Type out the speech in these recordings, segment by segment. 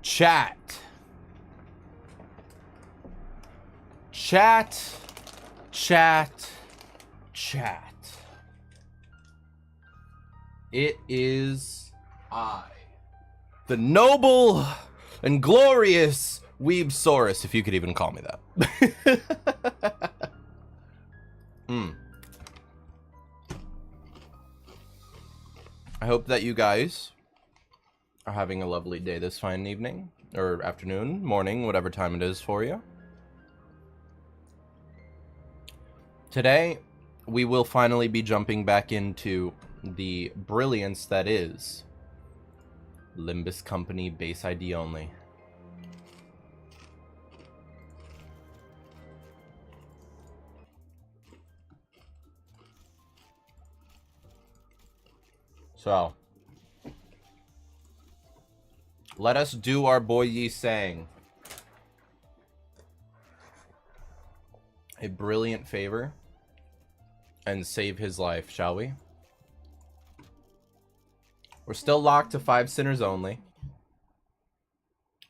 Chat. Chat. Chat. Chat. It is I, the noble and glorious Weebsaurus, if you could even call me that. I hope that you guys are having a lovely day this fine evening, or afternoon, morning, whatever time it is for you. Today, we will finally be jumping back into the brilliance that is Limbus Company base ID only. So, let us do our boy Yi Sang a brilliant favor and save his life, shall we? We're still locked to 5 sinners only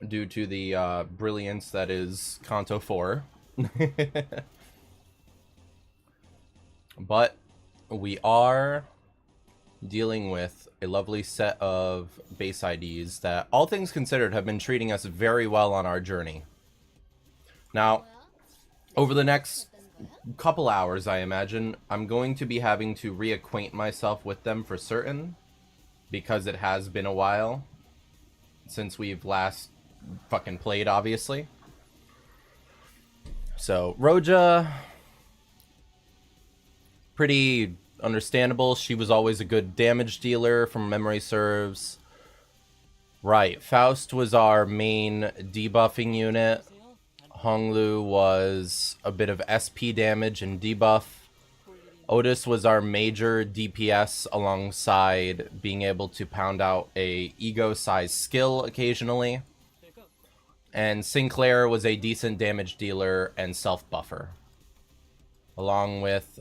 due to the brilliance that is Canto 4. But we are dealing with a lovely set of base IDs that, all things considered, have been treating us very well on our journey. Now, over the next couple hours, I imagine, I'm going to be having to reacquaint myself with them for certain, because it has been a while since we've last fucking played, obviously. So, Roja, pretty understandable. She was always a good damage dealer, from memory serves. Right, Faust was our main debuffing unit. Honglu was a bit of SP damage and debuff. Otis was our major DPS, alongside being able to pound out a ego-sized skill occasionally. And Sinclair was a decent damage dealer and self-buffer. Along with,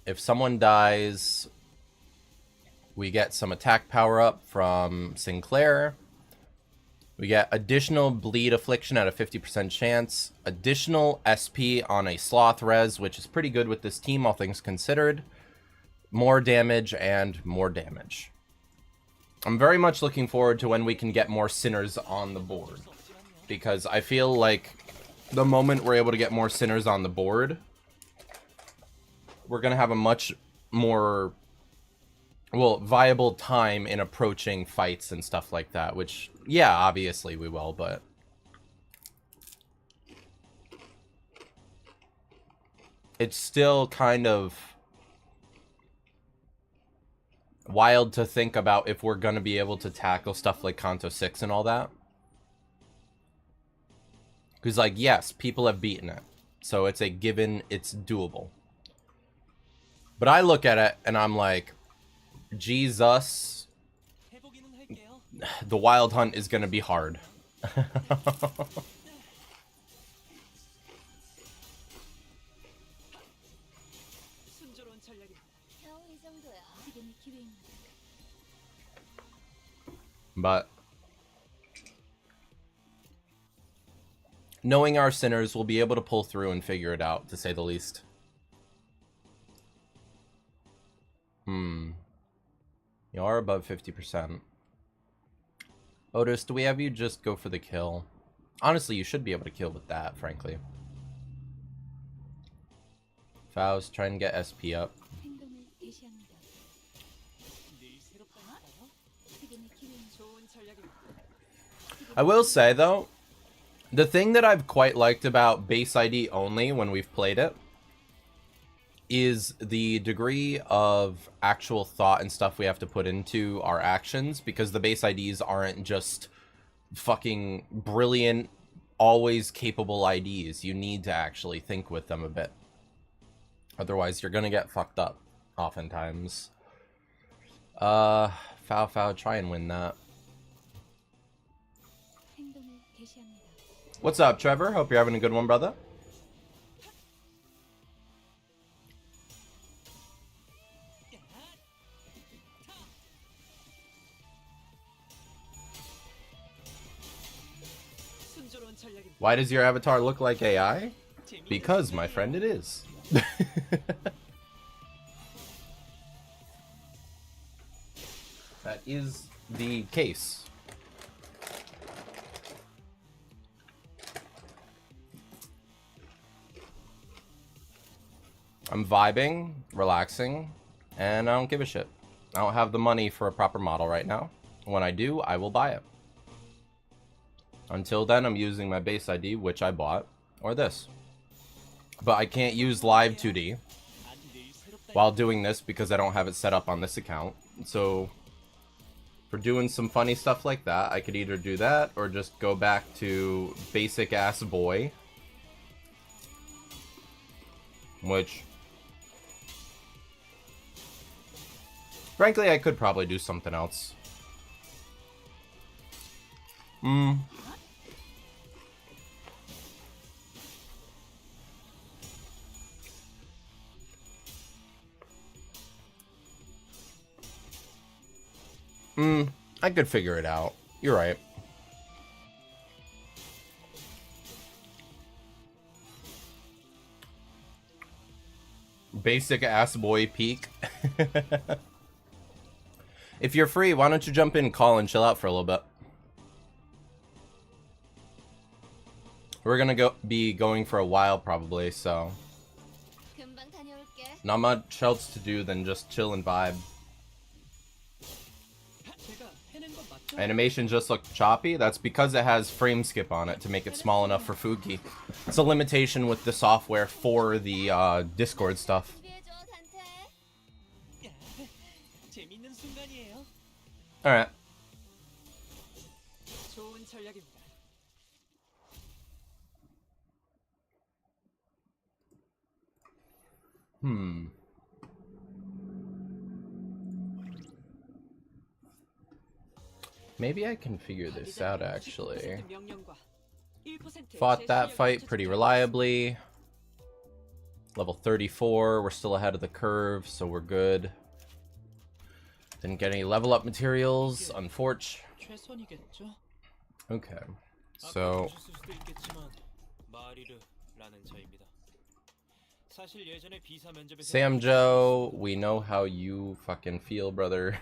if someone dies, we get some attack power-up from Sinclair. We get additional bleed affliction at a 50% chance, additional SP on a sloth res, which is pretty good with this team, all things considered. More damage and more damage. I'm very much looking forward to when we can get more sinners on the board, because I feel like the moment we're able to get more sinners on the board, we're going to have a much more, well, viable time in approaching fights and stuff like that, which, yeah, obviously we will, but it's still kind of wild to think about if we're going to be able to tackle stuff like Canto 6 and all that. Because, like, yes, people have beaten it, so it's a given, it's doable. But I look at it and I'm like, Jesus, the Wild Hunt is going to be hard. But knowing our sinners, we'll be able to pull through and figure it out, to say the least. You are above 50%. Otis, do we have you just go for the kill? Honestly, you should be able to kill with that, frankly. Faust, try and get SP up. I will say, though, the thing that I've quite liked about base ID only when we've played it is the degree of actual thought and stuff we have to put into our actions, because the base IDs aren't just fucking brilliant, always capable IDs. You need to actually think with them a bit. Otherwise, you're gonna get fucked up, oftentimes. Fow, try and win that. What's up, Trevor? Hope you're having a good one, brother. Why does your avatar look like AI? Because, my friend, it is. That is the case. I'm vibing, relaxing, and I don't give a shit. I don't have the money for a proper model right now. When I do, I will buy it. Until then, I'm using my base ID, which I bought, or this. But I can't use Live 2D while doing this because I don't have it set up on this account. So for doing some funny stuff like that, I could either do that or just go back to basic ass boy, which frankly I could probably do something else. I could figure it out. You're right. Basic ass boy peak. If you're free, why don't you jump in, call, and chill out for a little bit? We're gonna be going for a while probably, so not much else to do than just chill and vibe. Animation just looked choppy. That's because it has frame skip on it to make it small enough for Fuki. It's a limitation with the software for the Discord stuff. Alright. Maybe I can figure this out, actually. Fought that fight pretty reliably. Level 34, we're still ahead of the curve, so we're good. Didn't get any level up materials, unfortunately. Okay, so... Sam Joe, we know how you fucking feel, brother.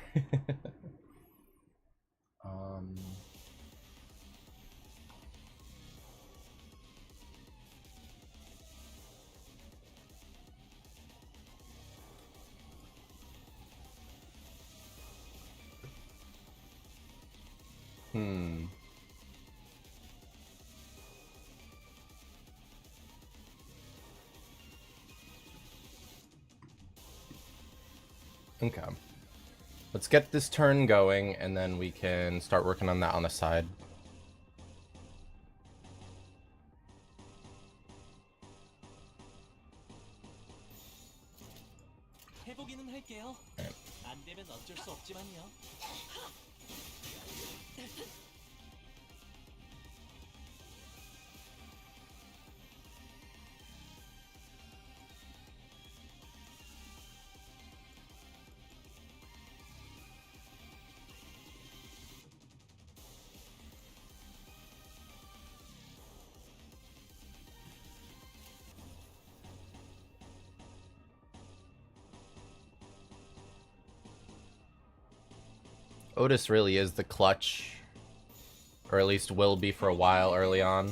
Okay. Let's get this turn going, and then we can start working on that on the side. Otis really is the clutch, or at least will be for a while early on.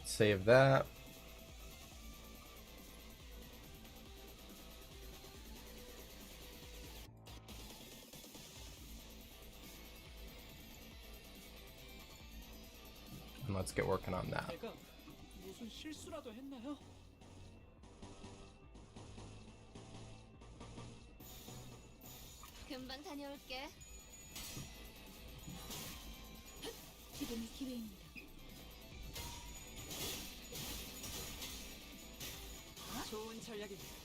Save that. And let's get working on that. 무슨 실수라도 했나요? 금방 다녀올게. 지금이 기회입니다. 좋은 전략입니다.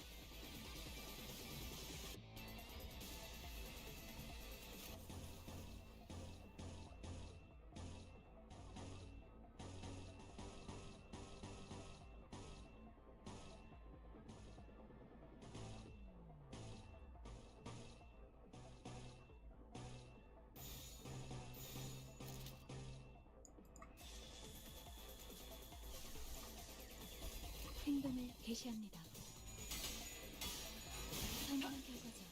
행동을 개시합니다. 당연한 결과죠.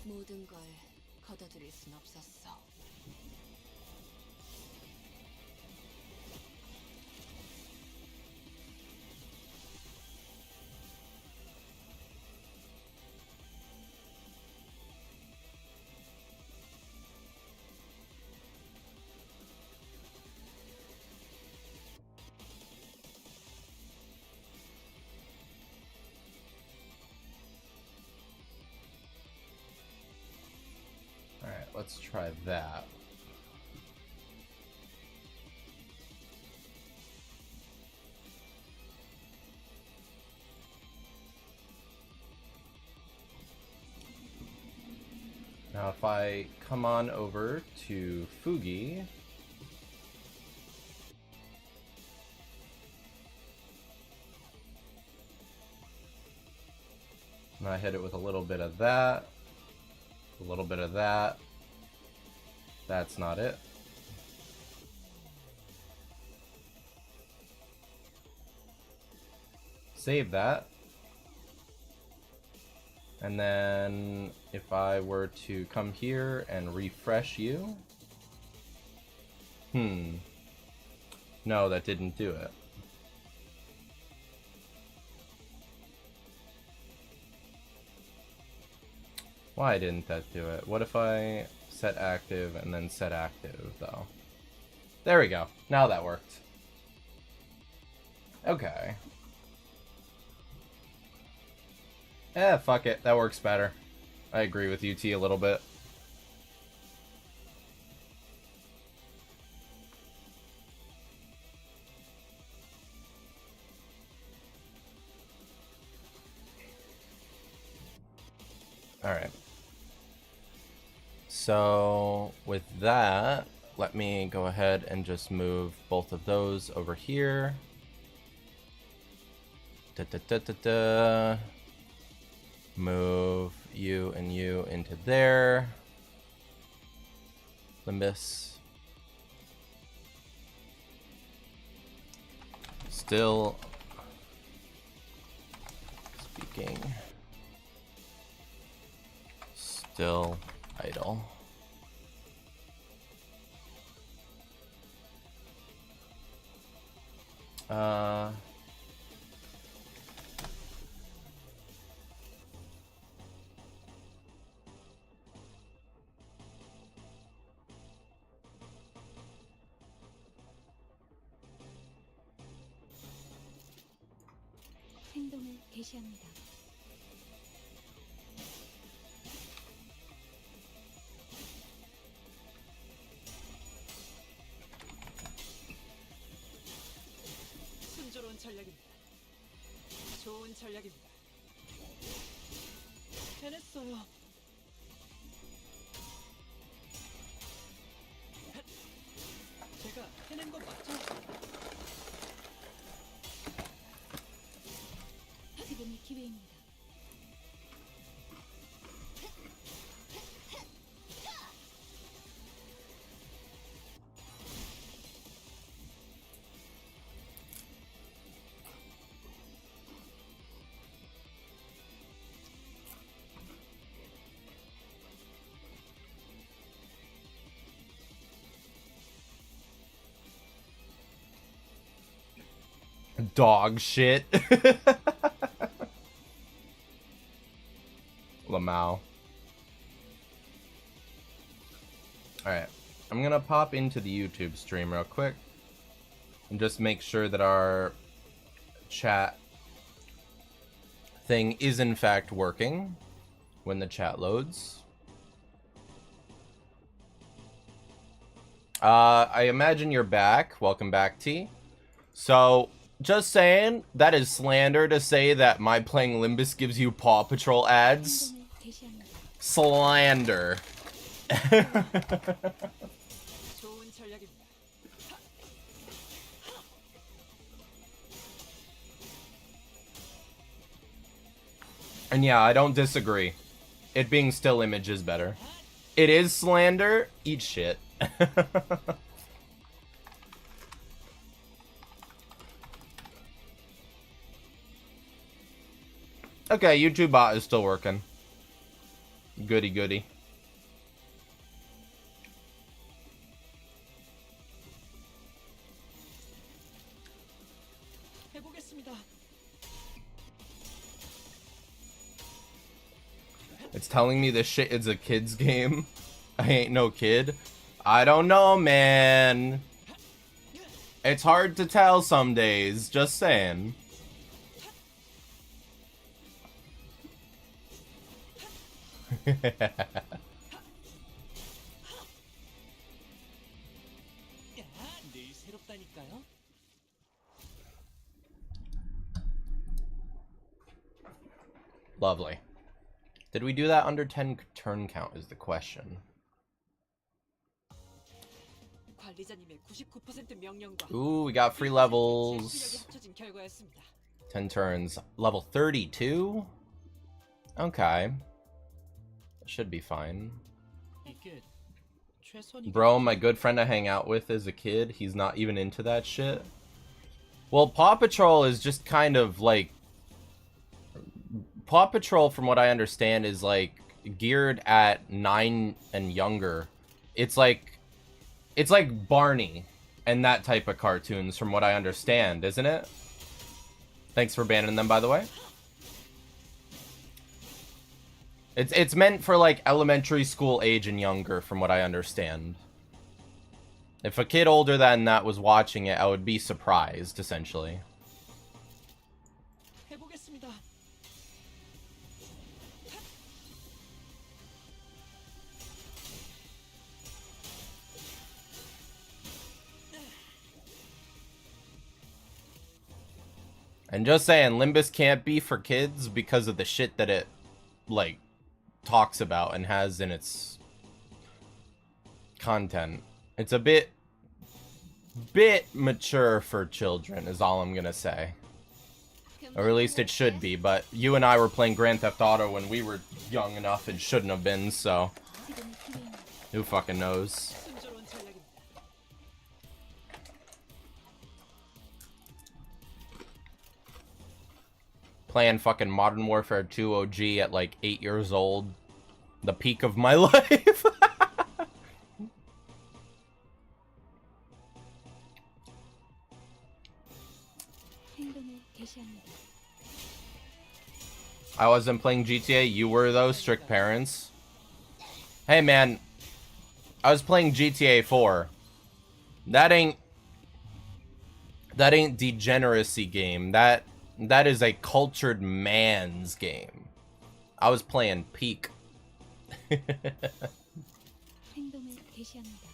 모든 걸 걷어들일 순 없었어. Alright, let's try that. Now if I come on over to Fugi, and I hit it with a little bit of that, a little bit of that. That's not it. Save that. And then if I were to come here and refresh you. No, that didn't do it. Why didn't that do it? What if I set active and then set active, though? There we go. Now that worked. Okay. Fuck it. That works better. I agree with UT a little bit. Alright. So, with that, let me go ahead and just move both of those over here. Move you and you into there. Limbus. Still speaking. Still idle. 행동을 개시합니다. 순조로운 전략입니다. 좋은 전략입니다. 해냈어요. 제가 해낸 거 맞죠? 지금이 기회입니다. Dog shit. Lamau. Alright. I'm gonna pop into the YouTube stream real quick. And just make sure that our chat thing is in fact working when the chat loads. I imagine you're back. Welcome back, T. So, just saying, that is slander to say that my playing Limbus gives you Paw Patrol ads. 행동을 개시합니다. Slander. 좋은 전략입니다. And yeah, I don't disagree. It being still image is better. It is slander. Eat shit. Okay, YouTube bot is still working. Goody goody. 해보겠습니다. It's telling me this shit is a kid's game. I ain't no kid. I don't know, man. It's hard to tell some days, just saying. 야, 늘 새롭다니까요. Lovely. Did we do that under 10 turn count is the question. 관리자님의 99% 명령과 Ooh, we got free 실력이 levels. 합쳐진 결과였습니다. 10 turns. Level 32? Okay. That should be fine. 이게 최선이 Bro, my good friend I hang out with as a kid, he's not even into that shit. Well, Paw Patrol is just kind of like... Paw Patrol, from what I understand, is like geared at 9 and younger. It's like Barney and that type of cartoons, from what I understand, isn't it? Thanks for banning them, by the way. It's meant for like elementary school age and younger, from what I understand. If a kid older than that was watching it, I would be surprised, essentially. 해보겠습니다. And just saying, Limbus can't be for kids because of the shit that it, like, talks about and has in its content. It's a bit mature for children, is all I'm gonna say. Or at least it should be, but you and I were playing Grand Theft Auto when we were young enough it shouldn't have been, so 지금이 기회입니다. who fucking knows. 순조로운 전략입니다. Playing fucking Modern Warfare 2 OG at like 8 years old. The peak of my life. 행동을 개시합니다. I wasn't playing GTA, you were though, strict parents. Hey man, I was playing GTA 4. That ain't degeneracy game. That is a cultured man's game. I was playing peak. 행동을 개시합니다.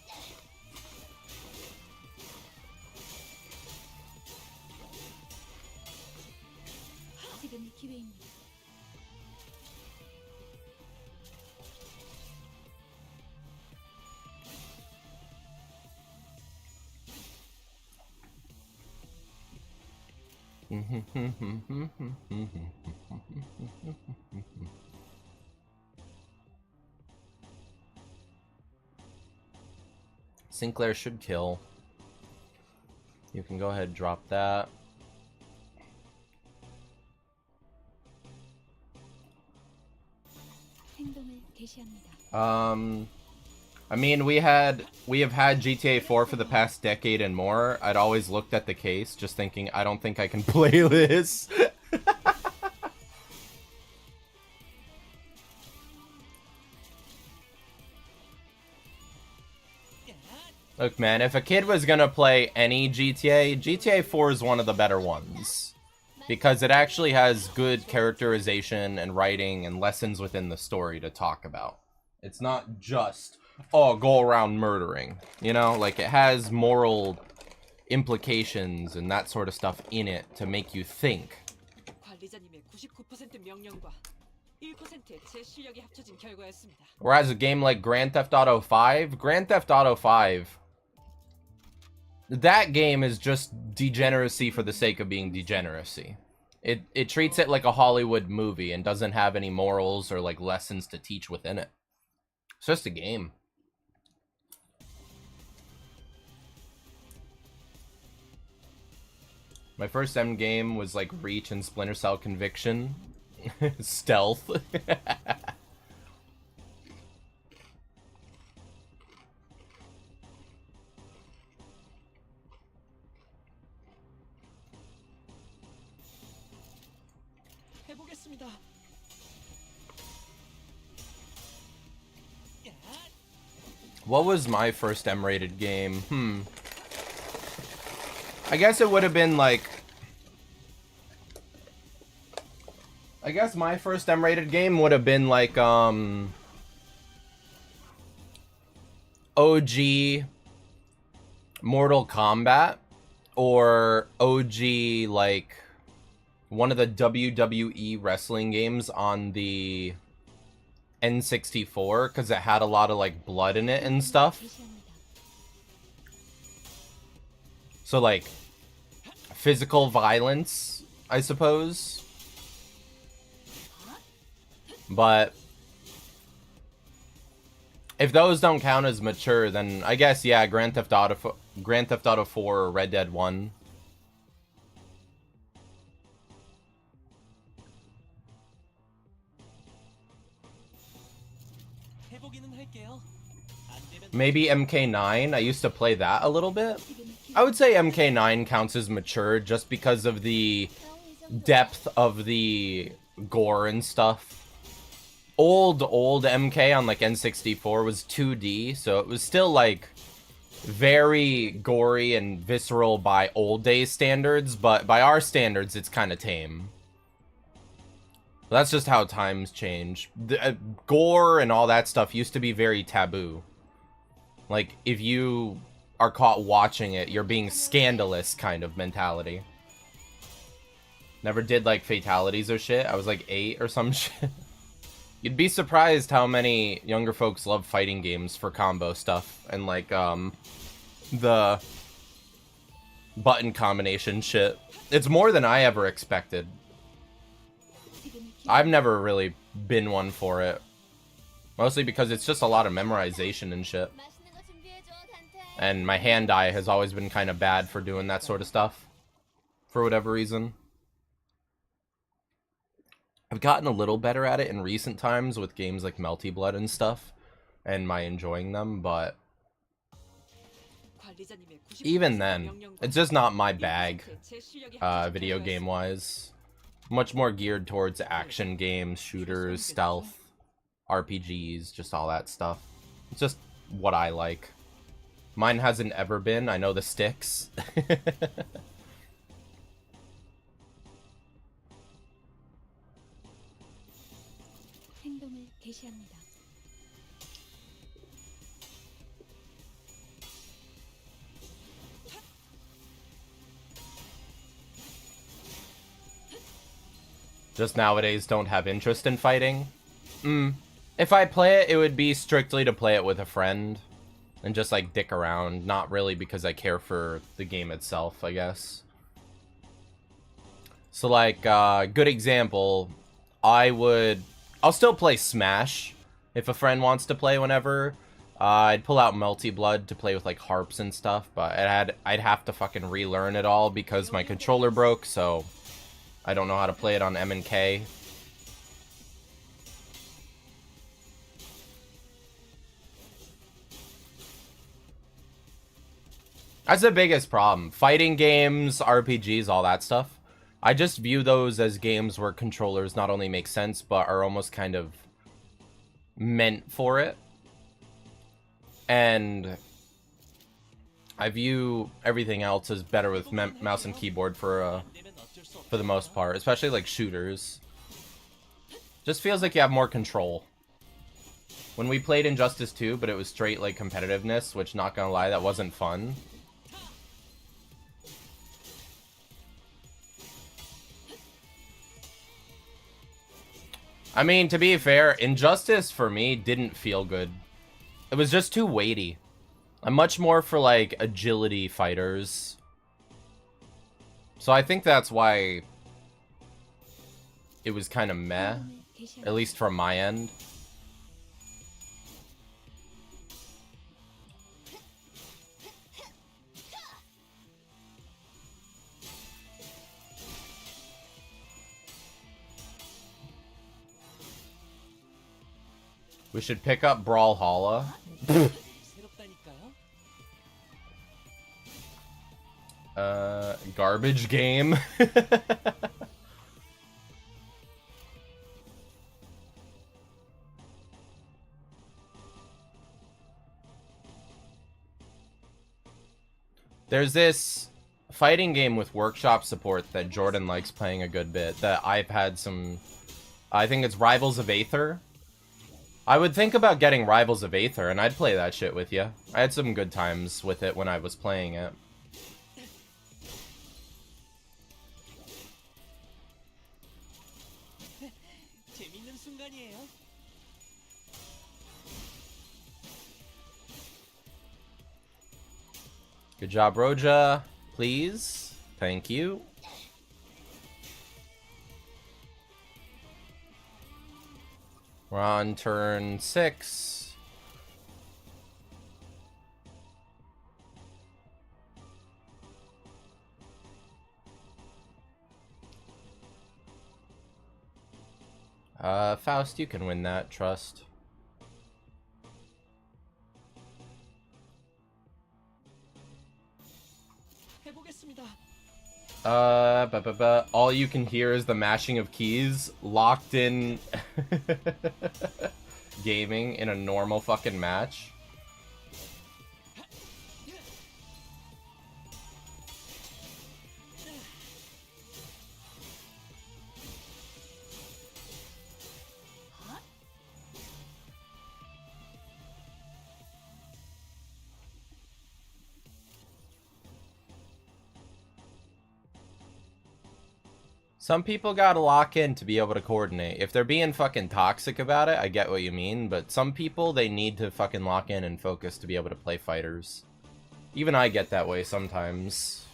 지금이 기회입니다. Sinclair should kill. You can go ahead and drop that. 행동을 개시합니다. I mean, we have had GTA 4 for the past decade and more. I'd always looked at the case, just thinking, I don't think I can play this. Look, man, if a kid was gonna play any GTA, GTA 4 is one of the better ones. Because it actually has good characterization and writing and lessons within the story to talk about. It's not just, oh, go around murdering. You know, like, it has moral implications and that sort of stuff in it to make you think. 관리자님의 99% 명령과 1%의 제 실력이 합쳐진 결과였습니다. Whereas a game like Grand Theft Auto 5, that game is just degeneracy for the sake of being degeneracy. It treats it like a Hollywood movie and doesn't have any morals or like lessons to teach within it. It's just a game. My first M game was like Reach and Splinter Cell Conviction. Stealth. 해보겠습니다. What was my first M-rated game? I guess it would have been like... I guess my first M-rated game would have been like, OG Mortal Kombat, or OG, like, one of the WWE wrestling games on the N64, because it had a lot of, like, blood in it and stuff. So, like, physical violence, I suppose. But if those don't count as mature, then I guess, yeah, Grand Theft Auto 4 or Red Dead 1. Maybe MK9. I used to play that a little bit. I would say MK9 counts as mature just because of the depth of the gore and stuff. Old MK on like N64 was 2D, so it was still like very gory and visceral by old days standards, but by our standards it's kind of tame. That's just how times change. Gore and all that stuff used to be very taboo. Like, if you are caught watching it, you're being scandalous kind of mentality. Never did like fatalities or shit. I was like 8 or some shit. You'd be surprised how many younger folks love fighting games for combo stuff and like the button combination shit. It's more than I ever expected. I've never really been one for it. Mostly because it's just a lot of memorization and shit. And my hand-eye has always been kind of bad for doing that sort of stuff. For whatever reason. I've gotten a little better at it in recent times with games like Melty Blood and stuff. And my enjoying them, but... even then, it's just not my bag, video game-wise. Much more geared towards action games, shooters, stealth, RPGs, just all that stuff. It's just what I like. Mine hasn't ever been, I know the sticks. 행동을 개시합니다. Just nowadays don't have interest in fighting. If I play it, it would be strictly to play it with a friend. And just like dick around. Not really because I care for the game itself, I guess. So like, good example, I'll still play Smash if a friend wants to play whenever. I'd pull out Melty Blood to play with like harps and stuff, but I'd have to fucking relearn it all because my controller broke, so I don't know how to play it on M and K. That's the biggest problem. Fighting games, RPGs, all that stuff. I just view those as games where controllers not only make sense, but are almost kind of meant for it. And I view everything else as better with mouse and keyboard for the most part, especially like shooters. Just feels like you have more control. When we played Injustice 2, but it was straight like competitiveness, which not gonna lie, that wasn't fun. I mean, to be fair, Injustice for me didn't feel good. It was just too weighty. I'm much more for like agility fighters. So I think that's why it was kind of meh, at least from my end. We should pick up Brawlhalla. Garbage game. There's this fighting game with workshop support that Jordan likes playing a good bit that I've had some... I think it's Rivals of Aether. I would think about getting Rivals of Aether, and I'd play that shit with you. I had some good times with it when I was playing it. Good job, Roja. Please. Thank you. We're on turn 6. Faust, you can win that, trust. All you can hear is the mashing of keys. Locked in gaming in a normal fucking match. Some people gotta lock in to be able to coordinate. If they're being fucking toxic about it, I get what you mean, but some people, they need to fucking lock in and focus to be able to play fighters. Even I get that way sometimes.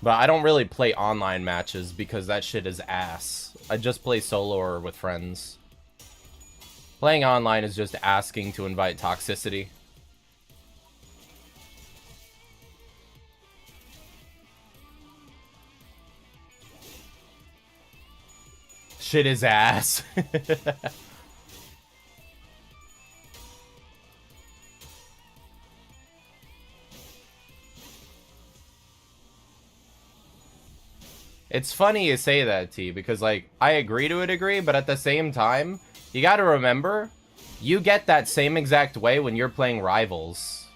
But I don't really play online matches because that shit is ass. I just play solo or with friends. Playing online is just asking to invite toxicity. Shit is ass. It's funny you say that, T, because, like, I agree to a degree, but at the same time, you gotta remember, you get that same exact way when you're playing Rivals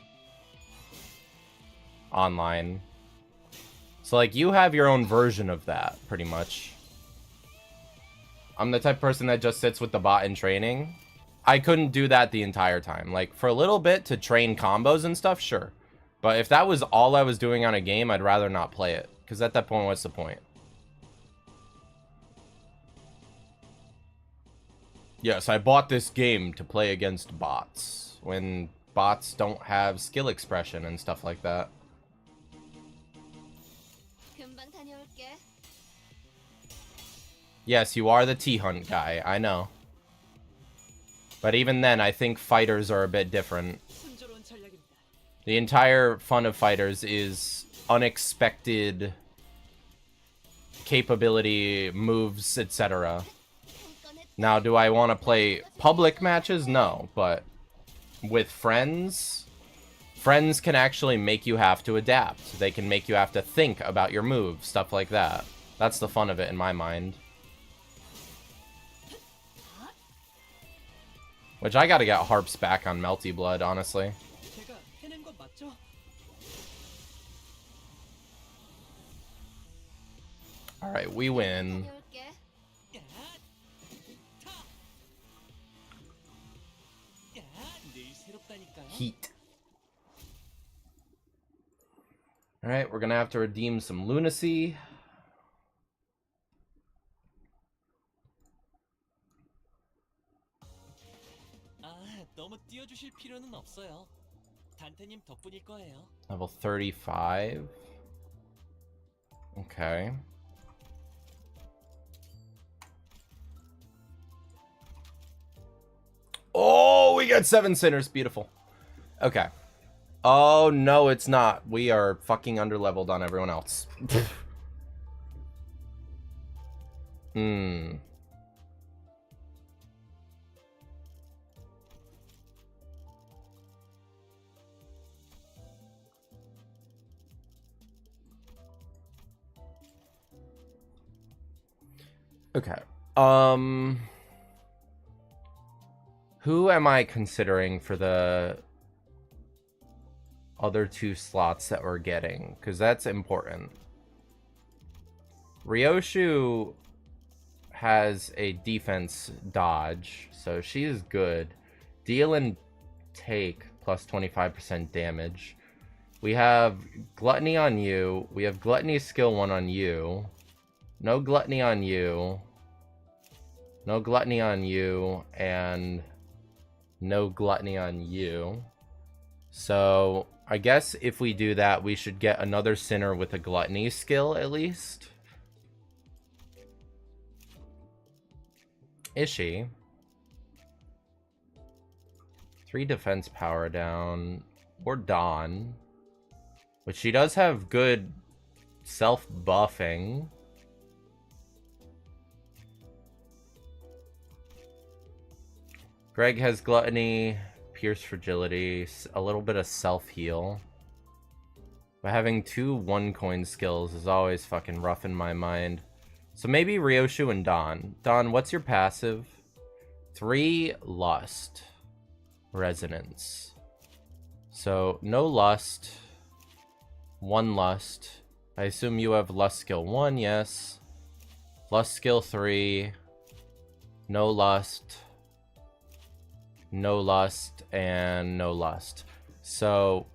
online. So, like, you have your own version of that, pretty much. I'm the type of person that just sits with the bot in training. I couldn't do that the entire time. Like, for a little bit to train combos and stuff, sure. But if that was all I was doing on a game, I'd rather not play it. Because at that point, what's the point? Yes, I bought this game to play against bots. When bots don't have skill expression and stuff like that. Yes, you are the T-Hunt guy, I know. But even then, I think fighters are a bit different. The entire fun of fighters is unexpected capability, moves, etc. Now, do I want to play public matches? No, but with friends, friends can actually make you have to adapt. They can make you have to think about your moves, stuff like that. That's the fun of it in my mind. Which I gotta get harps back on Melty Blood, honestly. 제가 해낸 건 맞죠? Alright, we win. 다녀올게. 야! 타! 야! 늘 새롭다니까요. Heat. Alright, we're gonna have to redeem some lunacy. 아, 너무 띄워주실 필요는 없어요. 단테님 덕분일 거예요. Level 35. Okay. Oh, we got 7 sinners. Beautiful. Okay. Oh, no, it's not. We are fucking underleveled on everyone else. Hmm. Okay. Who am I considering for the other 2 slots that we're getting? Because that's important. Ryoshu has a defense dodge, so she is good. Deal and take plus 25% damage. We have Gluttony on you. We have Gluttony skill 1 on you. No Gluttony on you. No Gluttony on you. And no Gluttony on you. So I guess if we do that, we should get another Sinner with a Gluttony skill at least. Is she? 3 defense power down. Or Dawn. Which she does have good self-buffing. Greg has Gluttony, Pierce Fragility, a little bit of self-heal. But having 2 1-coin skills is always fucking rough in my mind. So maybe Ryoshu and Dawn. Dawn, what's your passive? 3 Lust. Resonance. So, no Lust. 1 Lust. I assume you have Lust skill 1, yes. Lust skill 3. No Lust. No Lust, and no Lust. So,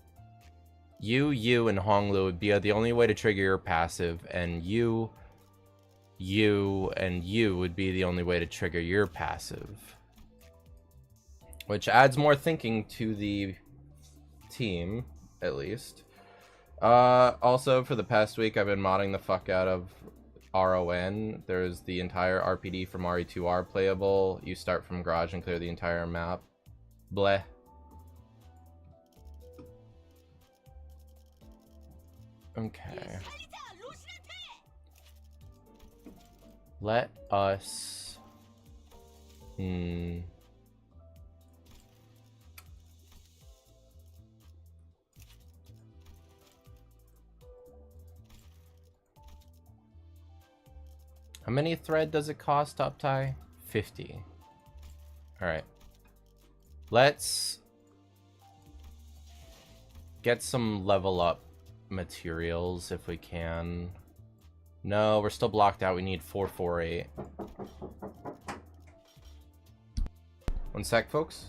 you, and Honglu would be the only way to trigger your passive, and you, and you would be the only way to trigger your passive. Which adds more thinking to the team, at least. Also, for the past week, I've been modding the fuck out of RON. There's the entire RPD from RE2R playable. You start from Garage and clear the entire map. Bleh. Okay. Let us... How many thread does it cost, Uptie? 50. Alright. Let's get some level up materials if we can. No, we're still blocked out. We need 448. One sec, folks.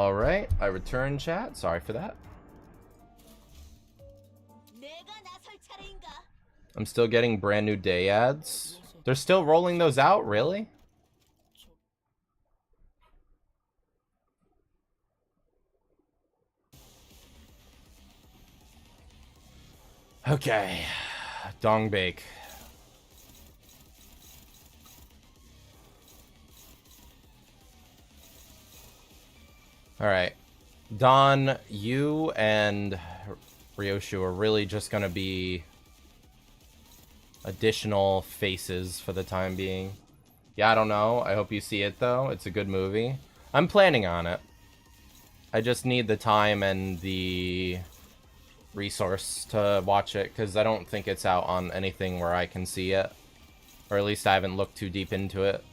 Alright, I return chat. Sorry for that. I'm still getting brand new day ads. They're still rolling those out, really? Okay. Dongbake. Alright. Don, you and Ryoshu are really just gonna be additional faces for the time being. Yeah, I don't know. I hope you see it, though. It's a good movie. I'm planning on it. I just need the time and the resource to watch it, because I don't think it's out on anything where I can see it. Or at least I haven't looked too deep into it.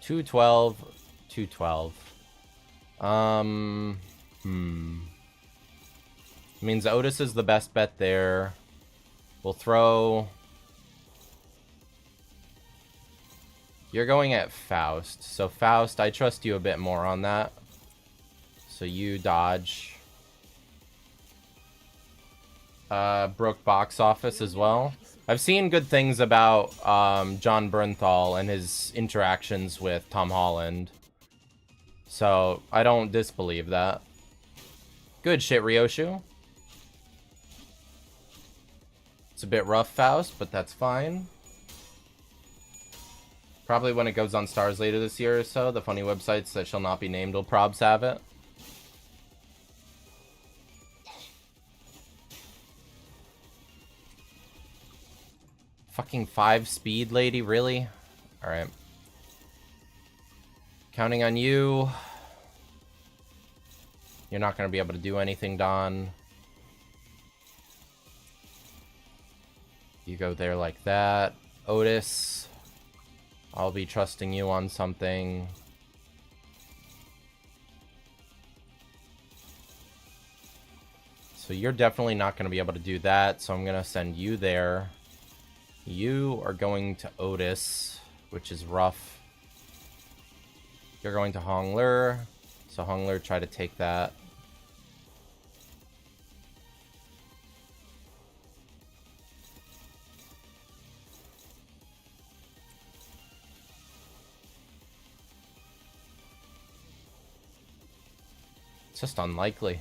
$212. Means Otis is the best bet there. We'll throw... You're going at Faust. So Faust, I trust you a bit more on that. So you dodge. Broke box office as well. I've seen good things about John Bernthal and his interactions with Tom Holland. So I don't disbelieve that. Good shit, Ryoshu. It's a bit rough, Faust, but that's fine. Probably when it goes on Stars later this year or so, the funny websites that shall not be named will probs have it. Fucking 5 speed, lady, really? Alright. Counting on you. You're not going to be able to do anything, Don. You go there like that. Otis, I'll be trusting you on something. So you're definitely not going to be able to do that, so I'm going to send you there. You are going to Otis, which is rough. You're going to Hongler, so Hongler, try to take that. It's just unlikely.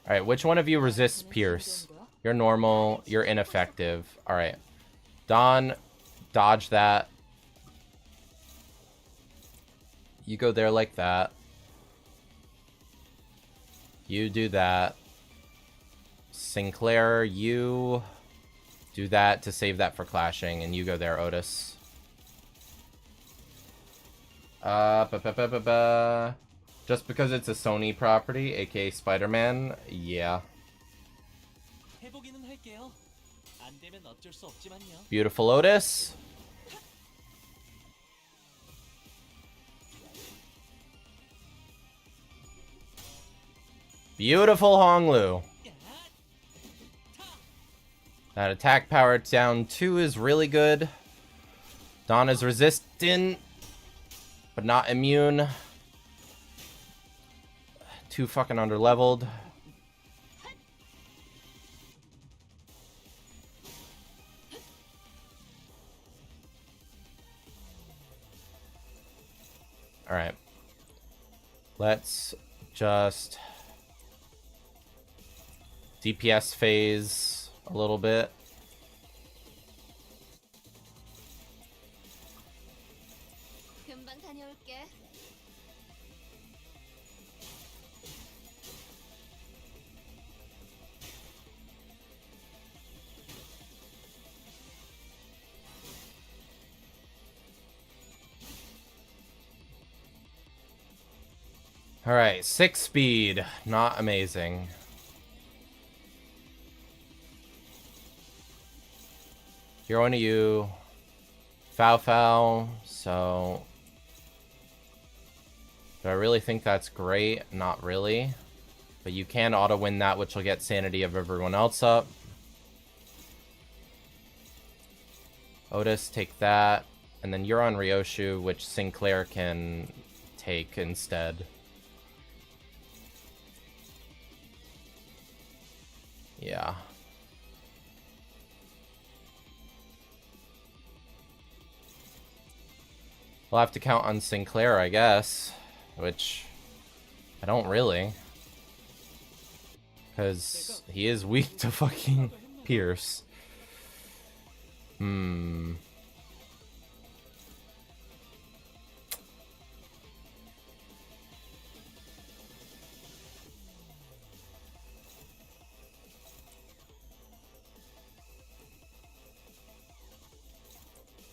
Alright, which one of you resists Pierce? You're normal. You're ineffective. Alright. Don, dodge that. You go there like that. You do that. Sinclair, you do that to save that for clashing, and you go there, Otis. Just because it's a Sony property, aka Spider-Man, yeah. 해보기는 할게요. 안 되면 어쩔 수 없지만요. Beautiful Otis. Beautiful Honglu. That attack power down 2 is really good. Dawn is resistant, but not immune. Too fucking underleveled. Alright. Let's just DPS phase a little bit. 금방 다녀올게. Alright, 6 speed. Not amazing. You're on to you. Foul. So Do I really think that's great? Not really. But you can auto-win that, which will get sanity of everyone else up. Otis, take that. And then you're on Ryoshu, which Sinclair can take instead. Yeah. We'll have to count on Sinclair, I guess. Which, I don't really. Because he is weak to fucking Pierce.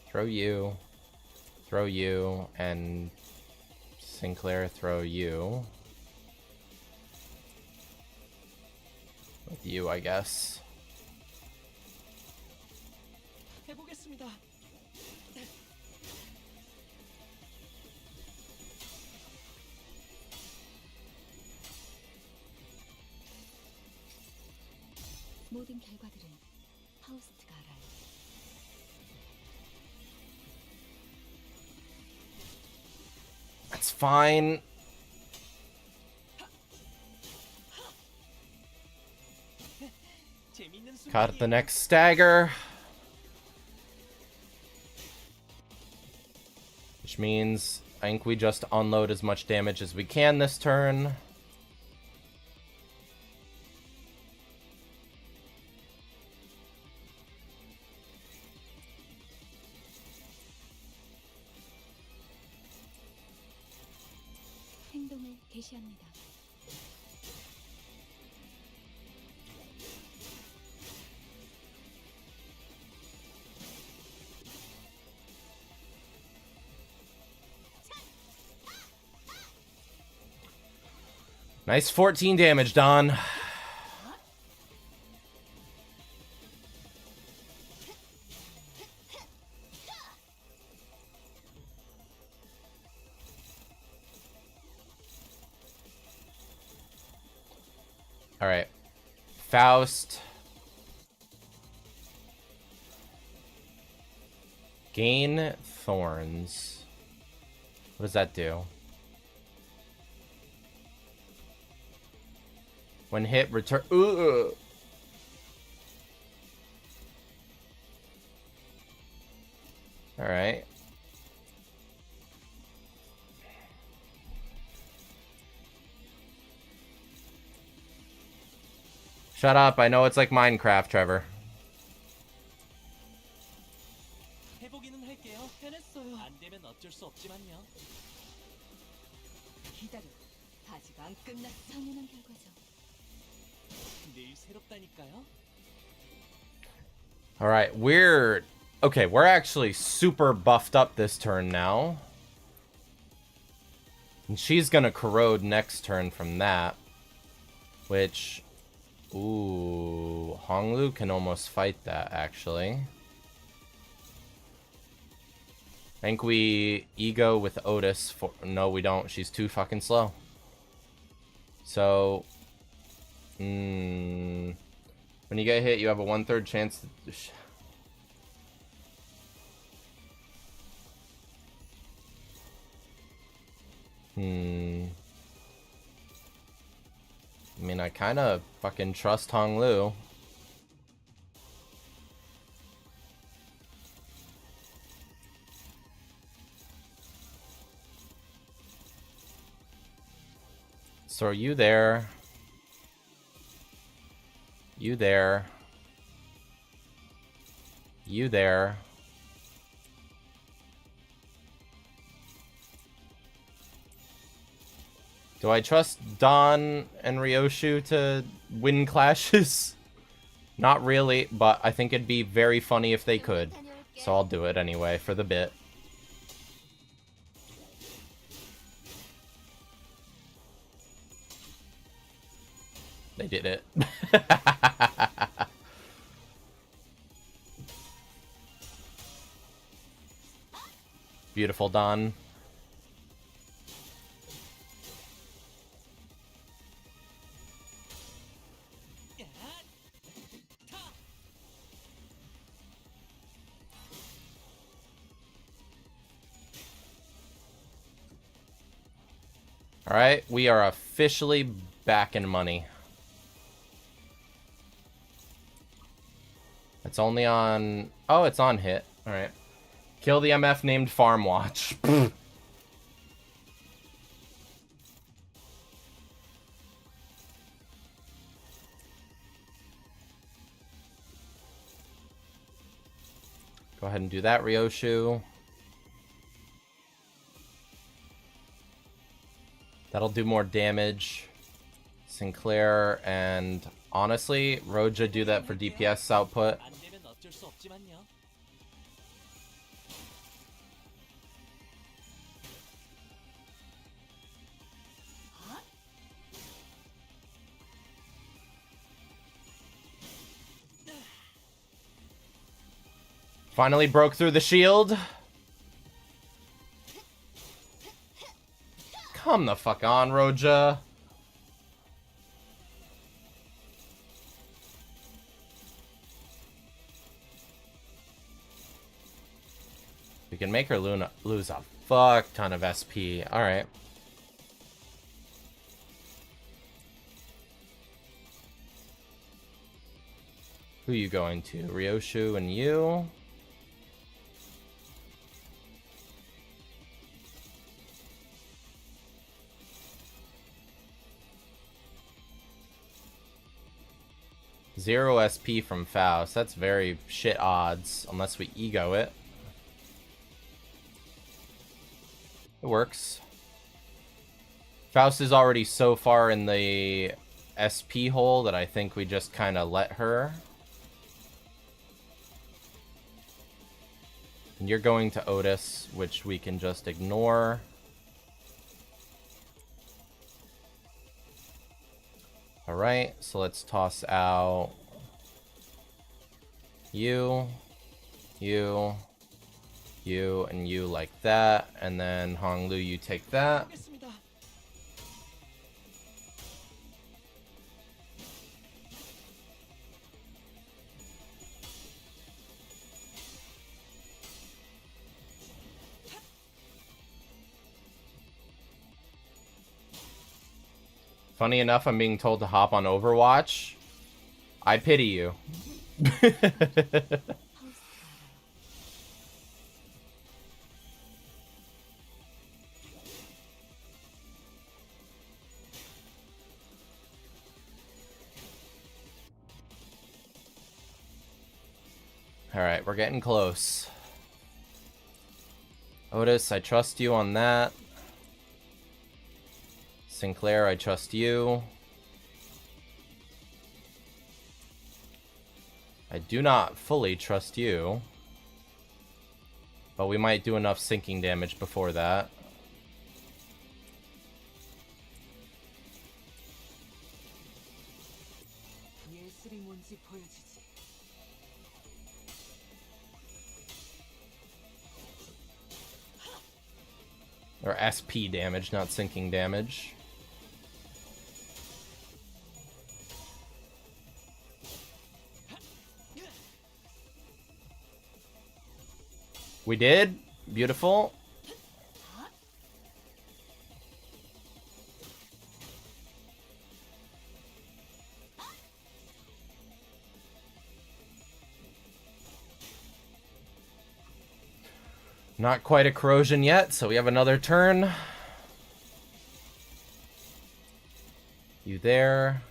Throw you. Throw you. And Sinclair, throw you. With you, I guess. 해보겠습니다. 모든 결과들은 파우스트가 알아요. That's fine. 재밌는 Caught at the 순간이에요. next stagger. Which means I think we just unload as much damage as we can this turn. 행동을 개시합니다. Nice 14 damage, Don. All right. Faust. Gain thorns. What does that do? When hit, return. Ugh. All right. Shut up. I know it's like Minecraft, Trevor. 해보기는 할게요. 해냈어요. 안 되면 어쩔 수 없지만요. 기다려. 아직 안 끝났어. 당연한 결과죠. 늘 새롭다니까요. All right, we're okay. We're actually super buffed up this turn now, and she's gonna corrode next turn from that, which, ooh, Honglu can almost fight that actually. I think we ego with Otis for no, we don't. She's too fucking slow. So. When you get hit, you have a 1/3 chance to... I mean, I kind of fucking trust Hong Lu. So are you there? You there. You there. Do I trust Don and Ryoshu to win clashes? Not really, but I think it'd be very funny if they could. So I'll do it anyway for the bit. They did it. Beautiful, Don. Alright, we are officially back in money. It's only on... Oh, it's on hit. Alright. Kill the MF named Farm Watch. Go ahead and do that, Ryoshu. That'll do more damage. Sinclair and honestly, Roja do that for DPS output. 안 되면 어쩔 수 없지만요. Finally broke through the shield. Come the fuck on, Roja. We can make her lose a fuck ton of SP. Alright. Who are you going to? Ryoshu and you? Zero SP from Faust. That's very shit odds, unless we ego it. It works. Faust is already so far in the SP hole that I think we just kind of let her. And you're going to Otis, which we can just ignore. Alright, so let's toss out you, you, you, and you like that. And then Honglu, you take that. 하겠습니다. Funny enough, I'm being told to hop on Overwatch. I pity you. Alright, we're getting close. Otis, I trust you on that. Sinclair, I trust you. I do not fully trust you. But we might do enough sinking damage before that. 예술이 뭔지 보여주지. Or SP damage, not sinking damage. We did. Beautiful. Not quite a corrosion yet, so we have another turn. You there.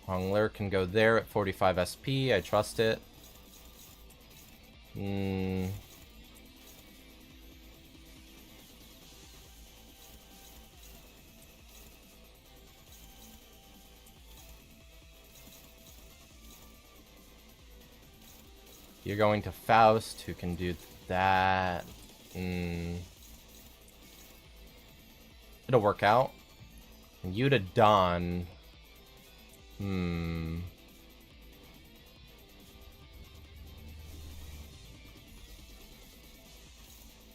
Hongler can go there at 45 SP. I trust it. You're going to Faust, who can do that. It'll work out. And you to Dawn.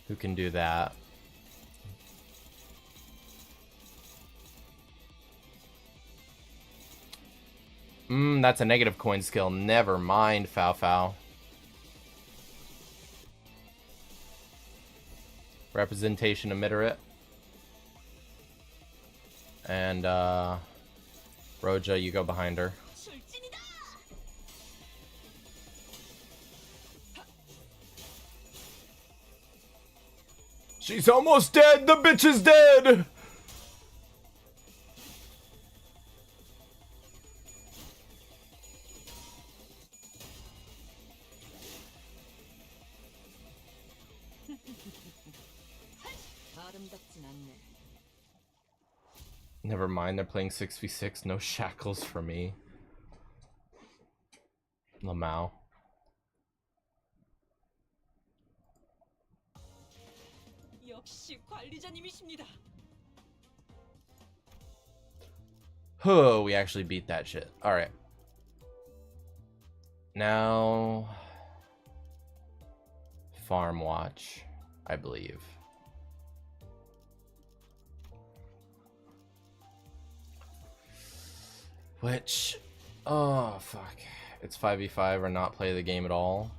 Who can do that? That's a negative coin skill. Never mind, Fow Fow. Representation emitter it. And Roja, you go behind her. 출진이다. She's almost dead! The bitch is dead! 아름답진 않네. Never mind, they're playing 6v6. No shackles for me. Lamau. 역시 관리자님이십니다. Oh, we actually beat that shit. Alright. Now... Farm watch, I believe. Which... Oh, fuck. It's 5v5 or not play the game at all.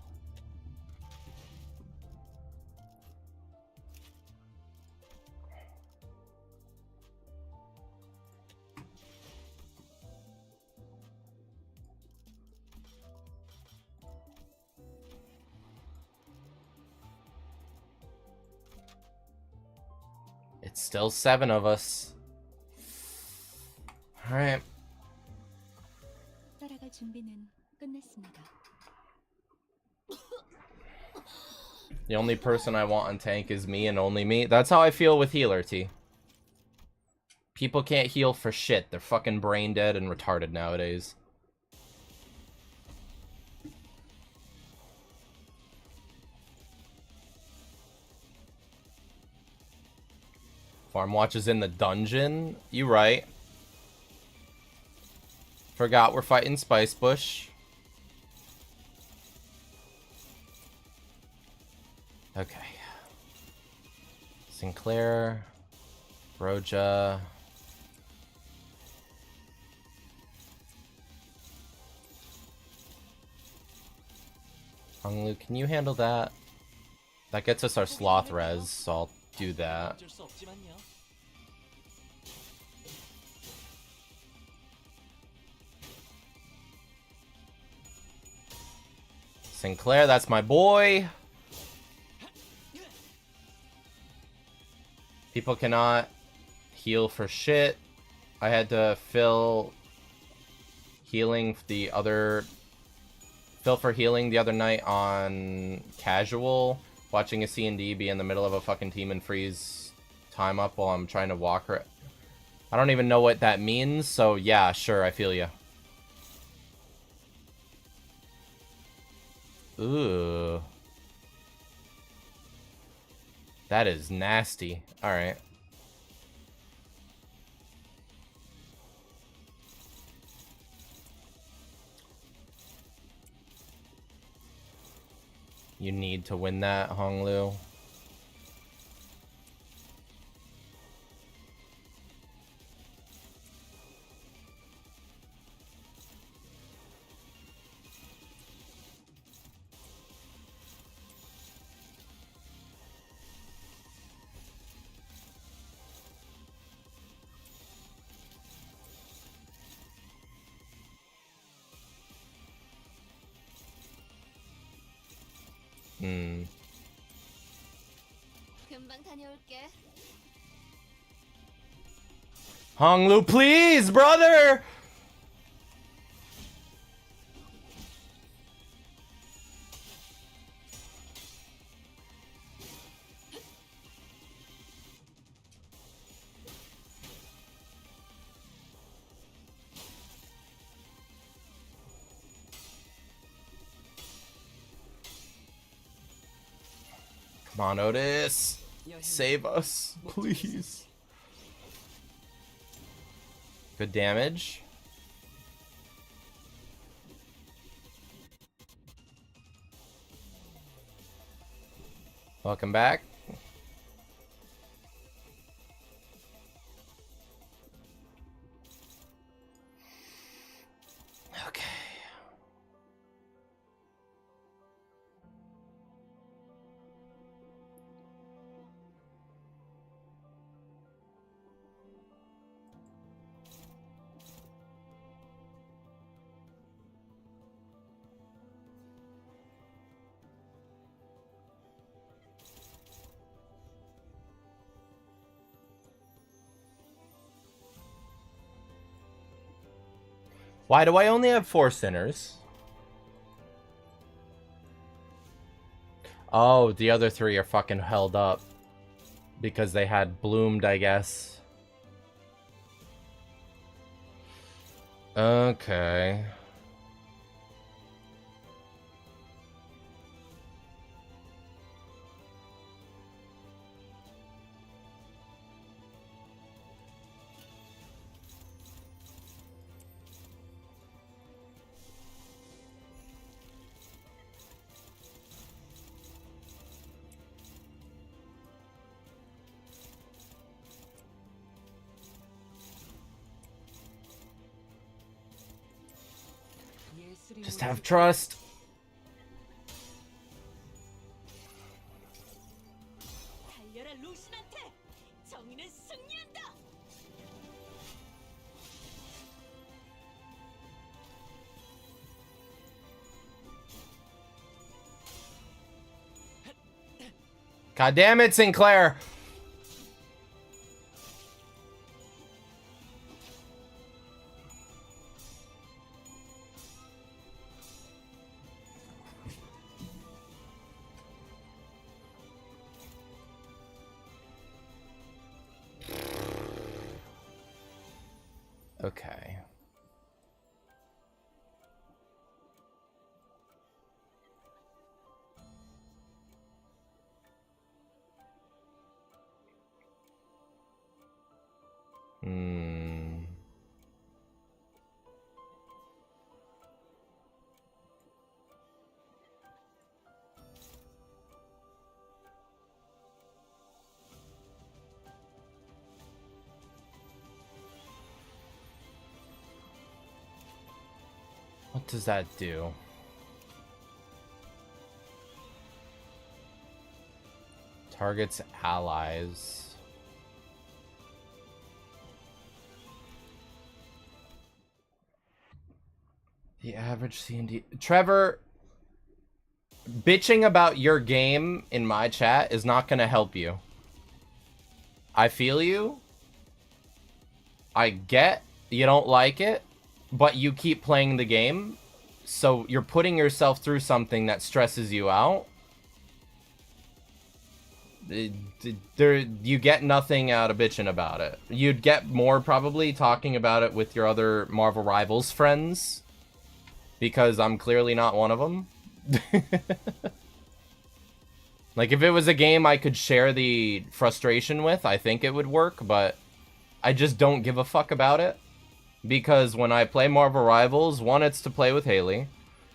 It's still 7 of us. Alright. 따라갈 준비는 끝냈습니다. The only person I want on tank is me and only me. That's how I feel with healer, T. People can't heal for shit. They're fucking brain dead and retarded nowadays. Farm watch is in the dungeon? You right. Forgot we're fighting Spice Bush. Okay. Sinclair. Roja. Honglu, can you handle that? That gets us our sloth res, so I'll do that. 어쩔 수 없지만요. Sinclair, that's my boy. People cannot heal for shit. I had to fill healing the other... Fill for healing the other night on casual. Watching a C&D be in the middle of a fucking team and freeze time up while I'm trying to walk her. I don't even know what that means, so yeah, sure, I feel you. Ooh. That is nasty. Alright. You need to win that, Honglu. 금방 다녀올게. Honglu, please, brother! Come on, Otis. Save us, please. Good damage. Welcome back. Okay. Why do I only have 4 sinners? Oh, the other 3 are fucking held up. Because they had bloomed, I guess. Okay. Just have trust. 달려라 루신한테! 정의는 승리한다! God damn it, Sinclair! Okay. What does that do? Targets allies. The average C&D. Trevor, bitching about your game in my chat is not going to help you. I feel you. I get you don't like it, but you keep playing the game, so you're putting yourself through something that stresses you out. You get nothing out of bitching about it. You'd get more probably talking about it with your other Marvel Rivals friends, because I'm clearly not one of them. Like, if it was a game I could share the frustration with, I think it would work, but I just don't give a fuck about it. Because when I play Marvel Rivals, 1, it's to play with Haley,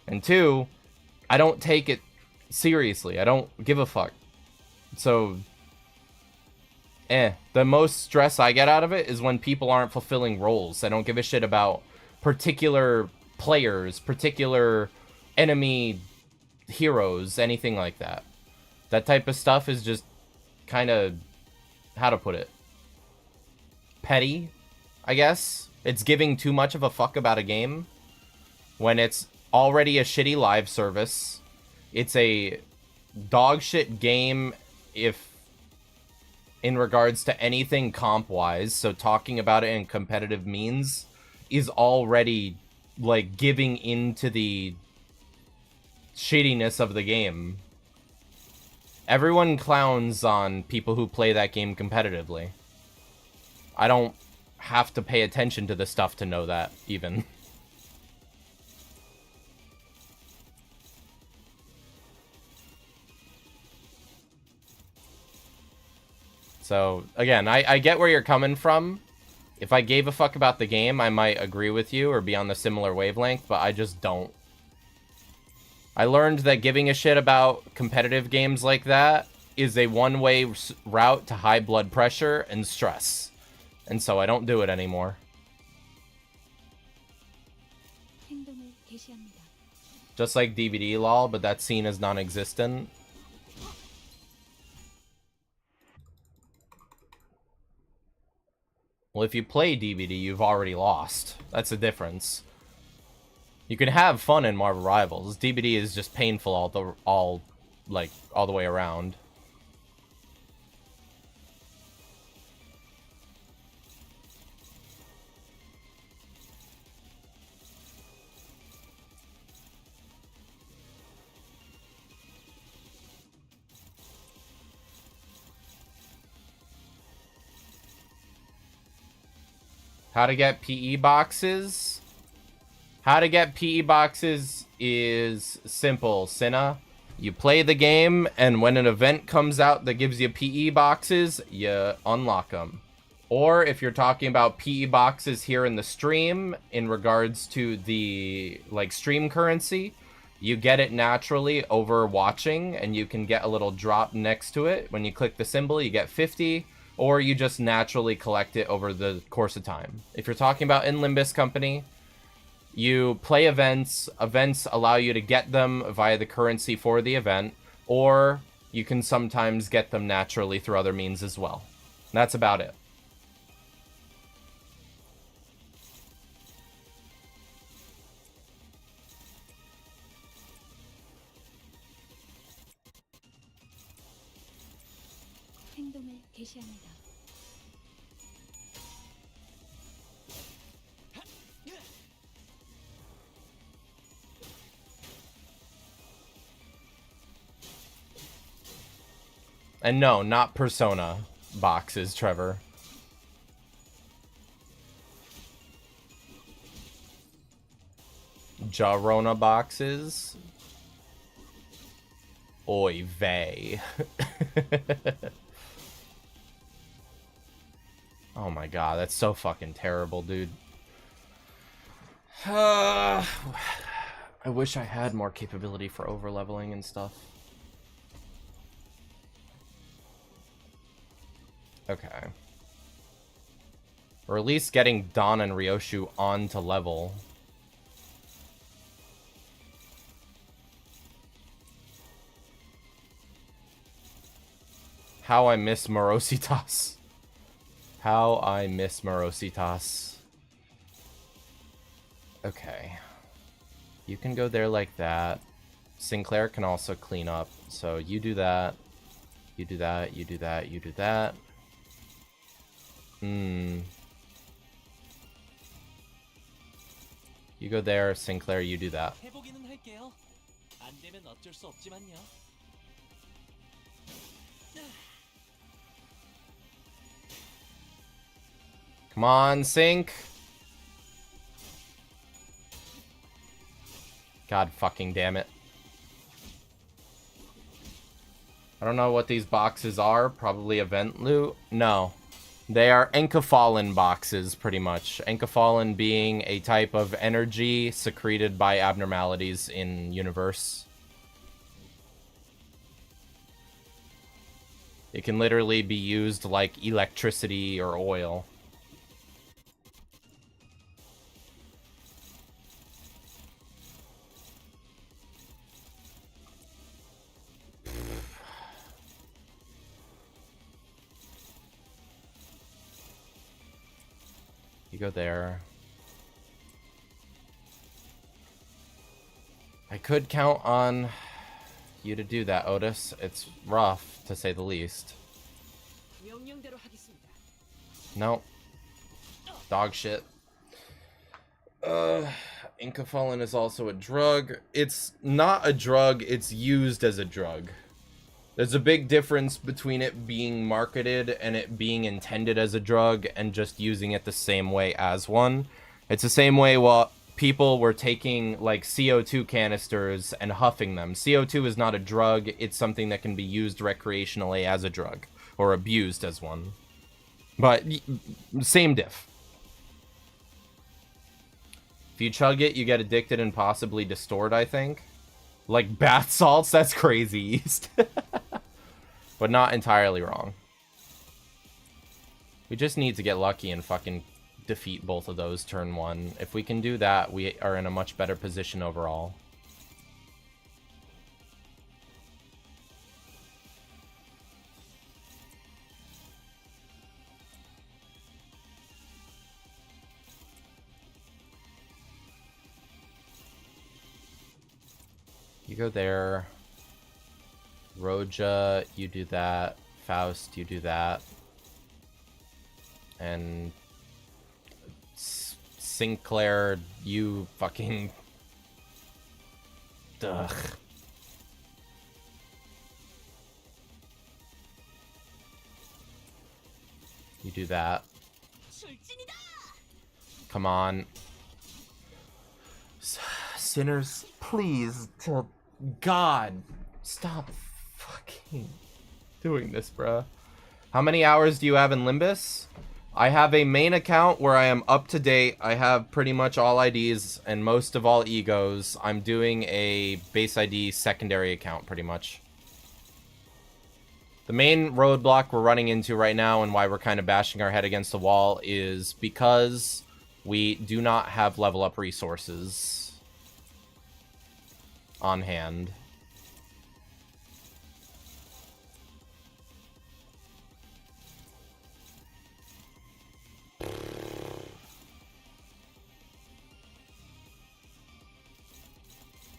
and 2, I don't take it seriously. I don't give a fuck. So, the most stress I get out of it is when people aren't fulfilling roles. I don't give a shit about particular players, particular enemy heroes, anything like that. That type of stuff is just kind of, how to put it, petty, I guess. It's giving too much of a fuck about a game when it's already a shitty live service. It's a dog shit game if in regards to anything comp-wise, so talking about it in competitive means is already, like, giving into the shittiness of the game. Everyone clowns on people who play that game competitively. I don't have to pay attention to the stuff to know that, even. So, again, I get where you're coming from. If I gave a fuck about the game, I might agree with you or be on the similar wavelength, but I just don't. I learned that giving a shit about competitive games like that is a one-way route to high blood pressure and stress. And so I don't do it anymore. 행동을 개시합니다. Just like DVD lol, but that's seen as non-existent. Well, if you play DVD, you've already lost. That's the difference. You can have fun in Marvel Rivals. DVD is just painful all the way around. How to get PE boxes? How to get PE boxes is simple, Cinna. You play the game, and when an event comes out that gives you PE boxes, you unlock them. Or if you're talking about PE boxes here in the stream, in regards to the, like, stream currency, you get it naturally over watching, and you can get a little drop next to it. When you click the symbol, you get 50, or you just naturally collect it over the course of time. If you're talking about in Limbus Company, you play events. Events allow you to get them via the currency for the event, or you can sometimes get them naturally through other means as well. That's about it. 행동을 개시합니다. And no, not Persona boxes, Trevor. Jarona boxes. Oy vey. Oh my god, that's so fucking terrible, dude. I wish I had more capability for overleveling and stuff. Okay. Or at least getting Dawn and Ryoshu onto level. How I miss Morositas. How I miss Morositas. Okay. You can go there like that. Sinclair can also clean up. So you do that. You do that, you do that, you do that. You go there, Sinclair, you do that. 해보기는 할게요. 안 되면 어쩔 수 없지만요. Come on, Sync. God fucking damn it. I don't know what these boxes are. Probably event loot? No. They are Enkephalin boxes, pretty much. Enkephalin being a type of energy secreted by abnormalities in universe. It can literally be used like electricity or oil. You go there. I could count on you to do that, Otis. It's rough, to say the least. 명령대로 하겠습니다. Nope. Dog shit. Enkephalin is also a drug. It's not a drug, it's used as a drug. There's a big difference between it being marketed and it being intended as a drug and just using it the same way as one. It's the same way while people were taking like CO2 canisters and huffing them. CO2 is not a drug, it's something that can be used recreationally as a drug or abused as one. But same diff. If you chug it, you get addicted and possibly distort, I think. Like bath salts? That's crazy, East. But not entirely wrong. We just need to get lucky and fucking defeat both of those turn one. If we can do that, we are in a much better position overall. You go there. Roja, you do that. Faust, you do that. And Sinclair, you fucking... Ugh. You do that. Come on. Sinners, please, to God, stop fucking doing this, bruh. How many hours do you have in Limbus? I have a main account where I am up to date. I have pretty much all IDs and most of all egos. I'm doing a base ID secondary account, pretty much. The main roadblock we're running into right now and why we're kind of bashing our head against the wall is because we do not have level up resources on hand. I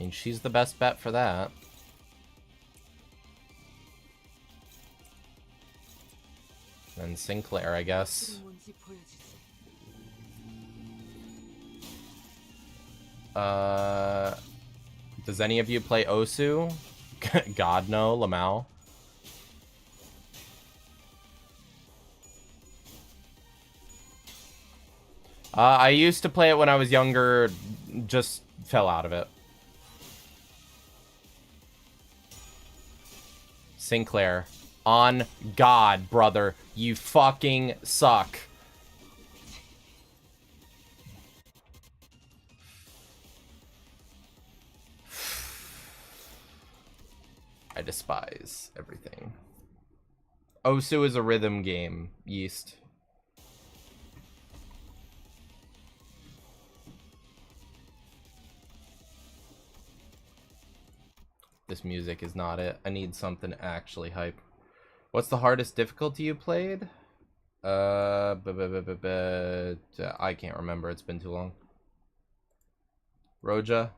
mean, she's the best bet for that. And Sinclair, I guess. Does any of you play Osu? God, no. Lamau. I used to play it when I was younger, just fell out of it. Sinclair. On God, brother. You fucking suck. I despise everything. Osu is a rhythm game, Yeast. This music is not it. I need something actually hype. What's the hardest difficulty you played? I can't remember. It's been too long. Roja?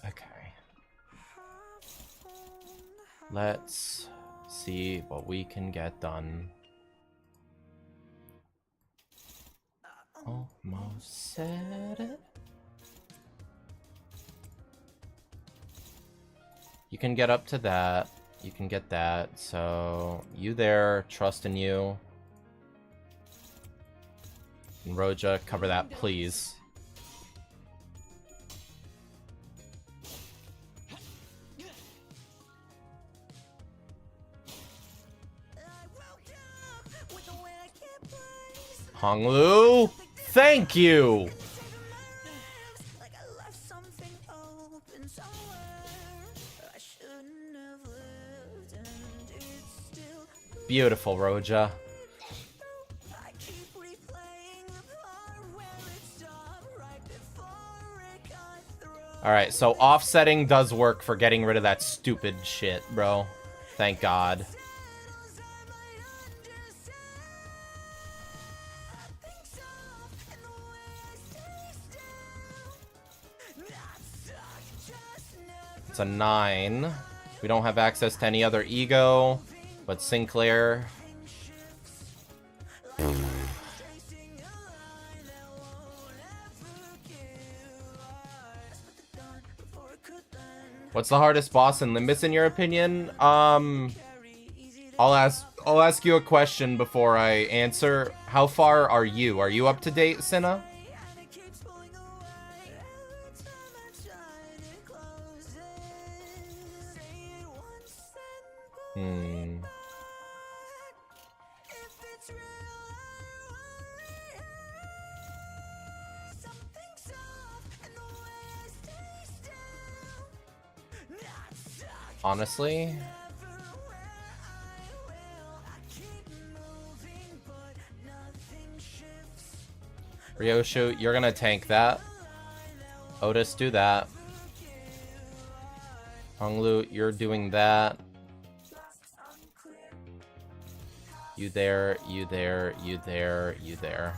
Okay. Let's see what we can get done. Almost said it. You can get up to that. You can get that. So, you there. Trust in you. And Roja, cover that, please. Honglu, thank you. Beautiful, Roja. Alright, so offsetting does work for getting rid of that stupid shit, bro. Thank God. It's a 9. We don't have access to any other ego, but Sinclair. What's the hardest boss in Limbus in your opinion? I'll ask you a question before I answer. How far are you? Are you up to date, Cinna? Honestly, Ryoshu, you're gonna tank that. Otis, do that. Honglu, you're doing that. You there, you there, you there, you there.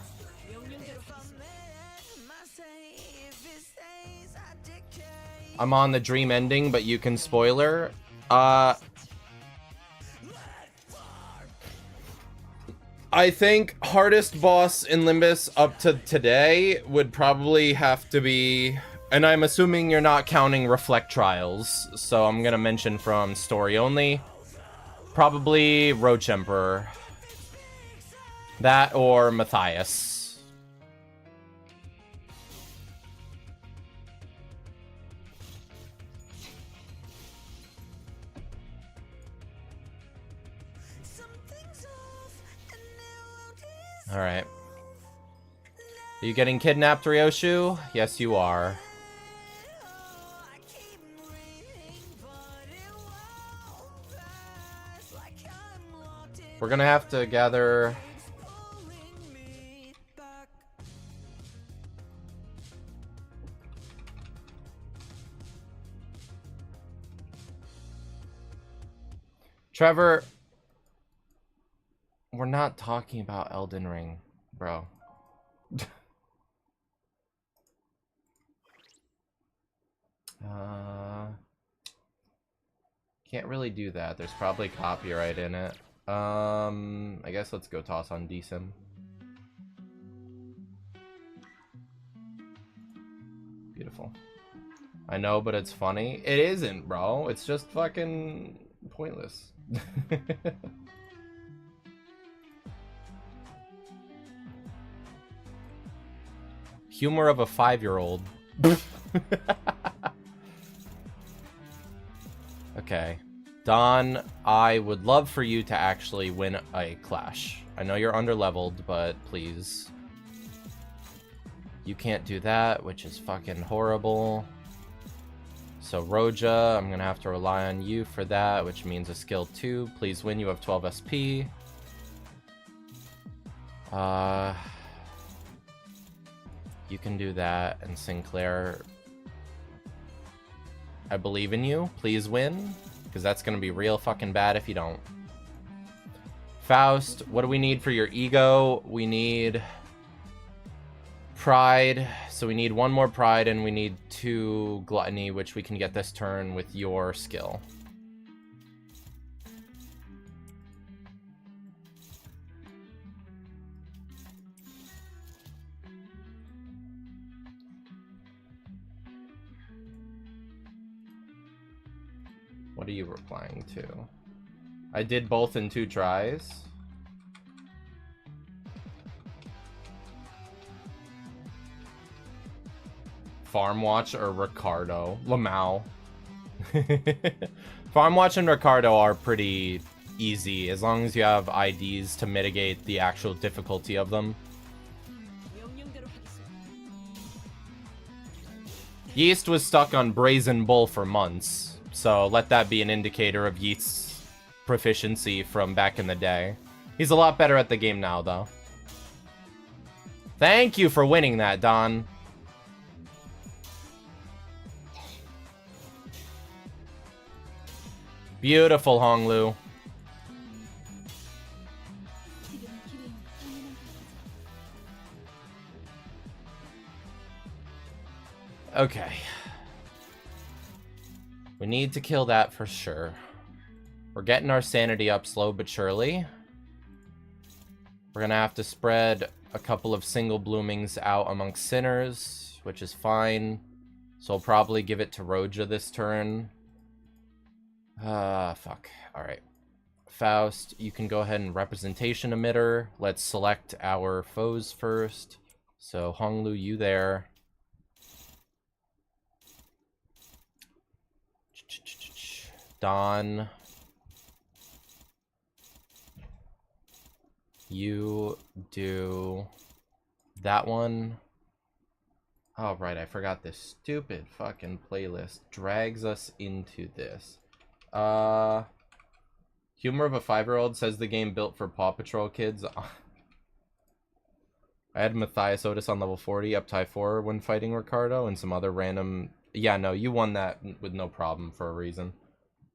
I'm on the dream ending, but you can spoiler. I think hardest boss in Limbus up to today would probably have to be And I'm assuming you're not counting Reflect Trials, so I'm gonna mention from story only. Probably Roach Emperor. That or Matthias. Alright. Are you getting kidnapped, Ryoshu? Yes, you are. We're gonna have to gather... Trevor... We're not talking about Elden Ring, bro. Can't really do that. There's probably copyright in it. I guess let's go toss on DSIM. Beautiful. I know, but it's funny. It isn't, bro. It's just fucking pointless. Humor of a 5-year-old. Okay. Don, I would love for you to actually win a clash. I know you're underleveled, but please. You can't do that, which is fucking horrible. So Roja, I'm gonna have to rely on you for that, which means a skill 2. Please win, you have 12 SP. You can do that, and Sinclair, I believe in you. Please win, because that's gonna be real fucking bad if you don't. Faust, what do we need for your ego? We need pride, so we need 1 more pride, and we need 2 gluttony, which we can get this turn with your skill. What are you replying to? I did both in 2 tries. Farmwatch or Ricardo? Lamau. Farmwatch and Ricardo are pretty easy, as long as you have IDs to mitigate the actual difficulty of them. Yeast was stuck on Brazen Bull for months, so let that be an indicator of Yeast's proficiency from back in the day. He's a lot better at the game now, though. Thank you for winning that, Don. Beautiful, Honglu. Okay. We need to kill that for sure. We're getting our sanity up slow but surely. We're gonna have to spread a couple of single bloomings out amongst sinners, which is fine. So I'll probably give it to Roja this turn. Fuck. Alright. Faust, you can go ahead and representation emitter. Let's select our foes first. So Honglu, you there. Don, you do that one. Oh, right, I forgot this stupid fucking playlist drags us into this. Humor of a 5-year-old says the game built for Paw Patrol kids. I had Matthias Otis on level 40 up tie 4 when fighting Ricardo and some other random... Yeah, no, you won that with no problem for a reason.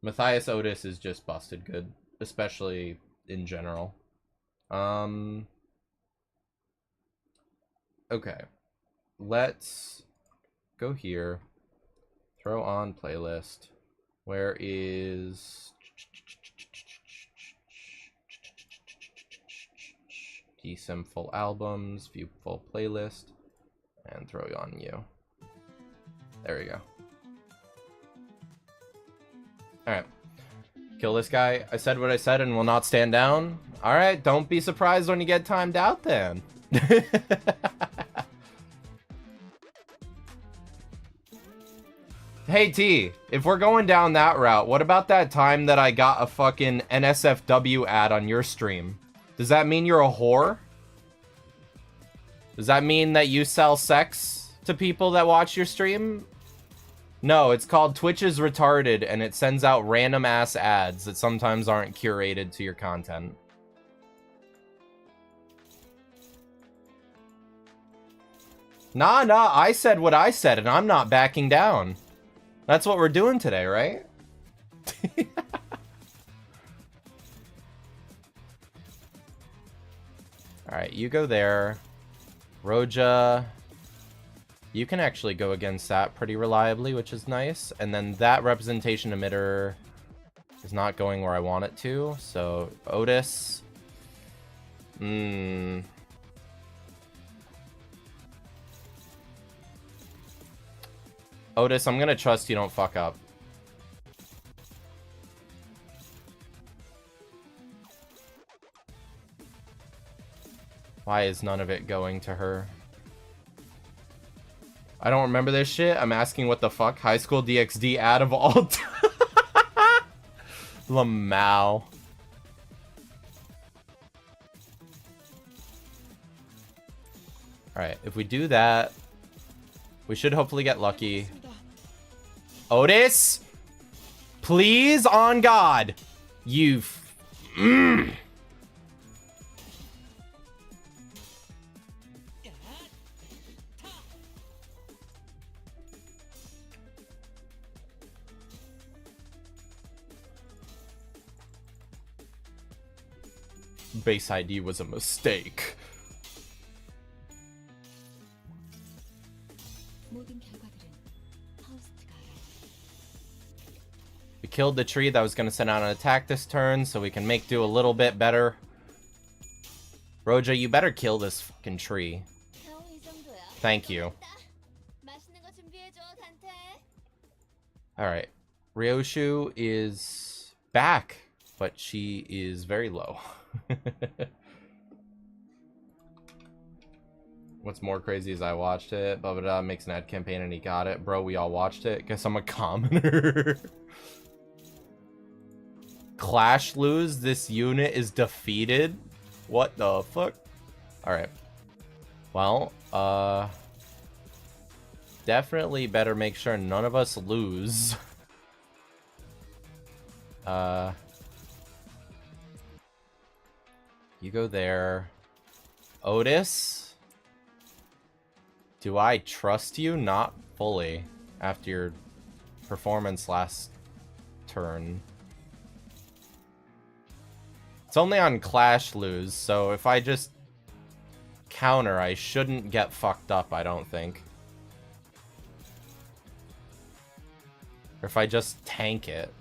Matthias Otis is just busted good, especially in general. Okay. Let's go here. Throw on playlist. Where is... DSIM full albums, view full playlist, and throw on you. There we go. Alright. Kill this guy. I said what I said and will not stand down. Alright, don't be surprised when you get timed out then. Hey T, if we're going down that route, what about that time that I got a fucking NSFW ad on your stream? Does that mean you're a whore? Does that mean that you sell sex to people that watch your stream? No, it's called Twitch is retarded, and it sends out random ass ads that sometimes aren't curated to your content. Nah, I said what I said, and I'm not backing down. That's what we're doing today, right? Alright, you go there. Roja, you can actually go against that pretty reliably, which is nice. And then that representation emitter is not going where I want it to. So, Otis. Otis, I'm gonna trust you don't fuck up. Why is none of it going to her? I don't remember this shit. I'm asking what the fuck. High School DxD ad of all time. Lamau. Alright, if we do that, we should hopefully get lucky. Otis? Please, on God. You... Base ID was a mistake. We killed the tree that was going to send out an attack this turn, so we can make do a little bit better. Roja, you better kill this fucking tree. Thank you. Alright. Ryoshu is back, but she is very low. What's more crazy is I watched it. Blah, blah, blah, makes an ad campaign and he got it. Bro, we all watched it. Guess I'm a commoner. Clash lose. This unit is defeated. What the fuck? Alright. Well, definitely better make sure none of us lose. You go there. Otis? Do I trust you? Not fully. After your performance last turn. It's only on Clash lose, so if I just counter, I shouldn't get fucked up, I don't think. Or if I just tank it.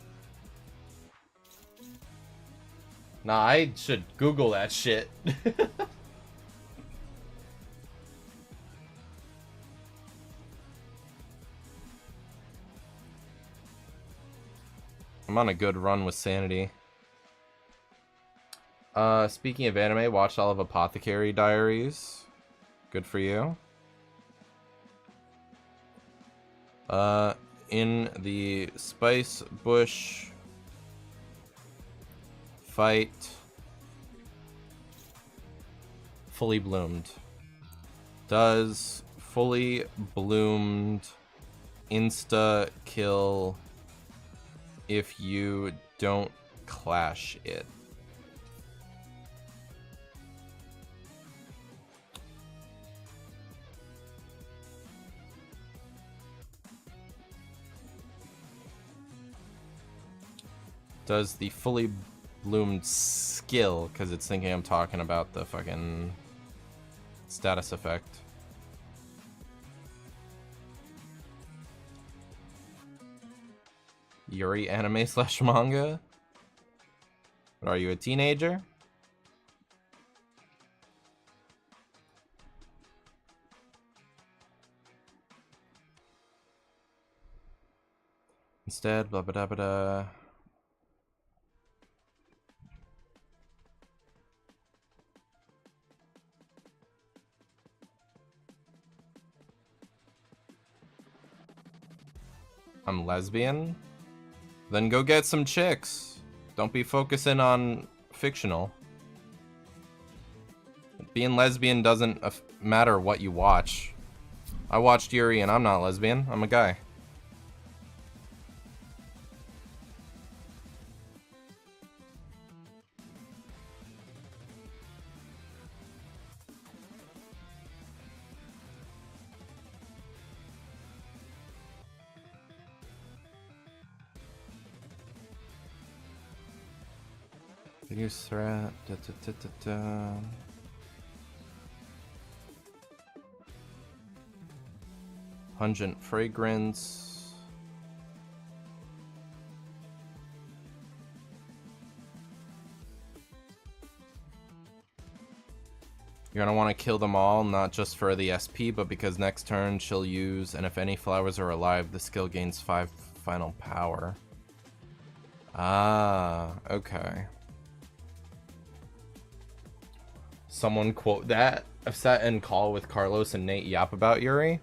Nah, I should Google that shit. I'm on a good run with Sanity. Speaking of anime, watched all of Apothecary Diaries. Good for you. In the Spice Bush fight, fully bloomed. Does fully bloomed insta kill if you don't clash it? Does the fully bloomed skill, because it's thinking I'm talking about the fucking status effect. Yuri anime slash manga? But are you a teenager? instead. Blah blah blah blah. I'm lesbian? Then go get some chicks. Don't be focusing on fictional. Being lesbian doesn't matter what you watch. I watched Yuri and I'm not lesbian. I'm a guy. Use threat. Da, da, da, da, da. Pungent fragrance. You're gonna want to kill them all, not just for the SP, but because next turn she'll use, and if any flowers are alive, the skill gains 5 final power. Ah, okay. Someone quote that. I've sat in call with Carlos and Nate yap about Yuri.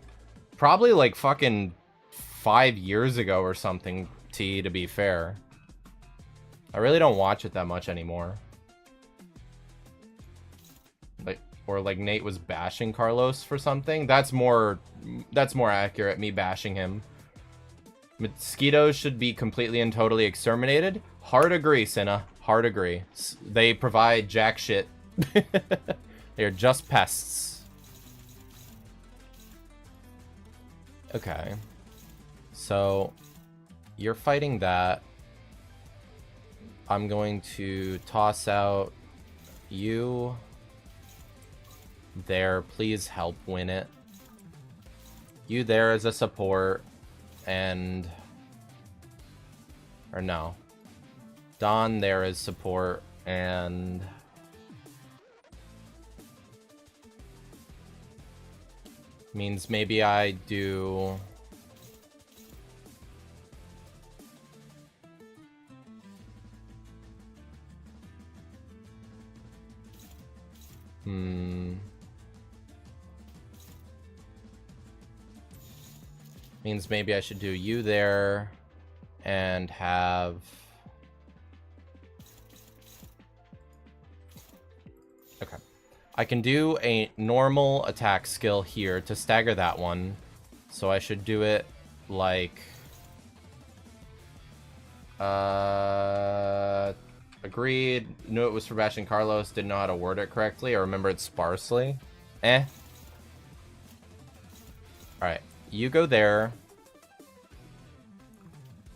Probably like fucking 5 years ago or something, T, to be fair. I really don't watch it that much anymore. Like, or like Nate was bashing Carlos for something. That's more accurate, me bashing him. Mosquitoes should be completely and totally exterminated. Hard agree, Cinna. Hard agree. They provide jack shit. They're just pests. Okay. So, you're fighting that. I'm going to toss out you there. Please help win it. You there as a support. And... or no. Don there as support. And... means maybe I do... means maybe I should do you there and have... okay. I can do a normal attack skill here to stagger that one. So I should do it like... agreed. Knew it was for bashing Carlos. Didn't know how to word it correctly. I remembered sparsely. Alright. You go there.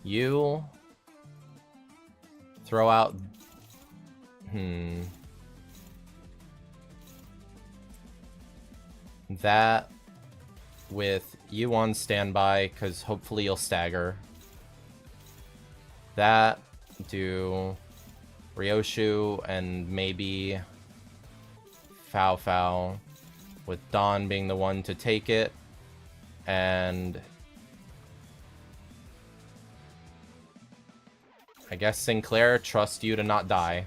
You... throw out... that with you on standby, because hopefully you'll stagger. That, do Ryoshu and maybe Fow Fow, with Dawn being the one to take it, and I guess Sinclair, trust you to not die.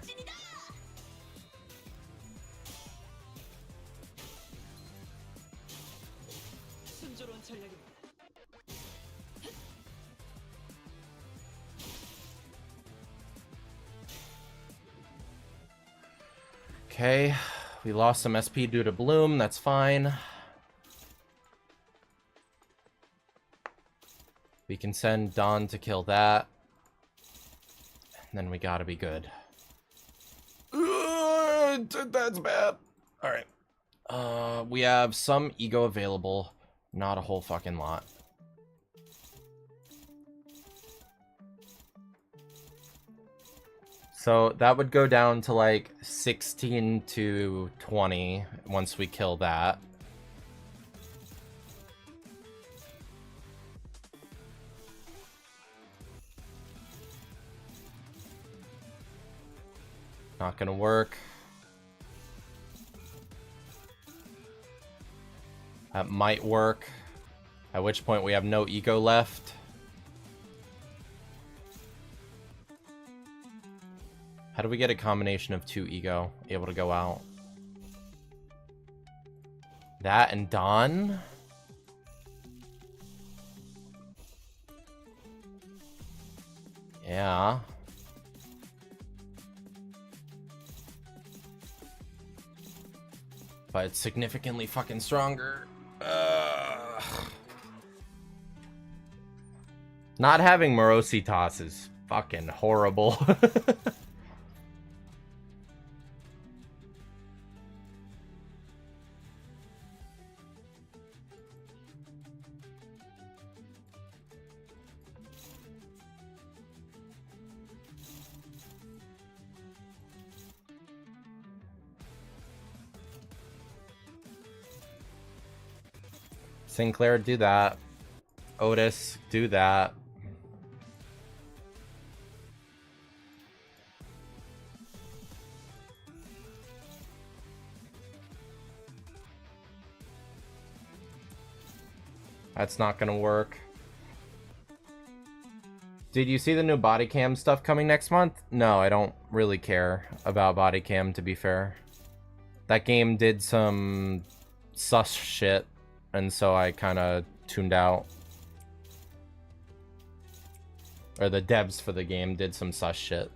Okay, we lost some SP due to Bloom, that's fine. We can send Dawn to kill that. And then we gotta be good. That's bad. Alright. We have some ego available. Not a whole fucking lot. So that would go down to like 16 to 20 once we kill that. Not gonna work. That might work. At which point we have no ego left. How do we get a combination of 2 ego able to go out? That and Dawn? Yeah. But it's significantly fucking stronger. Not having Morositas is fucking horrible. Sinclair, do that. Otis, do that. That's not gonna work. Did you see the new body cam stuff coming next month? No, I don't really care about body cam, to be fair. That game did some sus shit, and so I kind of tuned out. Or the devs for the game did some sus shit.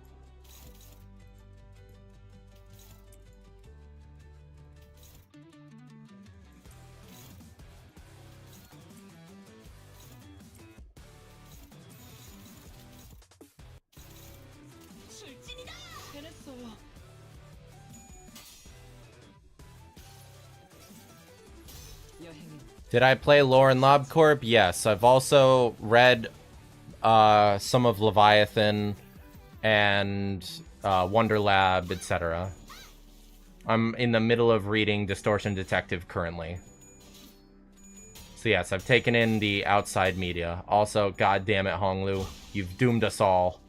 Did I play Lore and LobCorp? Yes. I've also read some of Leviathan and Wonder Lab, etc. I'm in the middle of reading Distortion Detective currently. So yes, I've taken in the outside media. Also, god damn it, Honglu, you've doomed us all.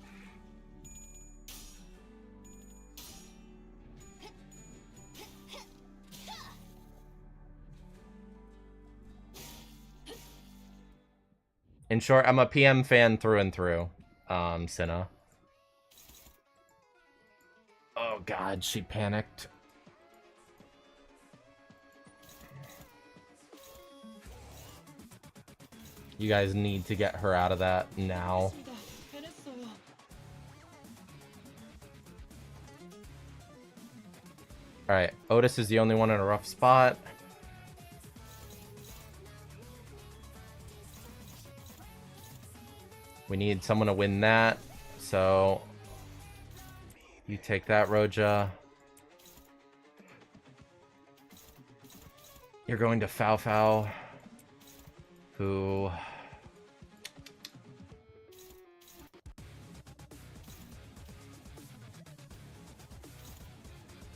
In short, I'm a PM fan through and through, Cinna. Oh god, she panicked. You guys need to get her out of that now. Alright, Otis is the only one in a rough spot. We need someone to win that, so you take that, Roja. You're going to Fao Fao, who...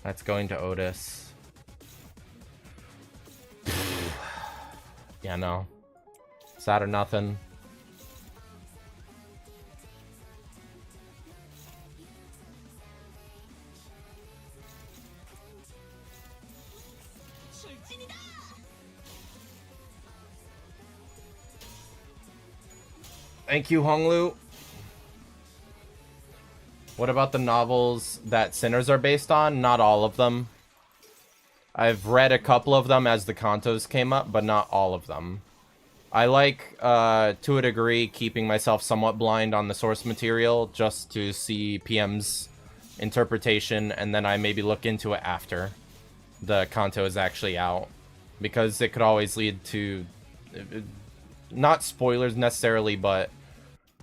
That's going to Otis. Yeah, no. It's that or nothing. Thank you, Honglu. What about the novels that Sinners are based on? Not all of them. I've read a couple of them as the Cantos came up, but not all of them. I like, to a degree, keeping myself somewhat blind on the source material just to see PM's interpretation, and then I maybe look into it after the Canto is actually out. Because it could always lead to... not spoilers necessarily, but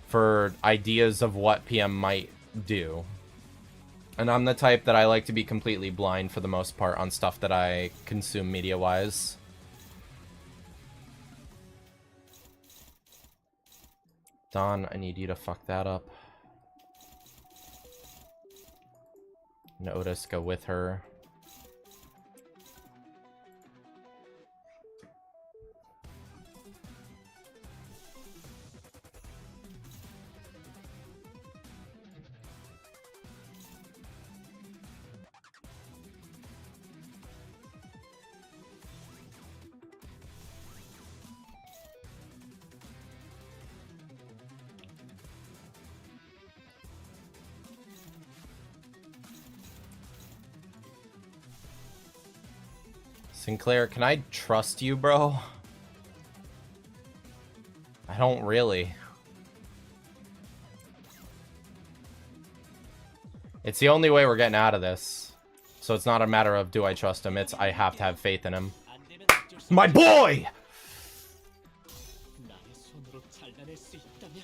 for ideas of what PM might do. And I'm the type that I like to be completely blind for the most part on stuff that I consume media-wise. Don, I need you to fuck that up. And Otis, go with her. Sinclair, can I trust you, bro? I don't really. It's the only way we're getting out of this. So it's not a matter of do I trust him, it's I have to have faith in him. 안 되면 어쩔 수 My 없지. boy! 나의 손으로 잘라낼 수 있다면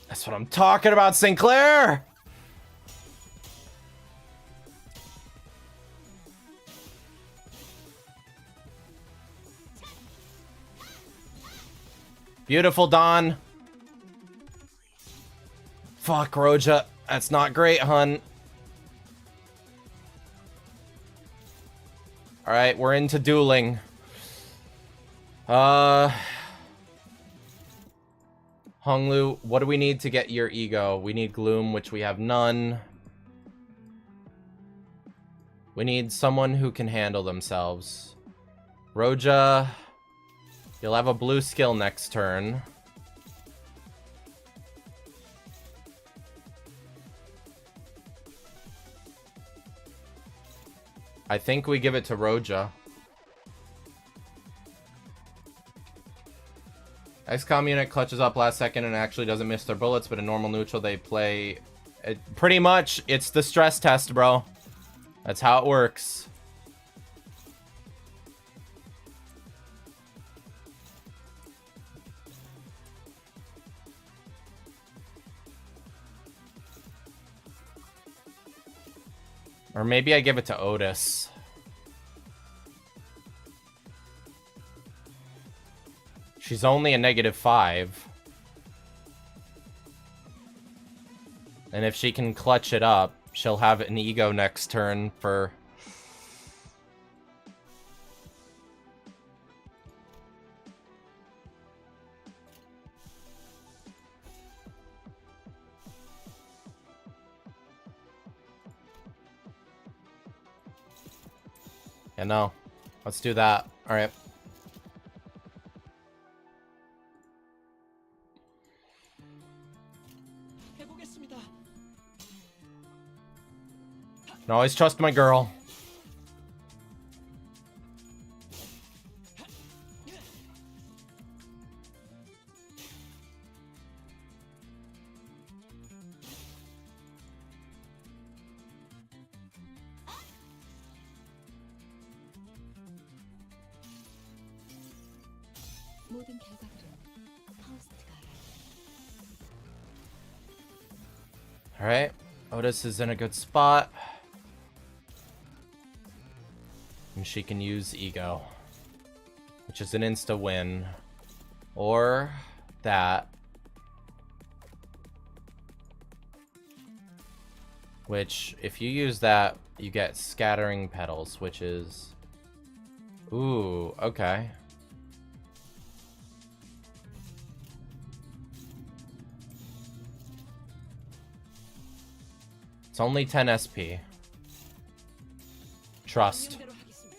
That's what I'm talking about, Sinclair! Beautiful, Dawn. Fuck, Roja. That's not great, hun. Alright, we're into dueling. Honglu, what do we need to get your ego? We need gloom, which we have none. We need someone who can handle themselves. Roja, you'll have a blue skill next turn. I think we give it to Roja. XCOM unit clutches up last second and actually doesn't miss their bullets, but in normal neutral they play... pretty much, it's the stress test, bro. That's how it works. Or maybe I give it to Otis. She's only a -5. And if she can clutch it up, she'll have an ego next turn for... Yeah, no. Let's do that. Alright. 해보겠습니다. Can always trust my girl. 모든 결과들은 파우스트가 알아요. Alright. Otis is in a good spot. And she can use ego. Which is an insta-win. Or that. Which, if you use that, you get scattering petals, which is... Ooh, okay. It's only 10 SP. Trust. 명령대로 하겠습니다.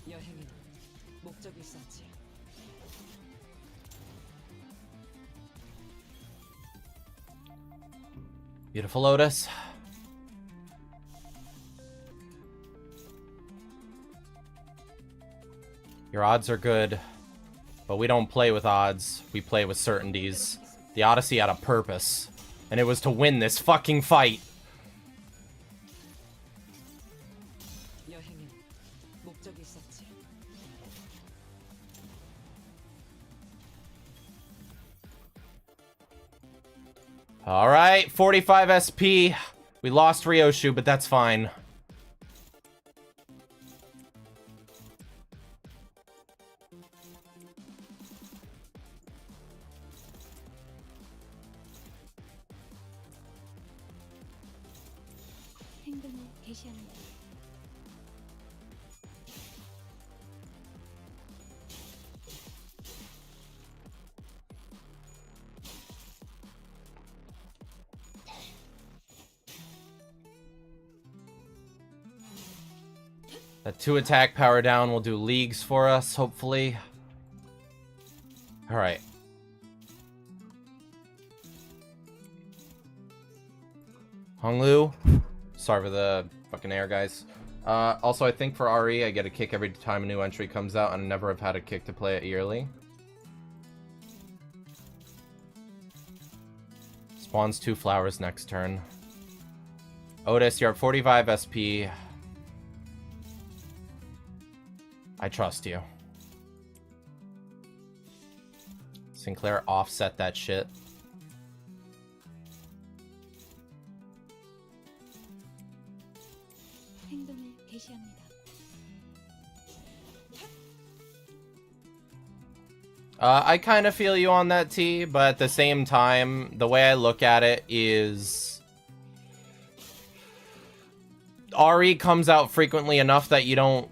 여행은 목적이 있었지. Beautiful, Otis. Your odds are good, but we don't play with odds. We play with certainties. The Odyssey had a purpose, and it was to win this fucking fight. 여행은 목적이 있었지. Alright, 45 SP. We lost Ryoshu, but that's fine. 행동을 개시합니다. That 2 attack power down will do leagues for us, hopefully. Alright. Honglu. Sorry for the fucking air, guys. Also, I think for RE, I get a kick every time a new entry comes out, and I never have had a kick to play it yearly. Spawns 2 flowers next turn. Otis, you're at 45 SP. I trust you. Sinclair, offset that shit. 행동을 개시합니다. I kind of feel you on that, T, but at the same time, the way I look at it is... RE comes out frequently enough that you don't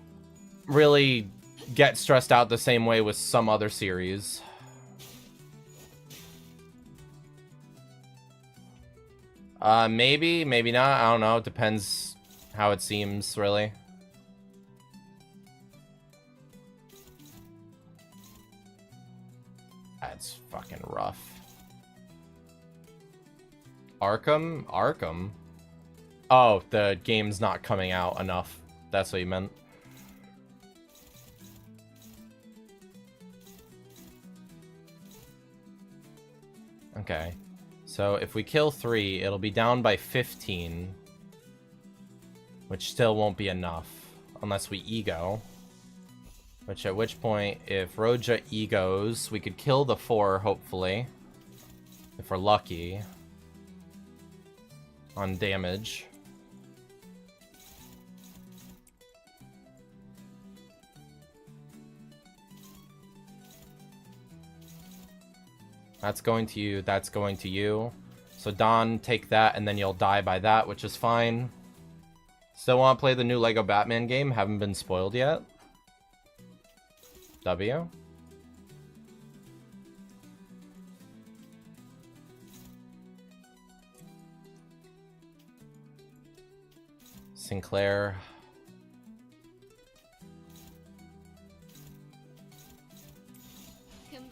really get stressed out the same way with some other series. Maybe, maybe not. I don't know. It depends how it seems, really. That's fucking rough. Arkham? Arkham? Oh, the game's not coming out enough. That's what you meant. Okay. So if we kill 3, it'll be down by 15. Which still won't be enough. Unless we ego. Which at which point, if Roja egos, we could kill the 4, hopefully. If we're lucky. On damage. That's going to you, that's going to you. So Don, take that, and then you'll die by that, which is fine. Still want to play the new Lego Batman game? Haven't been spoiled yet. W. Sinclair.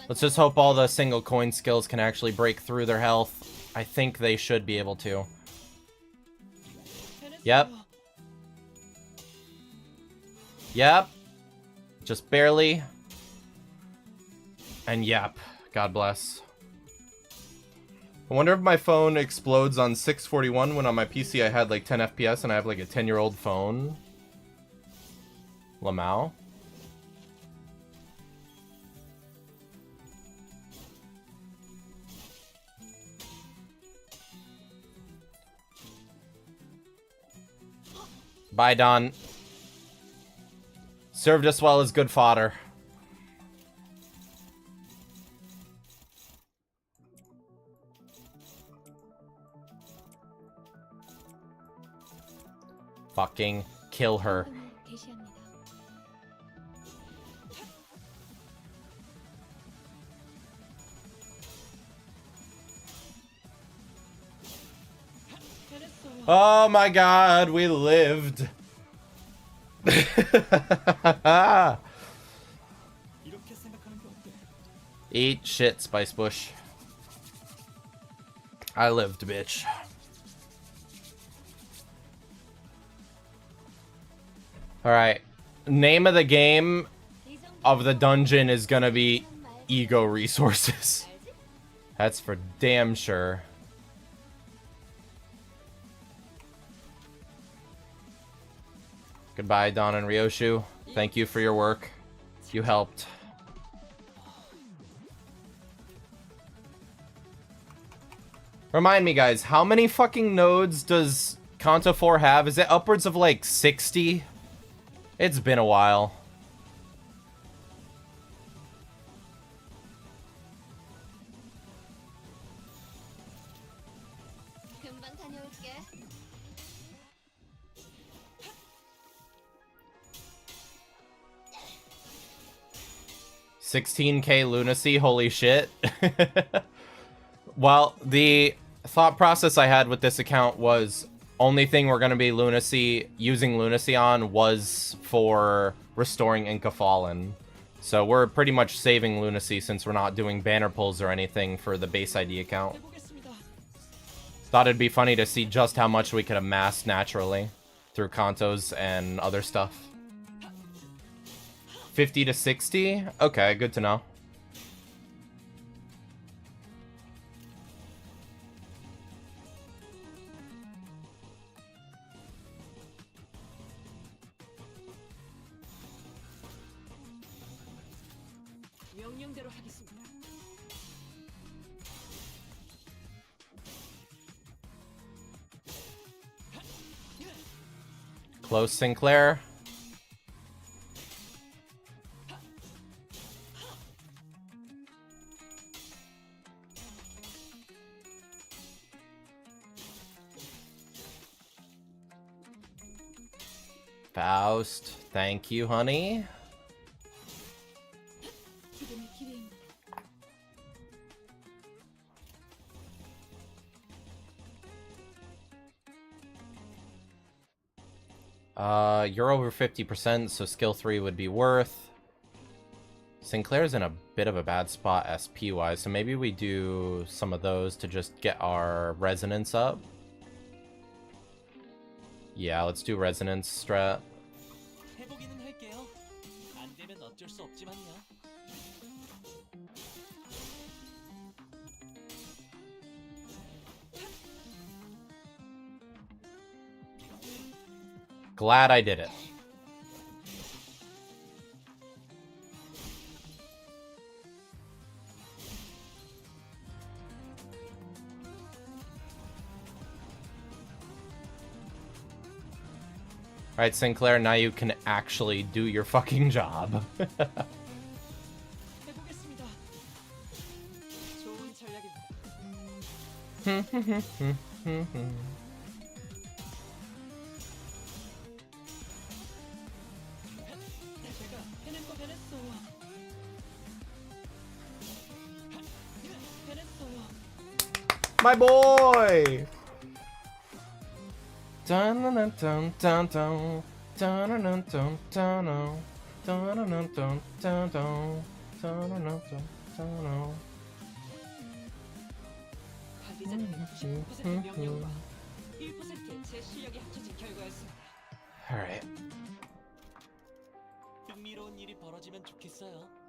Let's just hope all the single coin skills can actually break through their health. I think they should be able to. Yep. Yep. Just barely. And yep. God bless. I wonder if my phone explodes on 641 when on my PC I had like 10 FPS and I have like a 10-year-old phone. Lamau. Bye, Don. Served us well as good fodder. Fucking kill her. 행동을 개시합니다. Oh my god, we lived. Eat shit, Spice Bush. I lived, bitch. Alright. Name of the game of the dungeon is gonna be Ego Resources. That's for damn sure. Goodbye, Don and Ryoshu. Thank you for your work. You helped. Remind me, guys, how many fucking nodes does Canto 4 have? Is it upwards of like 60? It's been a while. 금방 다녀올게. 16k lunacy, holy shit. Well, the thought process I had with this account was only thing we're going to be using lunacy on was for restoring Inca Fallen. So we're pretty much saving lunacy since we're not doing banner pulls or anything for the base ID account. Thought it'd be funny to see just how much we could amass naturally through Cantos and other stuff. 50 to 60? Okay, good to know. 명령대로 하겠습니다. Close, Sinclair. Faust, thank you, honey. 지금이 기회입니다. You're over 50%, so skill 3 would be worth. Sinclair's in a bit of a bad spot SP-wise, so maybe we do some of those to just get our resonance up. Yeah, let's do resonance strat. 해보기는 할게요. 안 되면 어쩔 수 없지만요. Glad I did it. Alright, Sinclair, now you can actually do your fucking job. 해보겠습니다. 좋은 전략입니다. 제가 해낸 거 해냈어요. 해냈어요. My boy! Dun dun dun dun dun dun dun dun dun dun dun dun dun dun dun dun. 관리자님의 99% 명령과 1%제 실력이 합쳐진 결과였습니다. Alright. 흥미로운 일이 벌어지면 좋겠어요.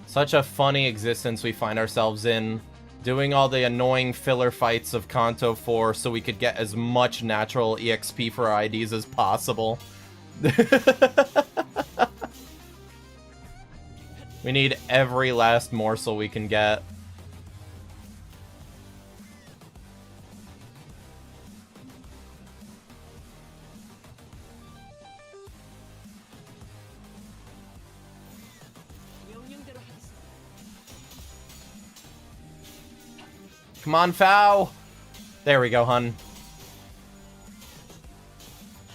Such a funny existence we find ourselves in. Doing all the annoying filler fights of Canto 4 so we could get as much natural EXP for our IDs as possible. We need every last morsel we can get. 명령대로 하겠습니다. Come on, Fow! There we go, hun.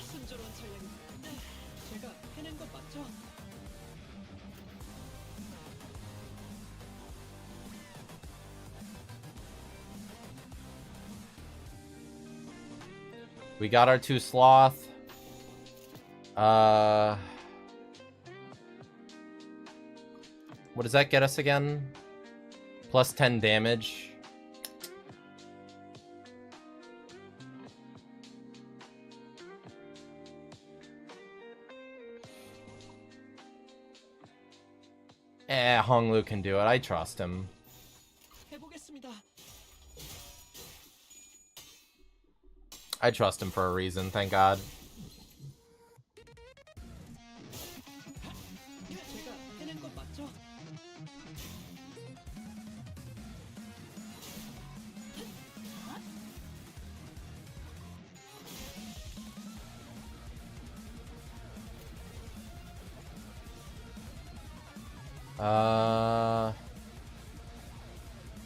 순조로운 전략입니다. 제가 해낸 거 맞죠? We got our 2 sloth. What does that get us again? Plus 10 damage. Honglu can do it. I trust him. 해보겠습니다. I trust him for a reason, thank God. 제가 해낸 거 맞죠?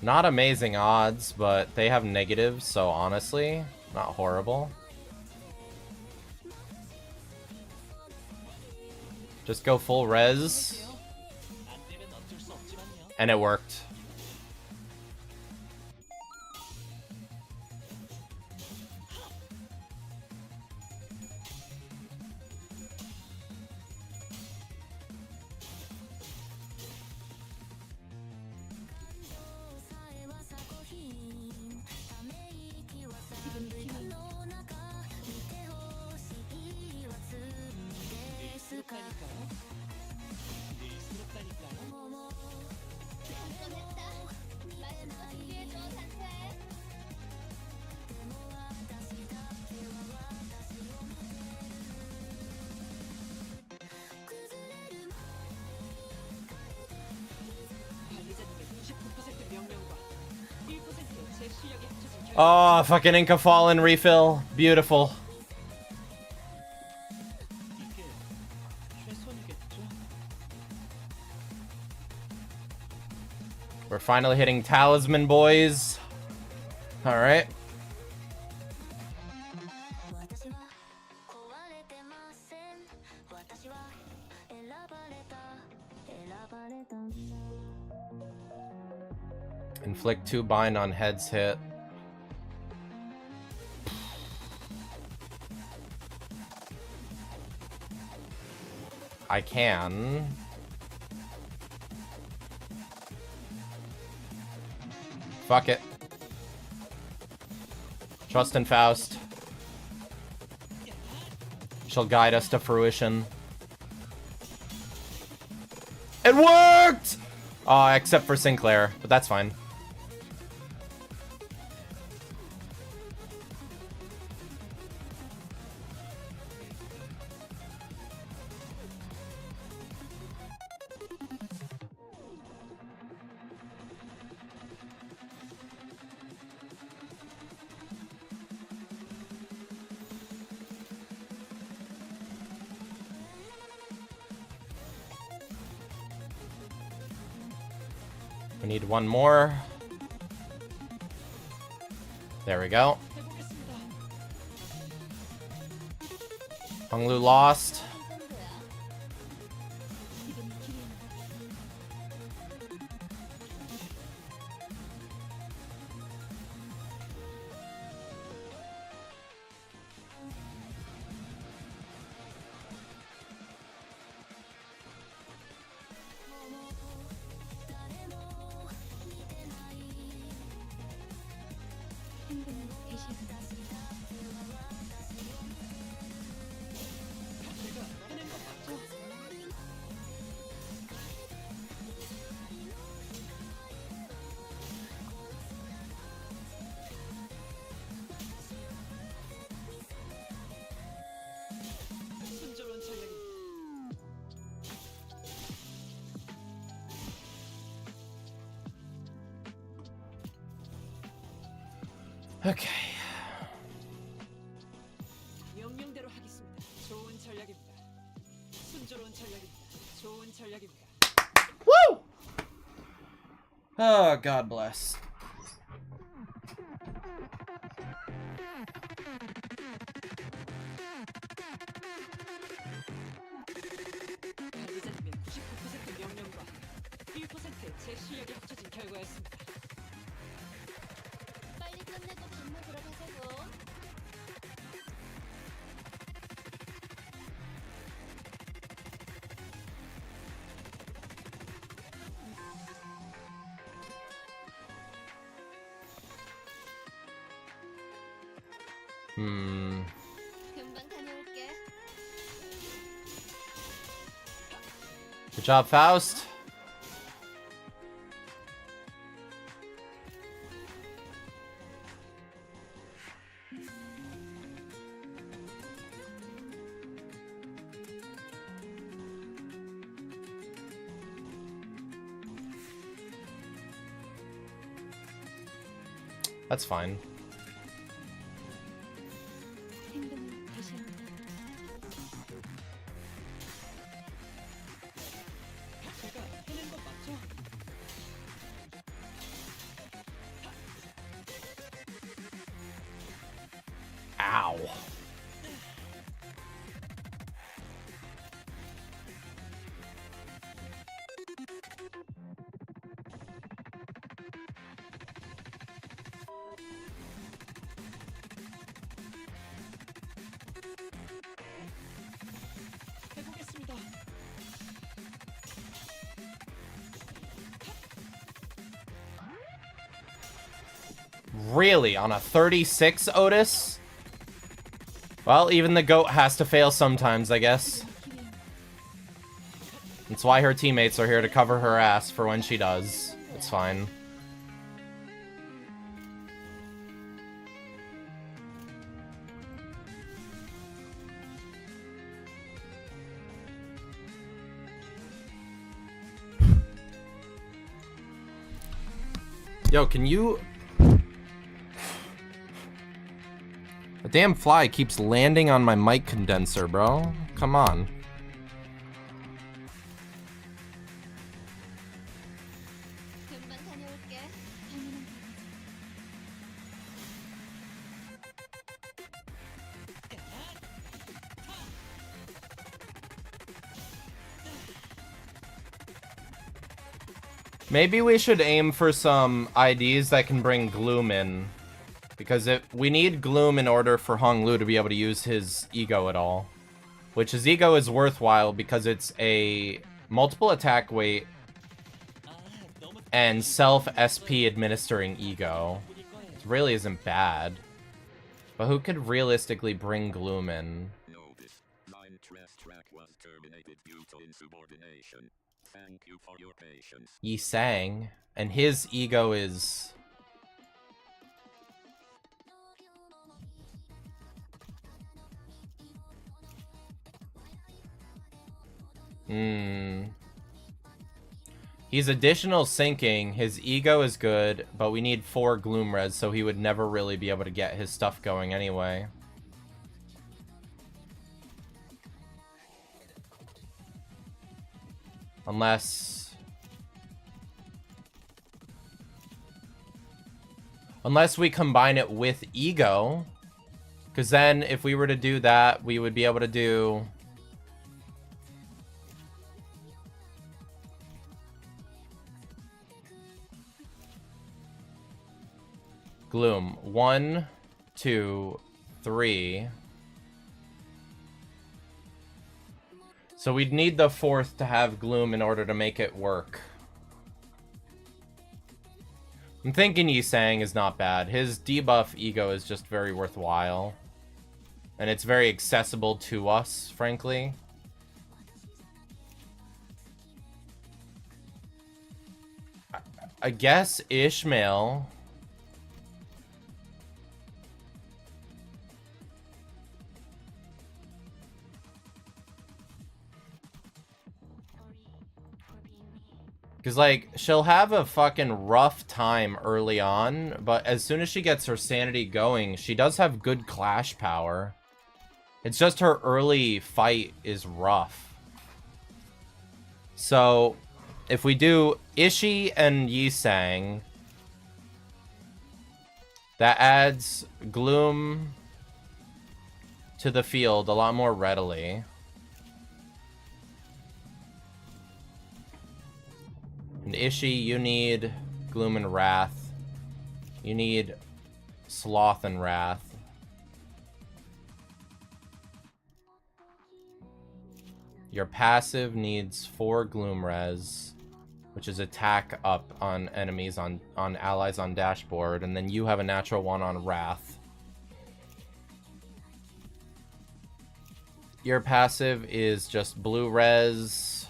Not amazing odds, but they have negatives, so honestly, not horrible. Just go full res, 안 되면 어쩔 수 없지만요. and it worked. 실력이 합쳐진 결과 Oh, fucking Inca Fallen refill. Beautiful. 이게 최선이겠죠? We're finally hitting Talisman, boys. Alright. Inflict 2 bind on heads hit. I can. Fuck it. Trust in Faust. She'll guide us to fruition. It worked! Except for Sinclair, but that's fine. We need one more. There we go. 해보겠습니다. Honglu lost. 지금 기회입니다. 행동을 개시합니다. 제가 해낸 건 맞죠? 순조로운 전략입니다. Okay. 명령대로 하겠습니다. 좋은 전략입니다. 순조로운 전략입니다. 좋은 전략입니다. Woo! Oh, God bless. 리자님의 99% 명령과 1%의 제 실력이 합쳐진 결과였습니다. 빨리 끝내고 근무 들어가자고. 금방 다녀올게. Good job, Faust. That's fine. 행동을 개시합니다. 제가 해낸 건 맞죠? Ow. 해보겠습니다. Really? On a 36, Otis? Well, even the goat has to fail sometimes, I guess. 기회입니다. That's why her teammates are here to cover her ass for when she does. It's fine. Yo, can you The damn fly keeps landing on my mic condenser, bro. Come on. 금방 다녀올게. 당연한 Maybe we should aim for some IDs that can bring Gloom in. Because we need Gloom in order for Hong Lu to be able to use his ego at all. Which his ego is worthwhile because it's a multiple attack weight and self-SP administering ego. It really isn't bad. But who could realistically bring Gloom in? Notice, my interest track was terminated due to insubordination. Thank you for your patience. Yi Sang. And his ego is... He's additional sinking, his ego is good, but we need 4 Gloom Res, so he would never really be able to get his stuff going anyway. Unless we combine it with ego, because then if we were to do that, we would be able to do... Gloom. 1, 2, 3. So we'd need the 4th to have Gloom in order to make it work. I'm thinking Yi Sang is not bad. His debuff ego is just very worthwhile. And it's very accessible to us, frankly. I guess Ishmael... Because, like, she'll have a fucking rough time early on, but as soon as she gets her sanity going, she does have good clash power. It's just her early fight is rough. So, if we do Ishii and Yi Sang, that adds Gloom to the field a lot more readily. And Ishii, you need Gloom and Wrath. You need Sloth and Wrath. Your passive needs 4 Gloom Res, which is attack up on enemies on allies on dashboard, and then you have a natural 1 on Wrath. Your passive is just blue res,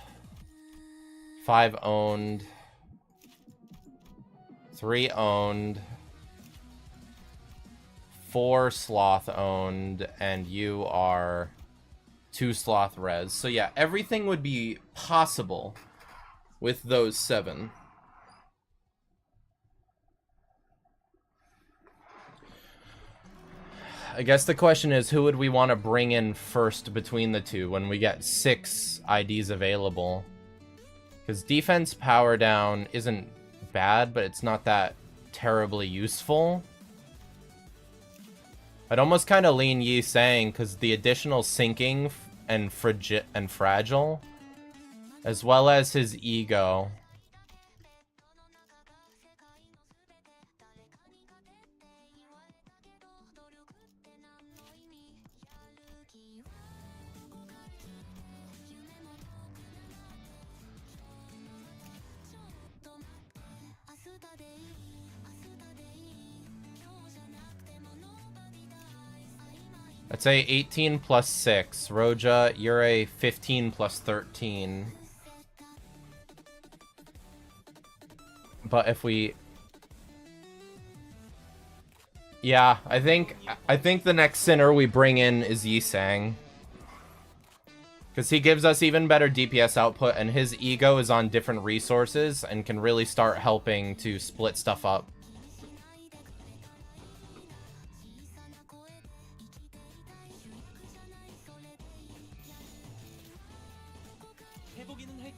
5 owned, 3 owned, 4 sloth owned, and you are 2 sloth res. So yeah, everything would be possible with those 7. I guess the question is, who would we want to bring in first between the two when we get 6 IDs available? Because defense power down isn't bad, but it's not that terribly useful. I'd almost kind of lean Yi Sang because the additional sinking and fragile, as well as his ego. I'd say 18 plus 6. Roja, you're a 15 plus 13. But if we... Yeah, I think the next Sinner we bring in is Yi Sang. Because he gives us even better DPS output, and his ego is on different resources and can really start helping to split stuff up.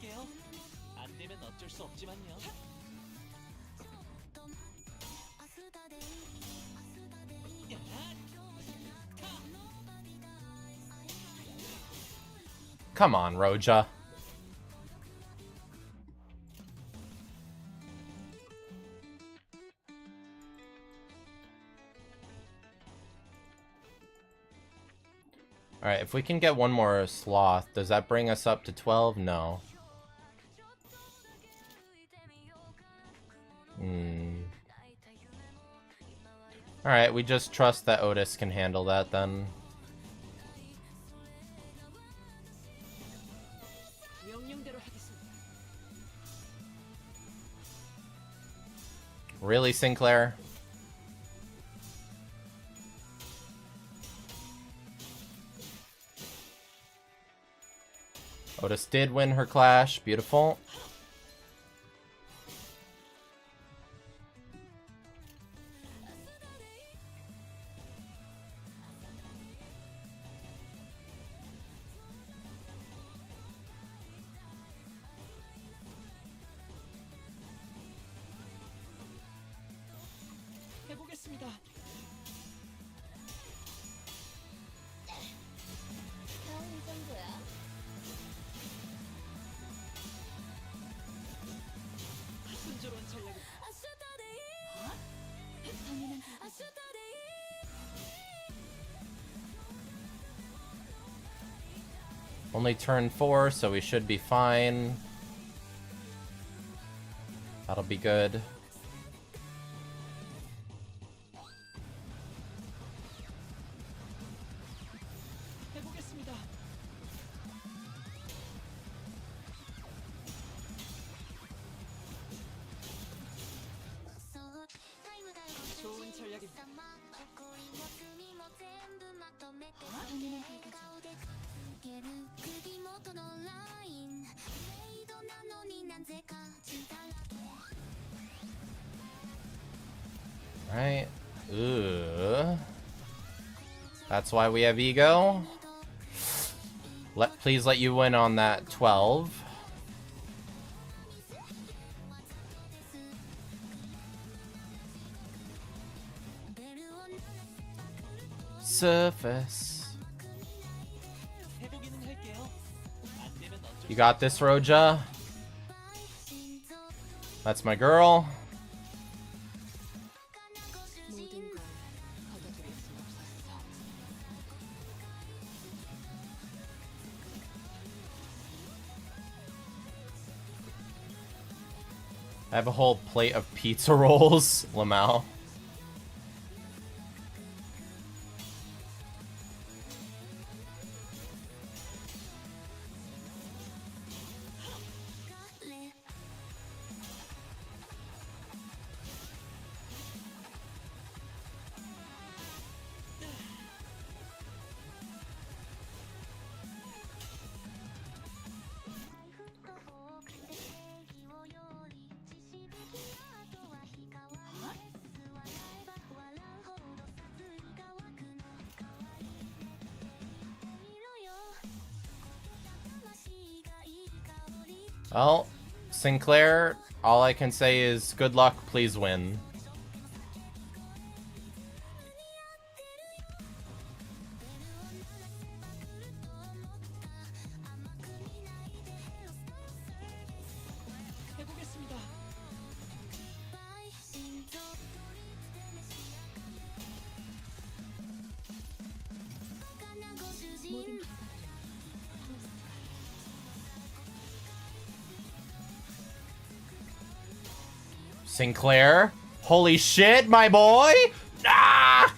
할게요. 안 되면 어쩔 수 없지만요. Come on, Roja. Alright, if we can get one more sloth, does that bring us up to 12? No. Alright, we just trust that Otis can handle that then. 명령대로 하겠습니다. Really, Sinclair? Otis did win her clash. Beautiful. 해보겠습니다. 이 정도야. 순조로운 전략이 당연한 결과죠. Only turn 4, so we should be fine. That'll be good. 해보겠습니다. 좋은 전략입니다. 당연한 결과죠. Right. Ooh. That's why we have ego. Please let you win on that 12. Surface. 해보기는 할게요. 안 되면 어쩔 You got this, Roja. That's my girl. 모든 걸 걷어들일 순 없었어. I have a whole plate of pizza rolls, Lamau. Well, Sinclair, all I can say is good luck, please win. 해보겠습니다. 모든 결과를 Sinclair, holy shit, my boy! Ah!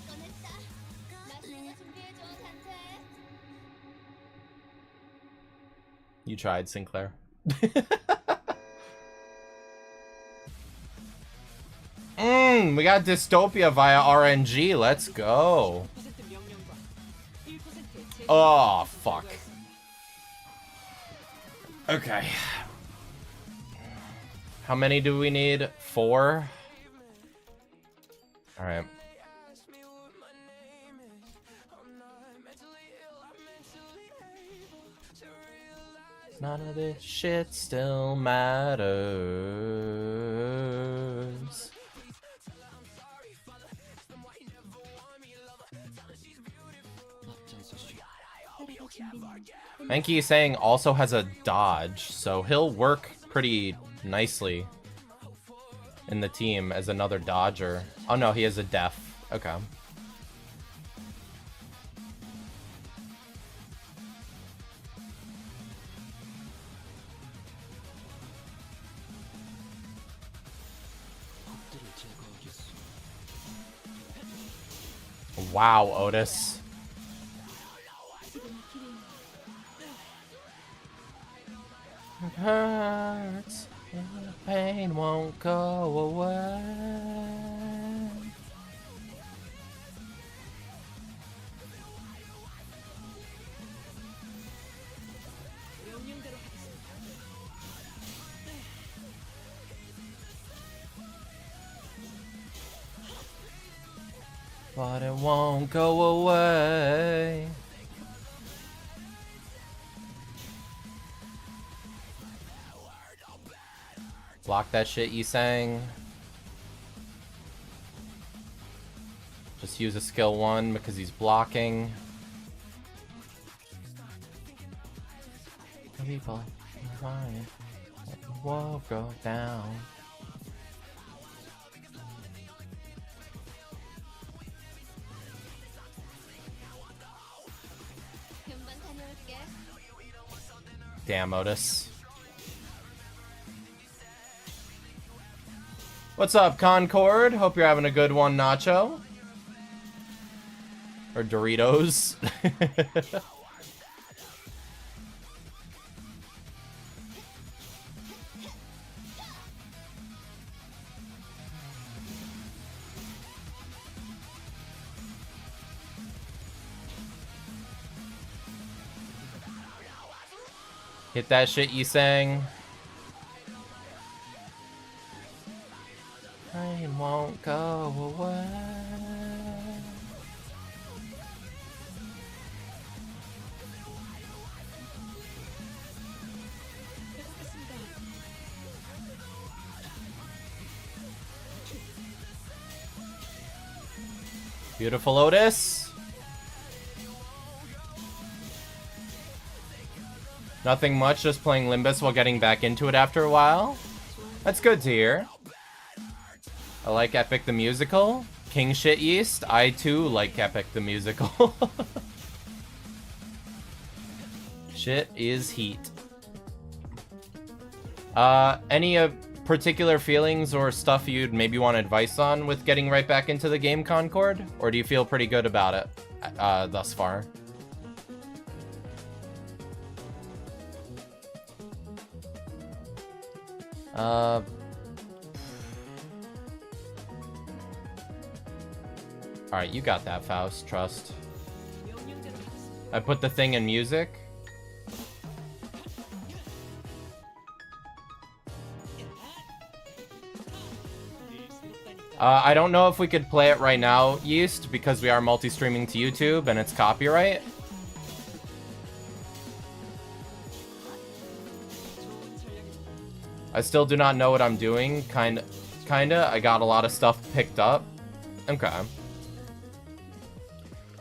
꺼냈다. 맛있는 거 준비해줘, 단테. You tried, Sinclair. We got Dystopia via RNG. Let's go. 100% 명령과 1%의 제 Oh, fuck. Okay. How many do we need? 4? Alright. None of this shit still matters. Mankey saying also has a dodge, so he'll work pretty nicely in the team as another dodger. Oh no, he has a def. Okay. Wow, Otis. It hurts, and the pain won't go away. But it won't go away. Block that shit, Yisang. Just use a skill 1 because he's blocking. People, won't go down. Damn, Otis. What's up, Concord? Hope you're having a good one, Nacho. Or Doritos. Hit that shit, Yisang. Rain won't go away. Beautiful, Otis. Nothing much, just playing Limbus while getting back into it after a while. That's good to hear. I like Epic the Musical. King Shit Yeast. I too like Epic the Musical. Shit is heat. Any particular feelings or stuff you'd maybe want advice on with getting right back into the game, Concord? Or do you feel pretty good about it thus far? Alright, you got that, Faust. Trust. I put the thing in music. I don't know if we could play it right now, Yeast, because we are multi-streaming to YouTube and it's copyright. I still do not know what I'm doing. Kinda. I got a lot of stuff picked up. Okay.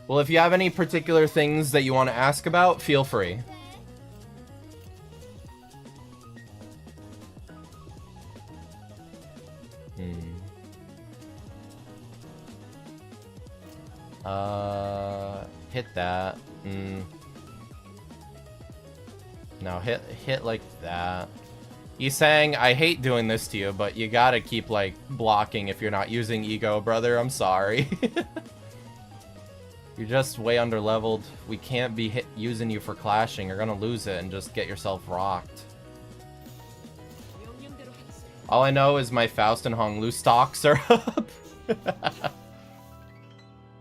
Well, if you have any particular things that you want to ask about, feel free. Hit that. No, hit like that. Yisang, I hate doing this to you, but you gotta keep, like, blocking if you're not using Ego, brother. I'm sorry. You're just way under-leveled. We can't be using you for clashing. You're gonna lose it and just get yourself rocked. All I know is my Faust and Honglu stocks are up.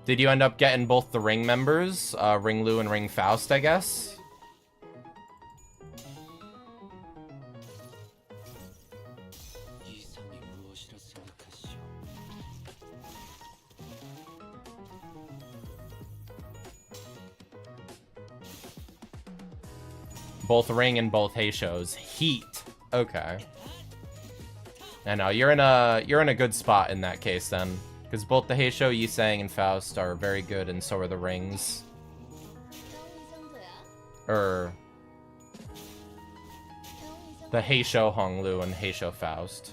Did you end up getting both the Ring members? Ring Lu and Ring Faust, I guess? Both Ring and both Heishos. Heat. Okay. I know, you're in a good spot in that case then. Because both the Heisho, Yisang, and Faust are very good, and so are the Rings. The Heisho Honglu and Heisho Faust.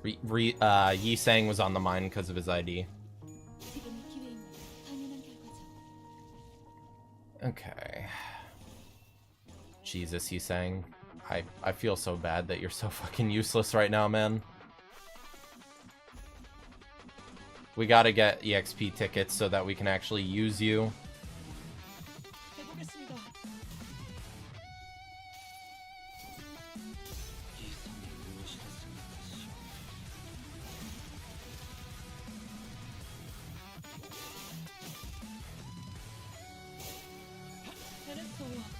Yisang was on the mine because of his ID. Okay. Jesus, Yisang. I feel so bad that you're so fucking useless right now, man. We gotta get EXP tickets so that we can actually use you. 해보겠습니다. 이성이 무엇이겠습니까? 해냈어요.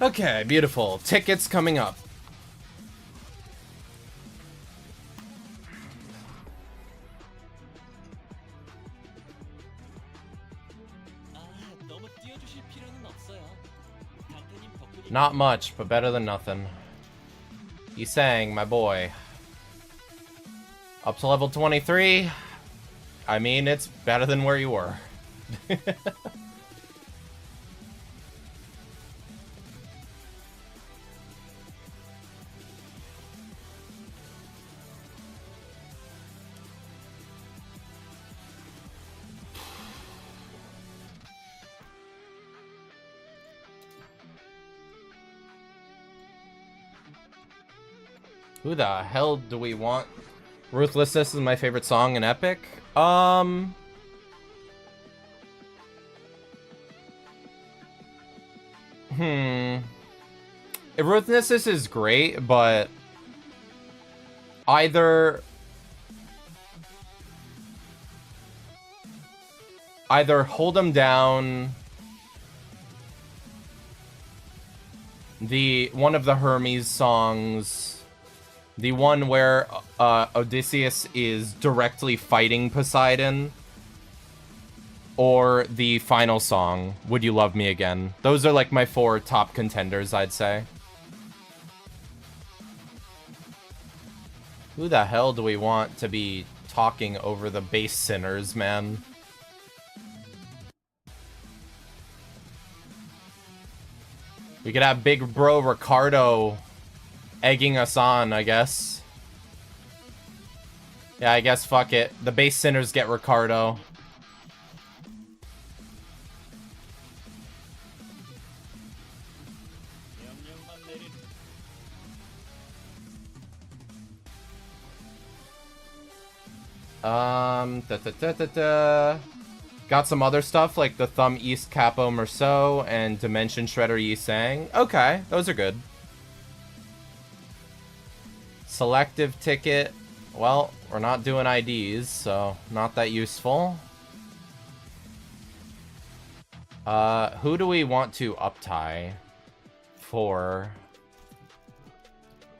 Okay, beautiful. Tickets coming up. 너무 띄워주실 필요는 없어요. 강태님 덕분이 Not much, but better than nothing. Yisang, my boy. Up to level 23. I mean, it's better than where you were. Who the hell do we want? Ruthlessness is my favorite song in Epic. Ruthlessness is great, but either Hold 'Em Down, one of the Hermes songs, the one where Odysseus is directly fighting Poseidon, or the final song, Would You Love Me Again. Those are like my 4 top contenders, I'd say. Who the hell do we want to be talking over the base sinners, man? We could have big bro Ricardo egging us on, I guess. Yeah, I guess fuck it. The base sinners get Ricardo. Got some other stuff like the Thumb East Capo Merceau and Dimension Shredder Yisang. Okay, those are good. Selective ticket. Well, we're not doing IDs, so not that useful. Who do we want to up-tie for?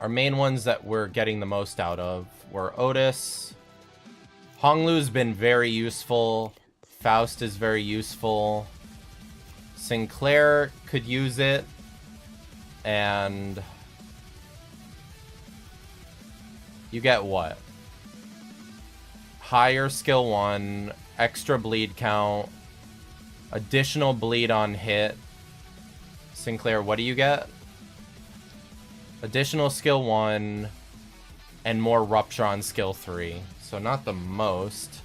Our main ones that we're getting the most out of were Otis. Honglu's been very useful. Faust is very useful. Sinclair could use it. And you get what? Higher skill 1, extra bleed count, additional bleed on hit. Sinclair, what do you get? Additional skill 1 and more rupture on skill 3. So not the most.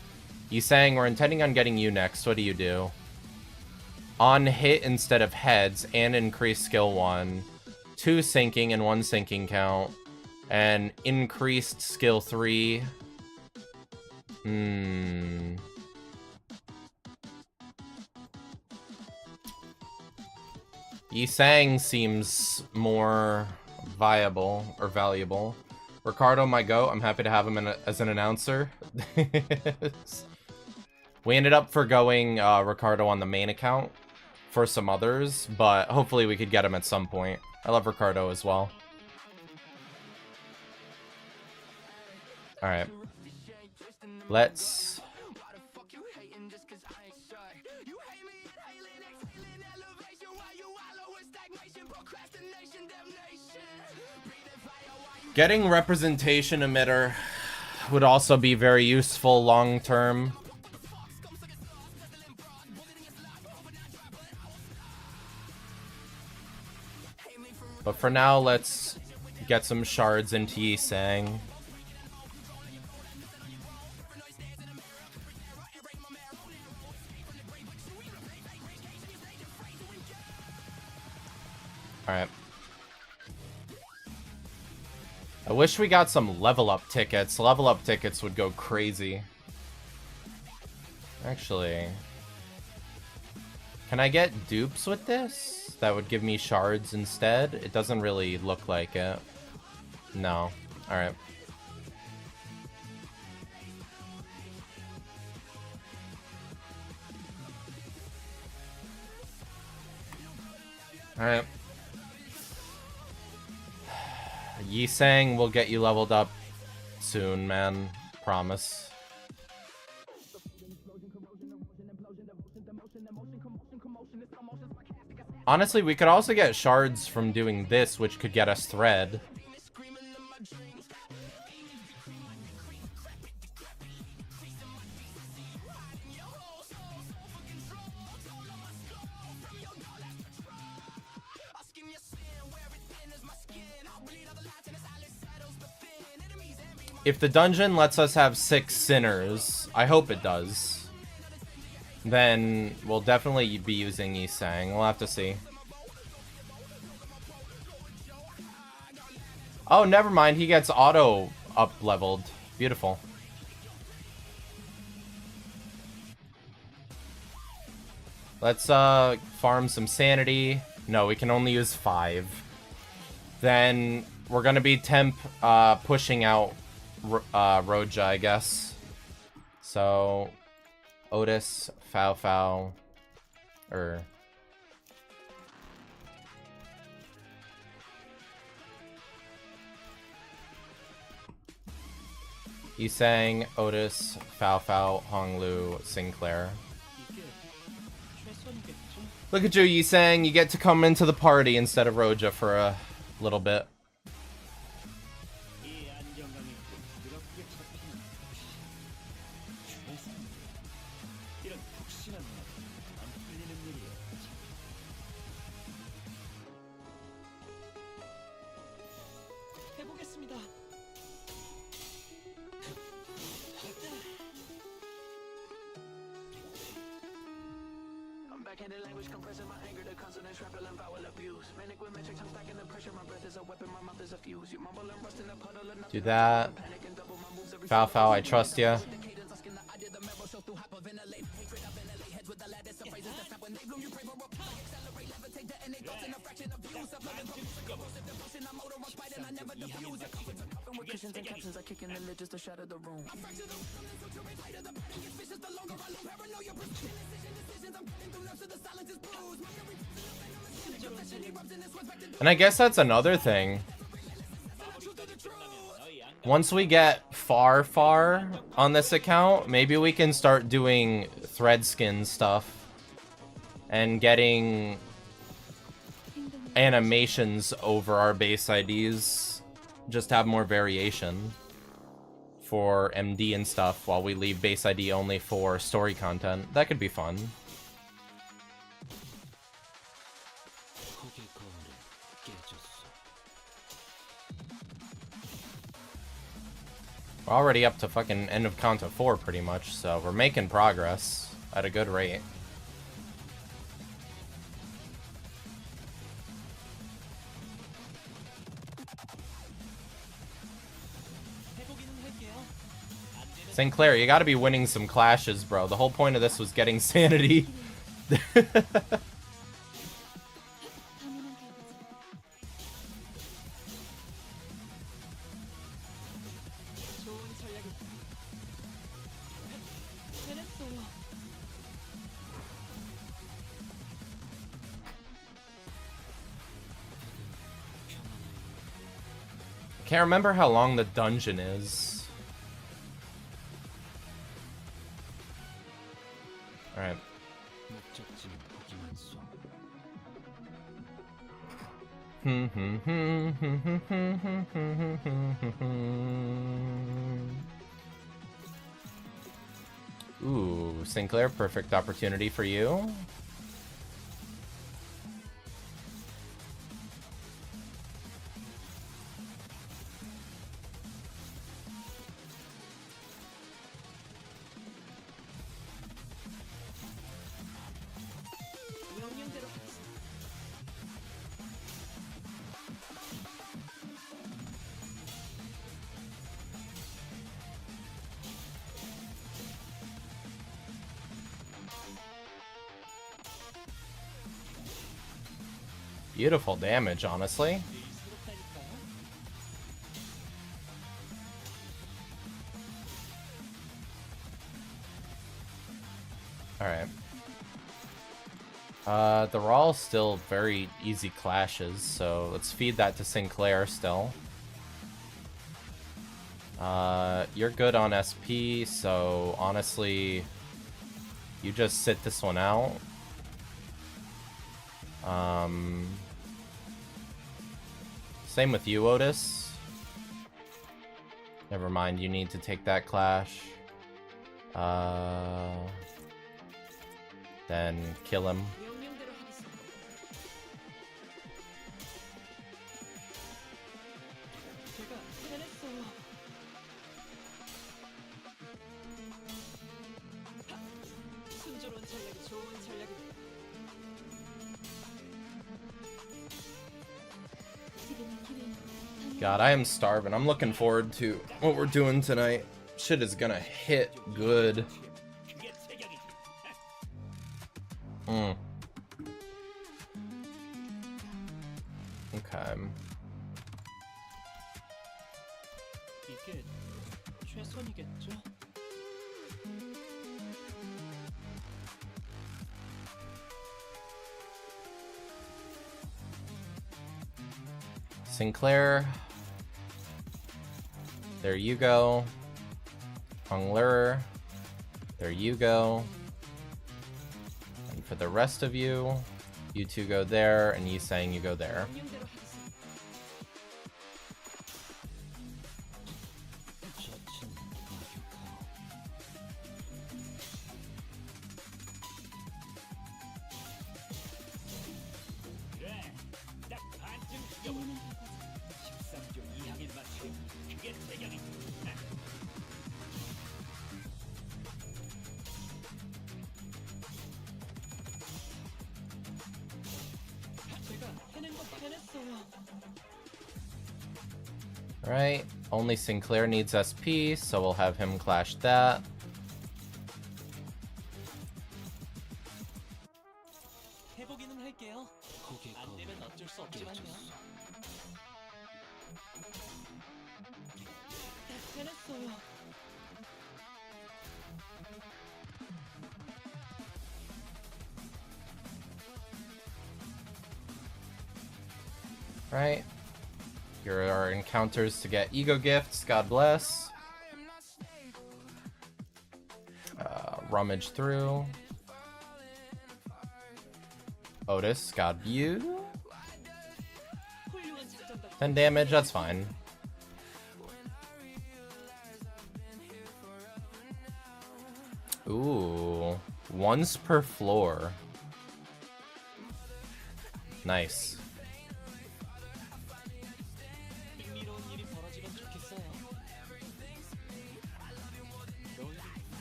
Yisang, we're intending on getting you next. What do you do? On hit instead of heads and increase skill 1. 2 sinking and 1 sinking count. And increased skill 3. Yisang seems more viable or valuable. Ricardo, my goat. I'm happy to have him as an announcer. We ended up forgoing Ricardo on the main account for some others, but hopefully we could get him at some point. I love Ricardo as well. Alright. Let's... Getting representation emitter would also be very useful long term. But for now, let's get some shards into Yi Sang. Alright. I wish we got some level up tickets. Level up tickets would go crazy. Actually, can I get dupes with this? That would give me shards instead? It doesn't really look like it. No. Alright. Alright. Yi Sang will get you leveled up soon, man. Promise. Honestly, we could also get shards from doing this, which could get us thread. If the dungeon lets us have 6 sinners, I hope it does, then we'll definitely be using Yi Sang. We'll have to see. Oh, never mind. He gets auto up-leveled. Beautiful. Let's farm some sanity. No, we can only use 5. Then we're gonna be temp pushing out Roja, I guess. So Otis, Fao, or Yi Sang, Otis, Fao, Honglu, Sinclair. Look at you, Yi Sang. You get to come into the party instead of Roja for a little bit. Do that. Fao, I trust ya. And I guess that's another thing. Once we get far on this account, maybe we can start doing thread skin stuff and getting animations over our base IDs. Just have more variation for MD and stuff while we leave base ID only for story content. That could be fun. We're already up to fucking end of Canto 4 pretty much, so we're making progress at a good rate. Sinclair, you gotta be winning some clashes, bro. The whole point of this was getting sanity. Can't remember how long the dungeon is. Alright. Ooh, Sinclair, perfect opportunity for you. 명령대로 하겠습니다. Beautiful damage, honestly. 일스럽다니까요. Alright. They're all still very easy clashes, so let's feed that to Sinclair still. You're good on SP, so honestly, you just sit this one out. Same with you, Otis. Never mind, you need to take that clash. Then kill him. 명령대로 하겠습니다. 제가 해냈어요. 순조로운 전략이 좋은 전략입니다. 지금의 기회는 God, I am starving. I'm looking forward to what we're doing tonight. Shit is gonna hit good. Okay. 이게 최선이겠죠? Sinclair. There you go. Hongler. There you go. And for the rest of you, you two go there, and Yisang, you go there. 명령대로 하겠습니다. 저ችን 막역하고 그래 딱 반쯤 영원한 해거지. 13조 2항일 맞추기 그게 태경이지. 제가 해낸 건 해냈어요. Right. Only Sinclair needs SP, so we'll have him clash that. 해보기는 할게요. 안 되면 어쩔 수 없지만요. 해냈어요. Right. Here are encounters to get ego gifts. God bless. Rummage through. Otis, God you. 훌륭한 작전다. 10 damage, that's fine. Ooh. Once per floor. Nice. 흥미로운 일이 벌어지면 좋겠어요. 널 이건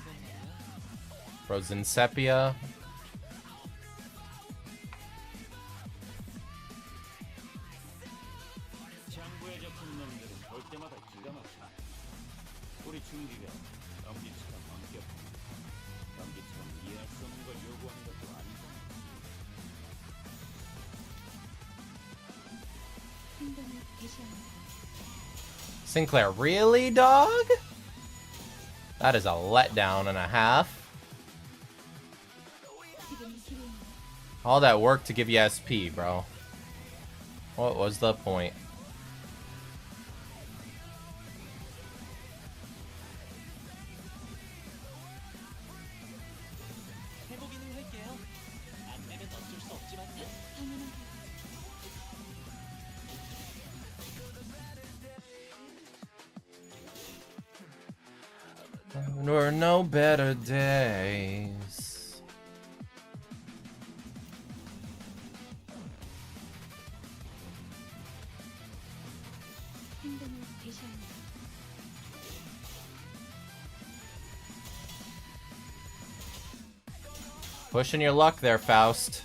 말이야. Frozen Sepia. 장부의 작품 놈들은 볼 때마다 기가 막혀. 우리 중기가 넘기처럼 엄격. 넘기처럼 이해할 수 없는 걸 요구하는 것도 아니고. 행동을 개시합니다. Sinclair, really, dog? That is a letdown and a half. 지금의 기회는 All that work to give you SP, bro. What was the point? There were no better days. 행동을 개시합니다. Pushing your luck there, Faust.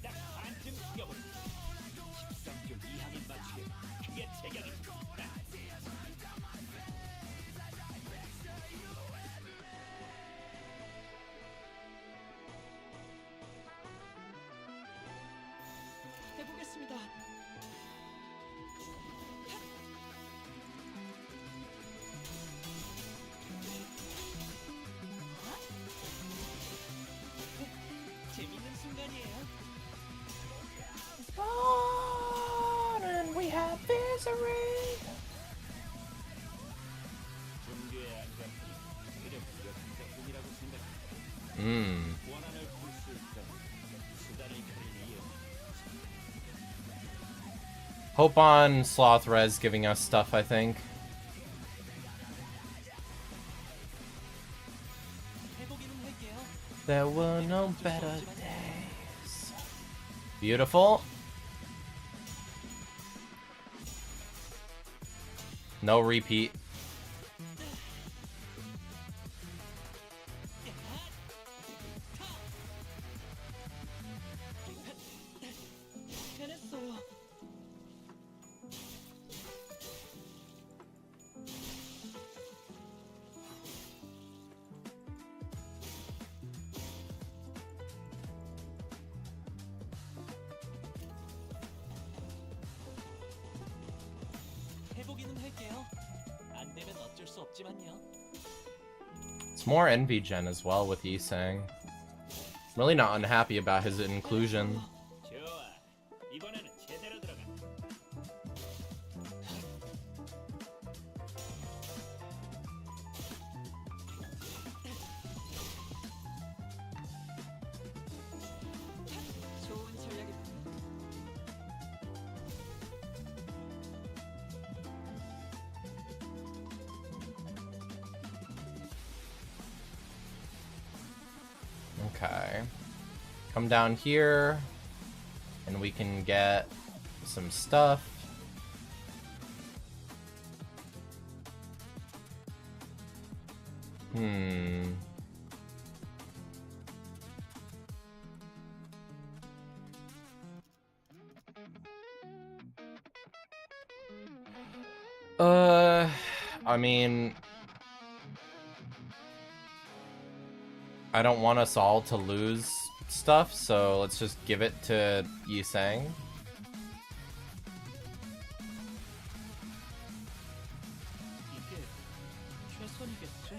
딱 반쯤 죽여버려. 13쪽 이항에 맞추게. 그게 제격이지. 해보겠습니다. 재밌는 순간이에요. And we have misery. 종교의 안각이 그저 부족한 작품이라고 생각해. Hmm. 원한을 볼 수 있다면 수단을 가릴 이유. Hope on Sloth Res giving us stuff, I think. 해보기는 할게요. There were no better days. Beautiful. No repeat. 해냈어. 해보기는 할게요. 안 되면 어쩔 수 없지만요. It's more envy gen as well with Yisang. I'm really not unhappy about his inclusion. 좋아. 이번에는 제대로 들어가. 좋은 전략이. Okay. Come down here, and we can get some stuff. Hmm. I mean, I don't want us all to lose stuff, so let's just give it to Yisang. 이게 최선이겠죠?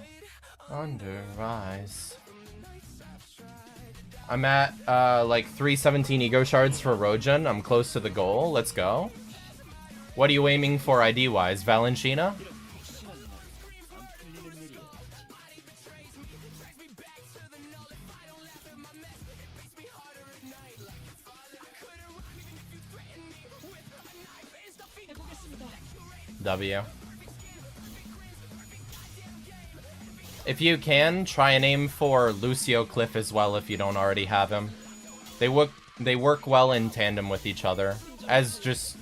Under Rise. I'm at like 317 ego shards for Rojan. I'm close to the goal. Let's go. What are you aiming for ID wise? Valentina? 안 풀리는 일이야. 해보겠습니다. W. If you can, try and aim for Lucio Cliff as well if you don't already have him. They work well in tandem with each other. As just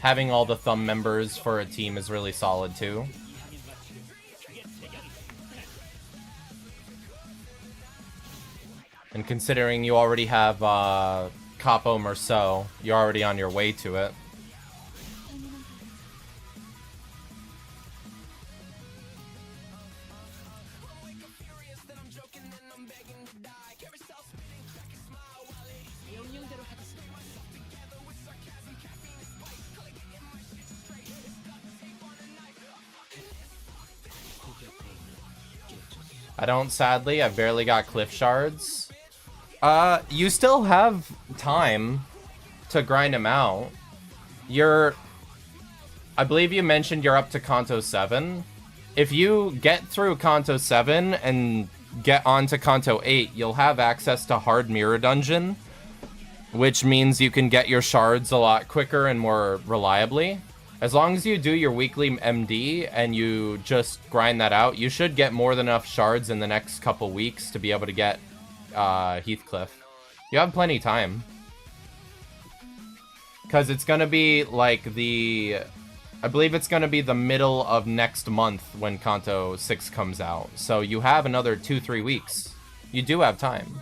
having all the thumb members for a team is really solid too. And considering you already have Capo Merceau, you're already on your way to it. 명령대로 하겠습니다. I don't, sadly. I've barely got cliff shards. You still have time to grind him out. I believe you mentioned you're up to Canto 7. If you get through Canto 7 and get onto Canto 8, you'll have access to Hard Mirror Dungeon. which means you can get your shards a lot quicker and more reliably. As long as you do your weekly MD and you just grind that out, you should get more than enough shards in the next couple weeks to be able to get Heathcliff. You have plenty of time. Because it's going to be like I believe it's going to be the middle of next month when Canto 6 comes out. So you have another 2-3 weeks. You do have time.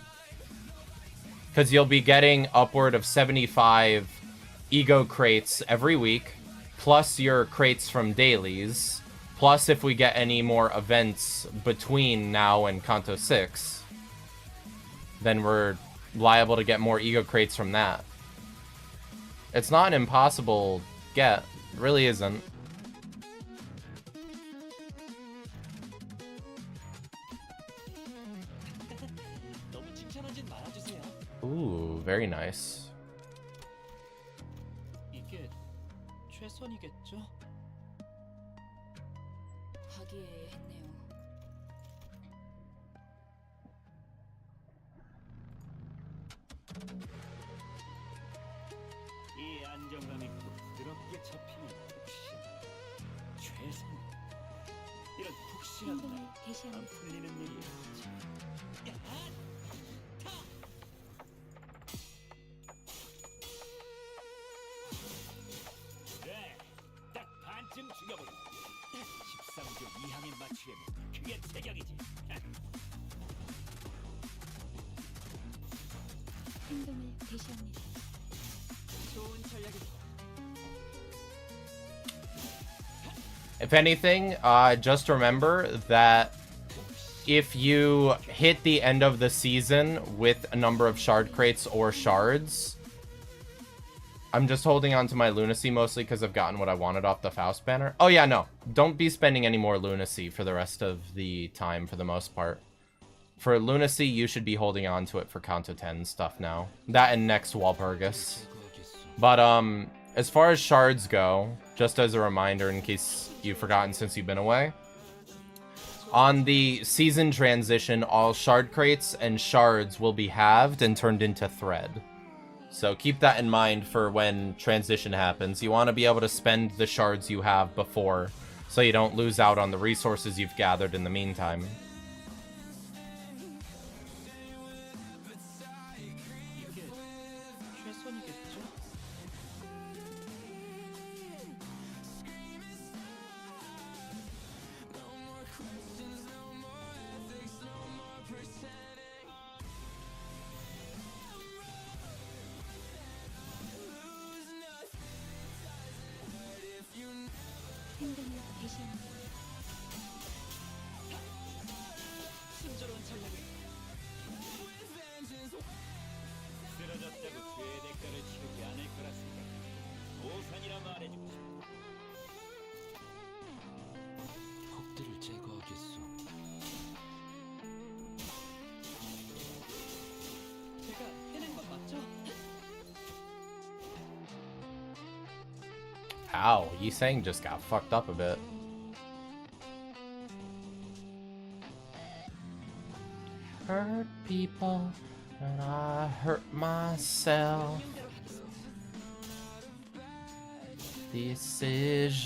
Because you'll be getting upward of 75 ego crates every week, plus your crates from dailies, plus if we get any more events between now and Canto 6, then we're liable to get more ego crates from that. It's not an impossible get. It really isn't. 너무 칭찬하진 말아주세요. Ooh, very nice. 이게 최선이겠죠? 화기애애했네요. 이 안정감 있고 부드럽게 잡히는 푹신 최선. 이런 푹신한 행동을 날 안 개시합니다. 풀리는 일이었지. 그래, 딱 반쯤 죽여버려. 13조 2항에 맞추려면 그게 제격이지. 행동을 개시합니다. 좋은 전략이다. If anything, just remember that if you hit the end of the season with a number of shard crates or shards, I'm just holding on to my lunacy mostly because I've gotten what I wanted off the Faust banner. Oh yeah, no. Don't be spending any more lunacy for the rest of the time for the most part. For lunacy, you should be holding on to it for Canto 10 stuff now. That and next Walpurgis. But as far as shards go, just as a reminder in case you've forgotten since you've been away, on the season transition, all shard crates and shards will be halved and turned into thread. So keep that in mind for when transition happens. You want to be able to spend the shards you have before, so you don't lose out on the resources you've gathered in the meantime. 이게 최선이겠죠? 행동을 개시합니다. 순조로운 전략이 쓰러졌다고 죄의 대가를 치르지 않을 거라 생각. 오산이라 말해주고 싶어. 폭들을 제거하겠소. 제가 해낸 건 맞죠? Ow, Yisang just got fucked up a bit. Hurt people, and I hurt myself. Decisions.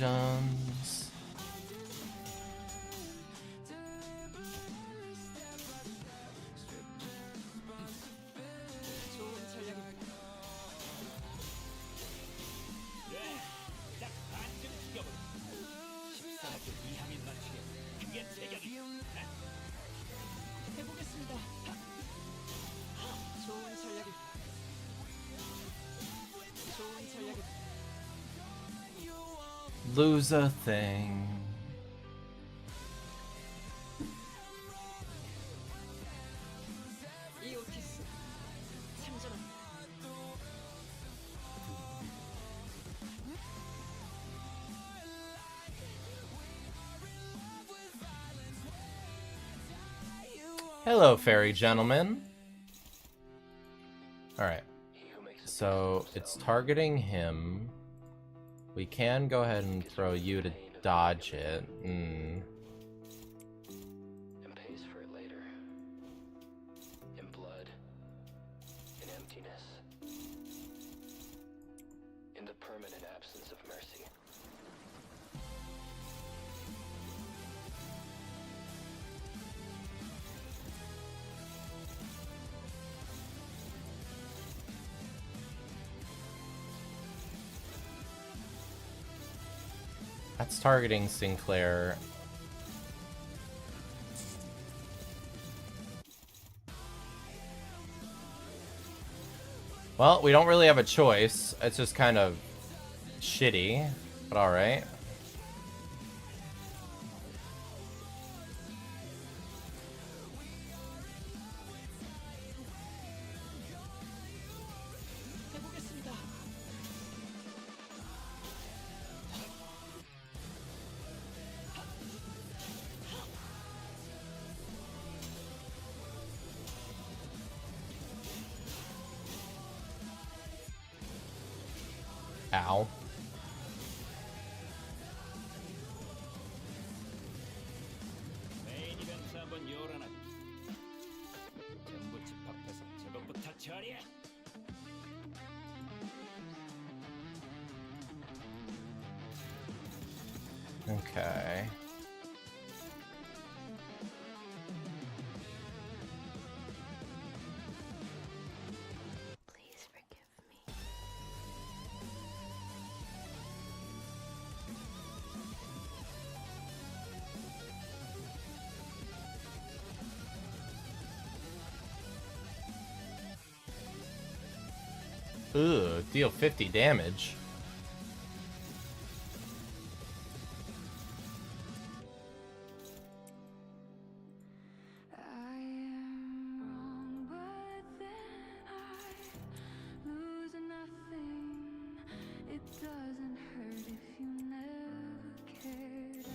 좋은 전략입니다. 그래, 딱 반쯤 죽여버려. 14조 2항에 맞추려면 그게 제격이지. 해보겠습니다. 좋은 전략입니다. 좋은 전략입니다. Lose a thing. 이오티스 참전합니다. Hello, fairy gentlemen. Alright. So, it's targeting him. We can go ahead and throw you to dodge it. And pays for it later. In blood. In emptiness. That's targeting Sinclair. Well, we don't really have a choice. It's just kind of shitty, but alright. 해보겠습니다. Ow. 메인 이벤트 한번 열어놔. 전부 집합해서 저것부터 처리해. Okay. Please forgive me. Ugh, deal 50 damage. I am wrong, but then I lose nothing. It doesn't hurt if you never cared.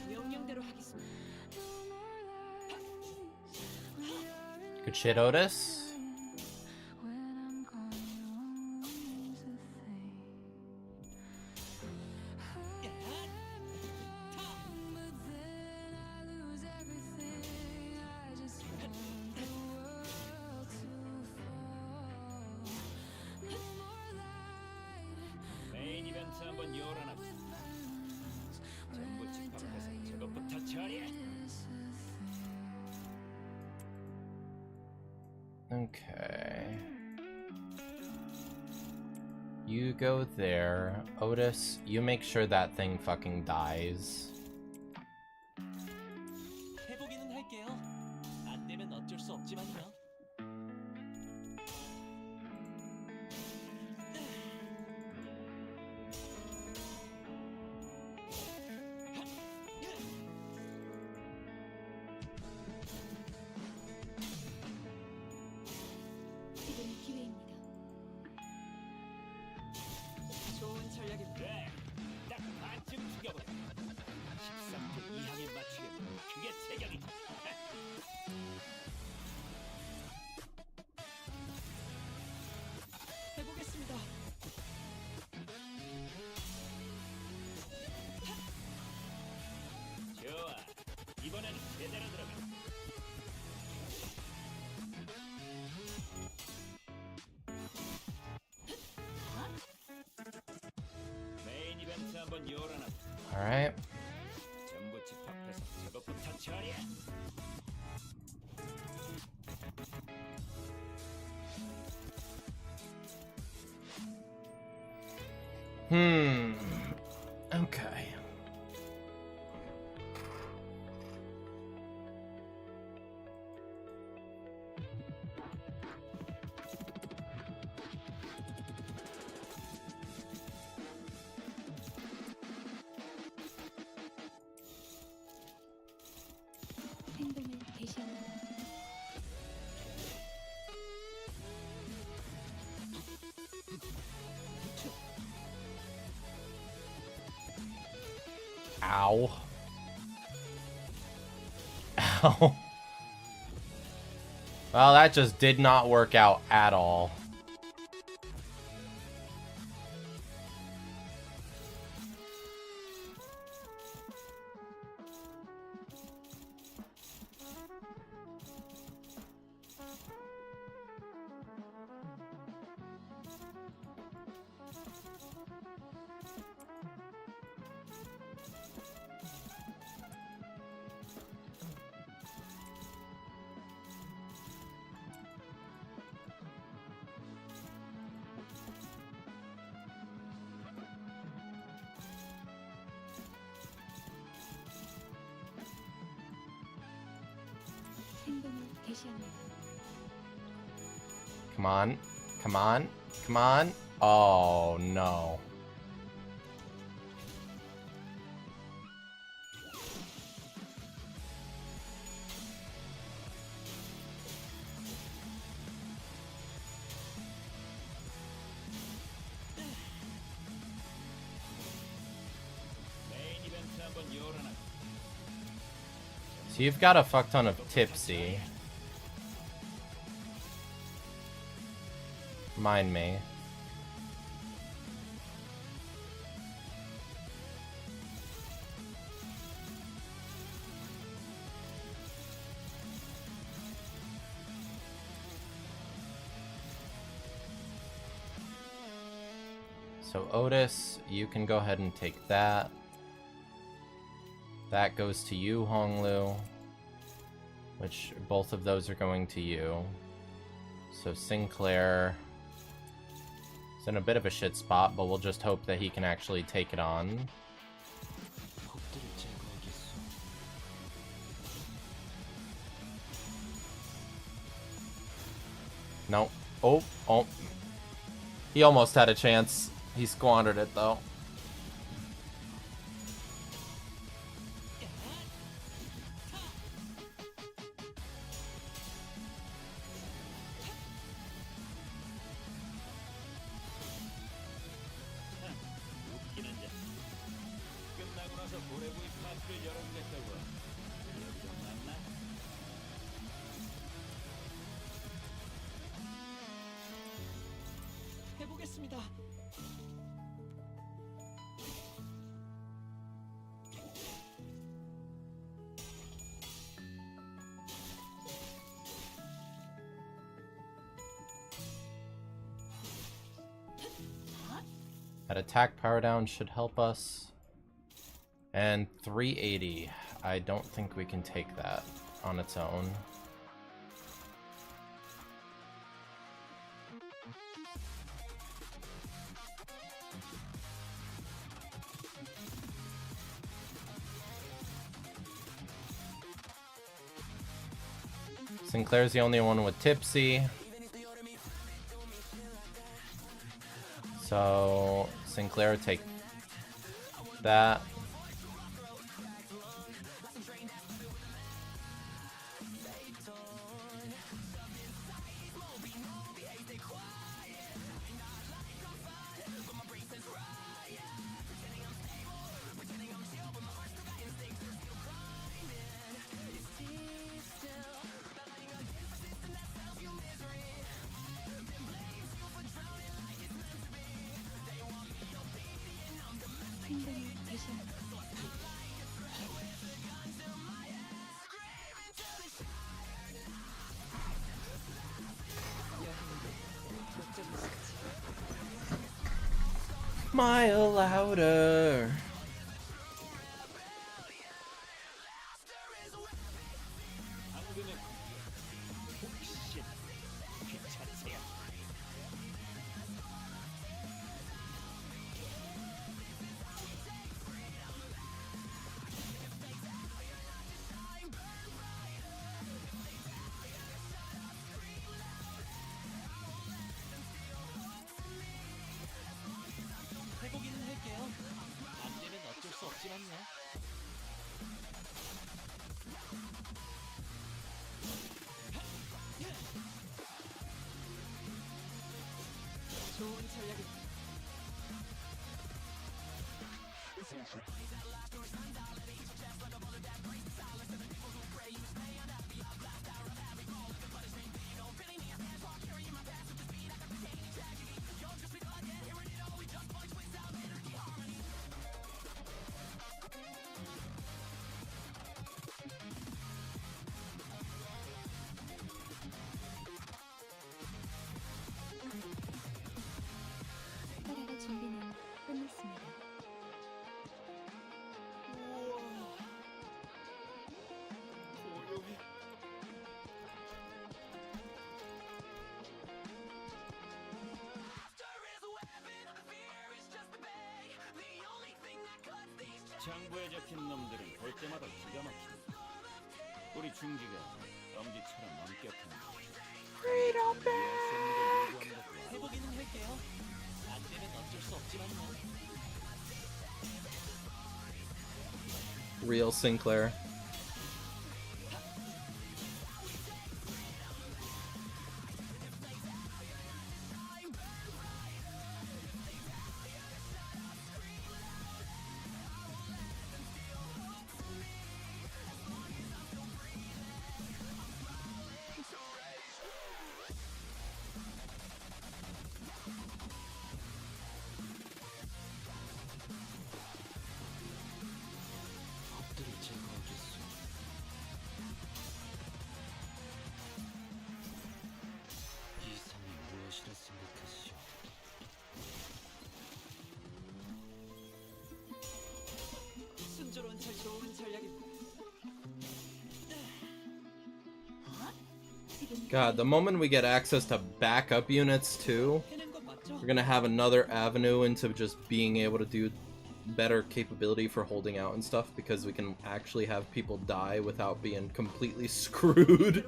명령대로 하겠습니다. No more lies. We are in Good shit, Otis. when I'm gone, you won't lose a thing. But then I lose everything. I just want the world to fall. No more light. 메인 이벤트 한번 열어놔. 전부 집합해서 저것부터 처리해. Okay. You go there. Otis, you make sure that thing fucking dies. 해보기는 할게요. 안 되면 어쩔 수 없지만요. 지금 기회입니다. 좋은 전략입니다. 그래, 딱 반쯤 죽여버려. 13분 이상에 맞추려면 그게 제격이지. 해보겠습니다. 좋아, 이번에는 제대로 들어가. 메인 이벤트 한번 열어놔. Alright. 전부 집합해서 저것부터 처리해. Okay. 행동을 개시합니다. Ow. Ow. Well, that just did not work out at all. 대시합니다. Come on. Come on. Come on. Oh, no. 메인 이벤트 한번 열어놔. So you've got a fuck ton of tipsy. Mind me. So Otis, you can go ahead and take that. That goes to you, Honglu. Which both of those are going to you. So Sinclair is in a bit of a shit spot, but we'll just hope that he can actually take it on. 적들을 제거하겠소. No. Oh, oh. He almost had a chance. He squandered it, though. 웃기는 자. 끝나고 나서 고래구이 파티를 열어주겠다고. 여기 좀 맞나? 해보겠습니다. That attack power down should help us. And 380. I don't think we can take that on its own. Sinclair's the only one with tipsy. So Sinclair take that. 행동을 대시합니다. Smile louder. 당근은 혹시 괜찮으세요? 해보기는 할게요. 안 되면 어쩔 수 없지만요. 좋은 전략이. 따라갈 준비는 끝났습니다. 고요해. 창부에 적힌 놈들은 볼 때마다 기가 막힌다. 우리 중기가 엄지처럼 엄격한 Freedom 이해할 수 없는 걸 요구하는 것도 아니고 해보기는 할게요. 안 되면 어쩔 수 없지만요. Real Sinclair. 법들을 제거하겠소. 이상이 무엇이라 생각하시오? 순조로운 좋은 전략입니다. God, the moment we get access to backup units too, 해낸 건 맞죠? we're gonna have another avenue into just being able to do better capability for holding out and stuff, because we can actually have people die without being completely screwed.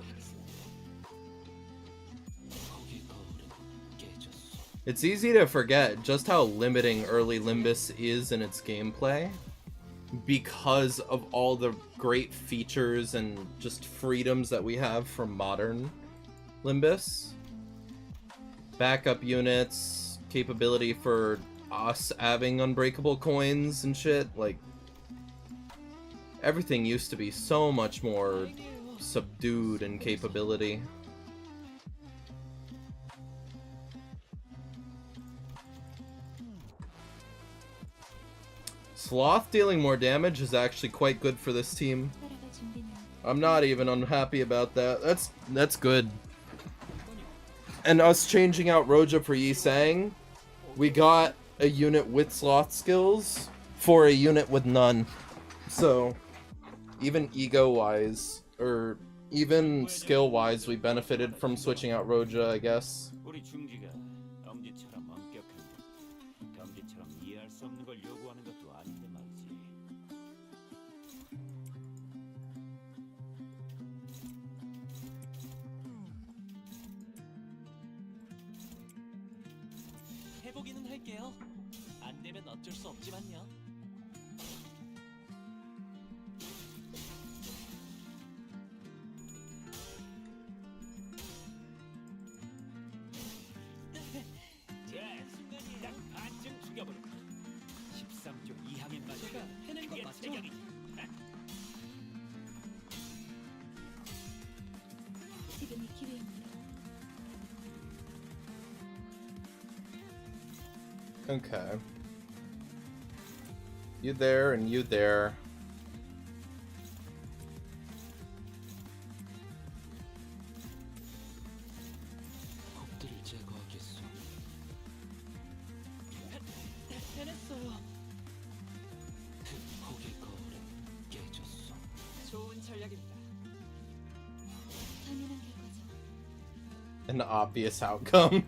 거기 거울은 깨졌소. It's easy to forget just how limiting early Limbus is in its gameplay because of all the great features and just freedoms that we have from modern Limbus. Backup units, capability for us having unbreakable coins and shit, like everything used to be so much more subdued in capability. Sloth dealing more damage is actually quite good for this team. I'm not even unhappy about that. That's good. And us changing out Roja for Yi Sang, we got a unit with Sloth skills for a unit with none. So, even ego-wise, or even skill-wise, we benefited from switching out Roja, I guess. 우리 중지가 엄지처럼 엄격한 것, 엄지처럼 이해할 수 없는 걸 요구하는 것도 아닌데 말이지. 해보기는 할게요. 안 되면 어쩔 수 없지만요. 딱 반쯤 죽여버려. 13조 이항에 맞춰. 제가 해낸 건 그게 맞죠? 체격이지. 지금이 기회입니다. Okay. You there and you there. 법들을 제거하겠소. 해냈어요. 거기 거울은 깨졌소. 좋은 전략입니다. 당연한 결과죠. An obvious outcome.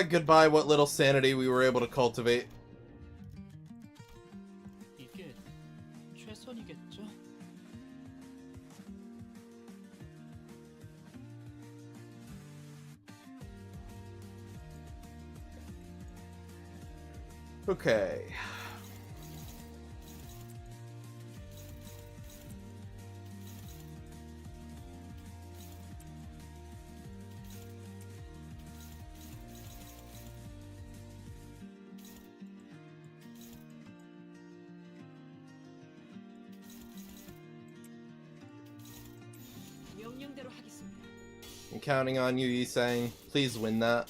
Goodbye, what little sanity we were able to cultivate. 이게 최선이겠죠? Okay. 명령대로 하겠습니다. I'm counting on you, Yisang. Please win that.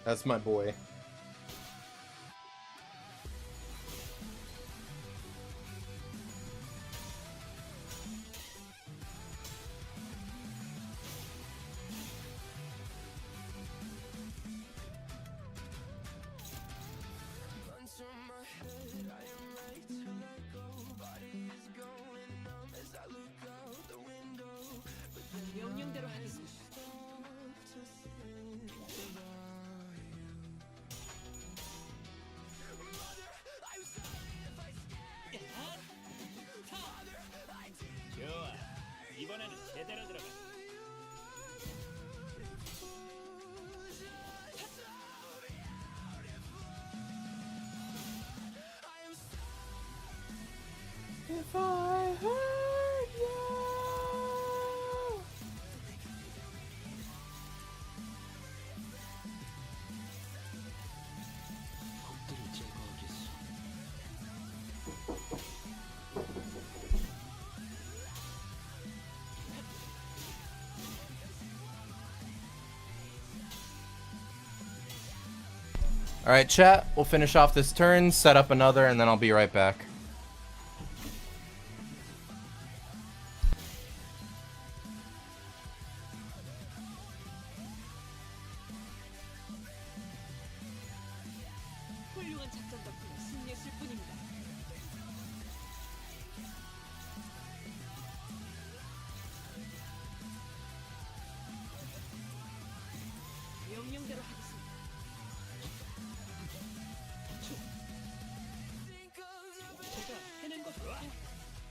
That's my boy. If I hurt you. 적들을 제거하겠어. Alright, chat. We'll finish off this turn, set up another, and then I'll be right back. 훌륭한 작전 덕분에 승리했을 뿐입니다. 명령대로 하겠습니다. 제가 해낸 거 좋아.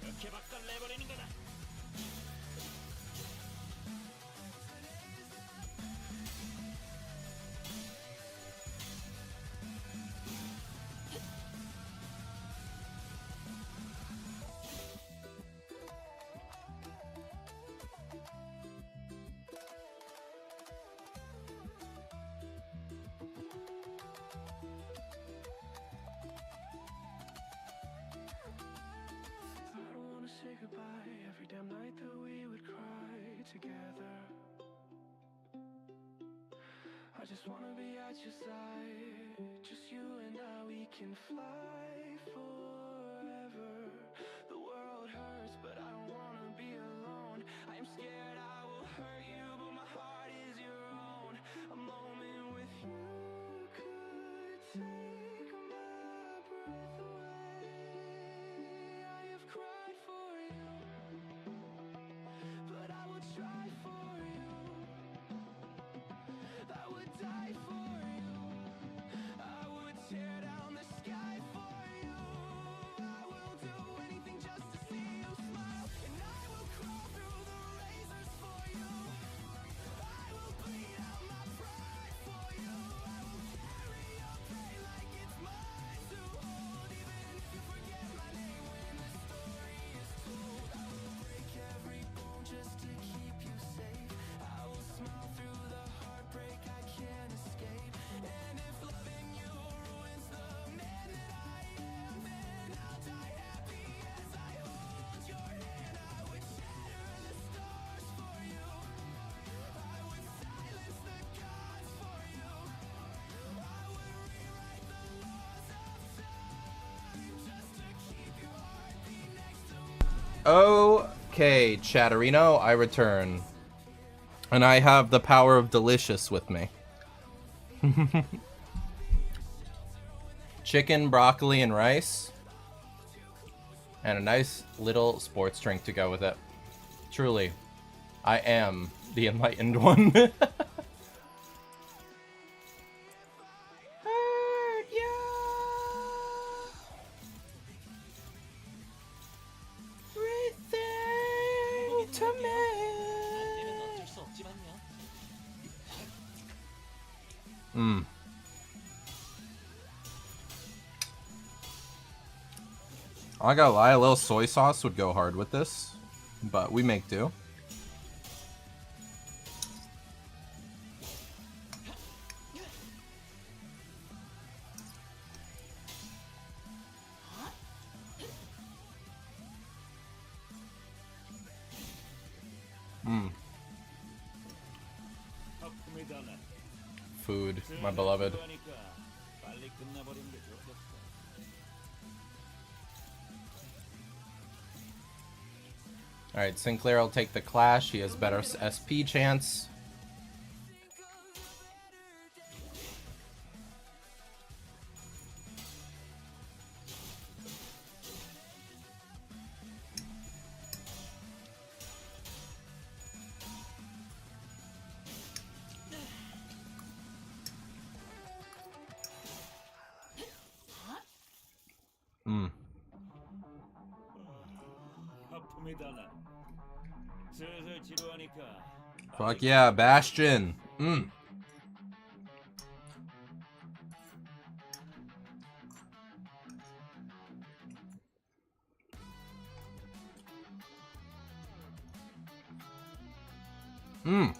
이렇게 바꿔 내버리는 거다. I don't wanna say goodbye every damn night that we would cry together. I just wanna be at your side, just you and I, we can fly forever. The world hurts, but I don't wanna be alone. I am scared I will hurt you, but my heart is your own. A moment with you could take my breath away. I have cried for you, but I will try for you. I would die for you. I would tear down the sky for you. I will do anything just to see you smile, and I will crawl through the razors for you. I will bleed out my pride for you. I will carry your pain like it's mine to hold, even if you forget my name when the story is told. I will break every bone just to keep you safe. I will smile through the heartbreak I can't escape. And if loving you ruins the man that I am, then I'll die happy as I hold your hand. I would shatter the stars for you. I would silence the gods for you. I would rewrite the laws of time just to keep your heartbeat next to mine. Okay, Chatterino, I return. And I have the power of delicious with me. Chicken, broccoli, and rice. And a nice little sports drink to go with it. Truly, I am the enlightened one. Hurt ya. Everything to 때는 me. 어쩔 수 없지만요. I gotta lie, a little soy sauce would go hard with this, but we make do. 아픔이다 난. Food, my beloved. 하니까 빨리 끝나버리는 게 좋겠어. Alright, Sinclair will take the Clash. He has better SP chance. 아픔이다 난. 슬슬 지루하니까. Fuck yeah, Bastion. Mmm.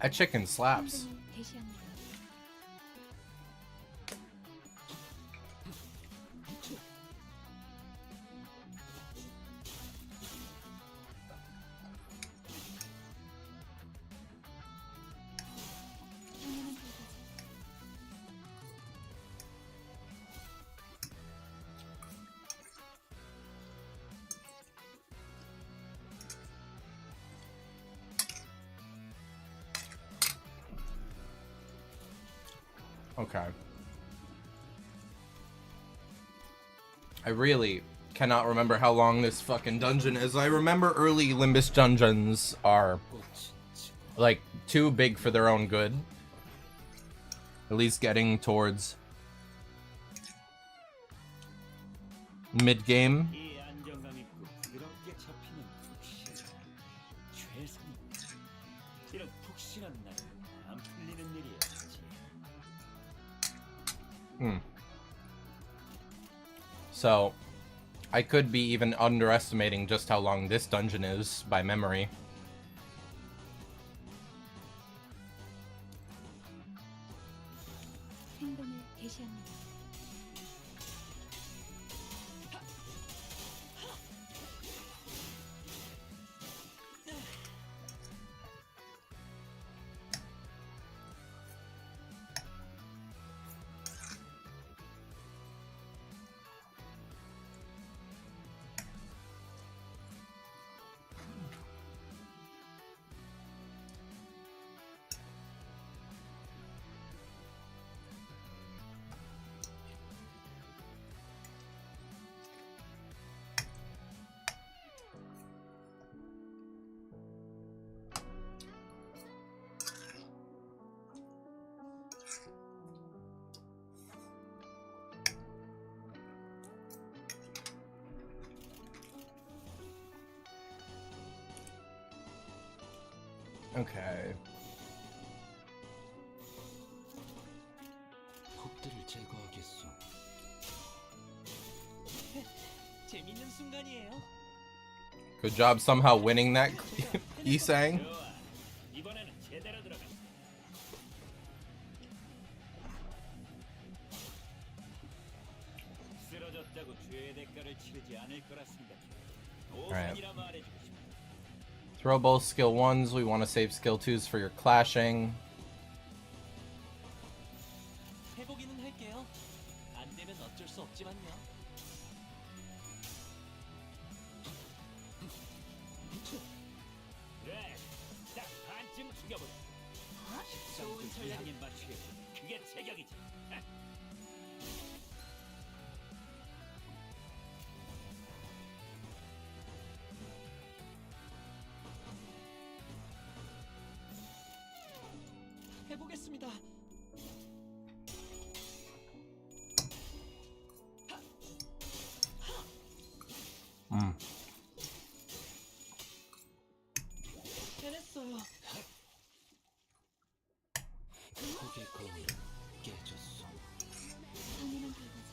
That chicken slaps. 상담을 개시합니다. 당연한 결과지. Okay. I really cannot remember how long this fucking dungeon is. I remember early Limbus dungeons are like too big for their own good. At least getting towards mid game. 이 안정감 있고 부드럽게 잡히는 푹신 최상. 이런 푹신한 날은 안 풀리는 일이었지. So, I could be even underestimating just how long this dungeon is by memory. 행동을 개시합니다. Okay. 폭들을 제거하겠소. 재밌는 순간이에요. Good job somehow winning that, Isang. 좋아. 이번에는 제대로 들어가. 쓰러졌다고 죄의 대가를 치르지 않을 거라 생각해. 오산이라 말해주고 싶어. Throw both skill 1s. We want to save skill 2s for your clashing. 해보기는 할게요. 안 되면 어쩔 수 없지만요. 그래, 딱 반쯤 죽여보자. 좋은 전략이 에 맞추겠어. 그게 제격이지. 해보겠습니다. 해냈어요. 고개 거울은 깨졌어. 당연한 결과지.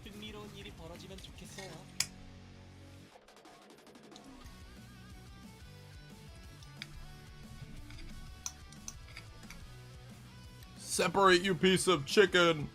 흥미로운 일이 벌어지면 좋겠어요. Separate, you piece of chicken!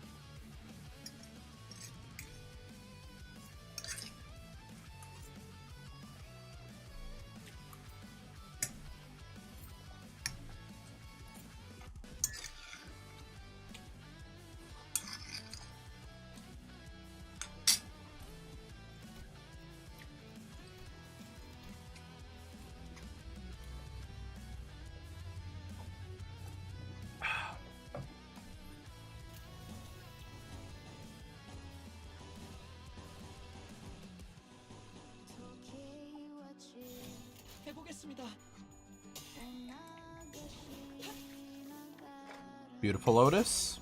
해보겠습니다. Beautiful Lotus.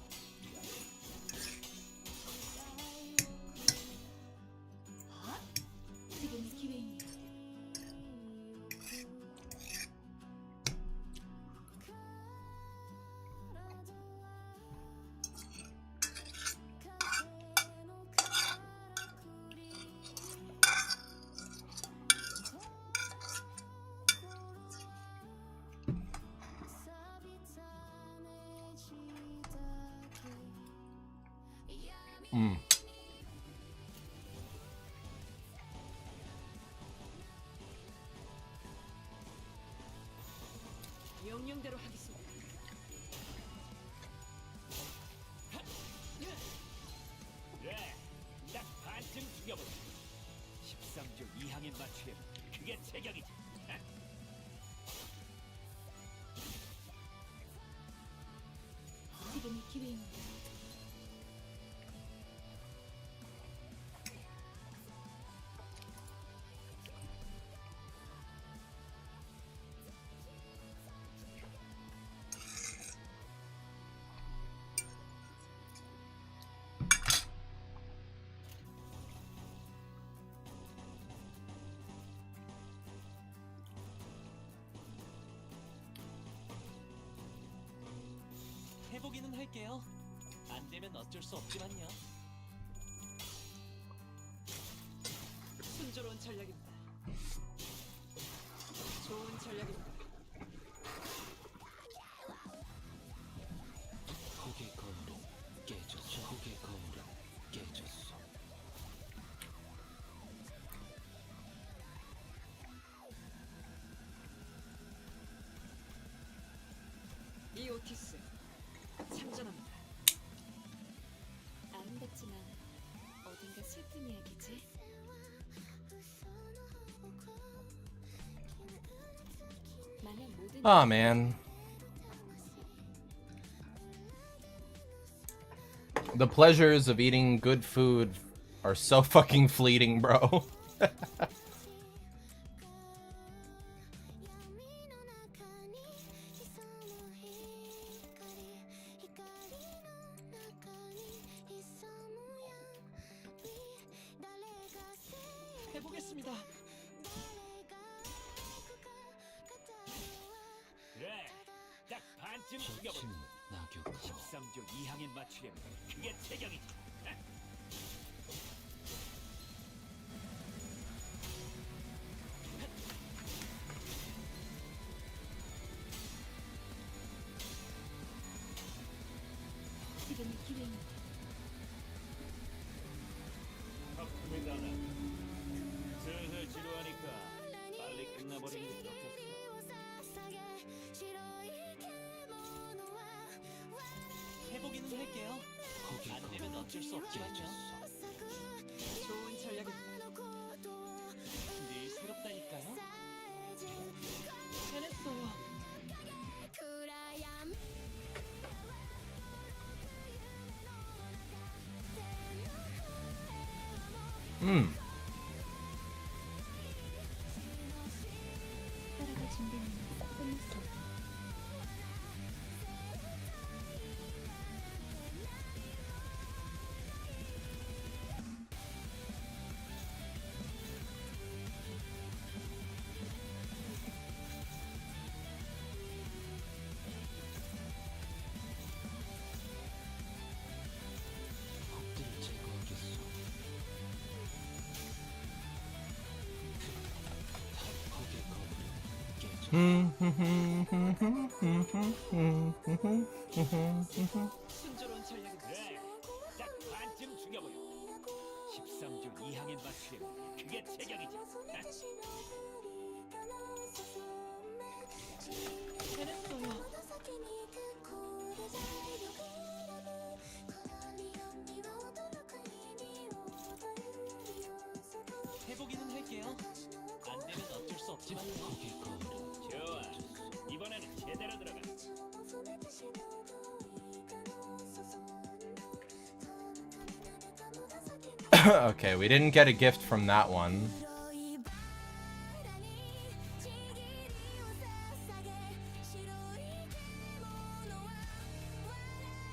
음. 명령대로 하겠습니다. 그래, 딱 반쯤 죽여보자. 13조 2항에 맞추려면 그게 제격이지. 지금이 기회입니다. 해보기는 할게요. 안 되면 어쩔 수 없지만요. 순조로운 전략입니다. 좋은 전략입니다. 거기의 거울은 깨졌어. 거기의 거울은 깨졌어. 이 오티스 참전합니다. 아름답지만 어딘가 슬픈 이야기지. 만약 모든 Ah, man. The pleasures of eating good food are so fucking fleeting, bro. 해보겠습니다. 그래, 딱 반쯤 죽여보자. 낙엽 13조 2항에 맞추려면 그게 제격이지. 지금이 기회입니다. 바쁘다 나. 슬슬 지루하니까 빨리 끝나버리는 게 좋겠어. 해보기는 할게요. 안 되면 어쩔 수 없지만요. 좋은 전략입니다. 늘 새롭다니까요. 해냈어요. Hmm. 따라갈 준비는 끝났어. 적들을 제거하겠어. 거기의 거울은 깨졌어. 순조로운 전략입니다. 그래, 딱 반쯤 죽여버려. 13조 2항에 맞추려면 그게 제격이지. 해냈어요. 해보기는 할게요. 안 되면 어쩔 수 없지만요. 거기의 거울은 좋아, 이번에는 제대로 들어가. Okay, we didn't get a gift from that one.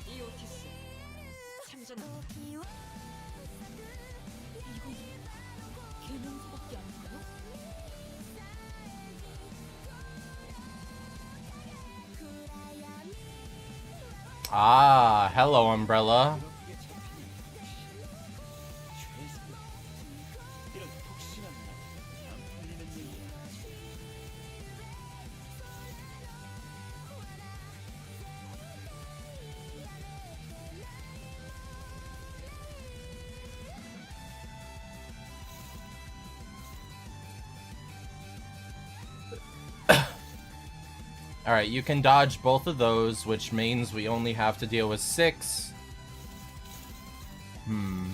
이 오티스 참전합니다. 이거 개명수밖에 아닌가요? Ah, hello, Umbrella. 이런 혹시나 안 풀리는 일이야. Alright, you can dodge both of those, which means we only have to deal with 6. Hmm.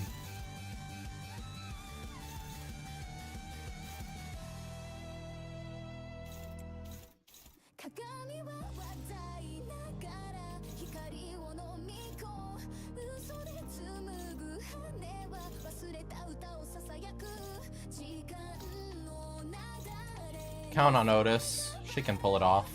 Count on Otis. She can pull it off.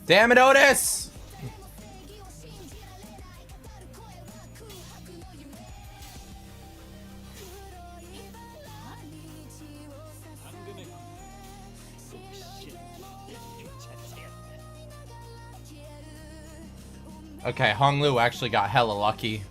Damn it, Otis! Okay, Honglu actually got hella lucky.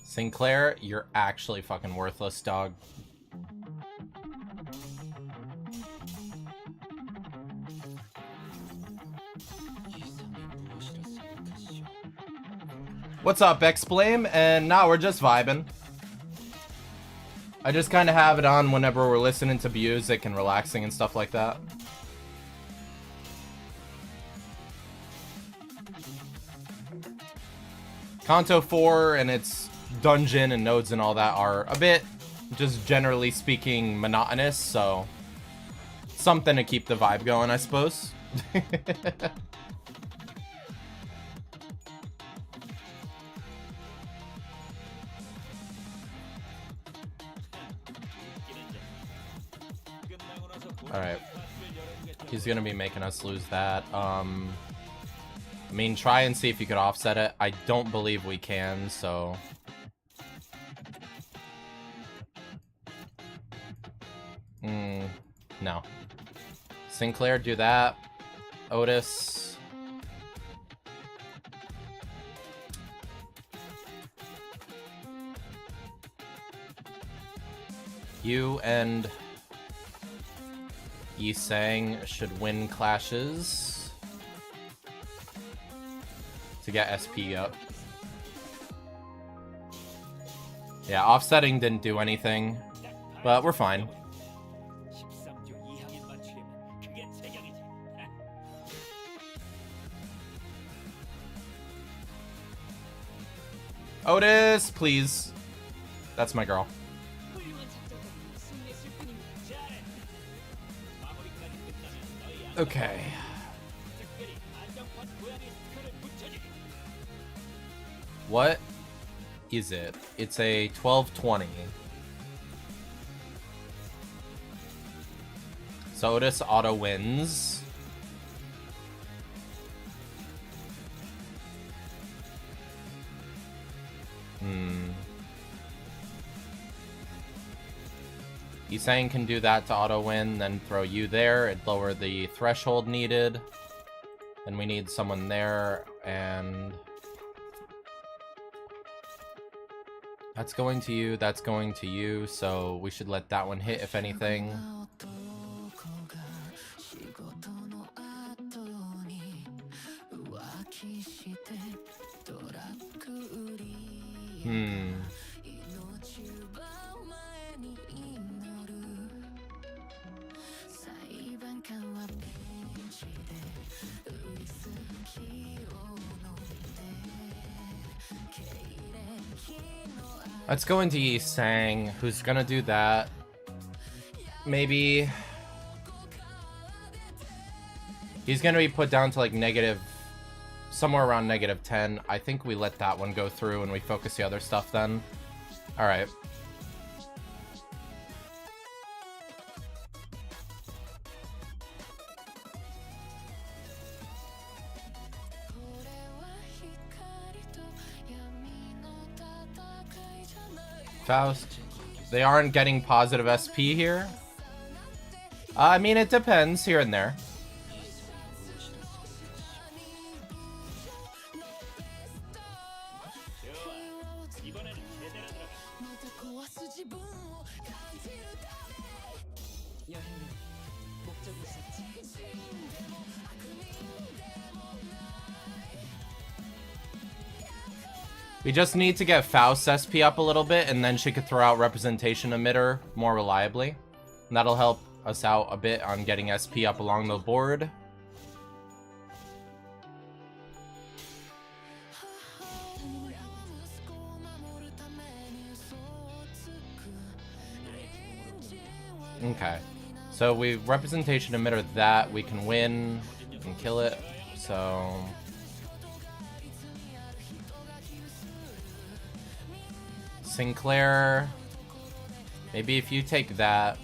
Sinclair, you're actually fucking worthless, dog. What's up, X-Blame? And now we're just vibing. I just kind of have it on whenever we're listening to music and relaxing and stuff like that. Canto 4 and its dungeon and nodes and all that are a bit, just generally speaking, monotonous, so something to keep the vibe going, I suppose. Alright. He's gonna be making us lose that. I mean, try and see if you could offset it. I don't believe we can, so... no. Sinclair, do that. Otis. You and Yisang should win clashes to get SP up. Yeah, offsetting didn't do anything, but we're fine. Otis, please. That's my girl. Okay. What is it? It's a 1220. So Otis auto wins. Yisang can do that to auto win, then throw you there. It'd lower the threshold needed. Then we need someone there, and that's going to you, that's going to you, so we should let that one hit if anything. Hmm. Let's go into Yi Sang, who's gonna do that. Maybe he's gonna be put down to like negative, somewhere around -10. I think we let that one go through and we focus the other stuff then. All right. Faust. They aren't getting positive SP here. I mean, it depends here and there. 여행은 목적이 있었지. We just need to get Faust's SP up a little bit, and then she could throw out Representation Emitter more reliably. And that'll help us out a bit on getting SP up along the board. Okay. So we Representation Emitter that, we can win and kill it, so... Sinclair, maybe if you take that,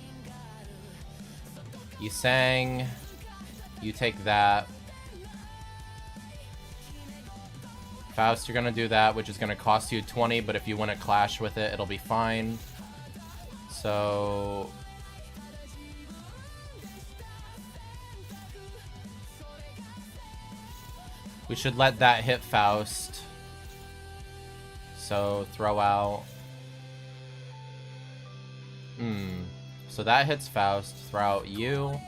Yi Sang, you take that. Faust, you're gonna do that, which is gonna cost you 20, but if you win a clash with it, it'll be fine. So... we should let that hit Faust. So, throw out... So that hits Faust. Throw out you.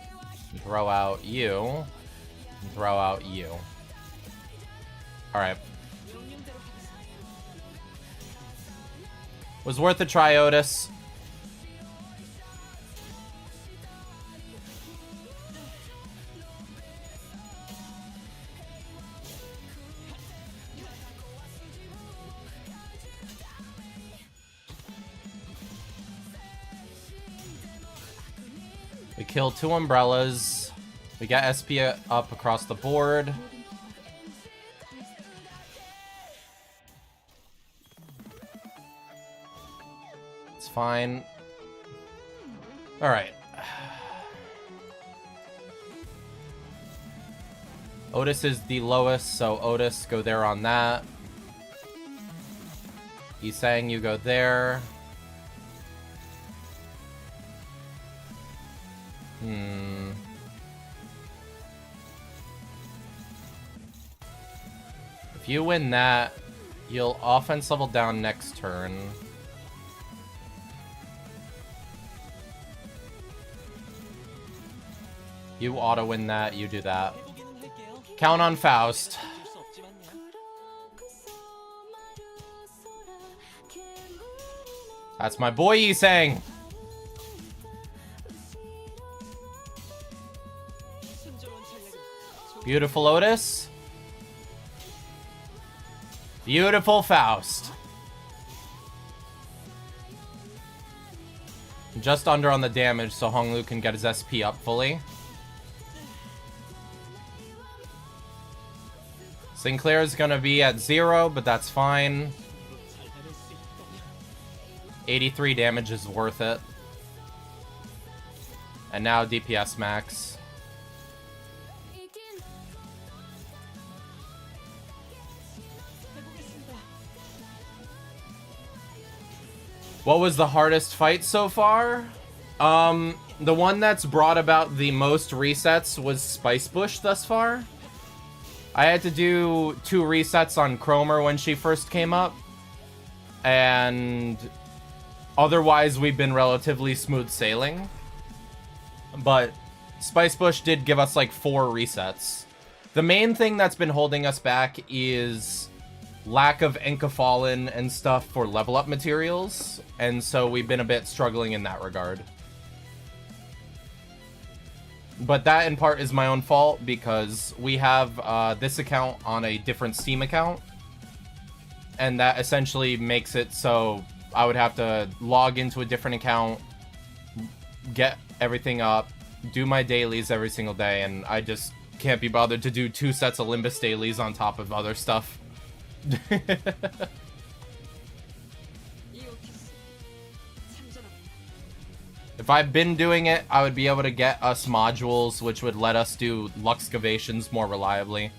And throw out you. And throw out you. Alright. Was worth a try, Otis. We kill 2 umbrellas. We got SP up across the board. It's fine. Alright. Otis is the lowest, so Otis, go there on that. Yi Sang, you go there. If you win that, you'll offense level down next turn. You auto win that, you do that. Count on Faust. 수 없지만요. That's my boy Yi Sang. 순조로운 전략은 Beautiful Otis. Beautiful Faust. Just under on the damage so Honglu can get his SP up fully. Sinclair's gonna be at 0, but that's fine. 83 damage is worth it. And now DPS max. What was the hardest fight so far? The one that's brought about the most resets was Spice Bush thus far. I had to do 2 resets on Cromer when she first came up. And otherwise we've been relatively smooth sailing. But Spice Bush did give us like 4 resets. The main thing that's been holding us back is lack of Enkaphalin and stuff for level up materials, and so we've been a bit struggling in that regard. But that in part is my own fault because we have this account on a different Steam account, and that essentially makes it so I would have to log into a different account, get everything up, do my dailies every single day, and I just can't be bothered to do 2 sets of Limbus dailies on top of other stuff. If I'd been doing it, I would be able to get us modules which would let us do Luxcavations more reliably.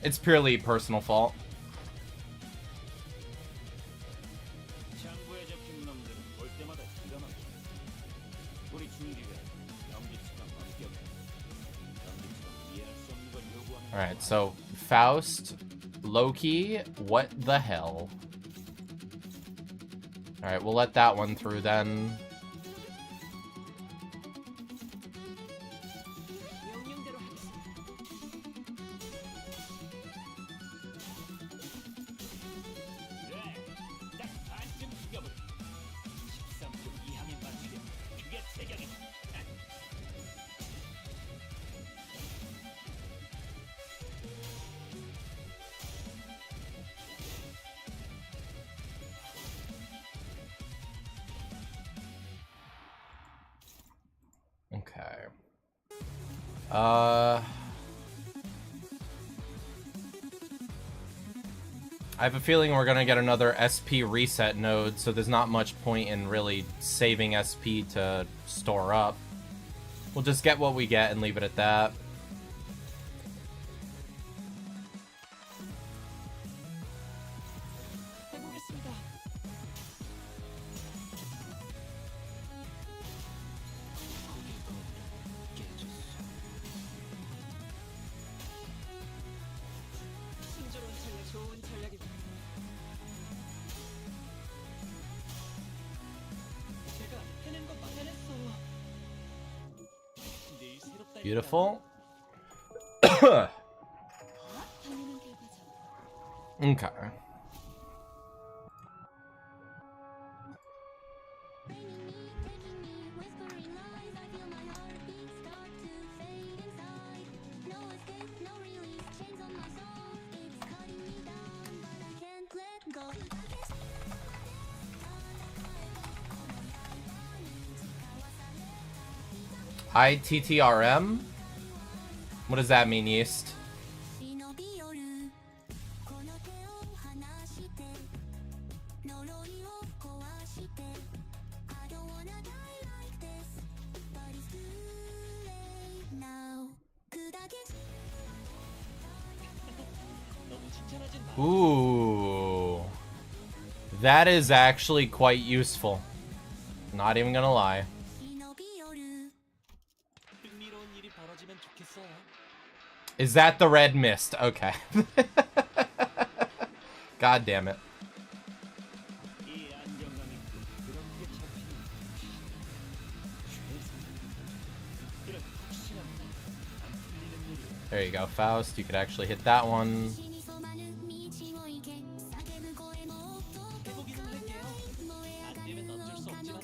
It's purely personal fault. 창고에 잡힌 놈들은 볼 때마다 기가 막혀. 우리 중기가 연기처럼 엄격해. 연기처럼 이해할 수 없는 걸 요구하는 Alright, so Faust, Loki, what the hell? Alright, we'll let that one through then. 명령대로 하겠습니다. 그래, 딱 반쯤 죽여버려. 13분 이하면 맞추려. 그게 제격이다. Okay. I have a feeling we're gonna get another SP reset node, so there's not much point in really saving SP to store up. We'll just get what we get and leave it at that. 해보겠습니다. 친절한 전략, 좋은 전략입니다. 제가 해낸 건 해냈어요. 늘 새롭다. Beautiful. 당연한 결과죠. Okay. ITTRM? What does that mean, Yeast? 너무 칭찬하진 마. Ooh. That is actually quite useful. Not even gonna lie. 흥미로운 일이 벌어지면 좋겠어요. Is that the red mist? Okay. God damn it. 이 안정감이 그런 게 잡히는 그런 확실한 안 풀리는 일이 There you go, Faust. You could actually hit that one. 해보기는 할게요. 안 되면 어쩔 수 없지만요.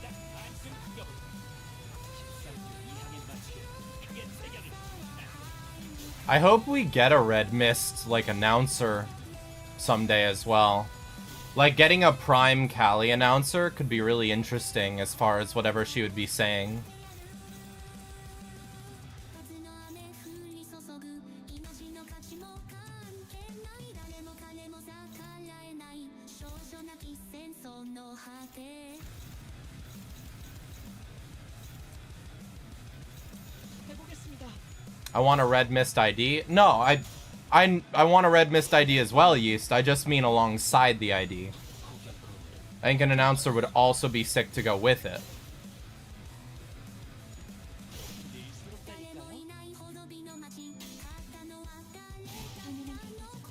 딱 반쯤 죽여버려. 13분 이하면 맞추려. 그게 제격이다. I hope we get a red mist, like, announcer someday as well. Like, getting a prime Callie announcer could be really interesting as far as whatever she would be saying. 해보겠습니다. I want a red mist ID. No, I want a red mist ID as well, Yeast. I just mean alongside the ID. I think an announcer would also be sick to go with it. 당연한 결과죠.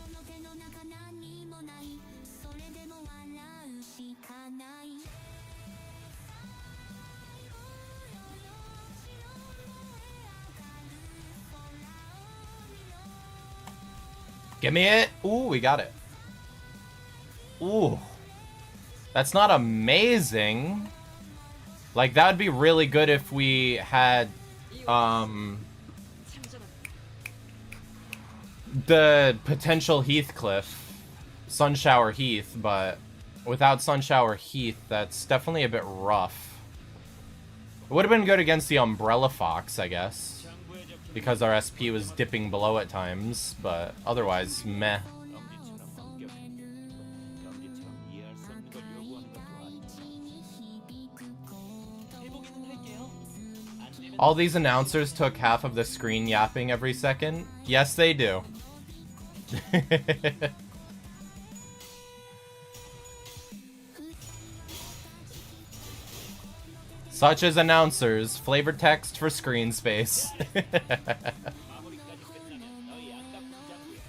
Give me it. Ooh, we got it. Ooh. That's not amazing. Like, that would be really good if we had, the potential Heathcliff. Sunshower Heath, but without Sunshower Heath, that's definitely a bit rough. It would have been good against the Umbrella Fox, I guess, because our SP was dipping below at times, but otherwise, meh. 엄지처럼 엄격해. 엄지처럼 이해할 수 없는 걸 요구하는 것도 아니고. 해보기는 할게요. 안 되면 All these announcers took half of the screen yapping every second. Yes, they do. Such as announcers, flavor text for screen space. 마무리까지 끝나면 너희 안답 장부에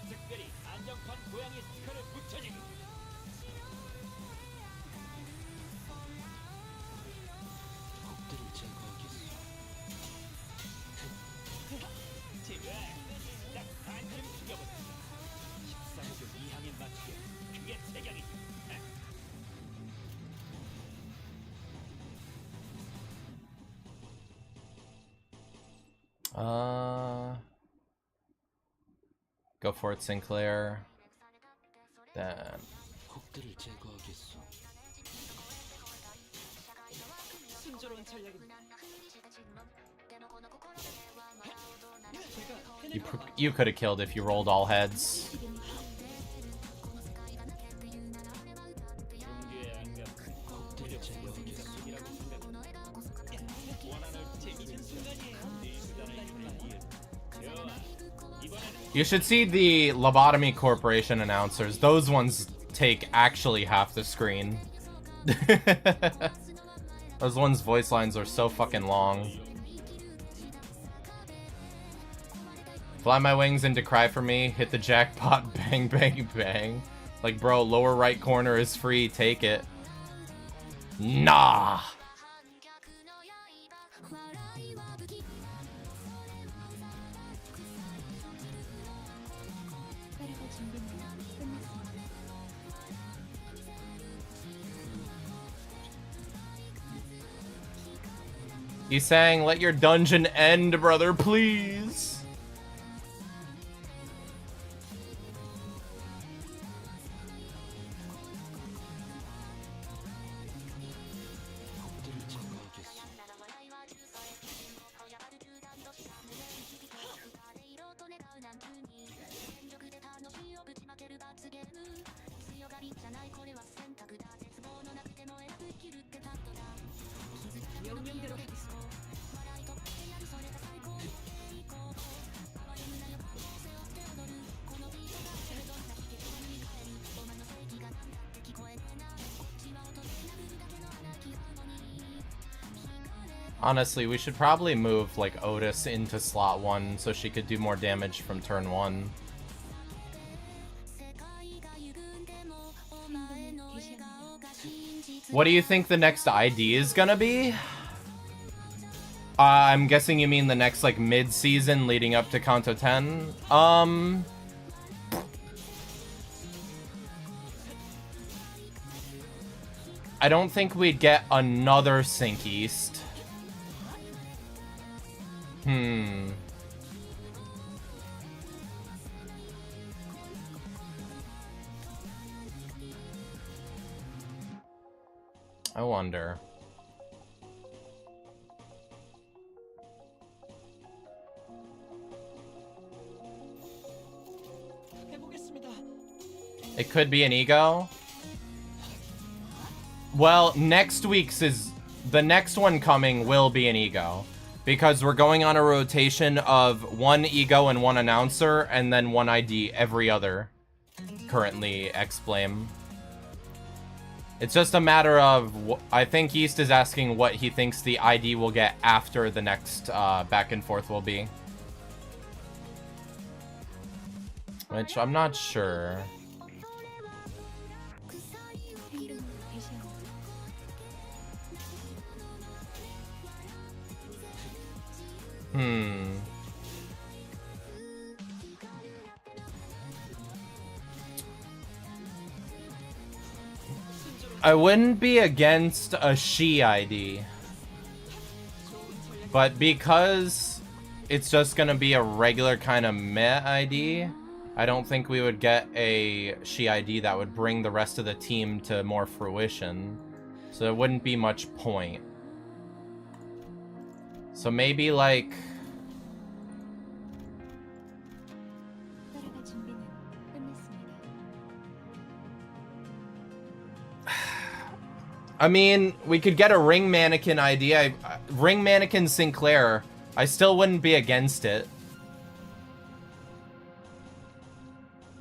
특별히 안정판 고양이 스티커를 붙여주기. 적들을 제거하겠어. 지금 딱 반쯤 죽여보자. 14조 2항에 맞추게. 그게 체격이지. Go for it, Sinclair. Then 적들을 제거하겠어. 순조로운 전략입니다. you could have killed if you rolled all heads. 종교의 안감. 적들을 제거하겠어. 이라고 생각해. 원하는 재밌는 순간이에요. 네 수단을 이해. 좋아. 이번에는 You should see the Lobotomy Corporation announcers. Those ones take actually half the screen. Those ones' voice lines are so fucking long. Fly my wings and decry for me. Hit the jackpot. Bang, bang, bang. Like, bro, lower right corner is free. Take it. Nah. He's saying, let your dungeon end, brother, please. 적들을 제거하겠어. Honestly, we should probably move, like, Otis into slot 1 so she could do more damage from turn 1. What do you think the next ID is gonna be? I'm guessing you mean the next, like, mid-season leading up to Canto 10? I don't think we'd get another Sync East. I wonder. 해보겠습니다. It could be an ego. Well, next week's is... The next one coming will be an ego. Because we're going on a rotation of one ego and one announcer, and then one ID every other. Currently, X-Blame. It's just a matter of... I think East is asking what he thinks the ID will get after the next back and forth will be. Which I'm not sure. I wouldn't be against a she ID. But because it's just gonna be a regular kind of meh ID, I don't think we would get a she ID that would bring the rest of the team to more fruition. So there wouldn't be much point. So maybe like... 따라갈 준비는 끝났습니다. I mean, we could get a ring mannequin ID. Ring mannequin Sinclair. I still wouldn't be against it.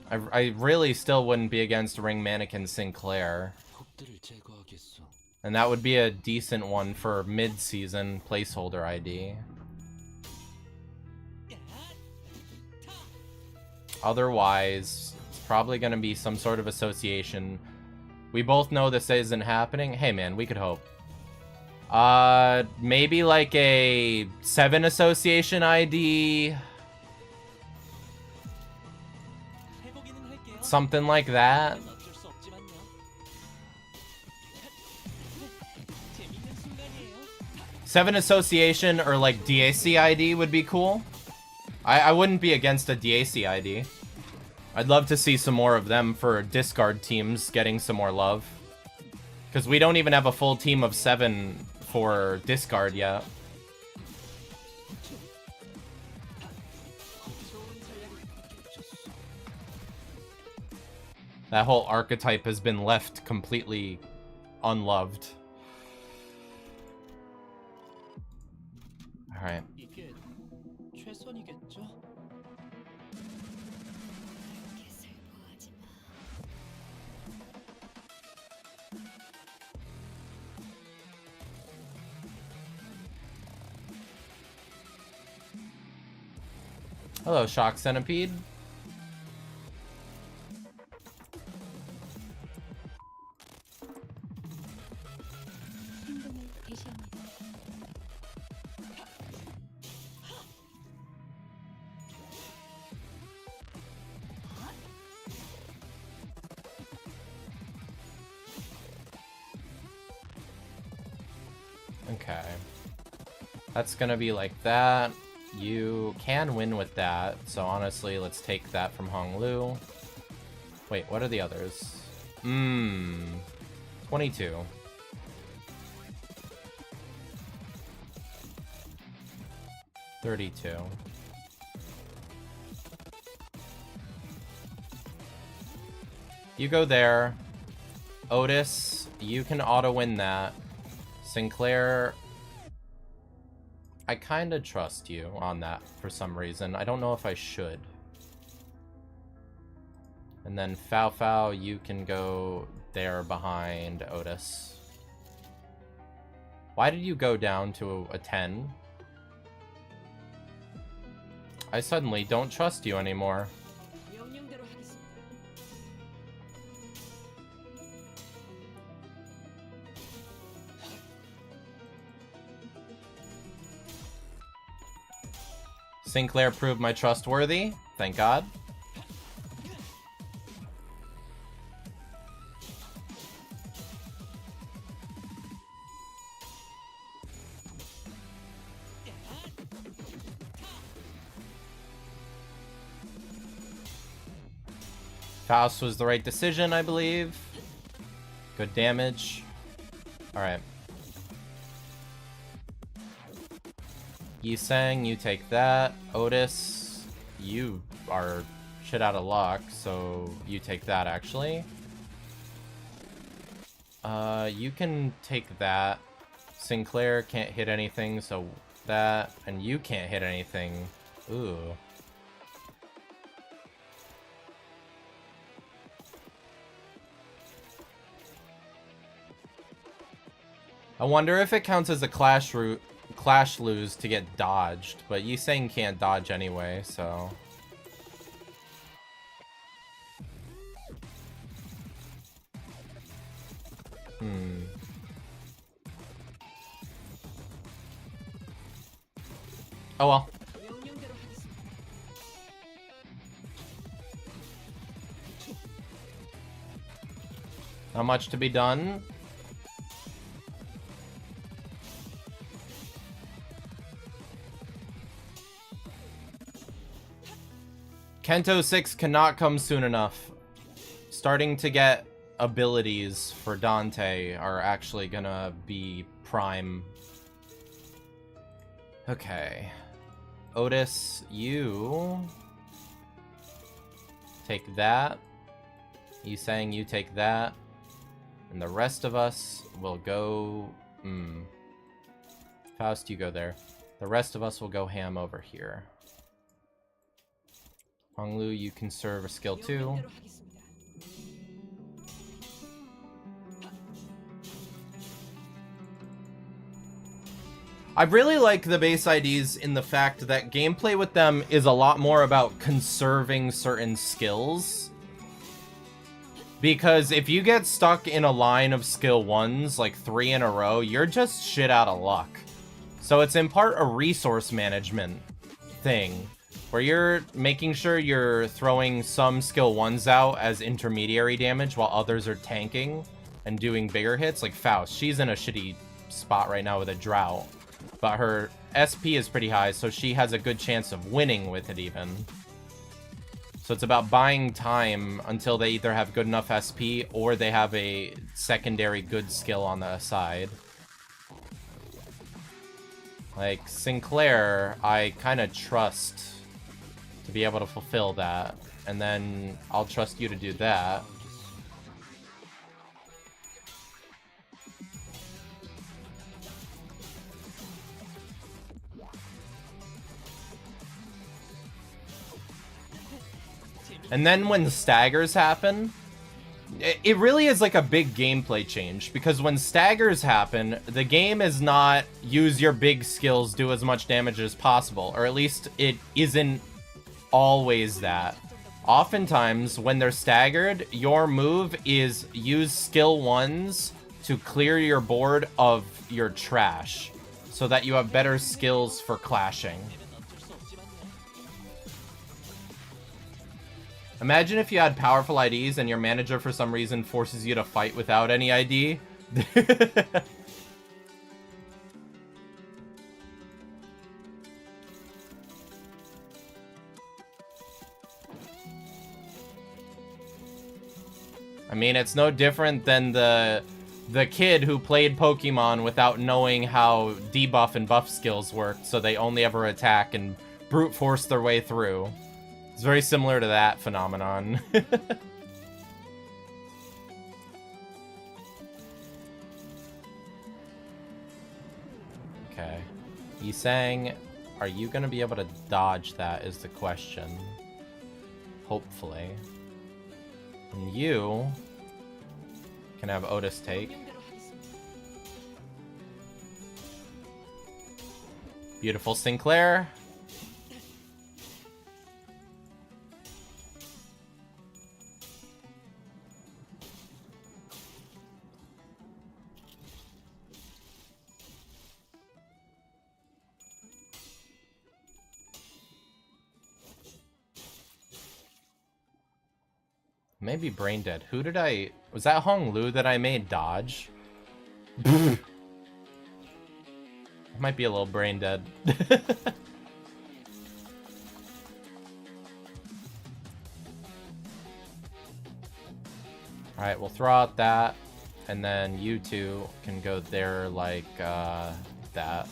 I really still wouldn't be against ring mannequin Sinclair. 적들을 제거하겠어. And that would be a decent one for mid-season placeholder ID. Otherwise, it's probably going to be some sort of association. We both know this isn't happening. Hey man, we could hope. Maybe like a 7 association ID. 해보기는 할게요. Something like that. 어쩔 수 없지만요. 재밌는 순간이에요. 7 association or like DAC ID would be cool. I wouldn't be against a DAC ID. I'd love to see some more of them for discard teams getting some more love. Because we don't even have a full team of 7 for discard yet. That whole archetype has been left completely unloved. Alright. 이게 최선이겠죠? 그렇게 슬퍼하지 마. Hello, Shock Centipede. 행동을 개시합니다. Okay. That's gonna be like that. You can win with that, so honestly, let's take that from Hong Lu. Wait, what are the others? 22. $32. You go there. Otis, you can auto-win that. Sinclair, I kind of trust you on that for some reason. I don't know if I should. And then Fao Fao, you can go there behind Otis. Why did you go down to a 10? I suddenly don't trust you anymore. 명령대로 하겠습니다. Sinclair proved my trustworthy. Thank God. Faust was the right decision, I believe. Good damage. Alright. Yisang, you take that. Otis, you are shit out of luck, so you take that, actually. You can take that. Sinclair can't hit anything, so that. And you can't hit anything. Ooh. I wonder if it counts as a clash lose to get dodged, but Yisang can't dodge anyway, so. Oh well. 명령대로 하겠습니다. Not much to be done. Canto 6 cannot come soon enough. Starting to get abilities for Dante are actually gonna be prime. Okay. Otis, you take that. You saying you take that. And the rest of us will go... Faust, you go there. The rest of us will go ham over here. Honglu, you can serve a skill too. I really like the base IDs in the fact that gameplay with them is a lot more about conserving certain skills. Because if you get stuck in a line of skill 1s, like 3 in a row, you're just shit out of luck. So it's in part a resource management thing, where you're making sure you're throwing some skill 1s out as intermediary damage while others are tanking and doing bigger hits. Like Faust, she's in a shitty spot right now with a drought, but her SP is pretty high, so she has a good chance of winning with it even. So it's about buying time until they either have good enough SP or they have a secondary good skill on the side. Like Sinclair, I kind of trust to be able to fulfill that, and then I'll trust you to do that. And then when the staggers happen, it really is like a big gameplay change, because when staggers happen, the game is not use your big skills, do as much damage as possible, or at least it isn't always that. Oftentimes, when they're staggered, your move is use skill 1s to clear your board of your trash, so that you have better skills for clashing. Imagine if you had powerful IDs and your manager for some reason forces you to fight without any ID. I mean, it's no different than the kid who played Pokemon without knowing how debuff and buff skills worked, so they only ever attack and brute force their way through. It's very similar to that phenomenon. Okay. Yisang, are you going to be able to dodge that is the question. Hopefully. And you can have Otis take. Beautiful Sinclair. Maybe brain dead. Who did I... Was that Hong Lu that I made dodge? Might be a little brain dead. Alright, we'll throw out that. And then you two can go there like that.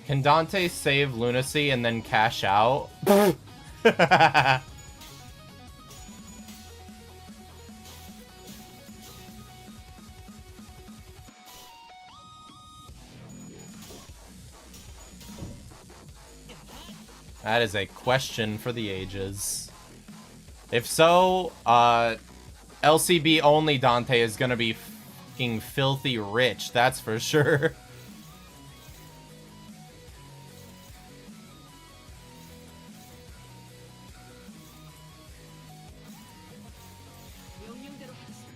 Can Dante save Lunacy and then cash out? That is a question for the ages. If so, LCB only Dante is gonna be fucking filthy rich, that's for sure. 명령대로 하겠습니다.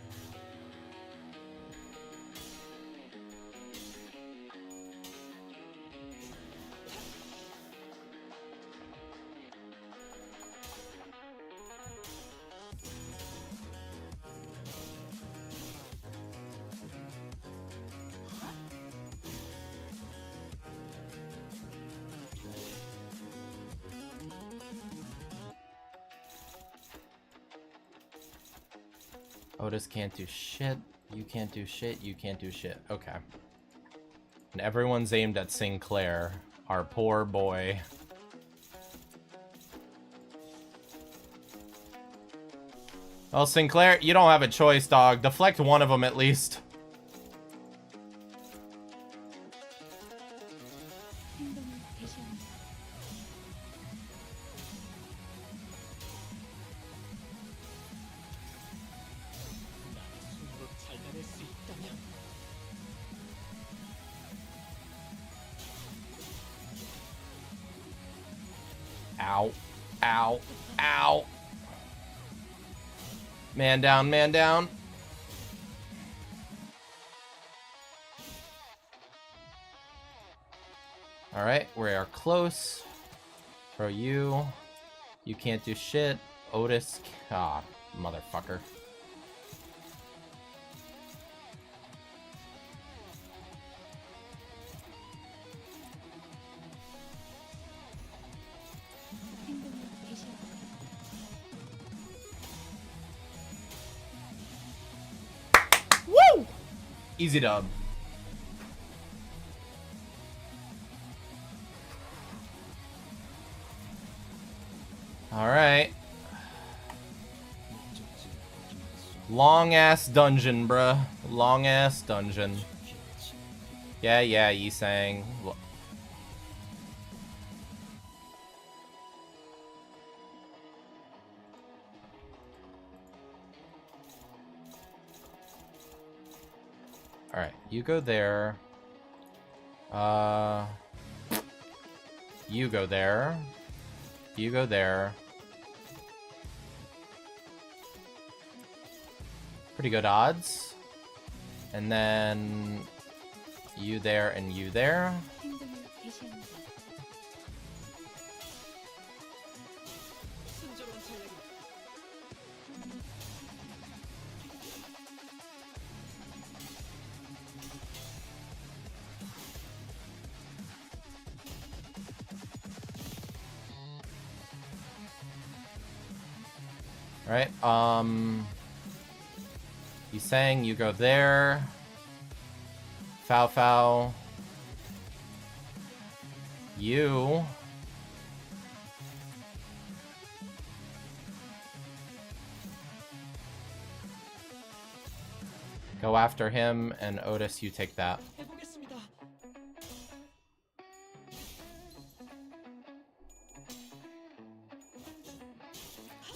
Otis can't do shit. You can't do shit. You can't do shit. Okay. And everyone's aimed at Sinclair, our poor boy. Well, Sinclair, you don't have a choice, dog. Deflect one of them at least. 행동을 개시합니다. 손으로 잘라낼 수 있다면 Ow. Ow. Ow. Man down, man down. Alright, we are close. Throw you. You can't do shit. Otis. Ah, motherfucker. 행동을 개시합니다. Woo! Easy dub. Alright. Long ass dungeon, bruh. Long ass dungeon. Yeah, Yi-Sang. Alright, you go there. You go there. You go there. Pretty good odds. And then you there and you there. 행동을 개시합니다. 순조로운 전략입니다. Alright, Yi-Sang, you go there. Fow. You. Go after him, and Otis, you take that. 해보겠습니다.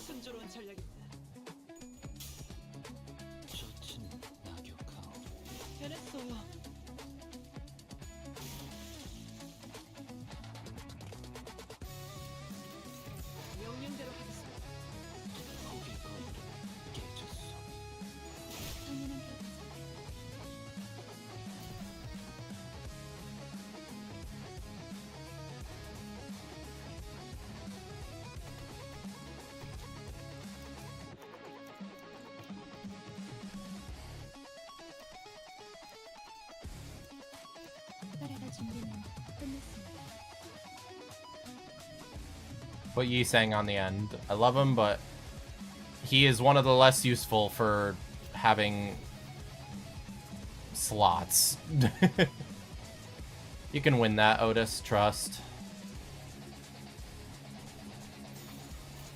순조로운 전략입니다. 좋지는 낙엽하오. 해냈어요. 명령대로 하겠습니다. 고개 거울을 깨졌어. 당연한 결과죠. 따라갈 준비는 끝났습니다. Put Yi-Sang on the end. I love him, but he is one of the less useful for having slots. You can win that, Otis. Trust.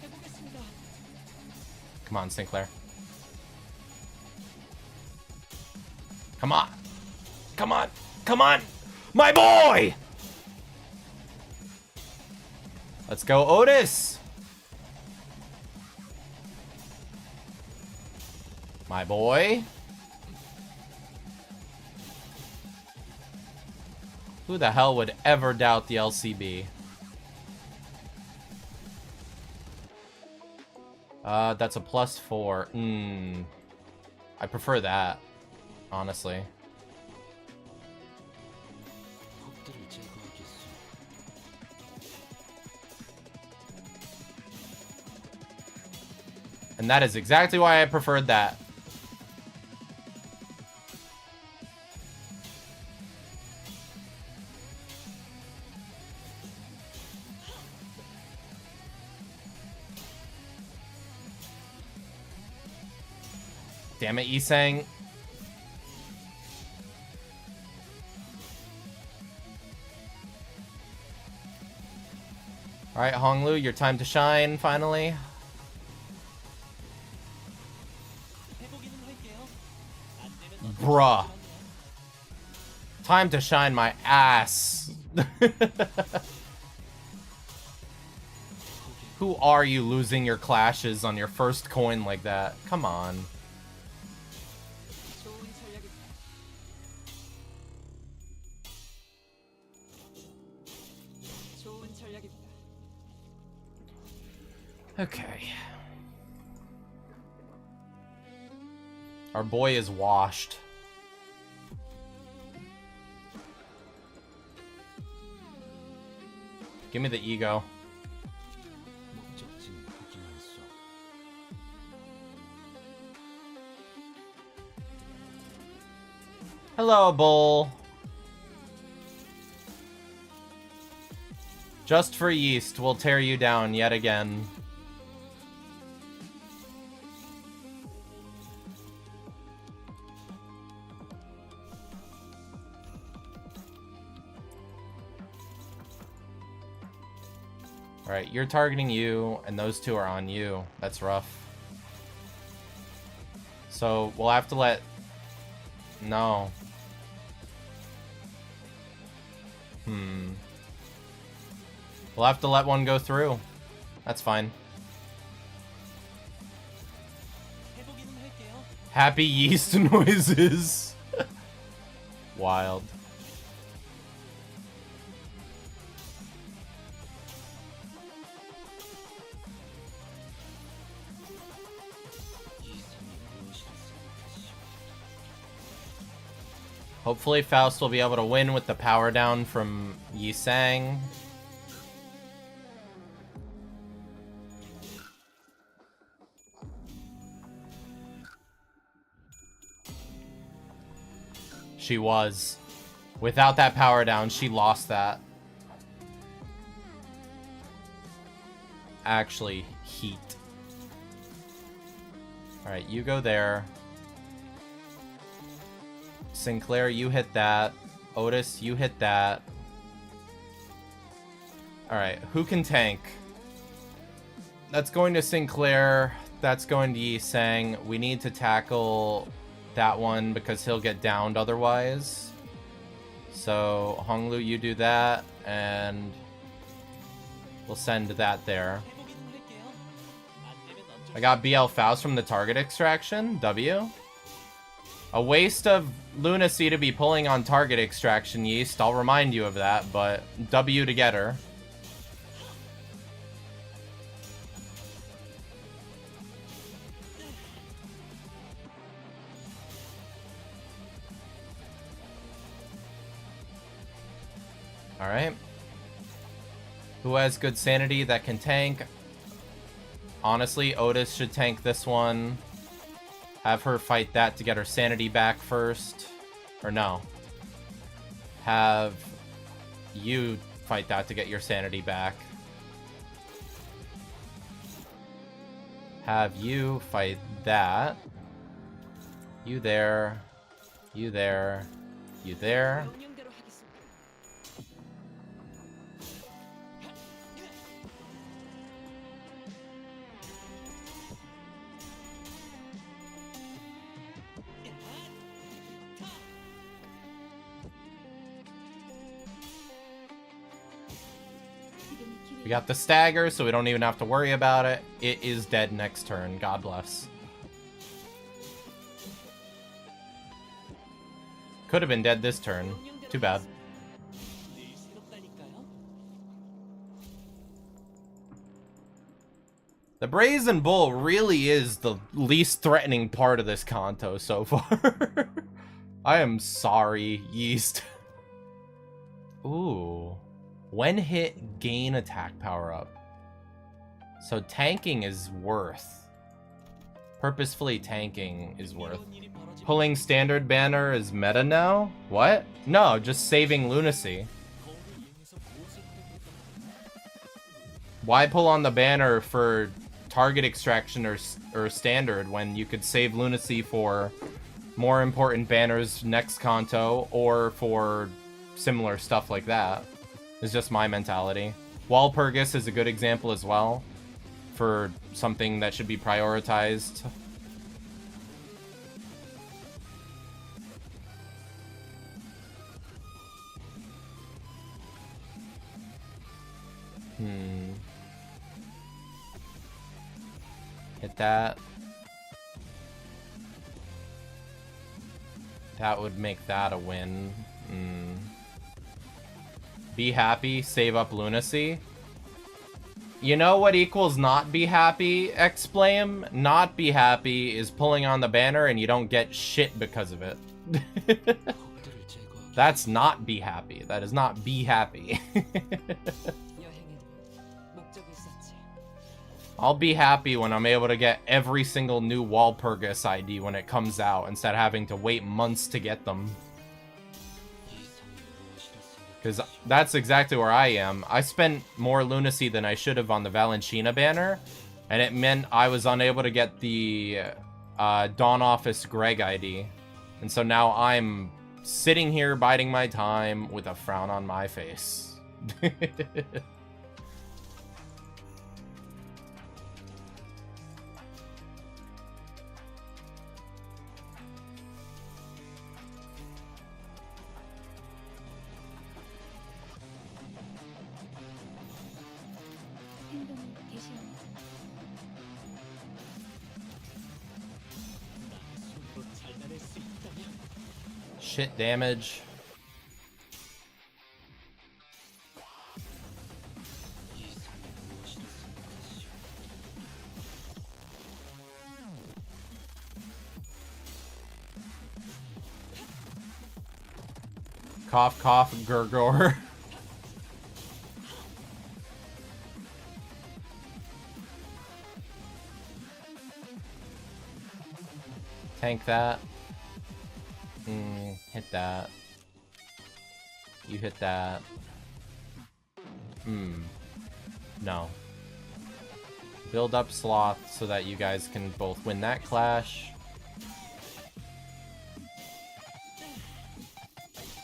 해보겠습니다. Come on, Sinclair. Come on. Come on. Come on. My boy! Let's go, Otis! My boy. Who the hell would ever doubt the LCB? That's a +4. I prefer that, honestly. 폭들을 제거하겠소. And that is exactly why I preferred that. Damn it, Isang. Alright, Honglu, your time to shine, finally. 해보기는 할게요. 안 되면 Bruh. Time to shine my ass. Who are you losing your clashes on your first coin like that? Come on. 좋은 전략이다. 좋은 전략이다. Okay. Our boy is washed. Give me the ego. 목적지는 확인했어. Hello, Bull. Just for yeast, we'll tear you down yet again. Alright, you're targeting you, and those two are on you. That's rough. So, we'll have to let... No. We'll have to let one go through. That's fine. 해보기는 할게요. Happy yeast noises. Wild. 이상이 무엇이라 생각하시오. Hopefully Faust will be able to win with the power down from Yisang. She was. Without that power down, she lost that. Actually, heat. Alright, you go there. Sinclair, you hit that. Otis, you hit that. Alright, who can tank? That's going to Sinclair. That's going to Yisang. We need to tackle that one because he'll get downed otherwise. So, Honglu, you do that, and we'll send that there. 해보기는 할게요. 안 되면 어쩔 I got BL Faust from the target extraction. W. A waste of lunacy to be pulling on target extraction, Yeast. I'll remind you of that, but W to get her. Alright. Who has good sanity that can tank? Honestly, Otis should tank this one. Have her fight that to get her sanity back first. Or no. Have you fight that to get your sanity back. Have you fight that. You there. You there. You there. 명령대로 하겠습니다. We got the stagger, so we don't even have to worry about it. It is dead next turn. God bless. Could have been dead this turn. Too bad. 늘 새롭다니까요. The Brazen Bull really is the least threatening part of this Canto so far. I am sorry, Yeast. Ooh. When hit, gain attack power up. So tanking is worth. Purposefully tanking is worth. 이런 일이 벌어지면 Pulling standard banner is meta now? What? No, just saving lunacy. 거울을 이용해서 무엇을 하려고 했던 거야? Why pull on the banner for target extraction or standard when you could save lunacy for more important banners next Canto or for similar stuff like that? It's just my mentality. Walpurgis is a good example as well for something that should be prioritized. Hit that. That would make that a win. Be happy, save up lunacy. You know what equals not be happy, X-Blame? Not be happy is pulling on the banner and you don't get shit because of it. 적들을 제거하기 That's not be happy. That is not be happy. 여행에도 목적이 있었지. I'll be happy when I'm able to get every single new Walpurgis ID when it comes out instead of having to wait months to get them. 이 섬이 무엇이라 생각 Because that's exactly where I am. I spent more lunacy than I should have on the Valentina banner, and it meant I was unable to get the Dawn Office Greg ID. And so now I'm sitting here biding my time with a frown on my face. 행동을 개시합니다. 손으로 잘라낼 수 있다면 Shit damage. 이 섬이 무엇이라 생각하시오? Cough, cough, gurgor. Tank that. Hit that. You hit that. No. Build up Sloth so that you guys can both win that clash.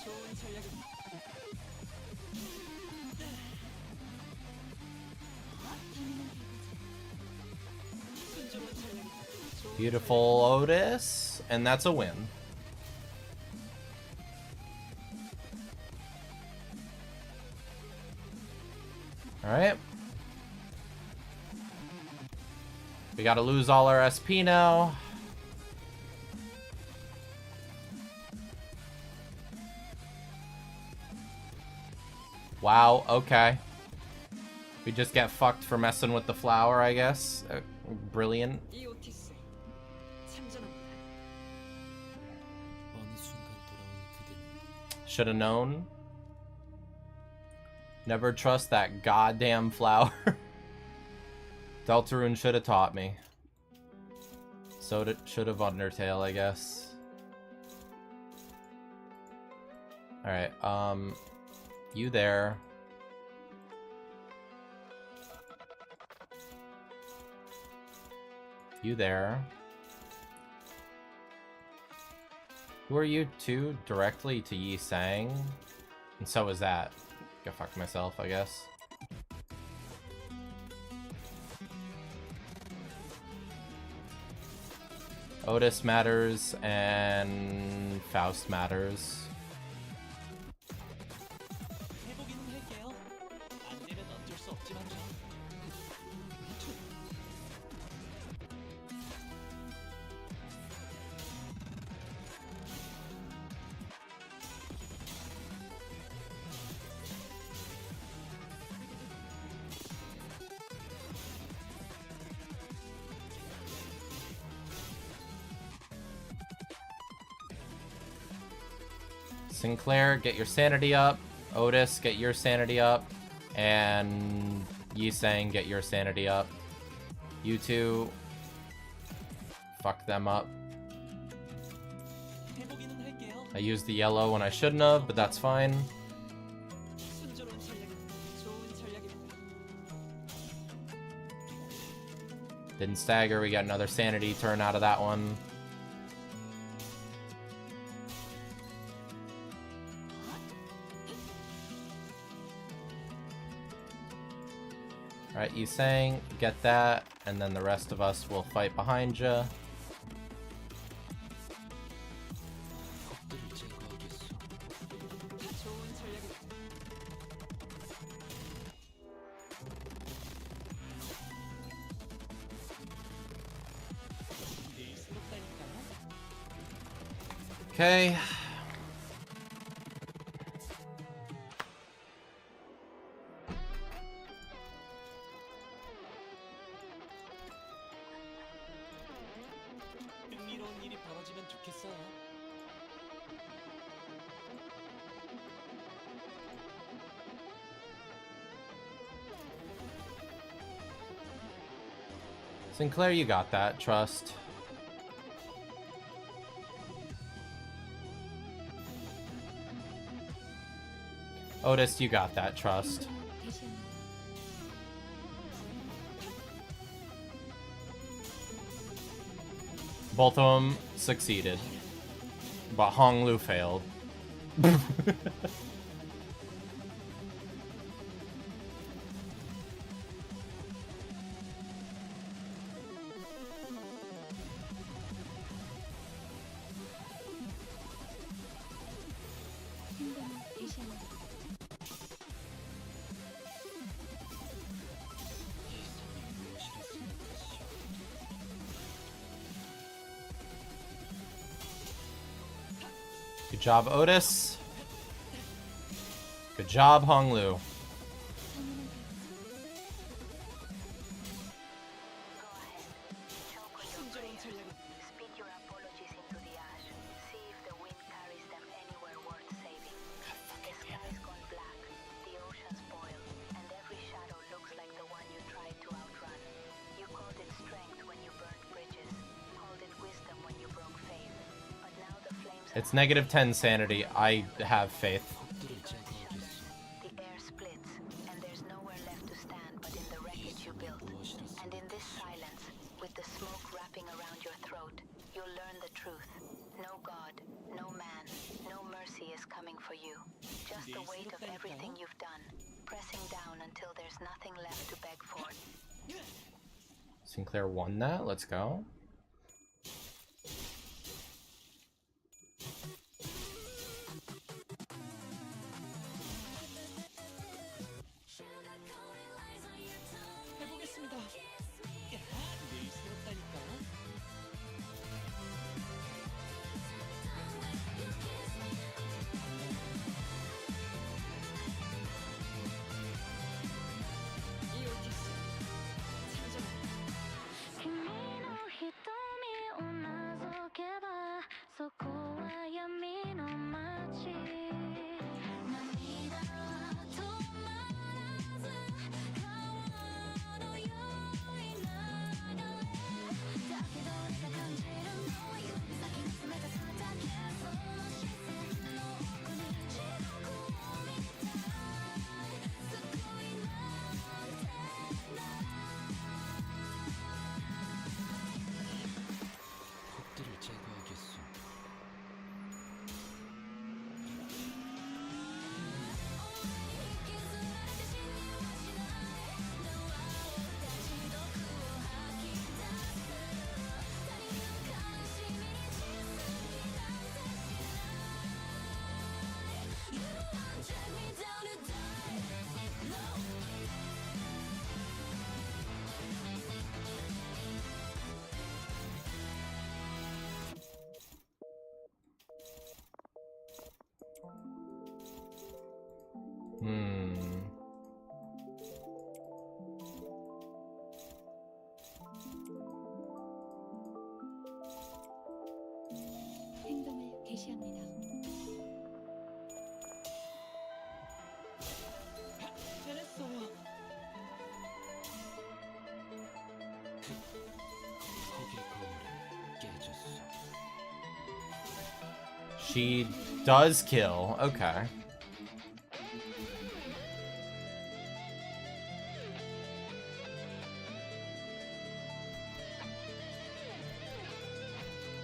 좋은 전략은 순조로운 전략이 좋은 Beautiful Otis. And that's a win. Alright. We gotta lose all our SP now. Wow, okay. We just get fucked for messing with the flower, I guess. Brilliant. 이 오티스 참전합니다. 어느 순간 돌아온 그대는 Shoulda known. Never trust that goddamn flower. Deltarune should have taught me. So should have Undertale, I guess. Alright, you there. You there. Who are you two? Directly to Yi Sang? And so is that. Go fuck myself, I guess. Otis matters and Faust matters. 해보기는 할게요. 안 되면 어쩔 수 없지만요. Sinclair, get your sanity up. Otis, get your sanity up. And Yisang, get your sanity up. You two, fuck them up. 해보기는 할게요. I used the yellow when I shouldn't have, but that's fine. 순조로운 전략입니다. 좋은 전략입니다. Didn't stagger, we got another sanity turn out of that one. Alright, Yisang, get that, and then the rest of us will fight behind ya. 좋은 전략입니다. 일스럽다니까요. Okay. 흥미로운 일이 벌어지면 좋겠어요. Sinclair, you got that. Trust. Otis, you got that. Trust. 대신 Both of them succeeded. But Hong Lu failed. 힘든 대신 Good job, Otis. Good job, Hong Lu. 순조로운 전략입니다. Spit your apologies into the ash. See if the wind carries them anywhere worth saving. The sky's gone black, the ocean's boiled, and every shadow looks like the one you tried to outrun. You called it strength when you burned bridges, called it wisdom when you broke faith. But now the flames It's -10 sanity. I have faith. The air splits, and there's nowhere left to stand but in the wreckage you built. And in this silence, with the smoke wrapping around your throat, you'll learn the truth. No God, no man, no mercy is coming for you. Just the weight of everything you've done, pressing down until there's nothing left to beg for. Sinclair won that. Let's go. 해보겠습니다. 야, 일스럽다니까요. 이오티스, 찾아라. 君の瞳 She does kill. Okay.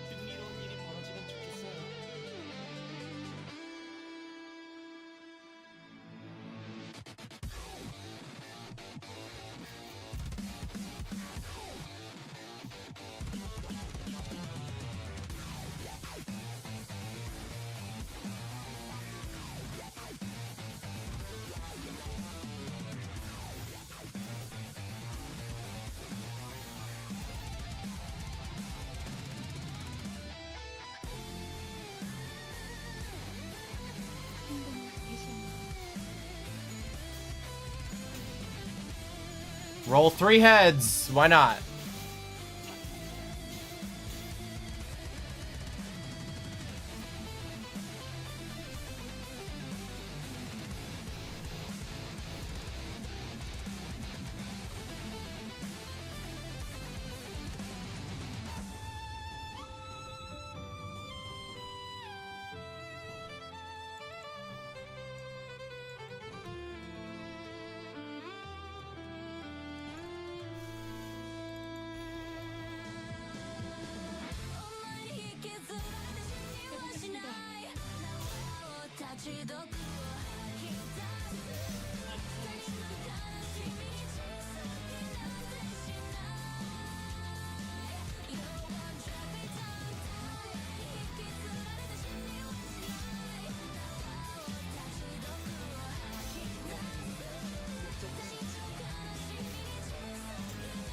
흥미로운 일이 벌어지면 좋겠어요. Roll 3 heads. Why not?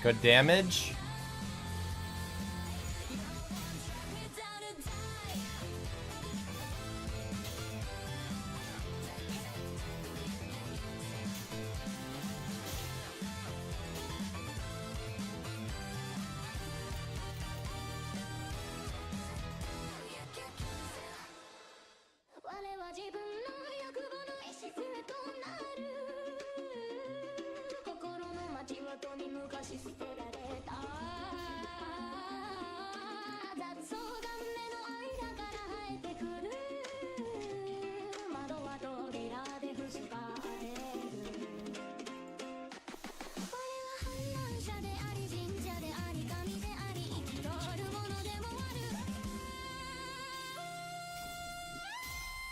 Good damage.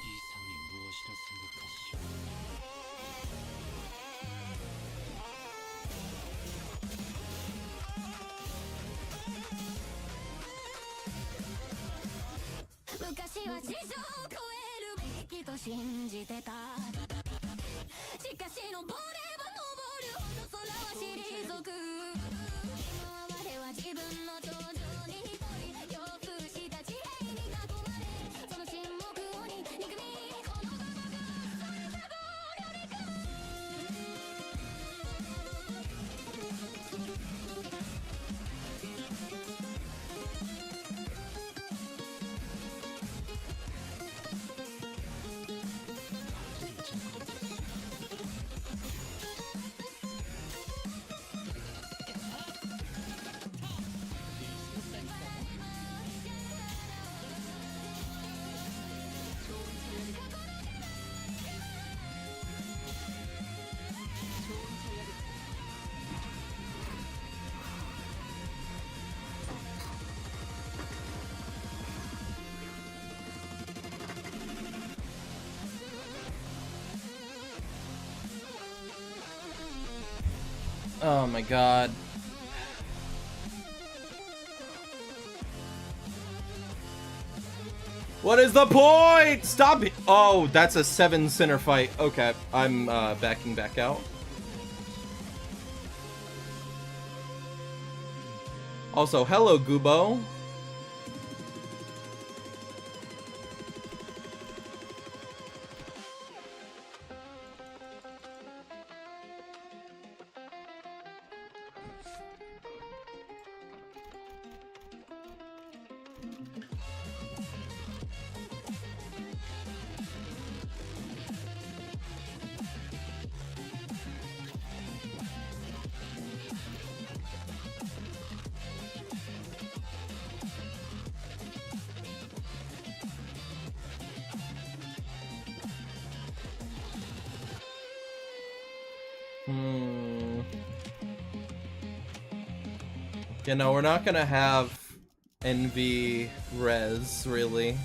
이상이 무엇이라 생각하시오? Oh my god. What is the point? Stop it. Oh, that's a 7 center fight. Okay, I'm backing back out. Also, hello, Gubo. You know, we're not gonna have NV res, really.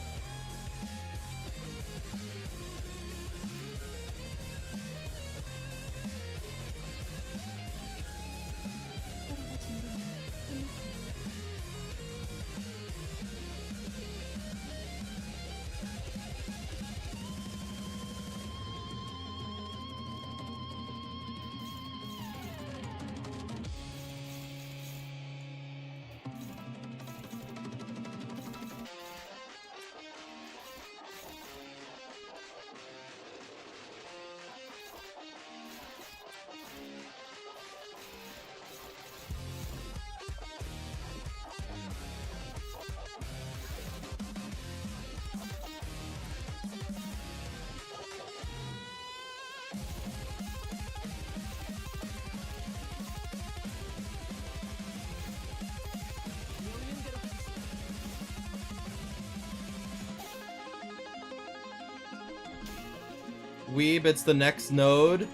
Weeb, it's the next node.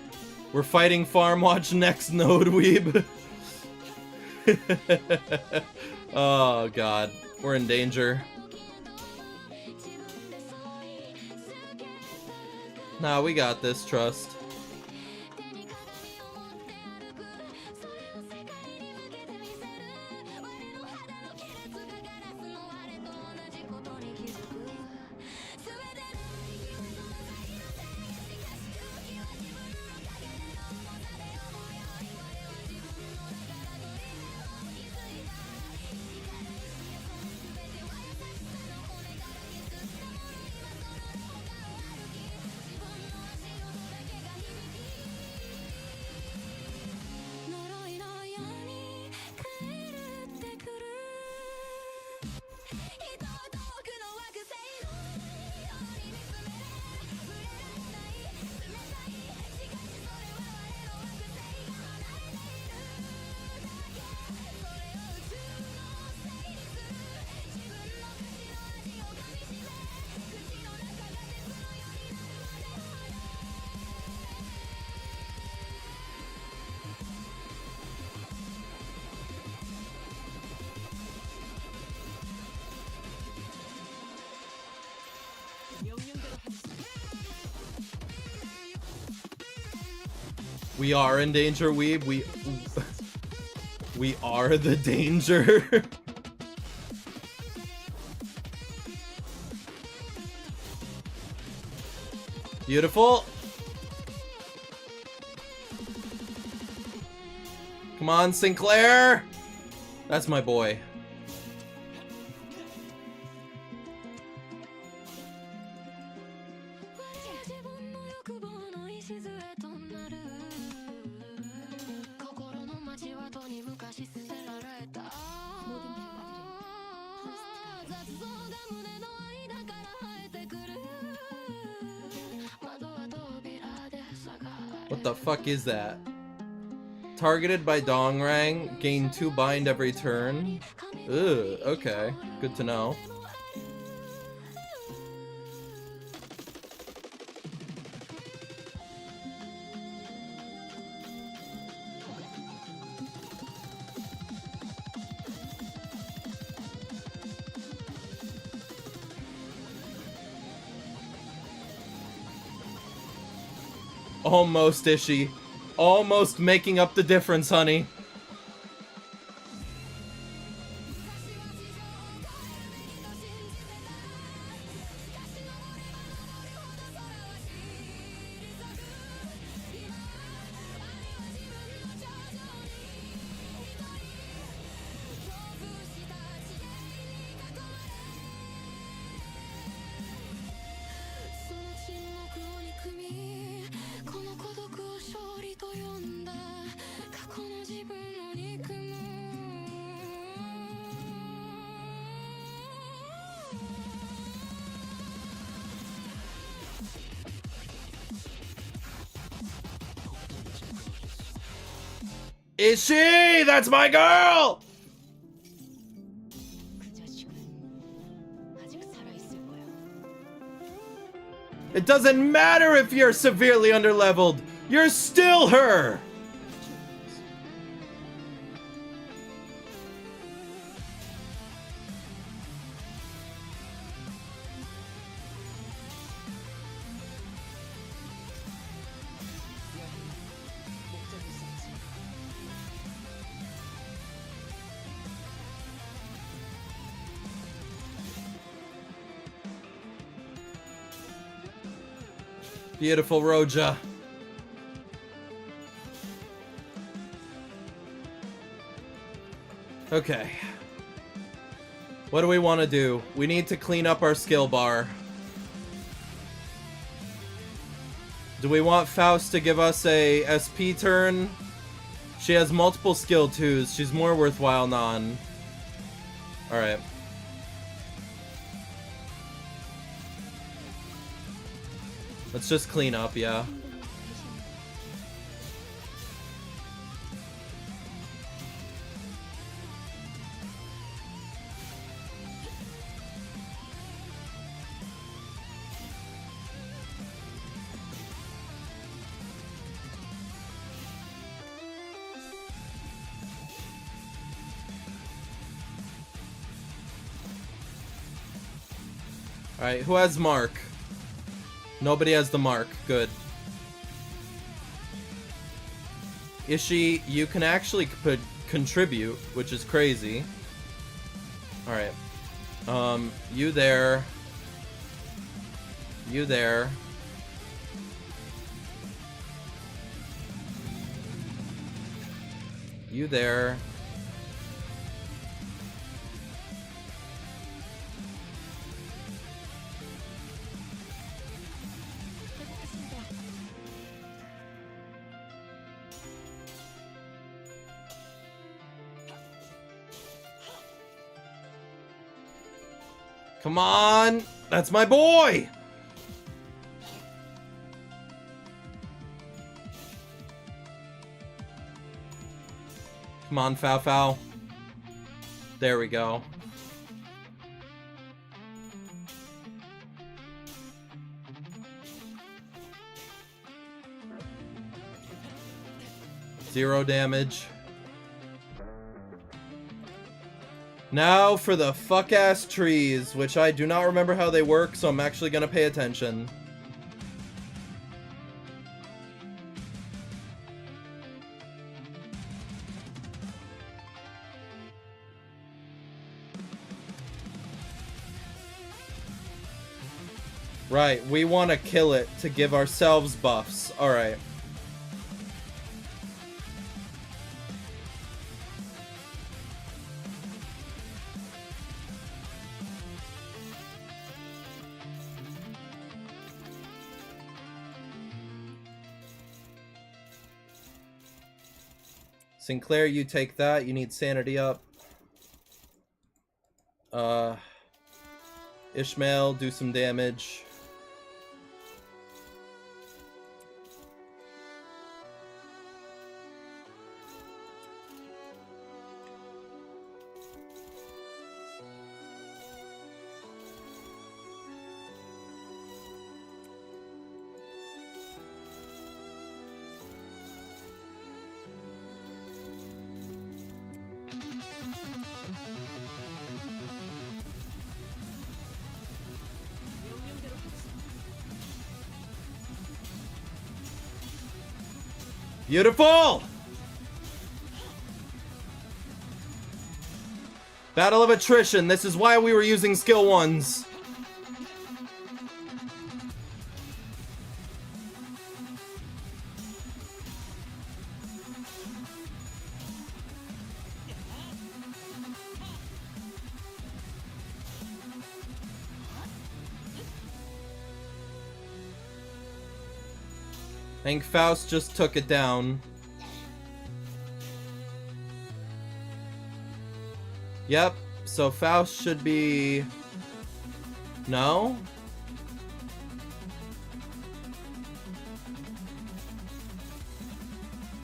We're fighting Farmwatch next node, Weeb. Oh god, we're in danger. Nah, we got this, trust. We are in danger, Weeb. We are the danger. Beautiful. Come on, Sinclair. That's my boy. What the fuck is that? Targeted by Dongrang, gain 2 bind every turn. Ugh, okay. Good to know. Almost, Ishi. Almost making up the difference, honey. Is she? That's my girl! 그 자식은 아직 살아있을 거야. It doesn't matter if you're severely underleveled. You're still her! Beautiful Roja. Okay. What do we want to do? We need to clean up our skill bar. Do we want Faust to give us a SP turn? She has multiple skill 2s. She's more worthwhile non. Alright. Let's just clean up, yeah. Alright, who has Mark? Nobody has the Mark. Good. Ishii, you can actually contribute, which is crazy. Alright. You there. You there. You there. Come on! That's my boy! Come on, Fow Fow. There we go. Zero damage. Now for the fuck-ass trees, which I do not remember how they work, so I'm actually gonna pay attention. Right, we want to kill it to give ourselves buffs. Alright. Sinclair, you take that. You need sanity up. Ishmael, do some damage. Beautiful! Battle of attrition. This is why we were using skill 1s. I think Faust just took it down. Yep, so Faust should be... No?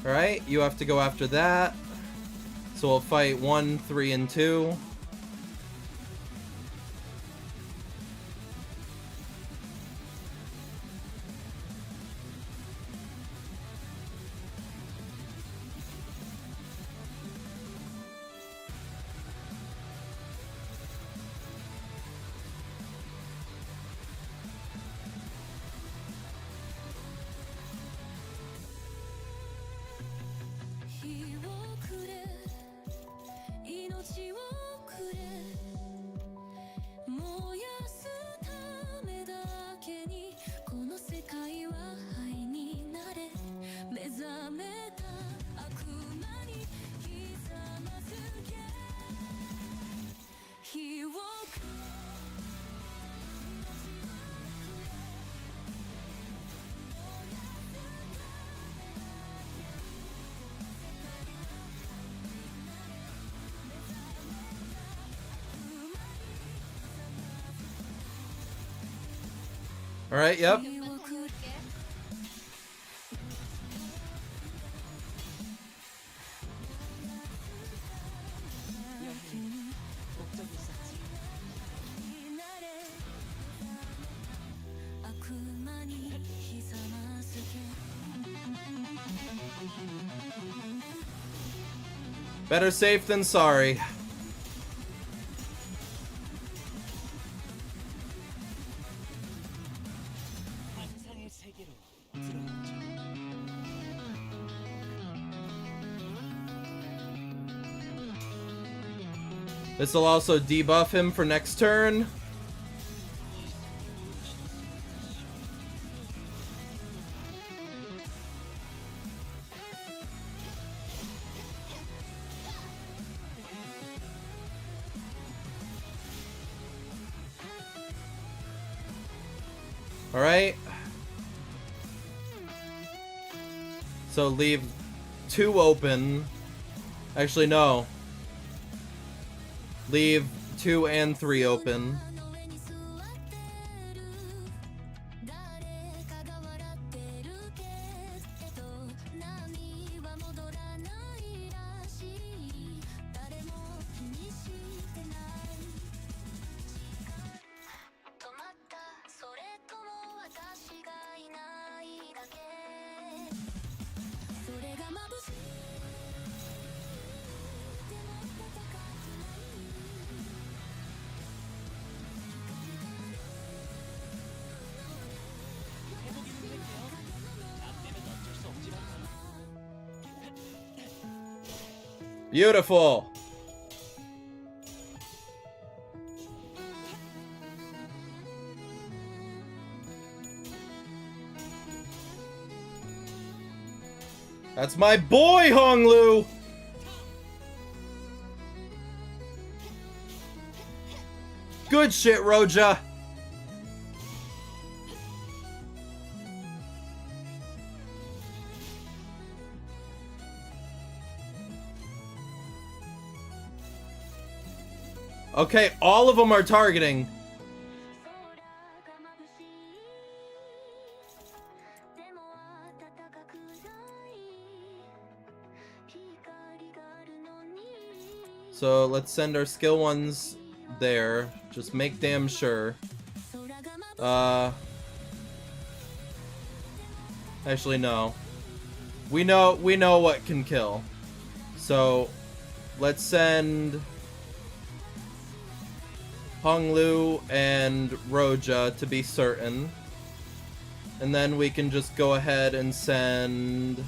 Alright, you have to go after that. So we'll fight 1, 3, and 2. Alright, yep. 목적이 있었지. Better safe than sorry. 환상의 세계로 들어가죠. This will also debuff him for next turn. Alright. So leave 2 open. Actually, no. Leave 2 and 3 open. Beautiful. That's my boy, Honglu. Good shit, Roja. Okay, all of them are targeting. So let's send our skill ones there. Just make damn sure. Actually, no. We know what can kill. So let's send Honglu and Roja to be certain. And then we can just go ahead and send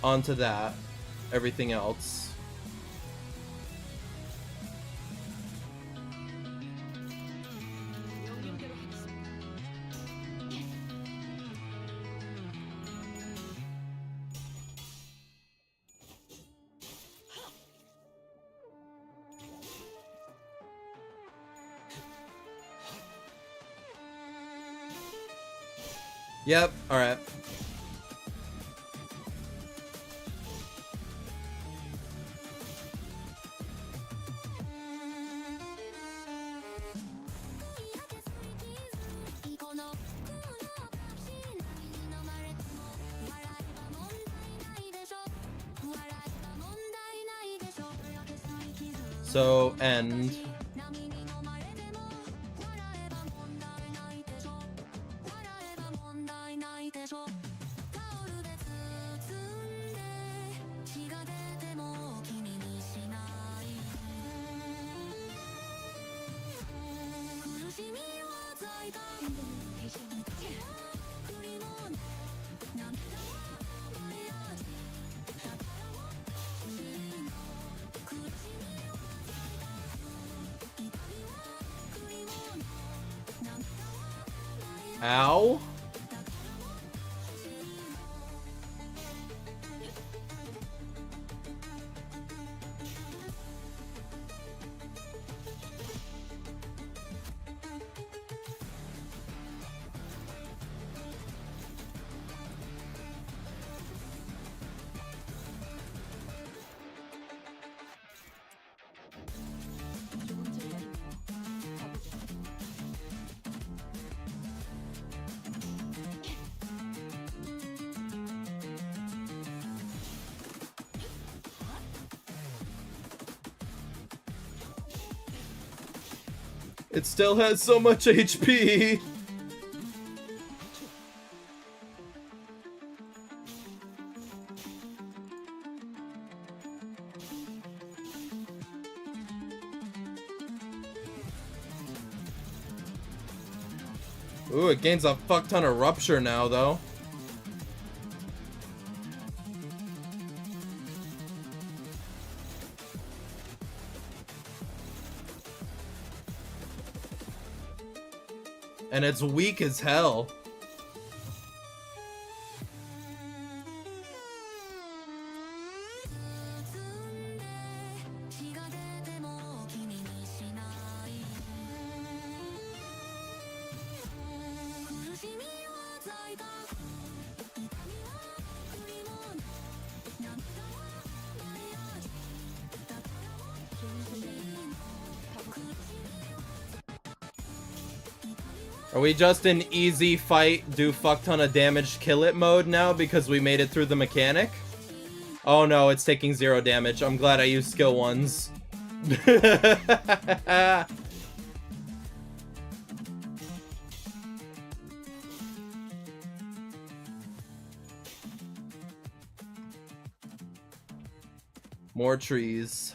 onto that everything else. Yep, alright. So, end. Ow. It still has so much HP. Ooh, it gains a fuck ton of rupture now, though. And it's weak as hell. Are we just in easy fight, do fuck ton of damage, kill it mode now because we made it through the mechanic? Oh no, it's taking 0 damage. I'm glad I used skill ones. More trees.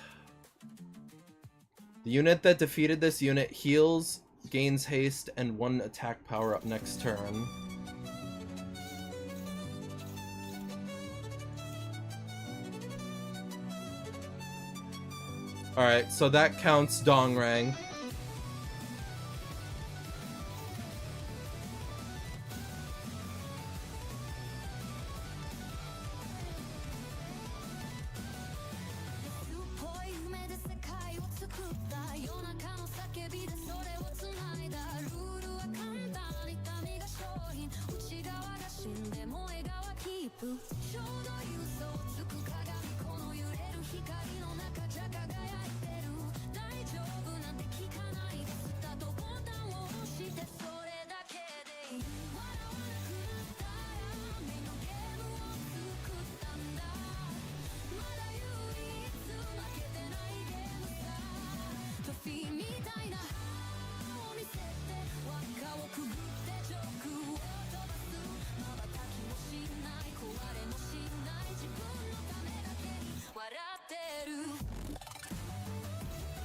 The unit that defeated this unit heals, gains haste, and 1 attack power up next turn. Alright, so that counts Dongrang.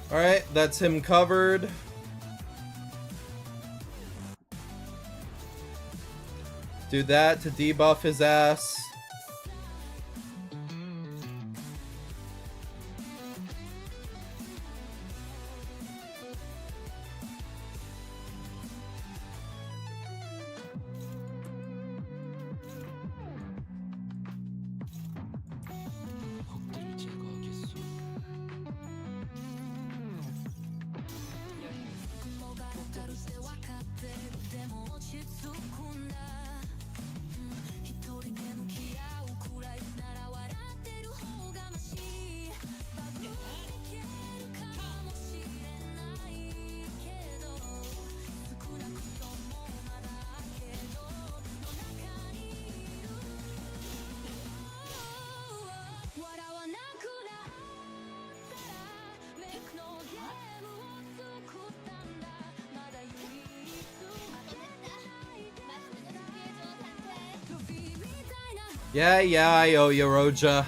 Alright, that's him covered. Do that to debuff his ass. 적들을 제거하겠소. Yeah, I owe you, Roja.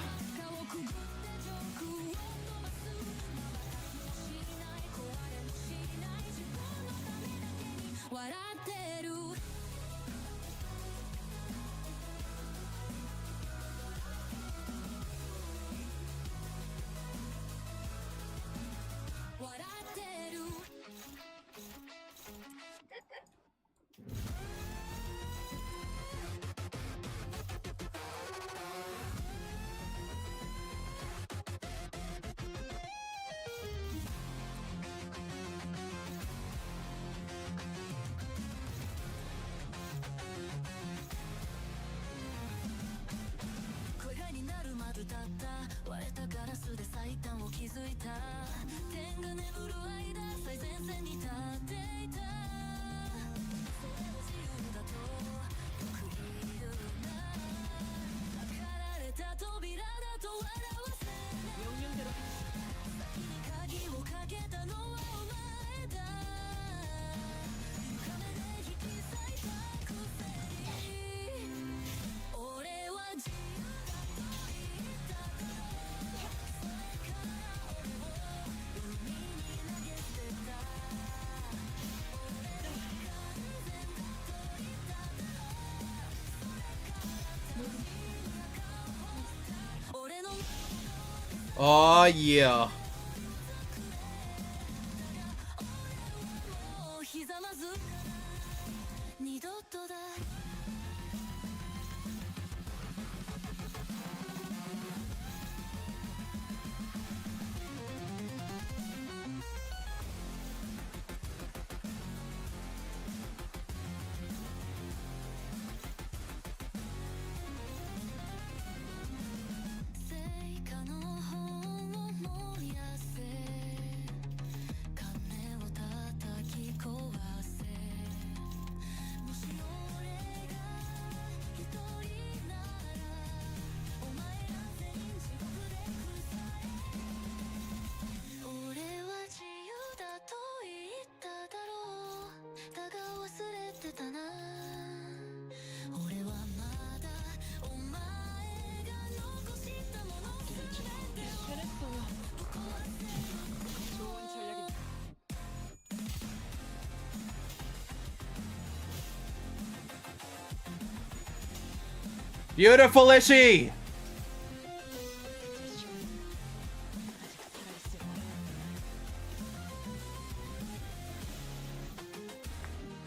Oh yeah. Beautiful Ishii!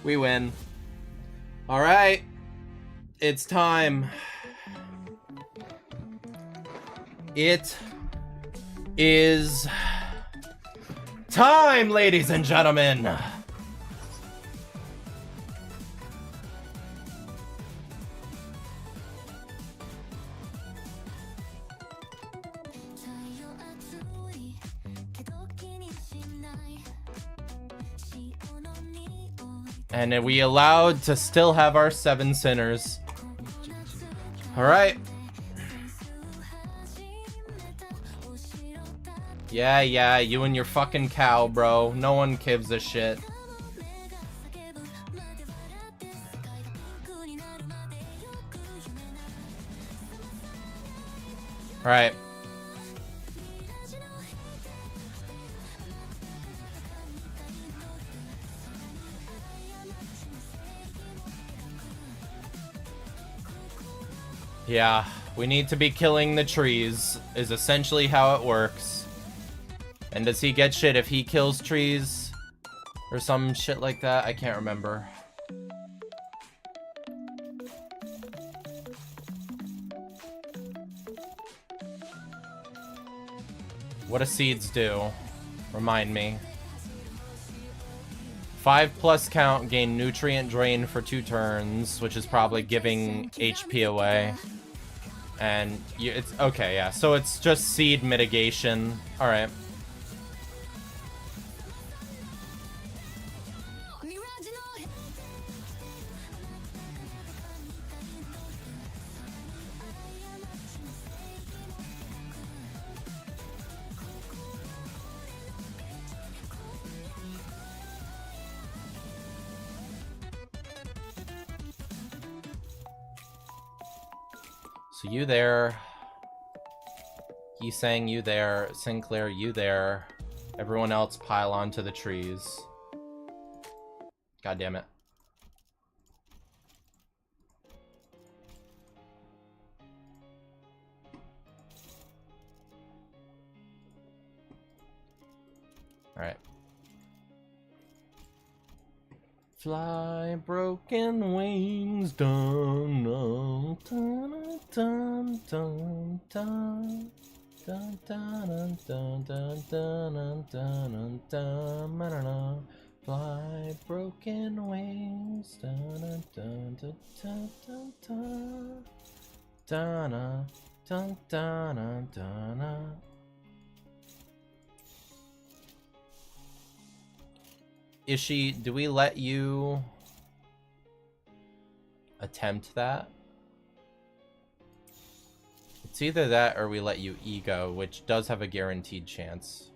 We win. Alright. It's time. It is time, ladies and gentlemen. And are we allowed to still have our 7 sinners? Alright. Yeah, you and your fucking cow, bro. No one gives a shit. Alright. Yeah, we need to be killing the trees, is essentially how it works. And does he get shit if he kills trees? Or some shit like that? I can't remember. What do seeds do? Remind me. 5+ count, gain nutrient drain for 2 turns, which is probably giving HP away. And it's okay, yeah. So it's just seed mitigation. All right. So you there. Yisang, you there. Sinclair, you there. Everyone else pile onto the trees. God damn it. Alright. Fly broken wings, dun dun dun dun dun dun dun dun dun dun dun dun dun dun. Fly broken wings, dun dun dun dun dun dun dun dun dun dun dun. Ishii, do we let you attempt that? It's either that or we let you ego, which does have a guaranteed chance.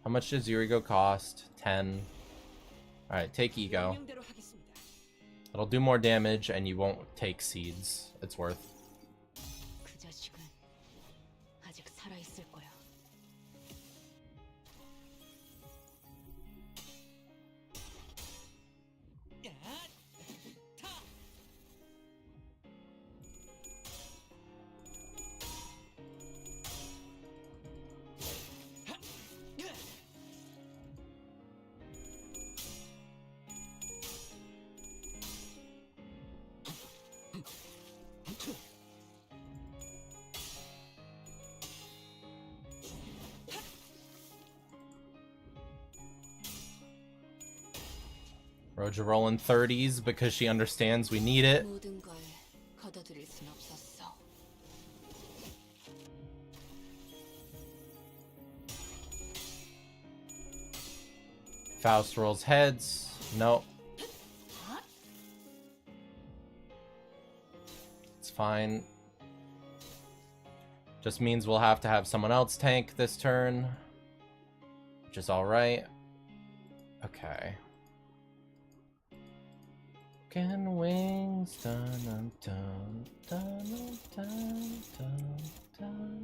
How much does your ego cost? 10. Alright, take ego. It'll do more damage and you won't take seeds. It's worth. Roja rolling 30s because she understands we need it. 모든 걸 거둬들일 순 없었어. Faust rolls heads. Nope. It's fine. Just means we'll have to have someone else tank this turn, which is alright. Okay. Can wings dun dun dun dun dun dun dun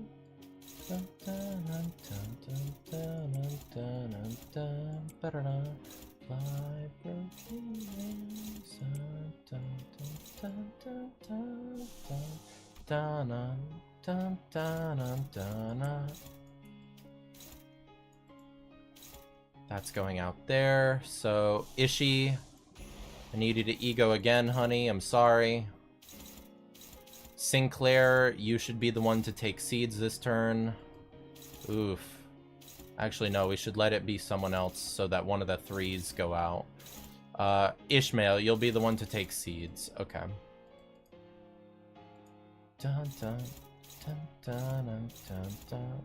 dun dun dun dun dun dun dun fly broken wings dun dun dun dun dun dun dun dun dun dun. That's going out there. So Ishii, I need you to ego again, honey. I'm sorry. Sinclair, you should be the one to take seeds this turn. Oof. Actually, no, we should let it be someone else so that one of the threes go out. Ishmael, you'll be the one to take seeds. Okay. Dun dun dun dun dun dun dun.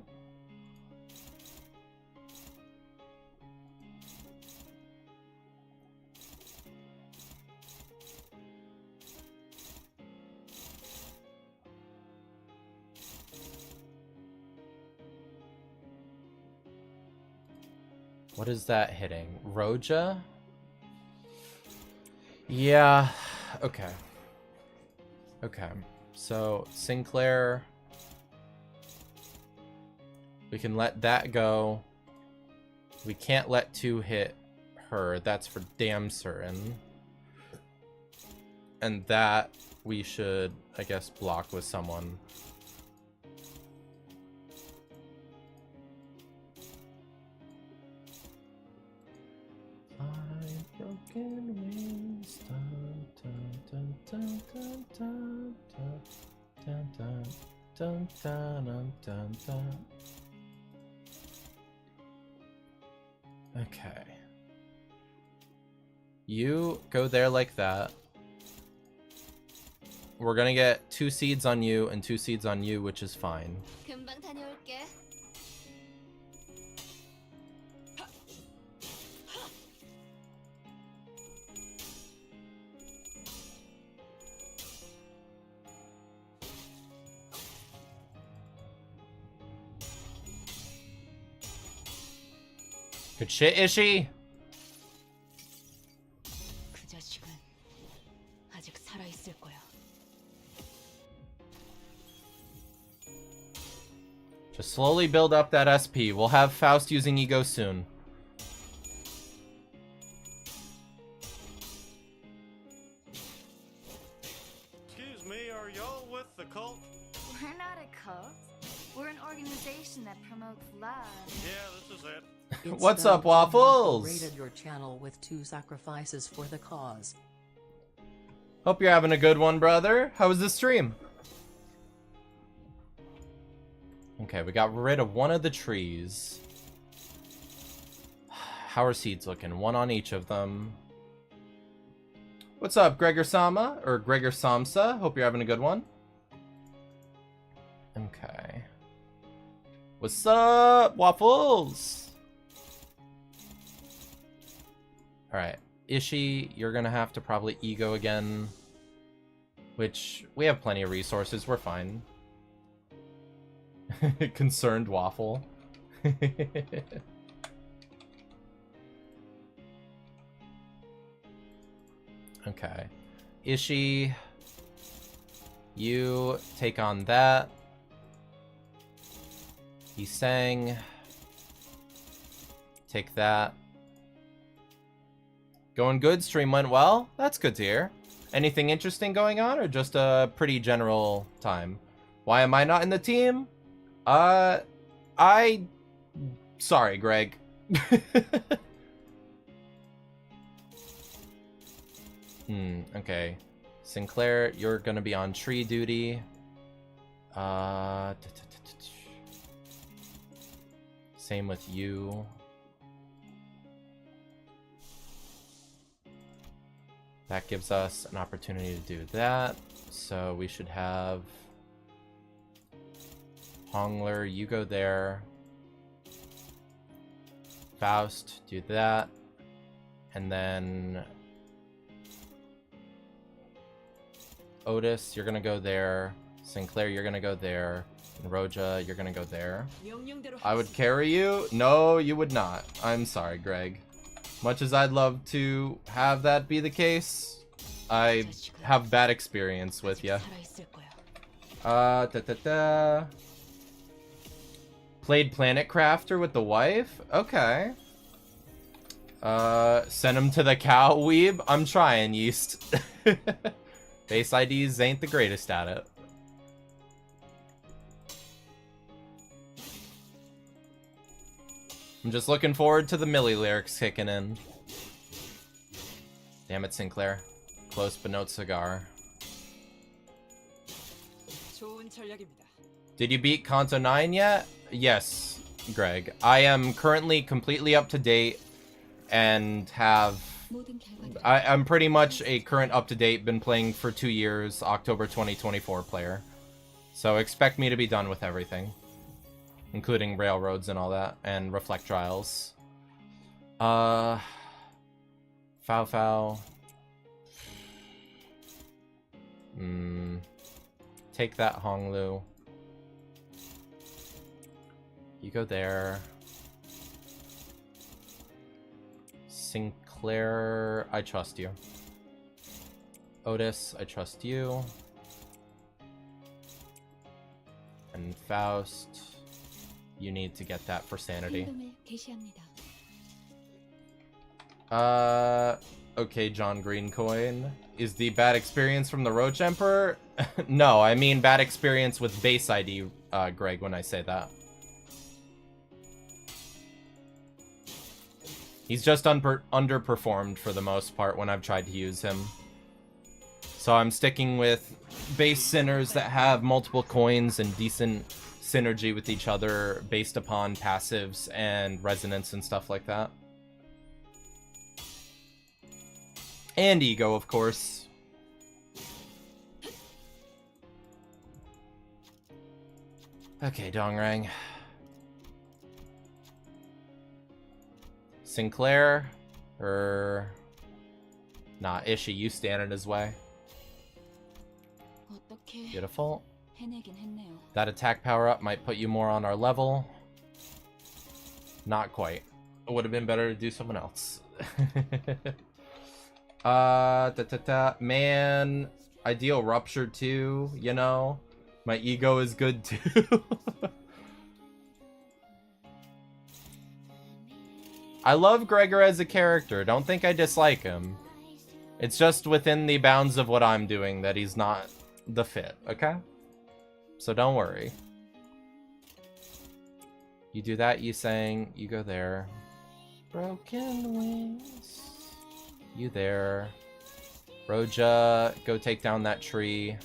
What is that hitting? Roja? Yeah. Okay. Okay. So, Sinclair. We can let that go. We can't let 2 hit her. That's for damn certain. And that we should, I guess, block with someone. Broken wings, dun dun dun dun dun dun dun dun dun dun dun dun. Okay. You go there like that. We're gonna get 2 seeds on you and 2 seeds on you, which is fine. 금방 다녀올게. Good shit, Ishii. 그 자식은 아직 살아 있을 거야. Just slowly build up that SP. We'll have Faust using ego soon. Excuse me, are y'all with the cult? We're not a cult. We're an organization that promotes love. Yeah, this is it. What's up, Waffles? Rated your channel with 2 sacrifices for the cause. Hope you're having a good one, brother. How was the stream? Okay, we got rid of one of the trees. How are seeds looking? 1 on each of them. What's up, Gregor Sama? Or Gregor Samsa? Hope you're having a good one. Okay. What's up, Waffles? Alright. Ishii, you're gonna have to probably ego again. Which, we have plenty of resources, we're fine. Concerned Waffle. Okay. Ishii, you take on that. He sang. Take that. Going good? Stream went well? That's good to hear. Anything interesting going on, or just a pretty general time? Why am I not in the team? Sorry, Greg. Okay. Sinclair, you're gonna be on tree duty. Same with you. That gives us an opportunity to do that. So we should have Hongler, you go there. Faust, do that. And then Otis, you're gonna go there. Sinclair, you're gonna go there. And Roja, you're gonna go there. I would carry you? No, you would not. I'm sorry, Greg. Much as I'd love to have that be the case, I have bad experience with you. Played Planet Crafter with the wife? Okay. Send him to the cow weeb? I'm trying, Yeast. Base IDs ain't the greatest at it. I'm just looking forward to the Millie lyrics kicking in. Damn it, Sinclair. Close but no cigar. Did you beat Canto 9 yet? Yes, Greg. I am currently completely up to date and have... I'm pretty much a current up to date, been playing for 2 years, October 2024 player. So expect me to be done with everything. Including Railroads and all that, and Reflect Trials. Fow Fow. Take that, Honglu. You go there. Sinclair, I trust you. Otis, I trust you. And Faust, you need to get that for sanity. Okay, John Greencoin. Is the bad experience from the Roach Emperor? No, I mean bad experience with base ID, Greg, when I say that. He's just underperformed for the most part when I've tried to use him. So I'm sticking with base sinners that have multiple coins and decent synergy with each other based upon passives and resonance and stuff like that. And ego, of course. Okay, Dongrang. Sinclair, or... Nah, Ishi, you stand in his way. Beautiful. That attack power-up might put you more on our level. Not quite. It would have been better to do someone else. Man, ideal rupture too, you know? My ego is good too. I love Gregor as a character. Don't think I dislike him. It's just within the bounds of what I'm doing that he's not the fit, okay? So don't worry. You do that, you sang, you go there. Broken wings. You there. Roja, go take down that tree.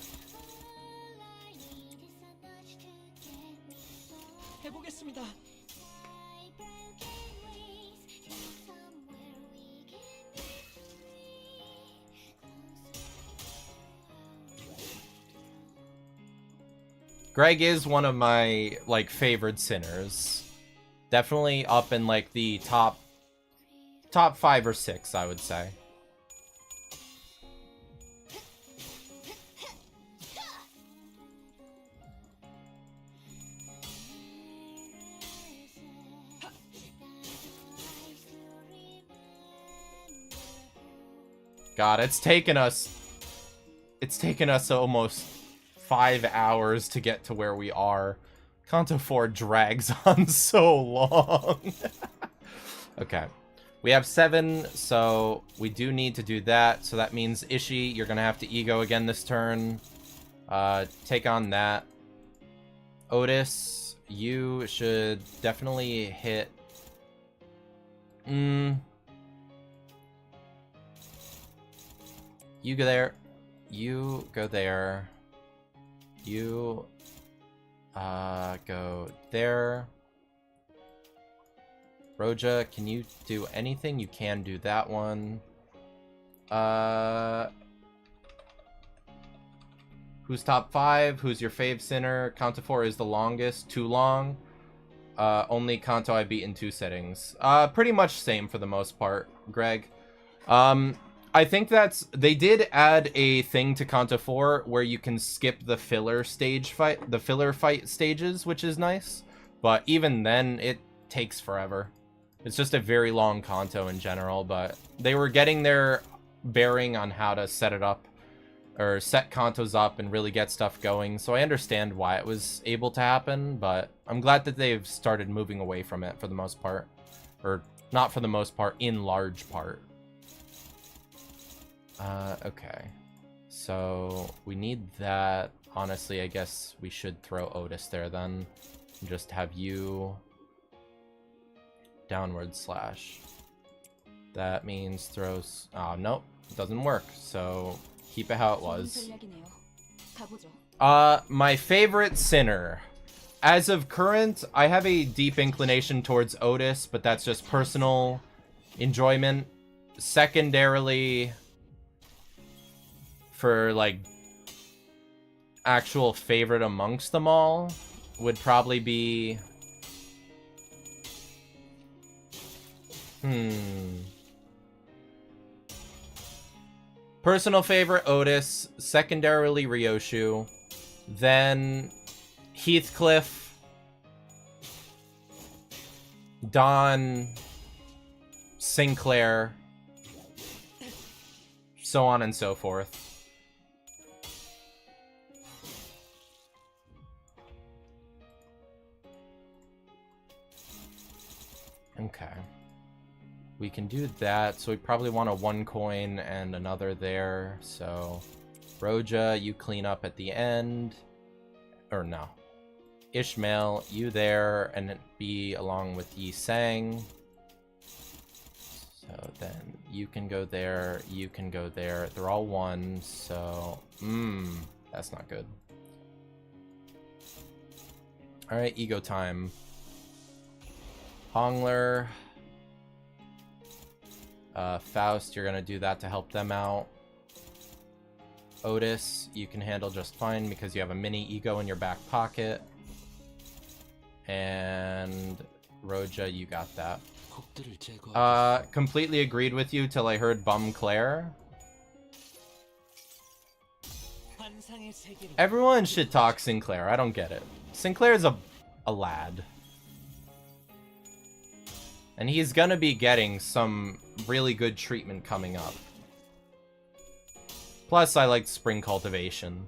Greg is one of my, like, favored sinners. Definitely up in, like, the top 5 or 6, I would say. God, it's taken us almost 5 hours to get to where we are. Canto 4 drags on so long. Okay. We have 7, so we do need to do that. So that means Ishi, you're going to have to ego again this turn. Take on that. Otis, you should definitely hit... You go there. You go there. You go there. Roja, can you do anything? You can do that one. Who's top 5? Who's your fave sinner? Canto 4 is the longest. Too long. Only Canto I beat in 2 settings. Pretty much same for the most part, Greg. I think they did add a thing to Canto 4 where you can skip the filler fight stages, which is nice. But even then, it takes forever. It's just a very long Canto in general, but they were getting their bearing on how to set it up, or set Cantos up and really get stuff going, so I understand why it was able to happen, but I'm glad that they've started moving away from it for the most part. Or, not for the most part, in large part. Okay. So, we need that. Honestly, I guess we should throw Otis there then. And just have you... downward slash. That means throws... Oh, nope. Doesn't work. So, keep it how it was. My favorite sinner. As of current, I have a deep inclination towards Otis, but that's just personal enjoyment. Secondarily, for, like, actual favorite amongst them all, would probably be... Personal favorite, Otis. Secondarily, Ryoshu. Then, Heathcliff. Don. Sinclair. So on and so forth. Okay. We can do that, so we probably want a 1 coin and another there, so... Roja, you clean up at the end. Or no. Ishmael, you there, and be along with Yi Sang. So then, you can go there, you can go there. They're all 1, so... that's not good. Alright, ego time. Hongler... Faust, you're gonna do that to help them out. Otis, you can handle just fine because you have a mini ego in your back pocket. And Roja, you got that. Completely agreed with you till I heard Bum Claire. Everyone should talk Sinclair, I don't get it. Sinclair's a lad. And he's gonna be getting some really good treatment coming up. Plus, I liked Spring Cultivation.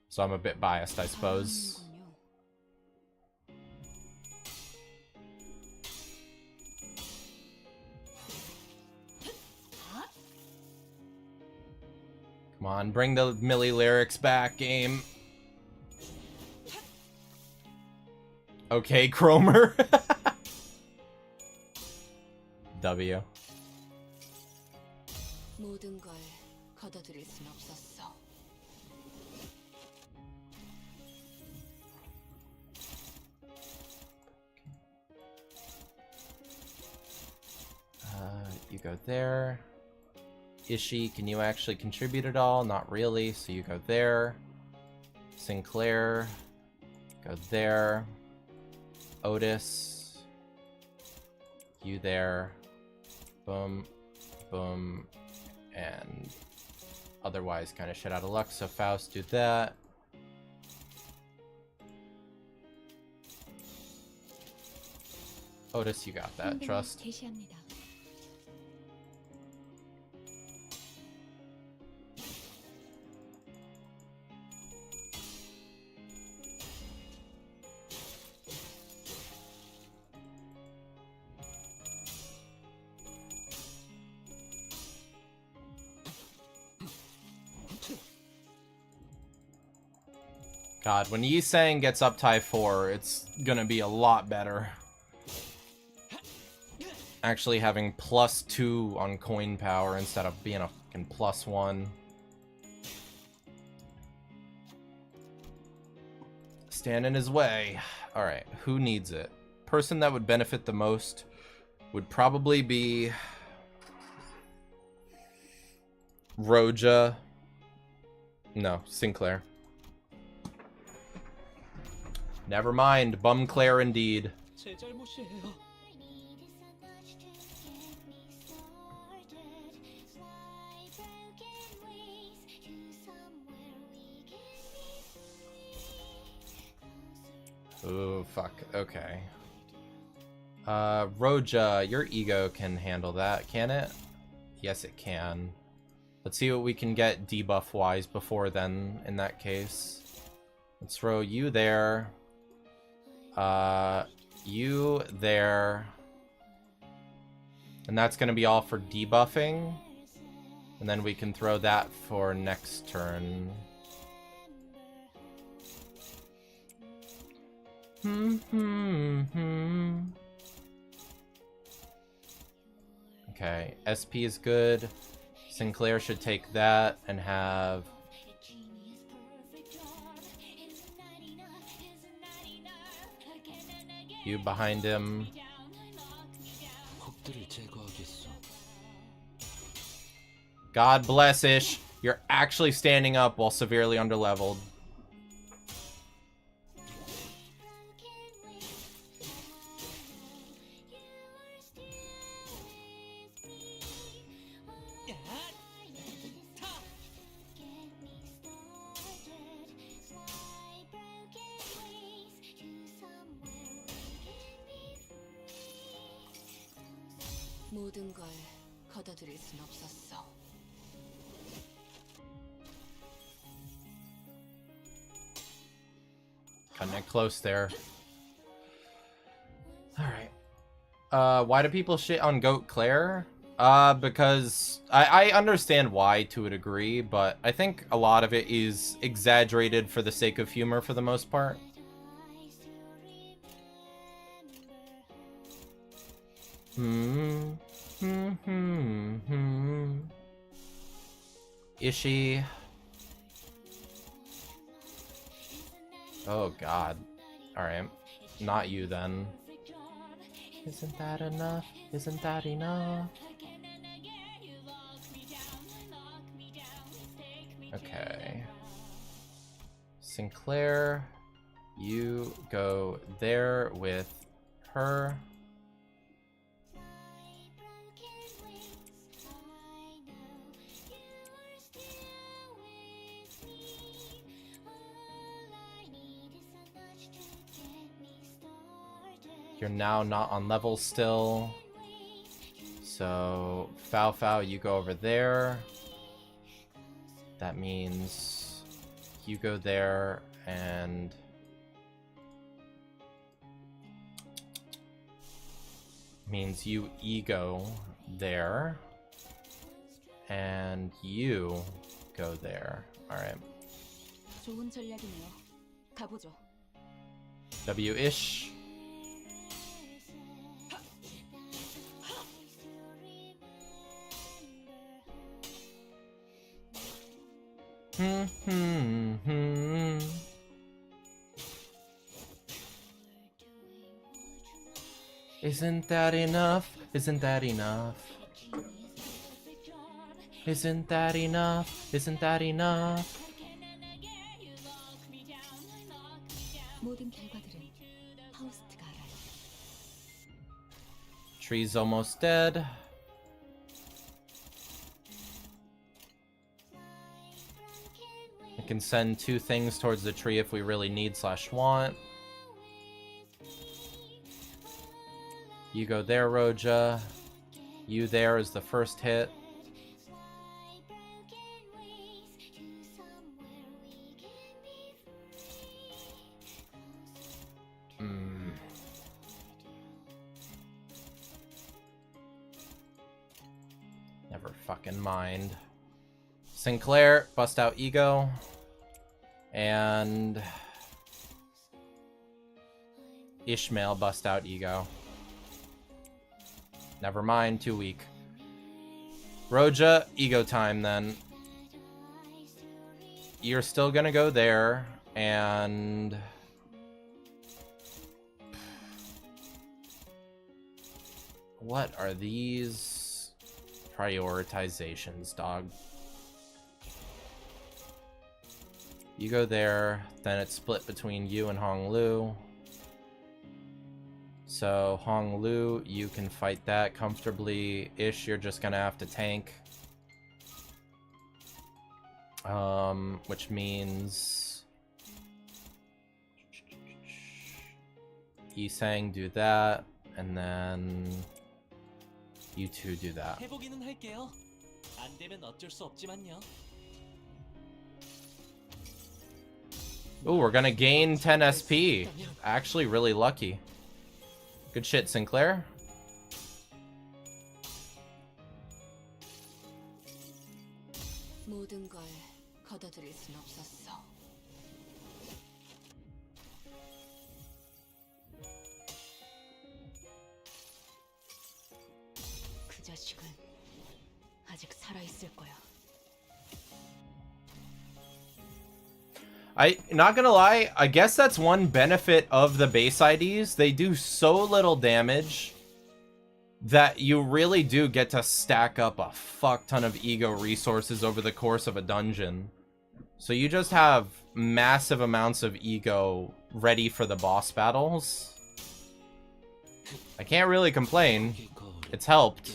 So I'm a bit biased, I suppose. Come on, bring the Millie lyrics back, game. Okay, Cromer. W. 모든 걸 걷어들일 순 없었어. You go there. Ishii, can you actually contribute at all? Not really, so you go there. Sinclair, go there. Otis, you there. Boom, boom, and otherwise kind of shit out of luck, so Faust, do that. Otis, you got that, trust. 개시합니다. God, when Yi Sang gets up tie 4, it's gonna be a lot better. Actually having +2 on coin power instead of being a fucking +1. Stand in his way. Alright, who needs it? Person that would benefit the most would probably be Roja. No, Sinclair. Never mind. Bumclair indeed. 제 잘못이에요. Ooh, fuck. Okay. Roja, your ego can handle that, can it? Yes, it can. Let's see what we can get debuff-wise before then, in that case. Let's throw you there. You there. And that's gonna be all for debuffing. And then we can throw that for next turn. Okay, SP is good. Sinclair should take that and have you behind him. 적들을 제거하겠어. God bless Ish. You're actually standing up while severely underleveled. 모든 걸 걷어들일 순 없었어. Cutting it close there. Alright. Why do people shit on Goat Claire? Because I understand why to a degree, but I think a lot of it is exaggerated for the sake of humor for the most part. Ishi. Oh god. Alright. Not you then. Isn't that enough? Isn't that enough? Okay. Sinclair, you go there with her. You're now not on level still. So, Fao, you go over there. That means you go there and... means you ego there. And you go there. Alright. 좋은 전략이네요. 가보죠. W-ish. Isn't that enough? Isn't that enough? Isn't that enough? Isn't that enough? 모든 결과들은 파우스트가 알아요. Tree's almost dead. I can send 2 things towards the tree if we really need / want. You go there, Roja. You there is the first hit. Never fucking mind. Sinclair, bust out ego. And Ishmael, bust out ego. Never mind, too weak. Roja, ego time then. You're still gonna go there, and... what are these prioritizations, dog? You go there, then it's split between you and Hong Lu. So Hong Lu, you can fight that comfortably. Ish, you're just gonna have to tank. Which means Yisang do that, and then you two do that. 해보기는 할게요. 안 되면 어쩔 수 없지만요. Ooh, we're gonna gain 10 SP. Actually, really lucky. Good shit, Sinclair. 모든 걸 걷어들일 순 없었어. 그 자식은 아직 살아 있을 거야. Not gonna lie, I guess that's one benefit of the base IDs. They do so little damage that you really do get to stack up a fuck ton of ego resources over the course of a dungeon. So you just have massive amounts of ego ready for the boss battles. I can't really complain. It's helped.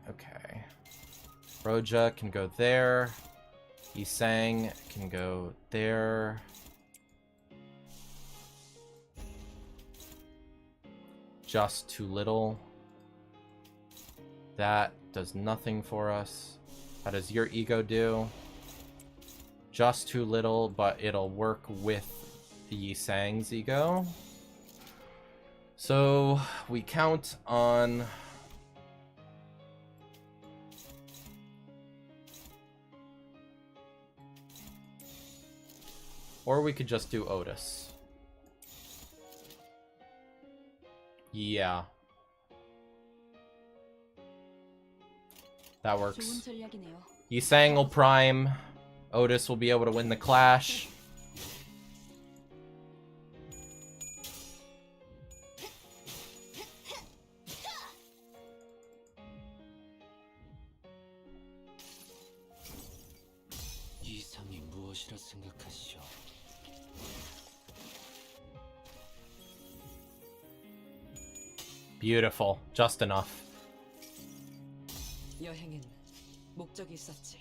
Okay. Roja can go there. Yisang can go there. Just too little. That does nothing for us. How does your ego do? Just too little, but it'll work with Yisang's ego. So we count on or we could just do Otis. Yeah. That works. Yisang will prime. Otis will be able to win the clash. 이상이 무엇이라 생각하시오? Beautiful. Just enough. 여행엔 목적이 있었지.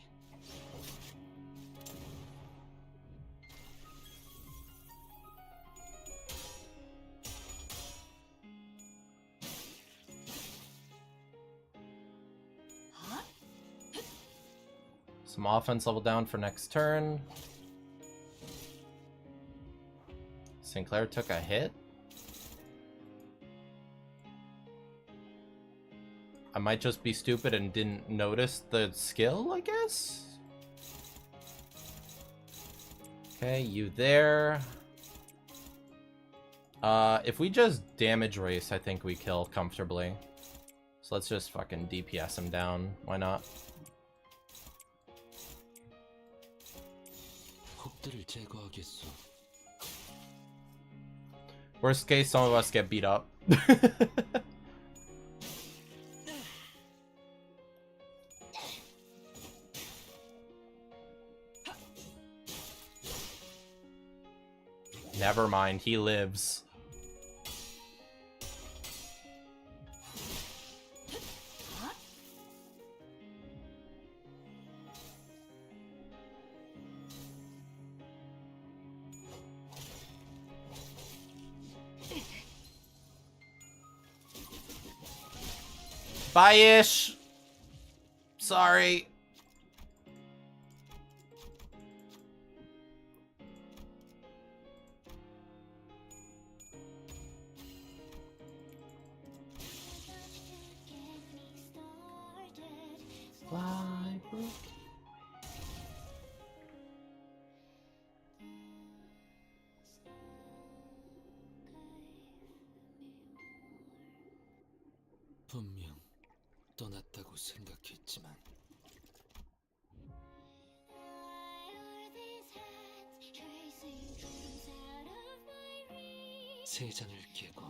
Some offense level down for next turn. Sinclair took a hit. I might just be stupid and didn't notice the skill, I guess? Okay, you there. If we just damage race, I think we kill comfortably. So let's just fucking DPS him down. Why not? 혹들을 제거하겠소. Worst case, some of us get beat up. Never mind, he lives. Bye-ish. Sorry. Fly, bro. 분명 떠났다고 생각했지만 세 장을 깨고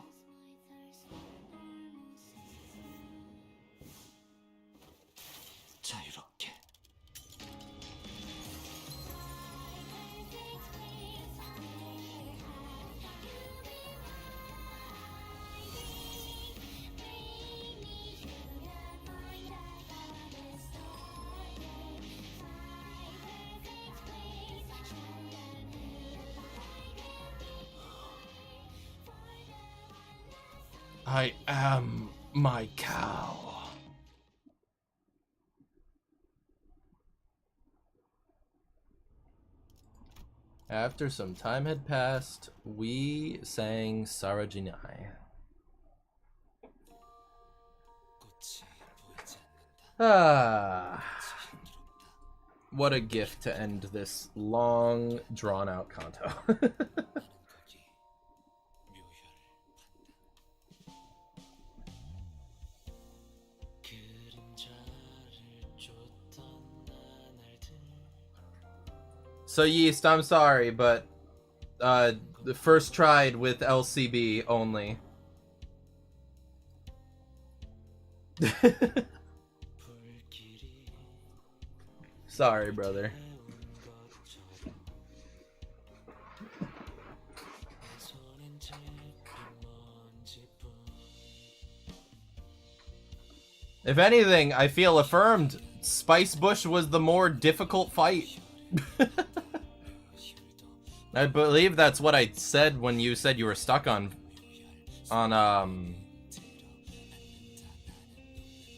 I am my cow. After some time had passed, we sang Sarajinai. Ah, what a gift to end this long, drawn-out canto. So Yeast, I'm sorry, but the first tried with LCB only. Sorry, brother. If anything, I feel affirmed. Spice Bush was the more difficult fight. I believe that's what I said when you said you were stuck on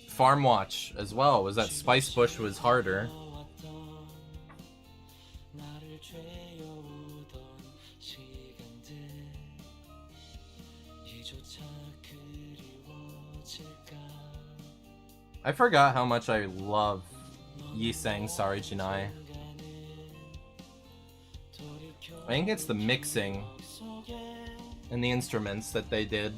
Farm Watch as well, was that Spice Bush was harder. I forgot how much I love Yi sang Sorry Jinai. I think it's the mixing and the instruments that they did.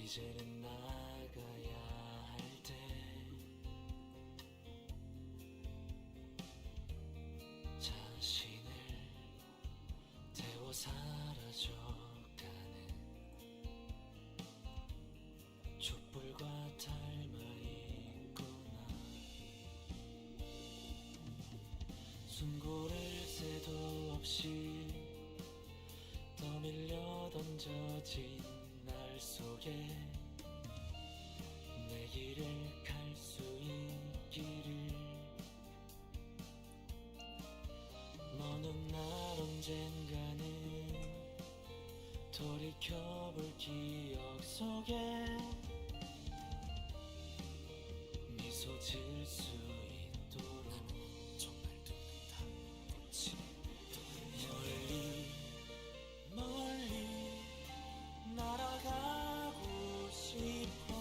이제는 나가야 할 때 자신을 태워 사라져가는 촛불과 닮아 있구나. 숨고를 새도 없이 떠밀려 던져진 날 속에 내 길을 갈 수 있기를. 너는 날 언젠가는 돌이켜볼 기억 속에 미소 지을 수 있도록 정말 듣는다 꽃이 멀리 멀리 날아가고 싶어.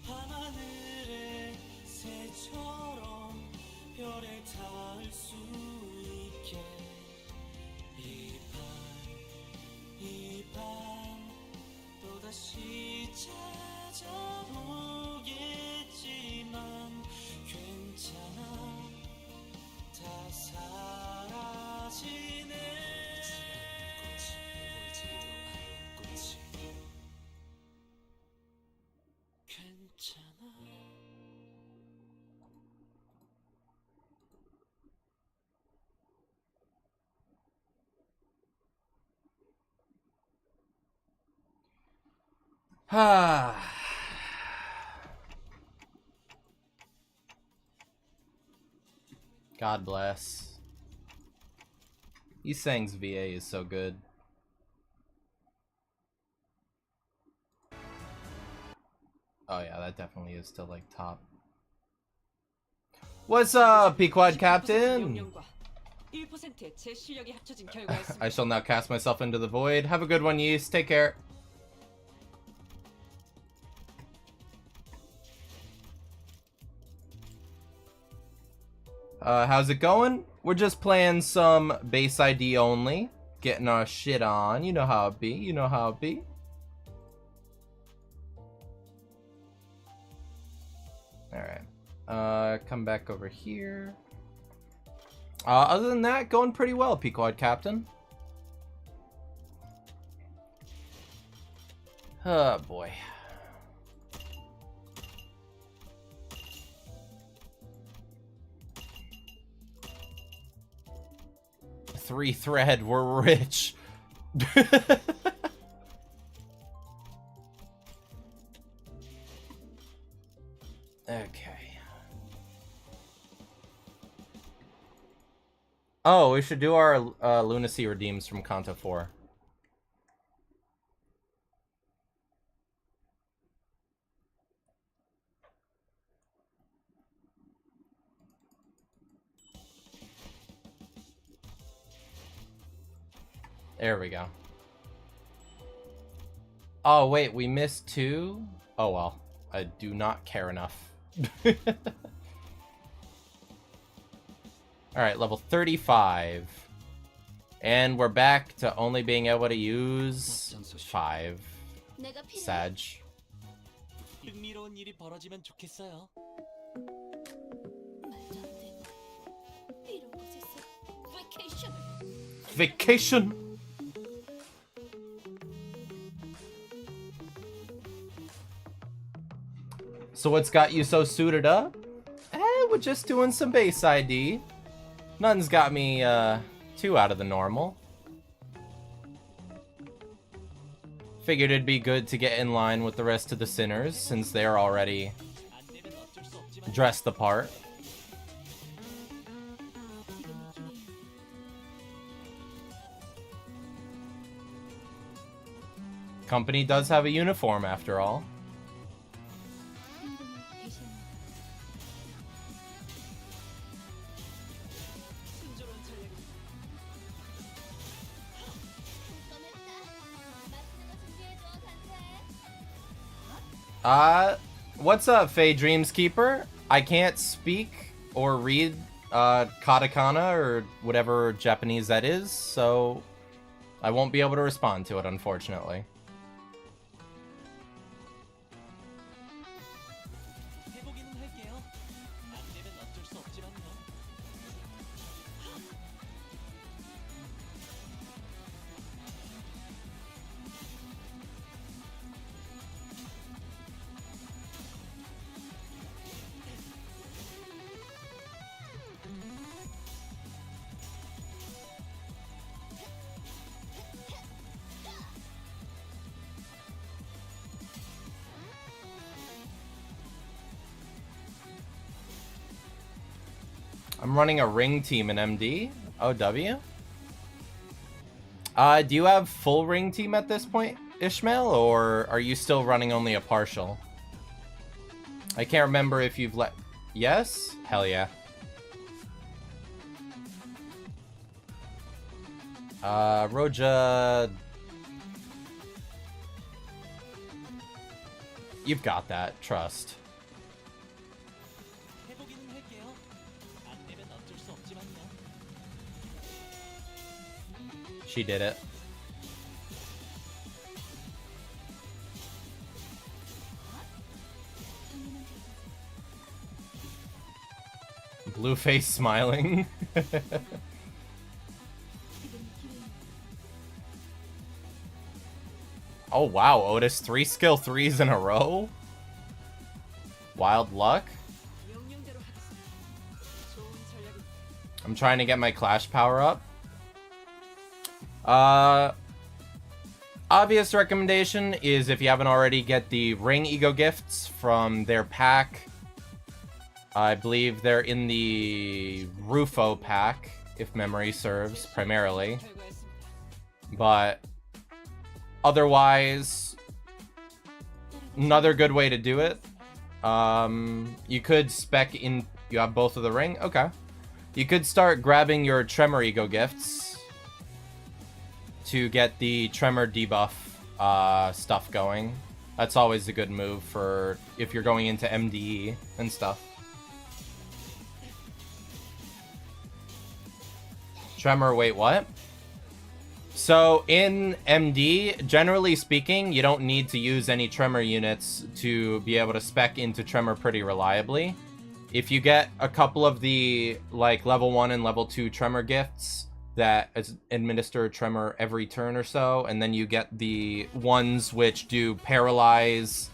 밤하늘의 새처럼 별에 닿을 수 있게. 이 밤 또다시 찾아오겠지만 괜찮아, 다 사라지네. 괜찮아. Ah. God bless. Isang's VA is so good. Oh yeah, that definitely is still like top. What's up, Pequod Captain? I shall now cast myself into the void. Have a good one, Yeast. Take care. How's it going? We're just playing some base ID only. Getting our shit on. You know how it be. You know how it be. Alright. Come back over here. Other than that, going pretty well, Pequod Captain. Oh boy. Three thread, we're rich. Okay. Oh, we should do our lunacy redeems from Canto 4. There we go. Oh, wait, we missed 2? Oh, well. I do not care enough. Alright, level 35. And we're back to only being able to use 5. 내가 필요해. Sag. 흥미로운 일이 벌어지면 좋겠어요. 말도 안 돼. 이런 곳에서 베이케이션을. Vacation! So what's got you so suited up? We're just doing some base ID. Nothing's got me, too out of the normal. Figured it'd be good to get in line with the rest of the sinners, since they're already 안 되면 어쩔 수 없지만 dressed the part. Company does have a uniform, after all. 순조로운 전략을 What's up, Faye Dreamskeeper? I can't speak or read katakana or whatever Japanese that is, so I won't be able to respond to it, unfortunately. 해보기는 할게요. 안 되면 어쩔 수 없지만요. I'm running a ring team in MD. OW? Do you have full ring team at this point, Ishmael, or are you still running only a partial? I can't remember if you've let... Yes? Hell yeah. Roja... You've got that, trust. 해보기는 할게요. 안 되면 어쩔 수 없지만요. She did it. Blue face smiling. Oh wow, Otis 3 skill 3s in a row? Wild luck? 명령대로 하겠습니다. 좋은 전략은 I'm trying to get my Clash power up. Obvious recommendation is, if you haven't already, get the ring ego gifts from their pack. I believe they're in the Rufo pack, if memory serves, primarily. 결과했습니다. But otherwise, another good way to do it. You could spec in... You have both of the ring? Okay. You could start grabbing your Tremor ego gifts to get the Tremor debuff stuff going. That's always a good move for if you're going into MDE and stuff. Tremor, wait, what? So in MD, generally speaking, you don't need to use any Tremor units to be able to spec into Tremor pretty reliably. If you get a couple of the like level 1 and level 2 Tremor gifts that administer a tremor every turn or so, and then you get the ones which do paralyze,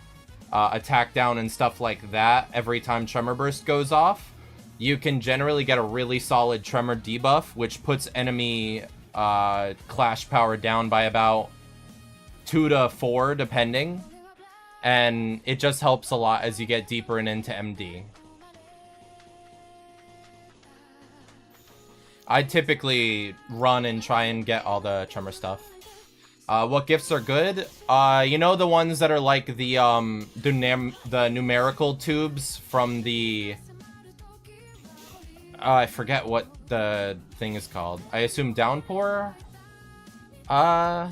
attack down, and stuff like that every time Tremor Burst goes off. You can generally get a really solid Tremor debuff, which puts enemy Clash power down by about 2 to 4, depending. And it just helps a lot as you get deeper and into MD. I typically run and try and get all the Tremor stuff. What gifts are good? You know the ones that are like the numerical tubes from the... I forget what the thing is called. I assume Downpour? I'd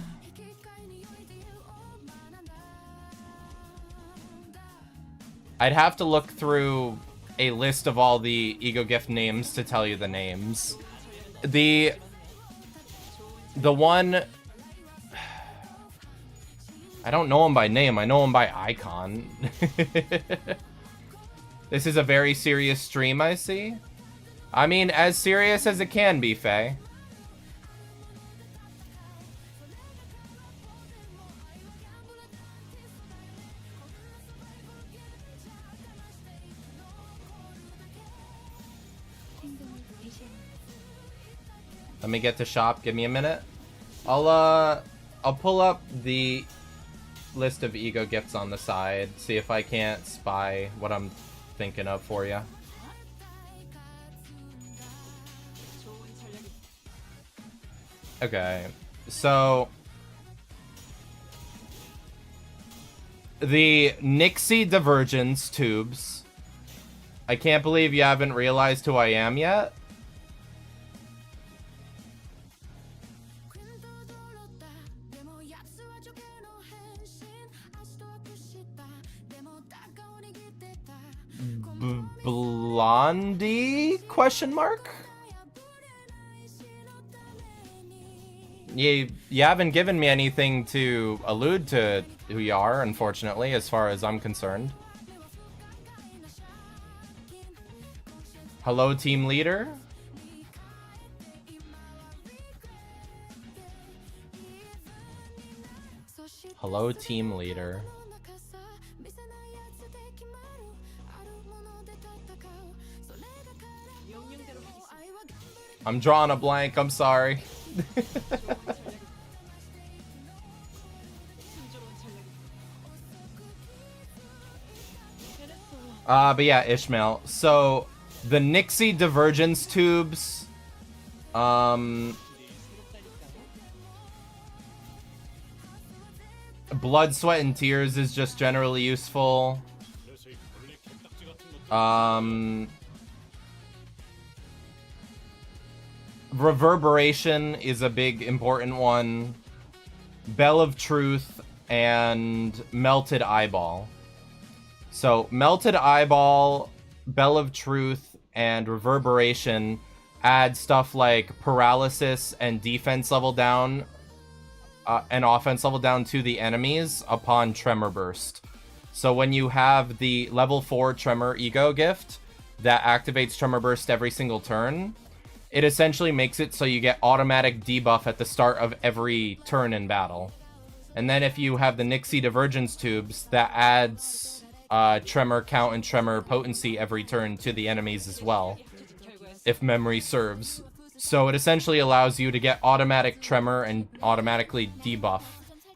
have to look through a list of all the Ego Gift names to tell you the names. The one... I don't know him by name, I know him by icon. This is a very serious stream, I see. I mean, as serious as it can be, Faye. Let me get to shop. Give me a minute. I'll pull up the list of ego gifts on the side. See if I can't spy what I'm thinking of for you. Okay, so the Nixie Divergence tubes. I can't believe you haven't realized who I am yet. Blondie? Question mark? You haven't given me anything to allude to who you are, unfortunately, as far as I'm concerned. Hello, team leader? Hello, team leader. I'm drawing a blank, I'm sorry. But yeah, Ishmael. So, the Nixie Divergence tubes, Blood, Sweat, and Tears is just generally useful. Reverberation is a big important one. Bell of Truth and Melted Eyeball. So Melted Eyeball, Bell of Truth, and Reverberation add stuff like paralysis and defense level down and offense level down to the enemies upon Tremor Burst. So when you have the level 4 Tremor Ego gift that activates Tremor Burst every single turn, it essentially makes it so you get automatic debuff at the start of every turn in battle. And then if you have the Nixie Divergence tubes, that adds Tremor count and Tremor potency every turn to the enemies as well, if memory serves. So it essentially allows you to get automatic Tremor and automatically debuff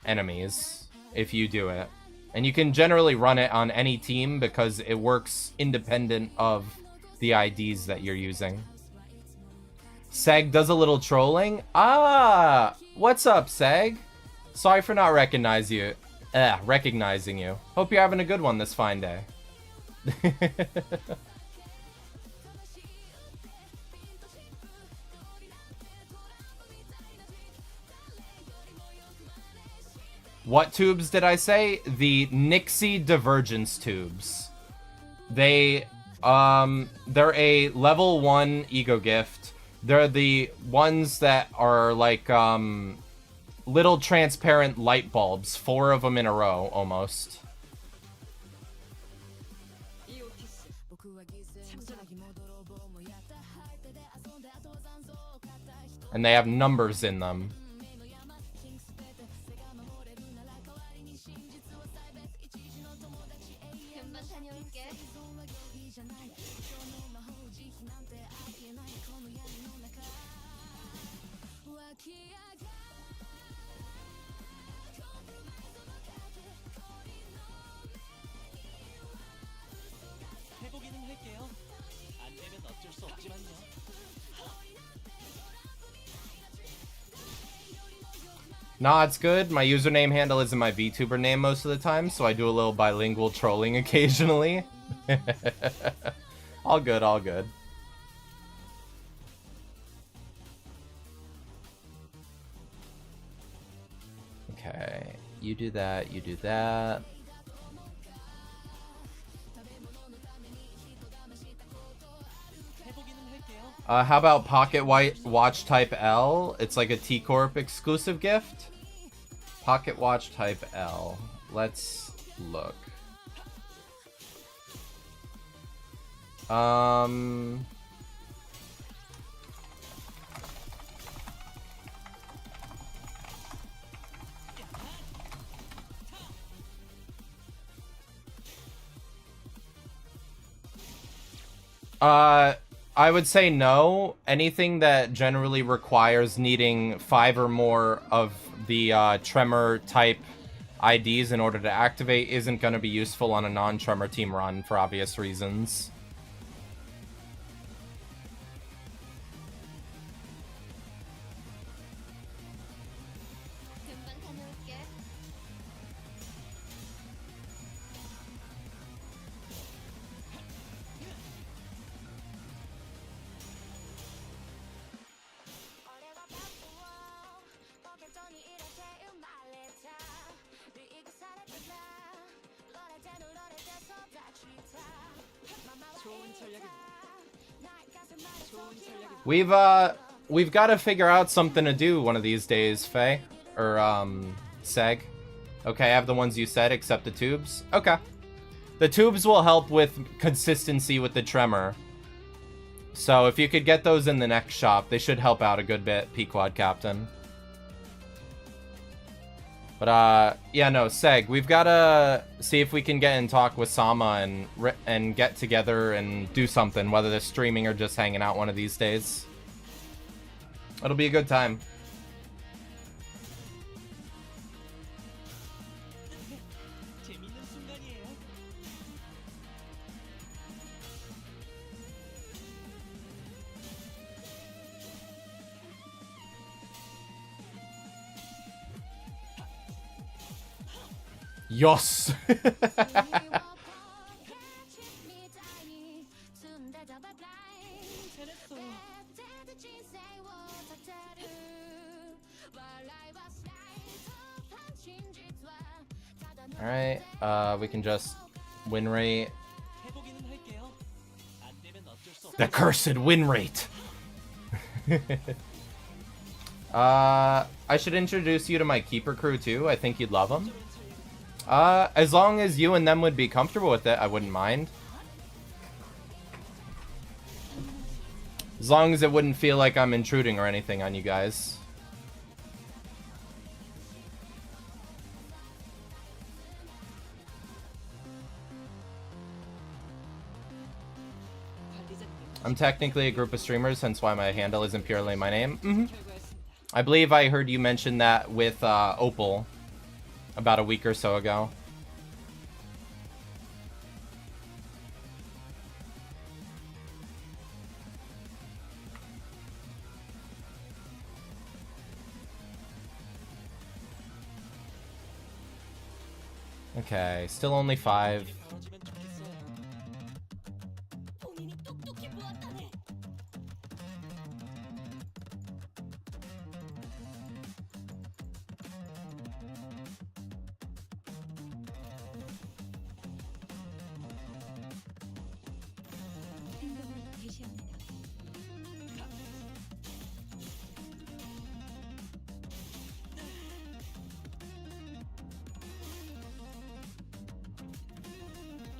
enemies if you do it. And you can generally run it on any team because it works independent of the IDs that you're using. Seg does a little trolling. Ah, what's up, Seg? Sorry for not recognizing you. Hope you're having a good one this fine day. What tubes did I say? The Nixie Divergence tubes. They're a level 1 ego gift. They're the ones that are like little transparent light bulbs, 4 of them in a row almost. And they have numbers in them. 금방 다녀올게. 해보기는 할게요. 안 되면 어쩔 수 없지만요. Nah, it's good. My username handle isn't my VTuber name most of the time, so I do a little bilingual trolling occasionally. All good, all good. Okay, you do that, you do that. 해보기는 할게요. How about Pocket Watch Type L? It's like a T-Corp exclusive gift. Pocket Watch Type L. Let's look. I would say no. Anything that generally requires needing 5 or more of the tremor type IDs in order to activate isn't going to be useful on a non-tremor team run for obvious reasons. 금방 다녀올게. 좋은 전략입니다. 좋은 전략입니다. We've got to figure out something to do one of these days, Faye. Or, Seg. Okay, I have the ones you said, except the tubes. Okay. The tubes will help with consistency with the tremor. So if you could get those in the next shop, they should help out a good bit, Pequod Captain. But, yeah, no, Seg, we've got to see if we can get in talk with Sama and get together and do something, whether they're streaming or just hanging out one of these days. It'll be a good time. 재밌는 순간이에요. Yes! 잘했어. Alright, we can just win rate. 해보기는 할게요. 안 되면 어쩔 수 The 없지만요. cursed win rate! I should introduce you to my keeper crew too. I think you'd love them. As long as you and them would be comfortable with it, I wouldn't mind. As long as it wouldn't feel like I'm intruding or anything on you guys. I'm technically a group of streamers, hence why my handle isn't purely my name. I believe I heard you mention that with Opal about a week or so ago. Okay, still only 5. 벌어지면 좋겠어요. 본인이 똑똑히 보았다네. 행동을 개시합니다.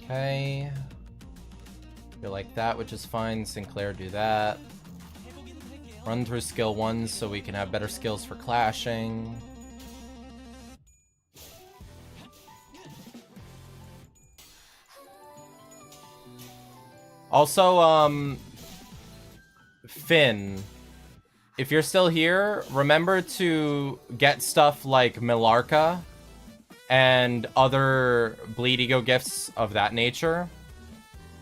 Okay. Feel like that, which is fine. Sinclair, do that. 해보기는 할게요. Run through skill 1 so we can have better skills for clashing. Also, Finn, if you're still here, remember to get stuff like Millarca and other Bleed Ego gifts of that nature.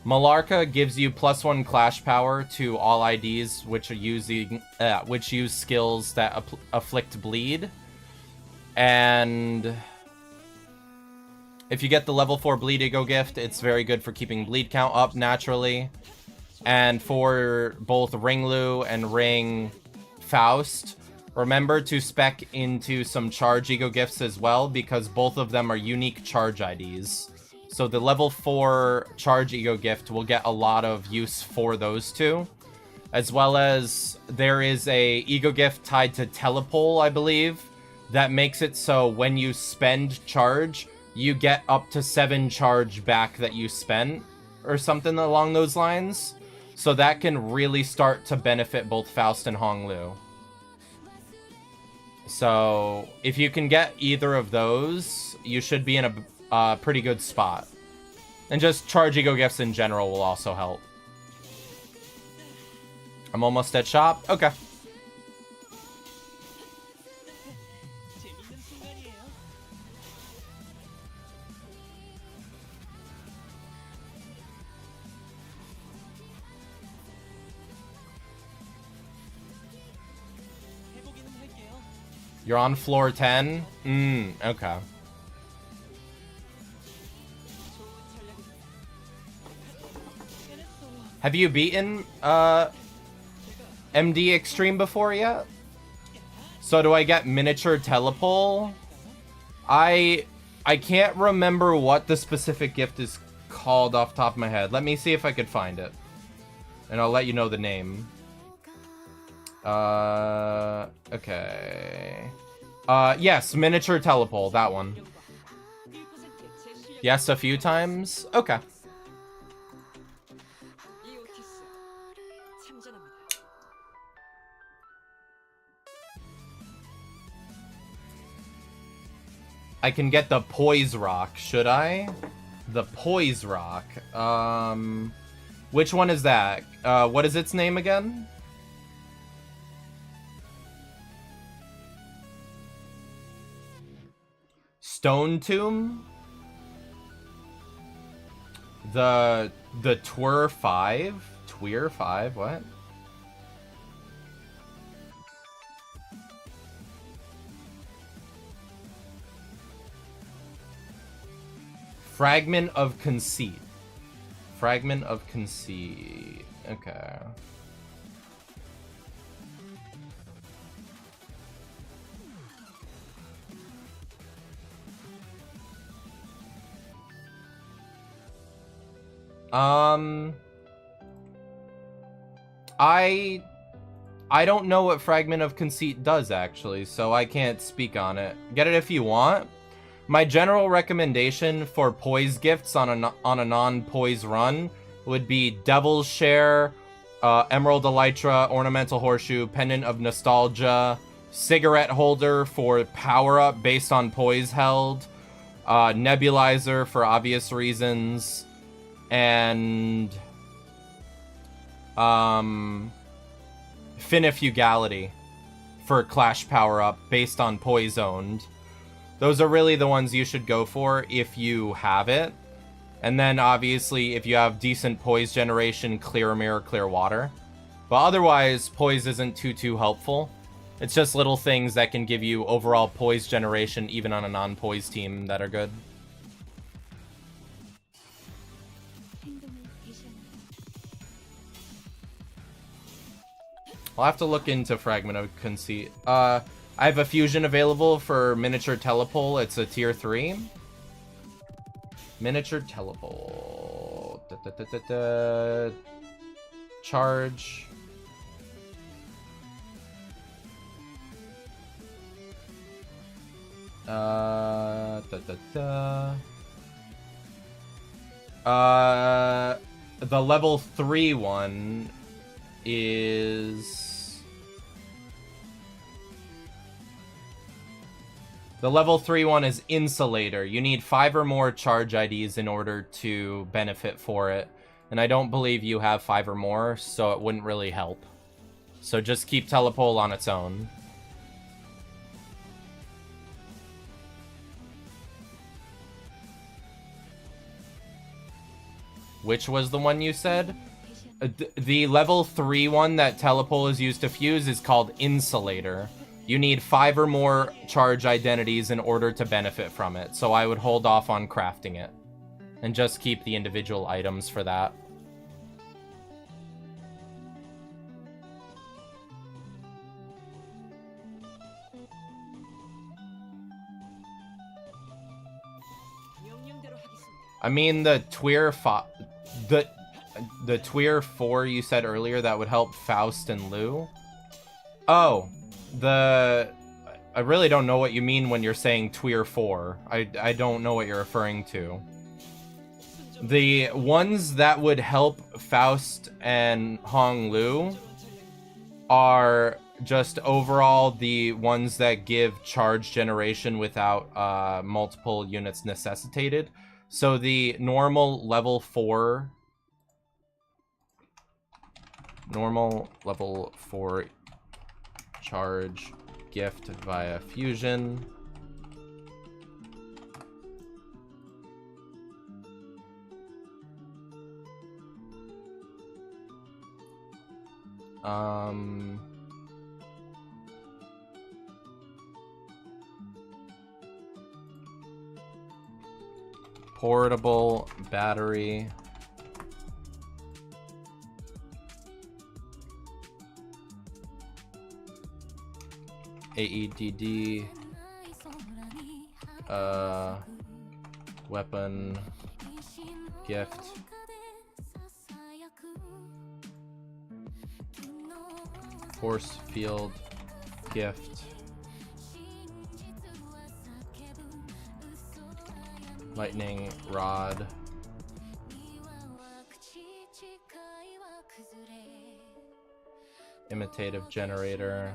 Millarca gives you +1 clash power to all IDs which use skills that afflict bleed. And if you get the level 4 Bleed Ego gift, it's very good for keeping bleed count up naturally. And for both Ring Lu and Ring Faust, remember to spec into some charge ego gifts as well, because both of them are unique charge IDs. So the level 4 charge ego gift will get a lot of use for those two. As well as there is a ego gift tied to Telepole, I believe, that makes it so when you spend charge, you get up to 7 charge back that you spent, or something along those lines. So that can really start to benefit both Faust and Honglu. So if you can get either of those, you should be in a pretty good spot. And just charge ego gifts in general will also help. I'm almost at shop. Okay. 재밌는 순간이에요. 해보기는 할게요. You're on floor 10? Okay. Have you beaten MD Extreme before yet? So do I get miniature telepole? I can't remember what the specific gift is called off the top of my head. Let me see if I could find it. And I'll let you know the name. Okay. Yes, miniature telepole, that one. Yes, a few times? Okay. I can get the Poise Rock, should I? The Poise Rock. Which one is that? What is its name again? Stone Tomb? The Twir 5? Twir 5? What? Fragment of Conceit. Fragment of Conceit. Okay. I don't know what Fragment of Conceit does, actually, so I can't speak on it. Get it if you want. My general recommendation for poise gifts on a non-poise run would be Devil's Share, Emerald Elytra, Ornamental Horseshoe, Pendant of Nostalgia, Cigarette Holder for power-up based on poise held, Nebulizer for obvious reasons, and Finifugality for Clash power-up based on poise owned. Those are really the ones you should go for if you have it. And then, obviously, if you have decent poise generation, Clear Mirror, Clear Water. But otherwise, poise isn't too helpful. It's just little things that can give you overall poise generation, even on a non-poise team, that are good. I'll have to look into Fragment of Conceit. I have a fusion available for miniature telepole. It's a tier 3. Miniature telepole. Charge. The level 3 one is The level 3 one is Insulator. You need 5 or more charge IDs in order to benefit for it. And I don't believe you have 5 or more, so it wouldn't really help. So just keep Telepole on its own. Which was the one you said? The level 3 one that Telepole is used to fuse is called Insulator. You need 5 or more charge identities in order to benefit from it, so I would hold off on crafting it. And just keep the individual items for that. I mean, the Tweer the Tweer 4 you said earlier that would help Faust and Lou. Oh, I really don't know what you mean when you're saying Tweer 4. I don't know what you're referring to. The ones that would help Faust and Hong Lu are just overall the ones that give charge generation without multiple units necessitated. So the normal level 4 charge gift via fusion. Portable battery. AEDD. Weapon. Gift. Force field. Gift. Lightning rod. Imitative generator.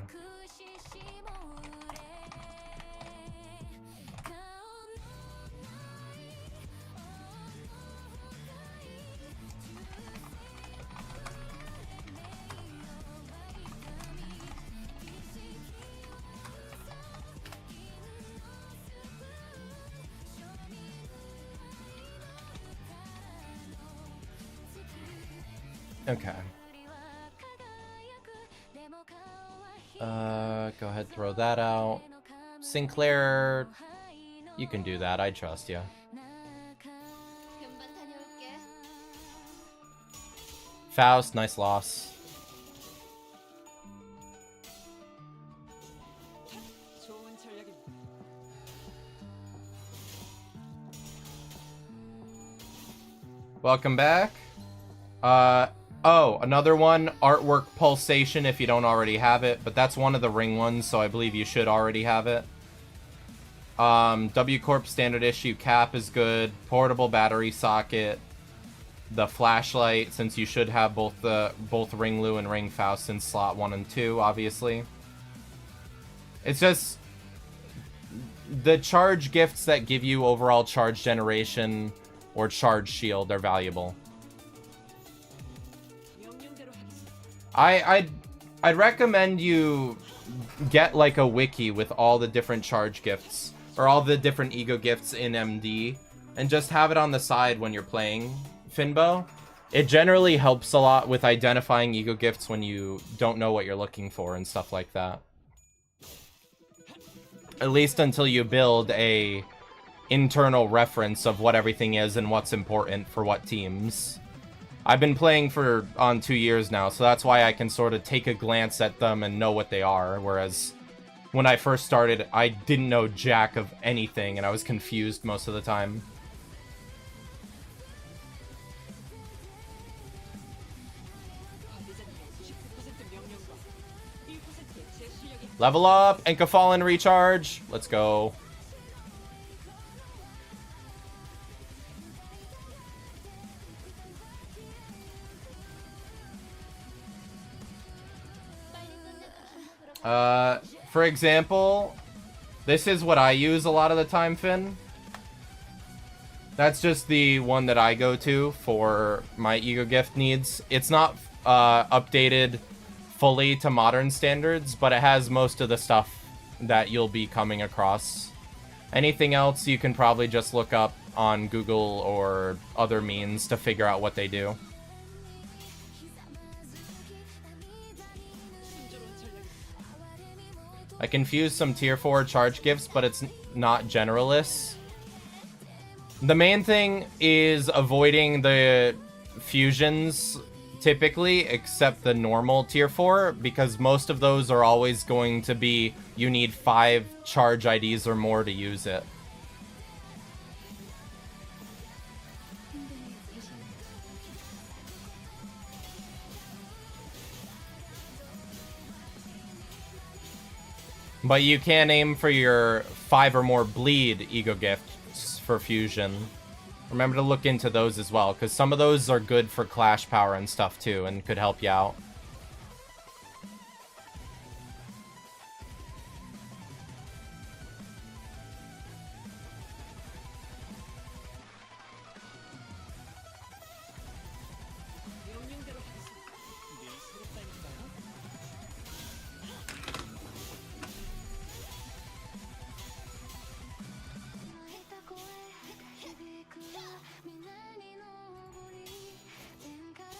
Okay. Go ahead, throw that out. Sinclair, you can do that. I trust you. 금방 다녀올게. Faust, nice loss. 좋은 전략입니다. Welcome back. Oh, another one, Artwork Pulsation, if you don't already have it, but that's one of the ring ones, so I believe you should already have it. W Corp standard issue cap is good. Portable battery socket. The flashlight, since you should have both Ring Lu and Ring Faust in slot 1 and 2, obviously. It's just the charge gifts that give you overall charge generation or charge shield are valuable. I'd recommend you get like a wiki with all the different charge gifts or all the different ego gifts in MD and just have it on the side when you're playing Finbo. It generally helps a lot with identifying ego gifts when you don't know what you're looking for and stuff like that. At least until you build a internal reference of what everything is and what's important for what teams. I've been playing on 2 years now, so that's why I can sort of take a glance at them and know what they are, whereas when I first started, I didn't know jack of anything, and I was confused most of the time. Level up, Enka Fallen recharge. Let's go. For example, This is what I use a lot of the time, Finn. That's just the one that I go to for my ego gift needs. It's not updated fully to modern standards, but it has most of the stuff that you'll be coming across. Anything else you can probably just look up on Google or other means to figure out what they do. I confused some tier 4 charge gifts, but it's not generalists. The main thing is avoiding the fusions typically, except the normal tier 4, because most of those are always going to be you need 5 charge IDs or more to use it. But you can aim for your 5 or more bleed ego gifts for fusion. Remember to look into those as well, because some of those are good for clash power and stuff too, and could help you out. 명령대로 하겠습니다. 늘 새롭다니까요.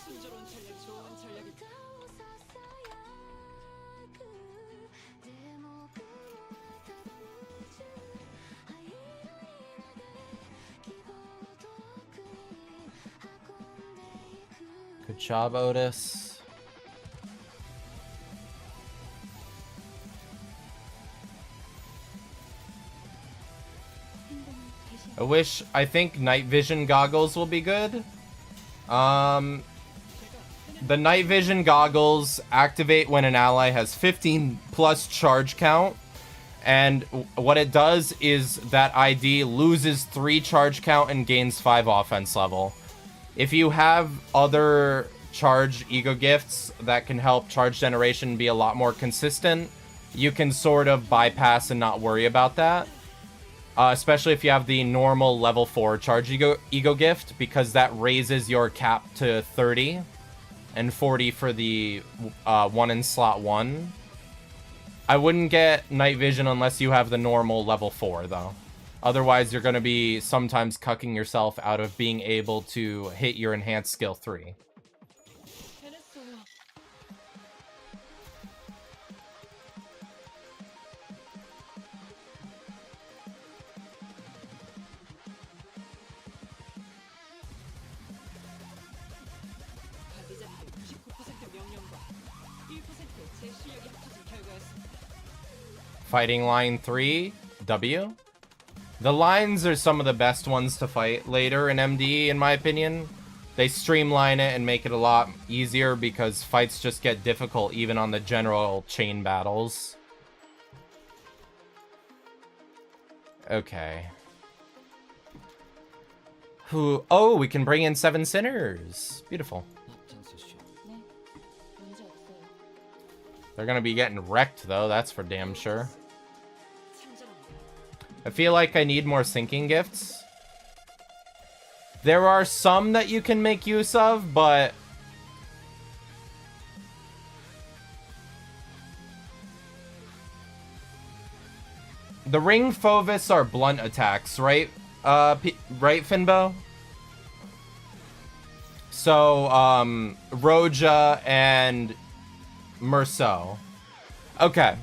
순조로운 전략, 좋은 전략이다. Good job, Otis. I think night vision goggles will be good. The night vision goggles activate when an ally has 15 plus charge count. And what it does is that ID loses 3 charge count and gains 5 offense level. If you have other charge ego gifts that can help charge generation be a lot more consistent, you can sort of bypass and not worry about that. Especially if you have the normal level 4 charge ego gift, because that raises your cap to 30 and 40 for the one in slot 1. I wouldn't get night vision unless you have the normal level 4 though. Otherwise, you're going to be sometimes cucking yourself out of being able to hit your enhanced skill 3. 해냈어요. 관리자님의 99% 명령과 1%제 실력이 합쳐진 결과였습니다. Fighting line 3, W. The lines are some of the best ones to fight later in MD, in my opinion. They streamline it and make it a lot easier because fights just get difficult even on the general chain battles. Okay. Oh, we can bring in 7 sinners. Beautiful. 네, 문제 없어요. They're gonna be getting wrecked though, that's for damn sure. 참전합니다. I feel like I need more sinking gifts. There are some that you can make use of, but the ring Fovis are blunt attacks, right? Right, Finbo? So, Roja and Merceau. Okay.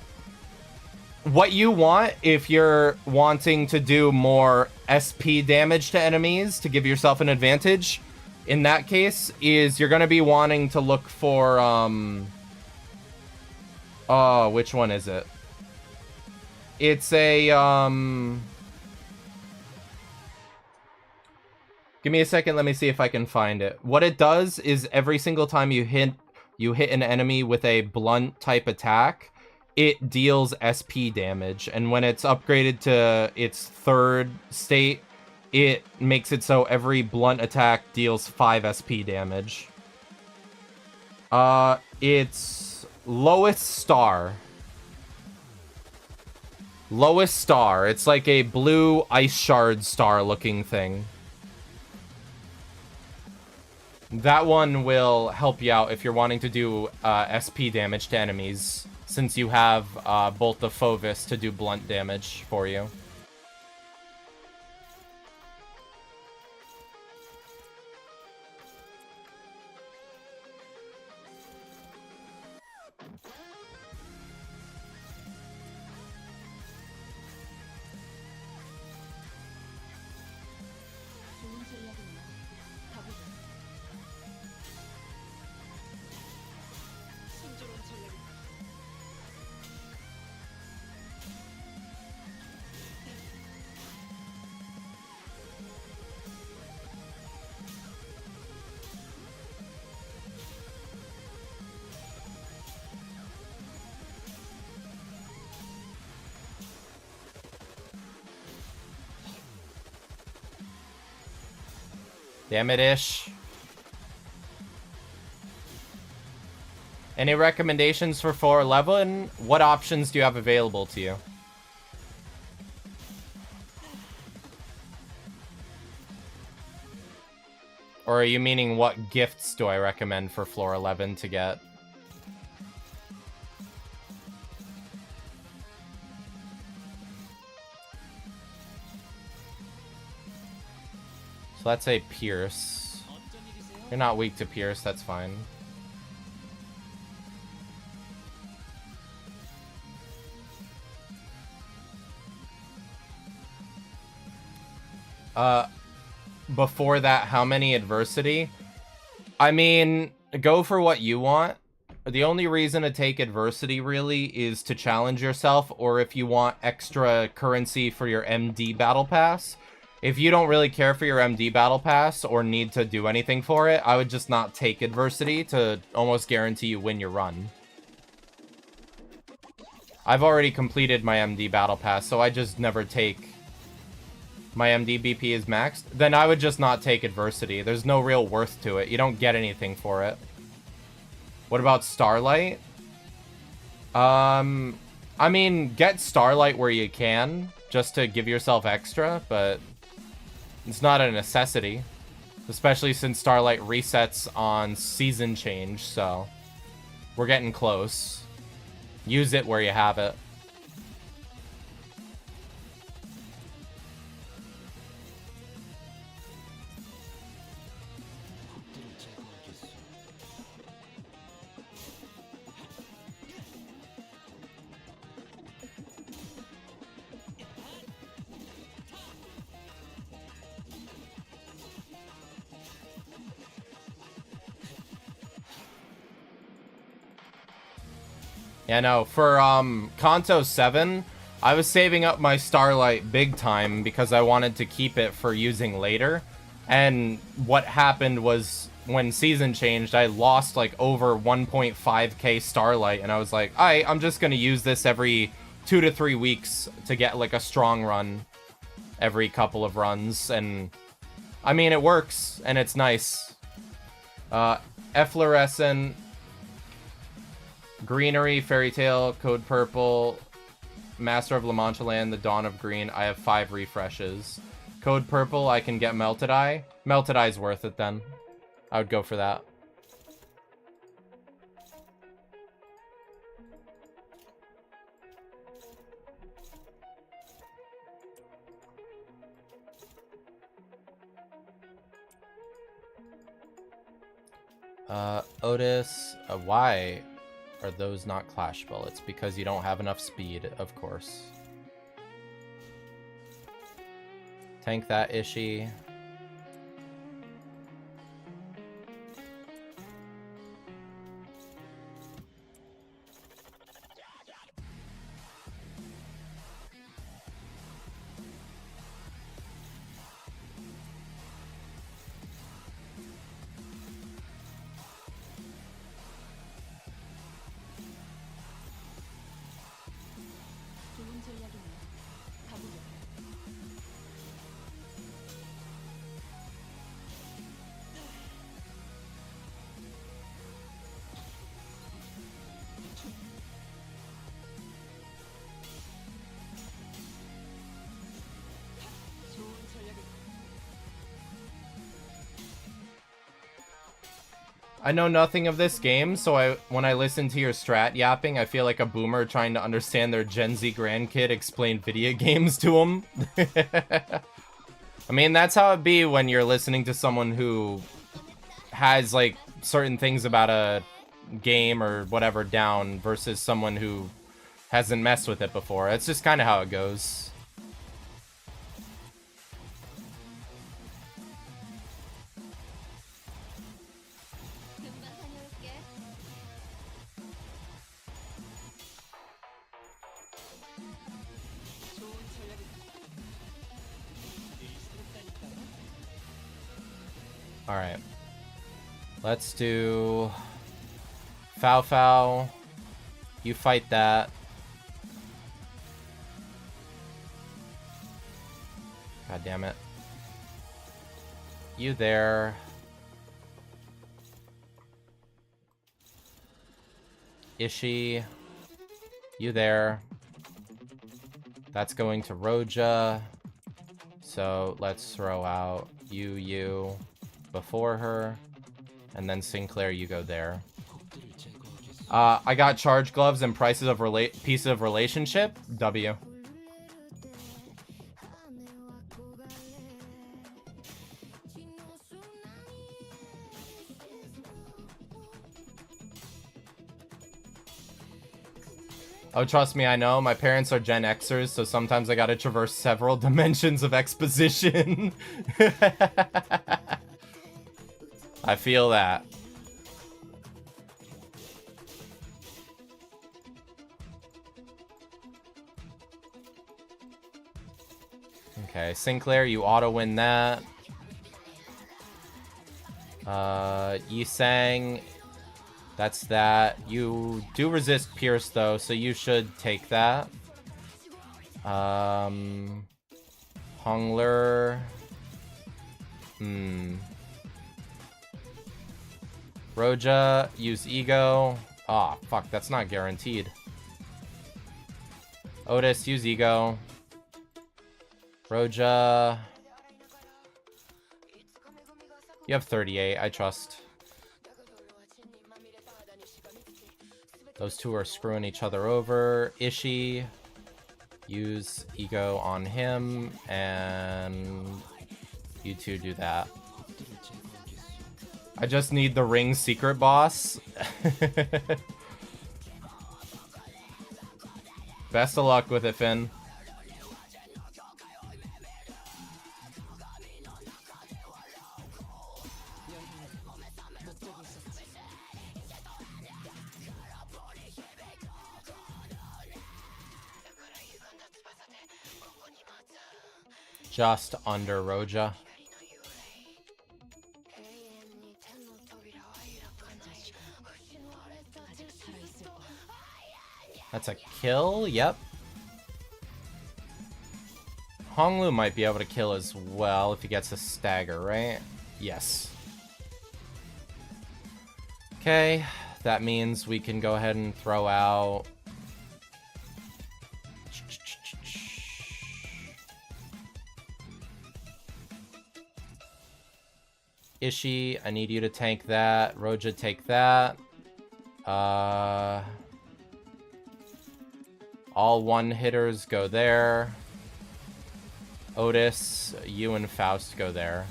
What you want, if you're wanting to do more SP damage to enemies to give yourself an advantage, in that case, is you're going to be wanting to look for, oh, which one is it? It's a, give me a second, let me see if I can find it. What it does is every single time you hit an enemy with a blunt type attack, it deals SP damage, and when it's upgraded to its 3rd state, it makes it so every blunt attack deals 5 SP damage. It's Lowest Star. Lowest star. It's like a blue ice shard star looking thing. That one will help you out if you're wanting to do SP damage to enemies, since you have both the Fovis to do blunt damage for you. 좋은 전략이네요. 가보죠. 순조로운 전략이다. Damn it, Ish. Any recommendations for 411? What options do you have available to you? Or are you meaning what gifts do I recommend for floor 11 to get? So let's say Pierce. You're not weak to Pierce, that's fine. Before that, how many adversity? I mean, go for what you want. The only reason to take adversity, really, is to challenge yourself, or if you want extra currency for your MD Battle Pass. If you don't really care for your MD Battle Pass, or need to do anything for it, I would just not take adversity to almost guarantee you win your run. I've already completed my MD Battle Pass, so I just never take... My MD BP is maxed, then I would just not take adversity. There's no real worth to it. You don't get anything for it. What about Starlight? I mean, get Starlight where you can, just to give yourself extra, but it's not a necessity. Especially since Starlight resets on season change, so we're getting close. Use it where you have it. Yeah, no, for Canto 7, I was saving up my Starlight big time because I wanted to keep it for using later. And what happened was, when season changed, I lost like over 1.5k Starlight, and I was like, alright, I'm just gonna use this every 2 to 3 weeks to get like a strong run every couple of runs, and I mean, it works, and it's nice. Efflorescent, Greenery, Fairy Tale, Code Purple, Master of La Mancha Land, The Dawn of Green. I have 5 refreshes. Code Purple, I can get Melted Eye. Melted Eye's worth it then. I would go for that. Otis, why are those not Clash Bullets? Because you don't have enough speed, of course. Tank that, Ishii. 좋은 전략이네요. 가보죠. I know nothing of this game, so when I listen to your strat yapping, I feel like a boomer trying to understand their Gen Z grandkid explain video games to them. I mean, that's how it be when you're listening to someone who has, like, certain things about a game or whatever down versus someone who hasn't messed with it before. It's just kind of how it goes. Alright. Let's do... Fow Fow. You fight that. God damn it. You there. Ishi. You there. That's going to Roja. So let's throw out you before her. And then Sinclair, you go there. I got charge gloves and pieces of relationship. W. Oh, trust me, I know. My parents are Gen Xers, so sometimes I gotta traverse several dimensions of exposition. I feel that. Okay, Sinclair, you auto-win that. Yisang, that's that. You do resist Pierce, though, so you should take that. Hongler. Roja, use Ego. Ah, fuck, that's not guaranteed. Otis, use Ego. Roja. You have 38, I trust. Those two are screwing each other over. Ishi. Use Ego on him. And you two do that. I just need the ring secret boss. Best of luck with it, Finn. Just under Roja. That's a kill? Yep. Honglu might be able to kill as well if he gets a stagger, right? Yes. Okay, that means we can go ahead and throw out... Ishi, I need you to tank that. Roja, take that. All one-hitters go there. Otis, you and Faust go there.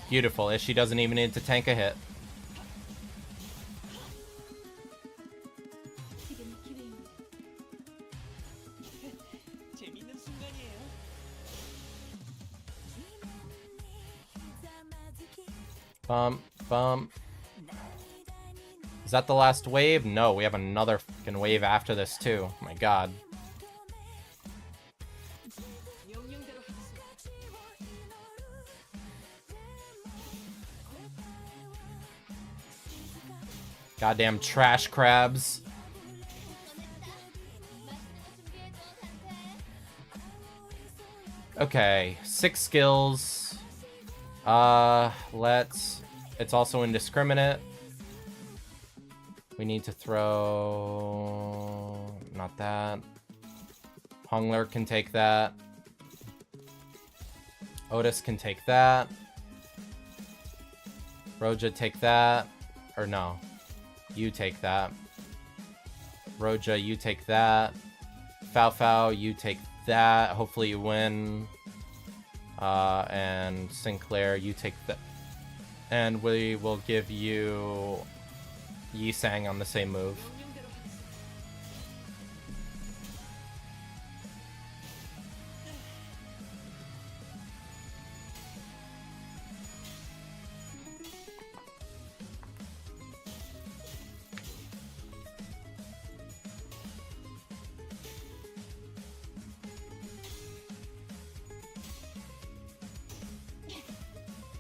Beautiful. Ishi doesn't even need to tank a hit. Bump. Is that the last wave? No, we have another fucking wave after this too. Oh my god. Goddamn trash crabs. Okay, 6 skills. It's also indiscriminate. We need to throw... Not that. Hungler can take that. Otis can take that. Roja, take that. Or no. You take that. Roja, you take that. Fao, you take that. Hopefully you win. And Sinclair, you take that. And we will give you Yi Sang on the same move.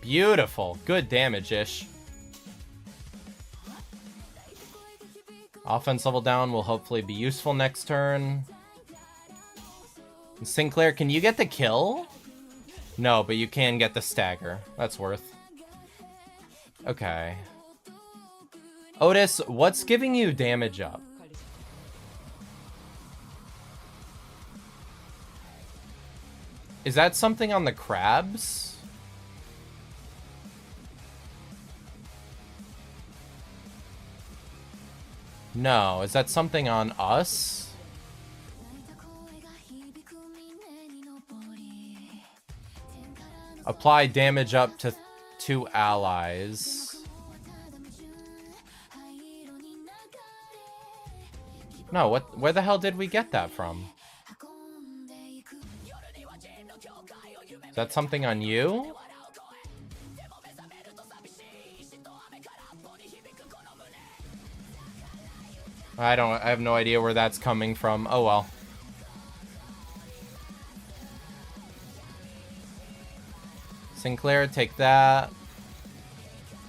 Beautiful. Good damage-ish. Offense level down will hopefully be useful next turn. Sinclair, can you get the kill? No, but you can get the stagger. That's worth. Okay. Otis, what's giving you damage up? Is that something on the crabs? No, is that something on us? Apply damage up to 2 allies. No, where the hell did we get that from? Is that something on you? I have no idea where that's coming from. Oh well. Sinclair, take that.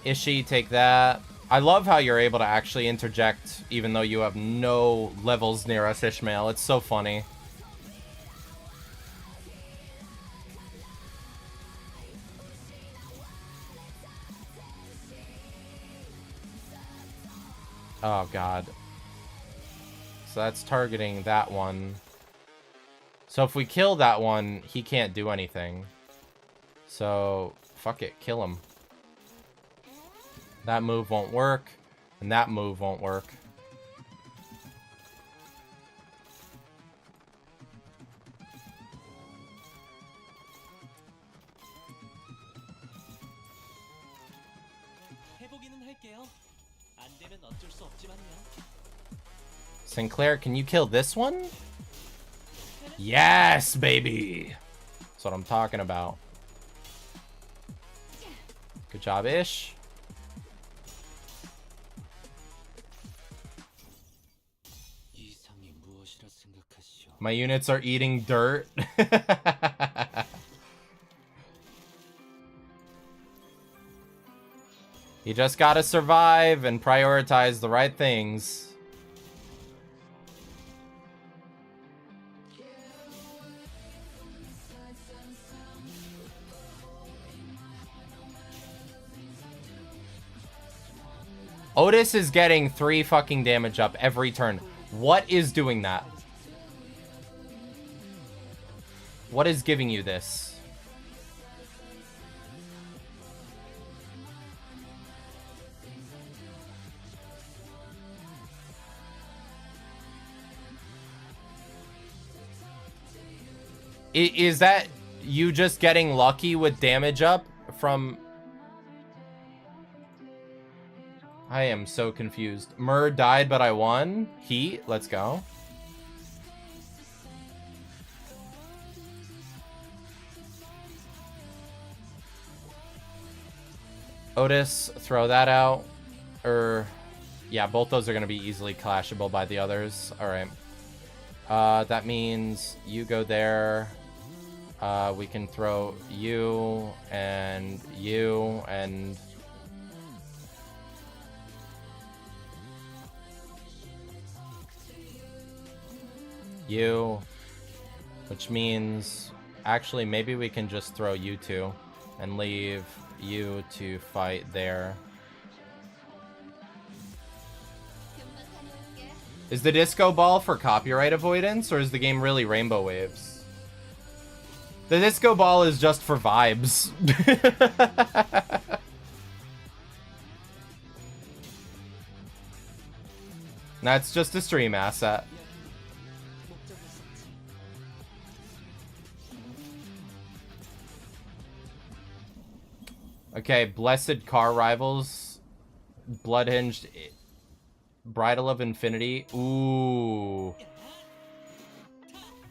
Ishii, take that. I love how you're able to actually interject even though you have no levels near us, Ishmael. It's so funny. Oh god. So that's targeting that one. So if we kill that one, he can't do anything. So, fuck it, kill him. That move won't work, and that move won't work. Sinclair, can you kill this one? Yes, baby! That's what I'm talking about. Good job, Ish. My units are eating dirt. You just gotta survive and prioritize the right things. Otis is getting 3 fucking damage up every turn. What is doing that? What is giving you this? Is that you just getting lucky with damage up from... I am so confused. Mur died, but I won. Heat, let's go. Otis, throw that out. Yeah, both those are going to be easily clashable by the others. All right. That means you go there. We can throw you and you and... you, which means actually maybe we can just throw you two and leave you to fight there. Is the disco ball for copyright avoidance, or is the game really Rainbow Waves? The disco ball is just for vibes. That's just a stream asset. Okay, Blessed Car Rivals. Bloodhinged. Bridal of Infinity. Ooh.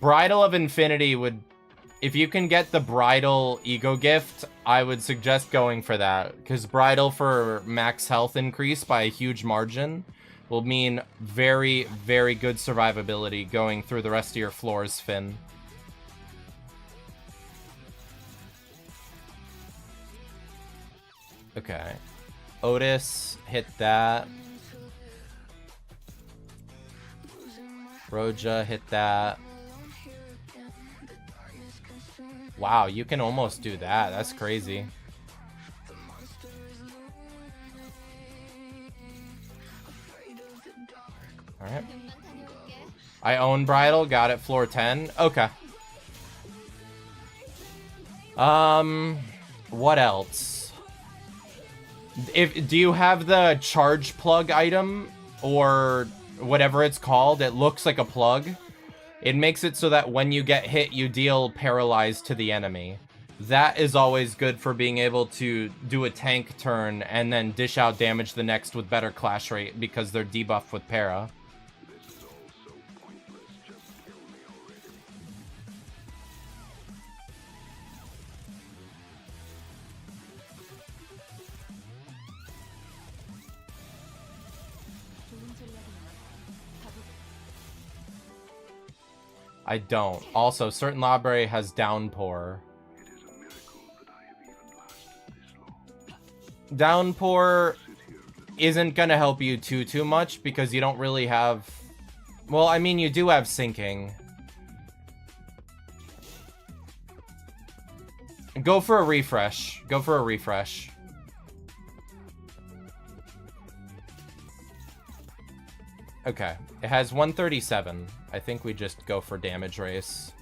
Bridal of Infinity would... If you can get the Bridal Ego Gift, I would suggest going for that. Because Bridal for max health increase by a huge margin will mean very, very good survivability going through the rest of your floors, Finn. Okay. Otis, hit that. Roja, hit that. Wow, you can almost do that. That's crazy. Alright. I own Bridal, got it, floor 10. Okay. What else? Do you have the charge plug item or whatever it's called? It looks like a plug. It makes it so that when you get hit, you deal paralyzed to the enemy. That is always good for being able to do a tank turn and then dish out damage the next with better clash rate because they're debuffed with para. I don't. Also, certain library has downpour. Downpour isn't gonna help you too much because you don't really have... Well, I mean, you do have sinking. Go for a refresh. Go for a refresh. Okay. It has 137. I think we just go for damage race.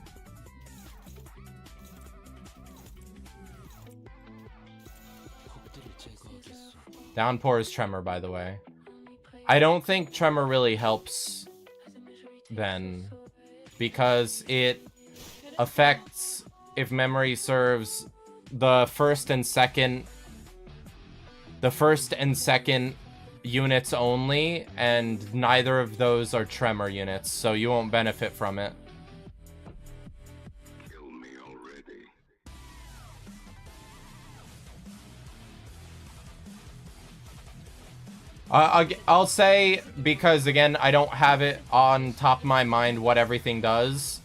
Downpour is Tremor, by the way. I don't think Tremor really helps then, because it affects, if memory serves, the first and second units only, and neither of those are Tremor units, so you won't benefit from it. Kill me already. I'll say, because again, I don't have it on top of my mind what everything does.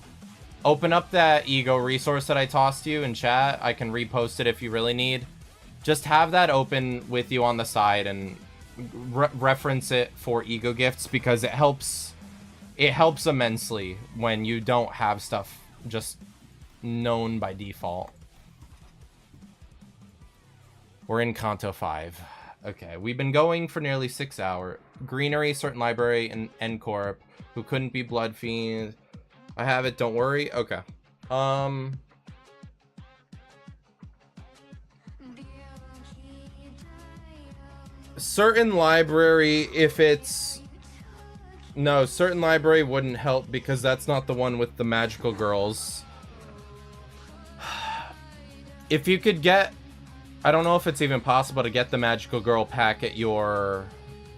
Open up that ego resource that I tossed you in chat. I can repost it if you really need. Just have that open with you on the side and reference it for ego gifts, because it helps immensely when you don't have stuff just known by default. We're in Canto 5. Okay, we've been going for nearly 6 hours. Greenery, certain library, and N-Corp, who couldn't be Blood Fiend. I have it, don't worry. Okay. Certain library, if it's... No, certain library wouldn't help because that's not the one with the magical girls. If you could get... I don't know if it's even possible to get the magical girl pack at your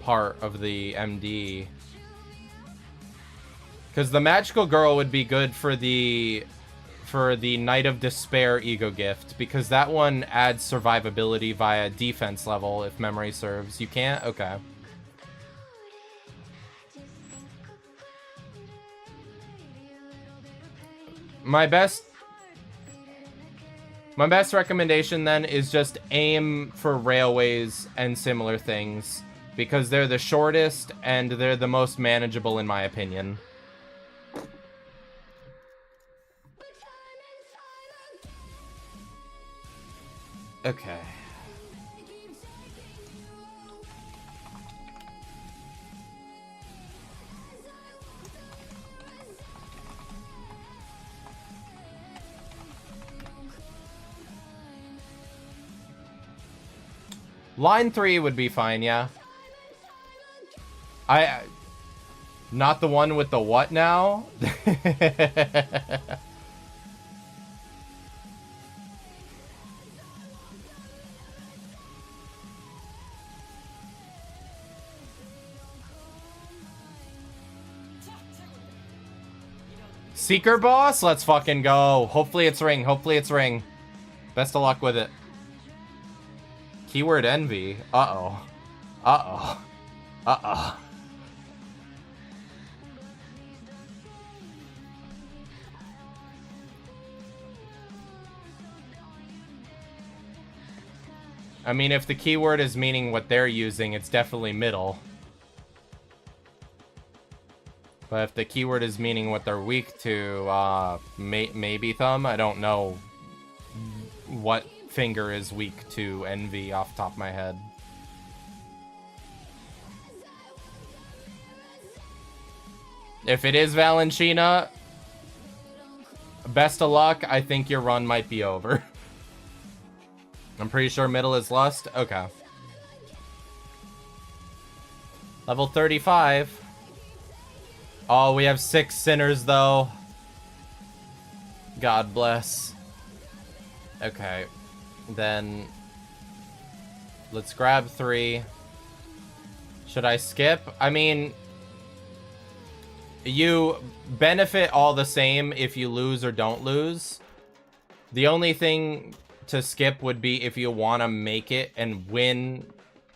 part of the MD. Because the magical girl would be good for the Night of Despair ego gift, because that one adds survivability via defense level, if memory serves. You can't? Okay. My best recommendation then is just aim for railways and similar things, because they're the shortest and they're the most manageable in my opinion. Okay. Line 3 would be fine, yeah. Not the one with the what now? Seeker boss? Let's fucking go. Hopefully it's ring. Hopefully it's ring. Best of luck with it. Keyword envy. Uh-oh. Uh-oh. Uh-oh. I mean, if the keyword is meaning what they're using, it's definitely middle. But if the keyword is meaning what they're weak to, maybe thumb. I don't know what finger is weak to envy off the top of my head. If it is Valentina, best of luck. I think your run might be over. I'm pretty sure middle is lust. Okay. Level 35. Oh, we have 6 sinners, though. God bless. Okay. Then let's grab 3. Should I skip? I mean, you benefit all the same if you lose or don't lose. The only thing to skip would be if you want to make it and win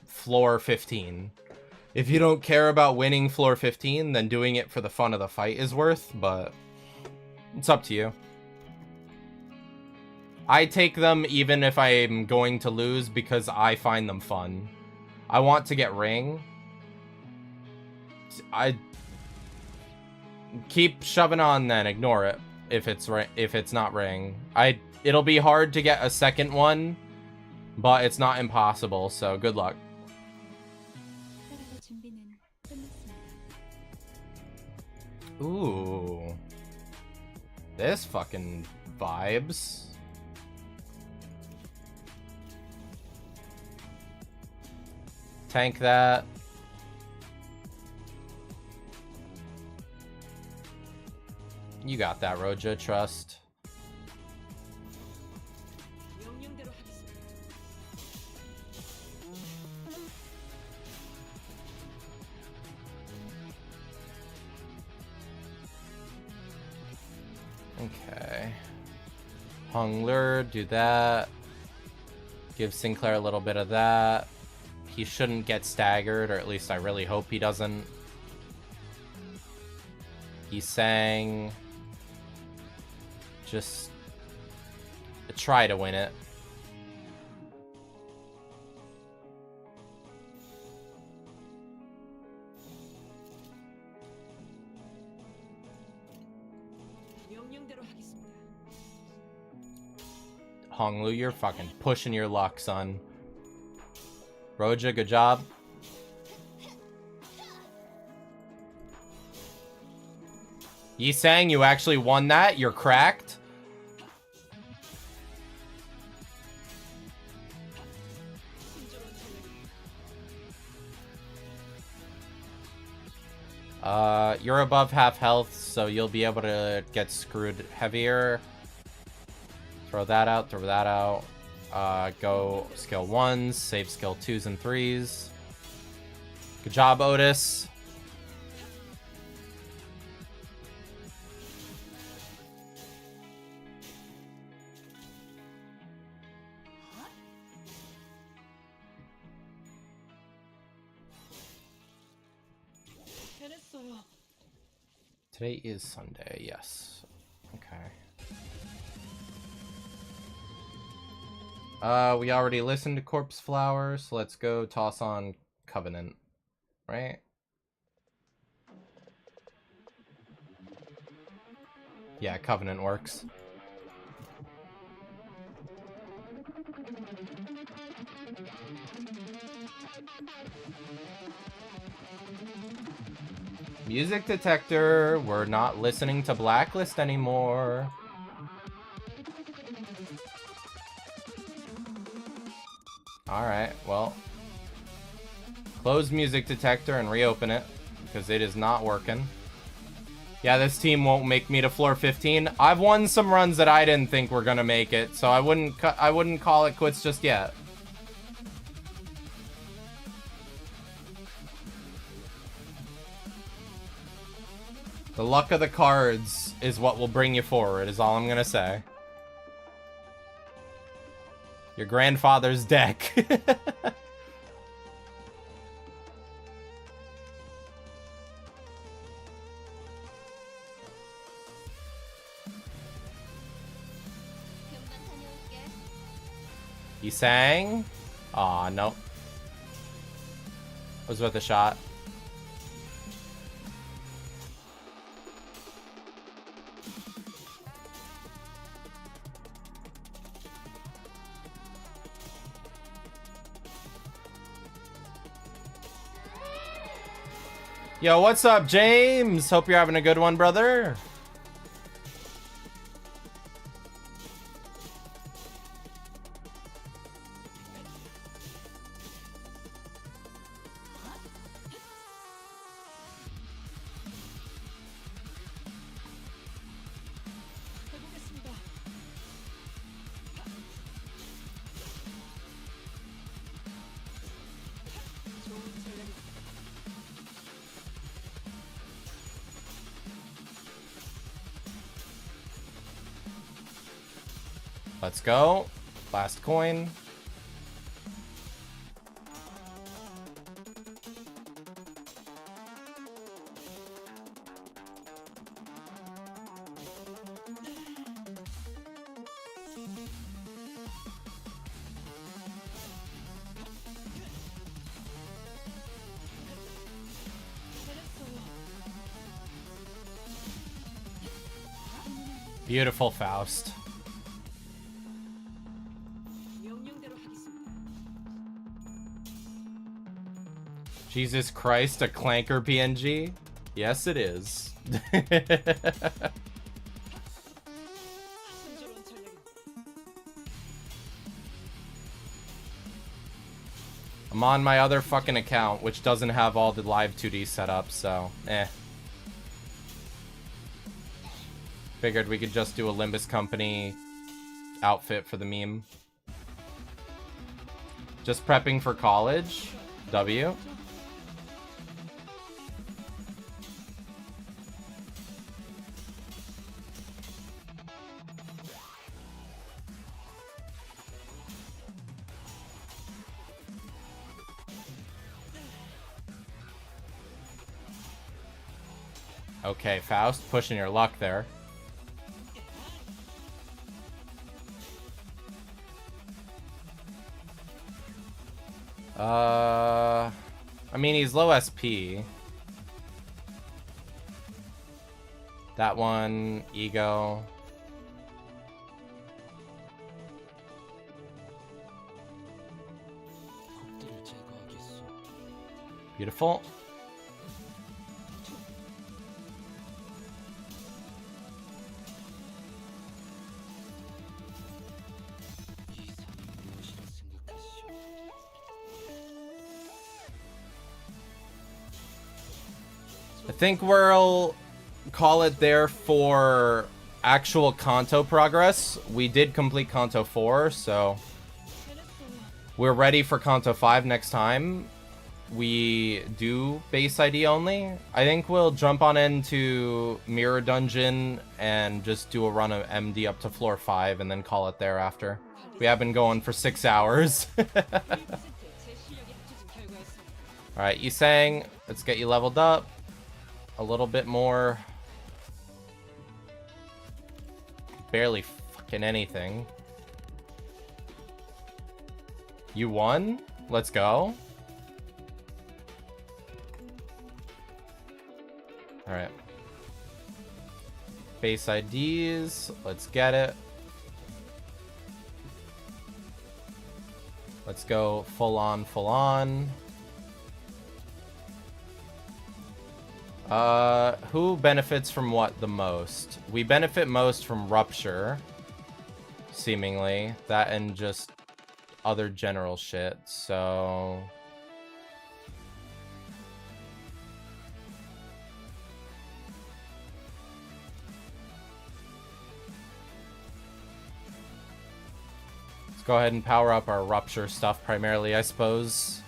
floor 15. If you don't care about winning floor 15, then doing it for the fun of the fight is worth, but it's up to you. I take them even if I'm going to lose because I find them fun. I want to get ring. I keep shoving on then, ignore it if it's not ring. It'll be hard to get a second one, but it's not impossible, so good luck. Ooh. This fucking vibes. Tank that. You got that, Roja. Trust. Okay. Hungler, do that. Give Sinclair a little bit of that. He shouldn't get staggered, or at least I really hope he doesn't. He sang. Just try to win it. Honglu, you're fucking pushing your luck, son. Roja, good job. Yisang, you actually won that? You're cracked? You're above half health, so you'll be able to get screwed heavier. Throw that out, throw that out. Go skill 1s, save skill 2s and 3s. Good job, Otis. Today is Sunday, yes. Okay. We already listened to Corpse Flower, so let's go toss on Covenant, right? Yeah, Covenant works. Music detector, we're not listening to Blacklist anymore. Alright, well, Close music detector and reopen it, because it is not working. Yeah, this team won't make me to floor 15. I've won some runs that I didn't think were gonna make it, so I wouldn't call it quits just yet. The luck of the cards is what will bring you forward, is all I'm gonna say. Your grandfather's deck. He sang? Aw, nope. Was worth a shot. Yo, what's up, James? Hope you're having a good one, brother. Let's go. Last coin. Beautiful Faust. Jesus Christ, a Clanker PNG? Yes, it is. I'm on my other fucking account, which doesn't have all the live 2D set up, so eh. Figured we could just do a Limbus company outfit for the meme. Just prepping for college. W. Okay, Faust, pushing your luck there. I mean, he's low SP. That one, ego. Beautiful. I think we'll call it there for actual Canto progress. We did complete Canto 4, so we're ready for Canto 5 next time. We do base ID only. I think we'll jump on into Mirror Dungeon and just do a run of MD up to floor 5 and then call it there after. We have been going for 6 hours. Alright, Yisang, let's get you leveled up. A little bit more. Barely fucking anything. You won? Let's go. Alright. Base IDs. Let's get it. Let's go full on, full on. Who benefits from what the most? We benefit most from Rupture, seemingly. That and just other general shit, so... Let's go ahead and power up our rupture stuff primarily, I suppose.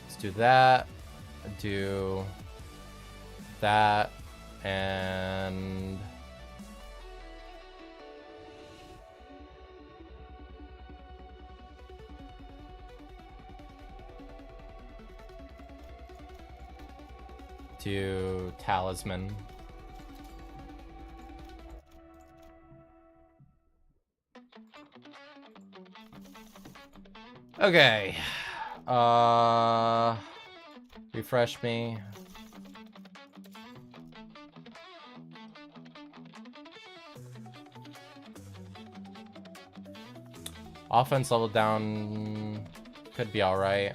Let's do that. Do that. And... do talisman. Okay. Refresh me. Offense level down could be alright.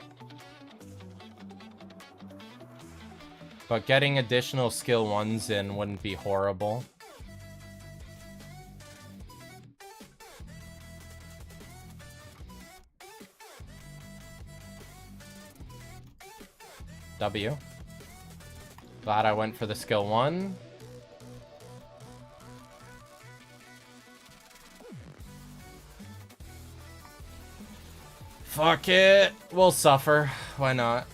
But getting additional skill 1s in wouldn't be horrible. W. Glad I went for the skill 1. Fuck it. We'll suffer. Why not?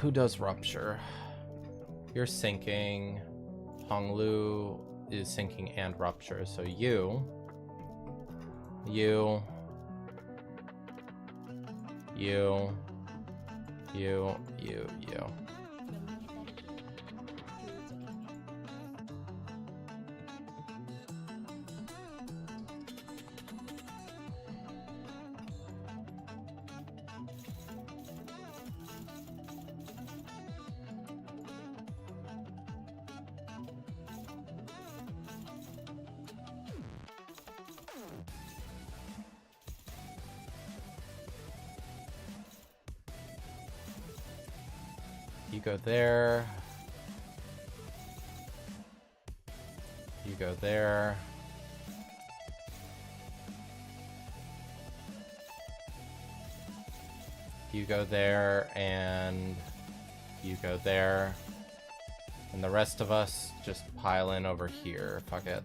Who does rupture? You're sinking. Honglu is sinking and rupture. So you. You go there. You go there. You go there, and you go there. And the rest of us just pile in over here. Fuck it.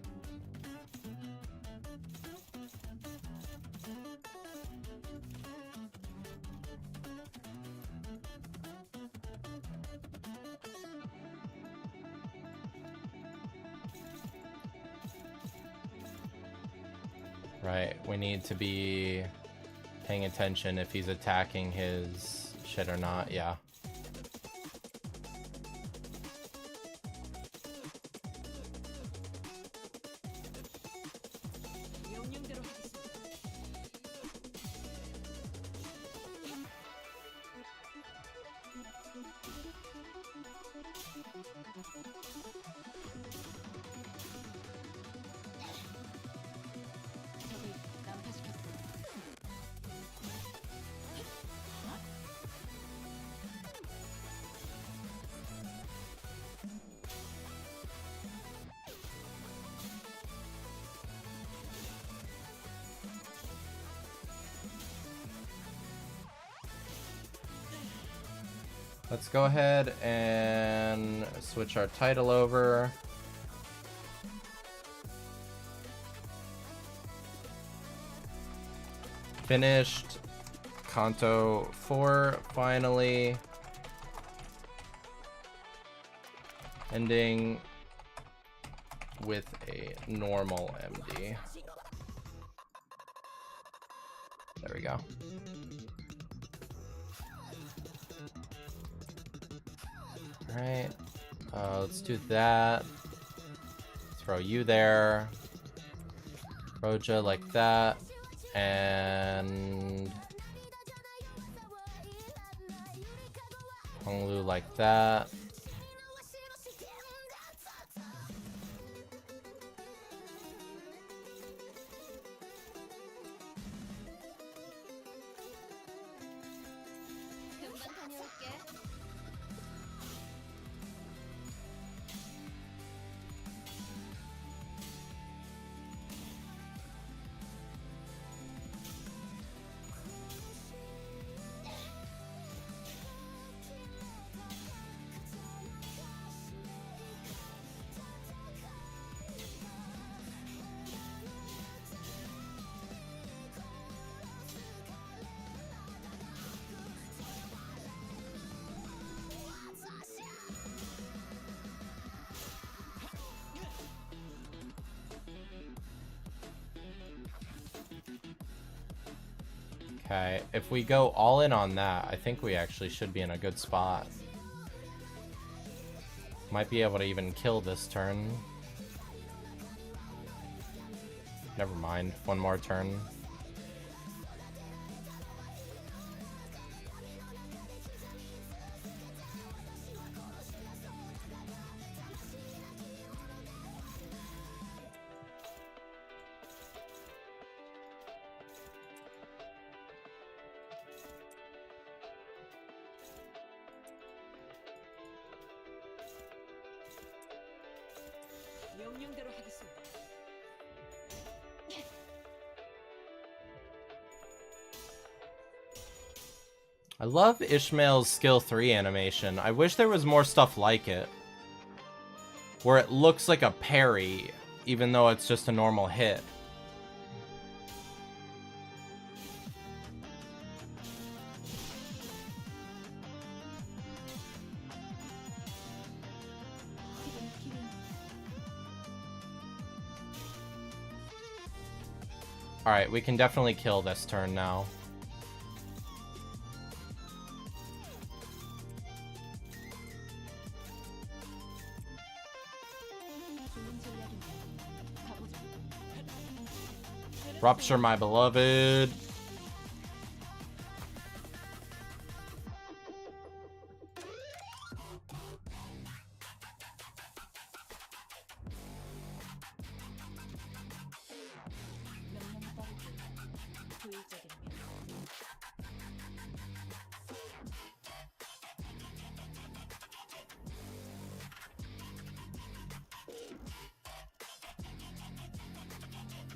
Right, we need to be paying attention if he's attacking his shit or not, yeah. Let's go ahead and switch our title over. Finished. Canto 4 finally. Ending with a normal MD. There we go. Alright, let's do that. Throw you there. Roja like that. And Honglu like that. Okay, if we go all in on that, I think we actually should be in a good spot. Might be able to even kill this turn. Never mind, one more turn. 명령대로 하겠습니다. I love Ishmael's skill 3 animation. I wish there was more stuff like it. Where it looks like a parry, even though it's just a normal hit. Alright, we can definitely kill this turn now. Rupture, my beloved.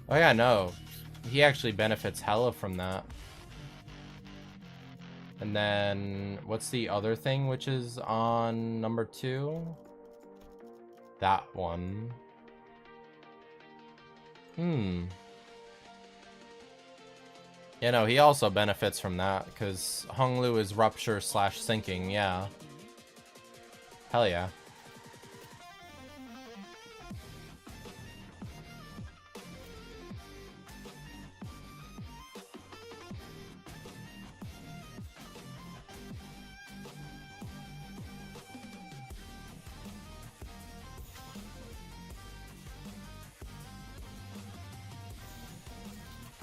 Oh yeah, no. He actually benefits hella from that. And then, what's the other thing which is on number 2? That one. You know, he also benefits from that, because Honglu is Rupture / Sinking, yeah. Hell yeah.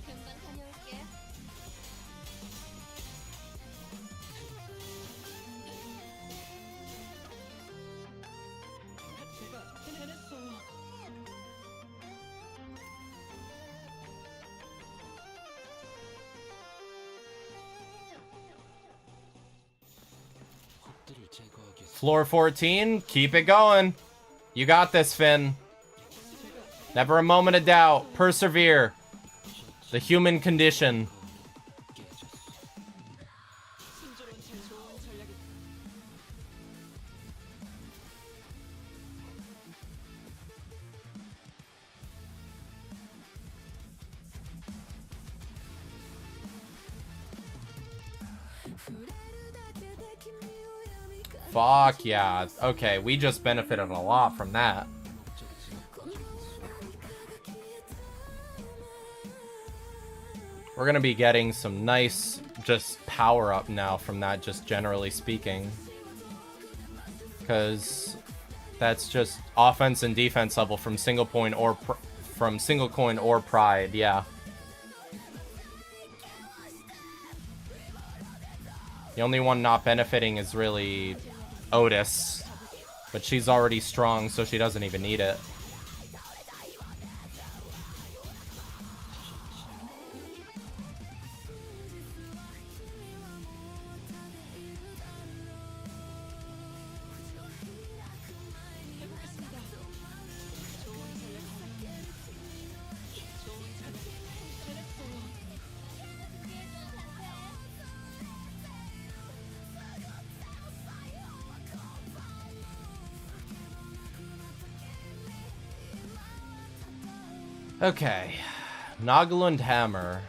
금방 다녀올게. 제가 해냈어요. 적들을 제거하기 Floor 14, keep it going. You got this, Finn. Never a moment of doubt. Persevere. The human condition. 친절한 제 좋은 전략이 Fuck yeah. Okay, we just benefited a lot from that. We're gonna be getting some nice just power up now from that, just generally speaking. Because that's just offense and defense level from single point or from single coin or pride, yeah. The only one not benefiting is really Otis, but she's already strong, so she doesn't even need it. Okay, Nagalund Hammer.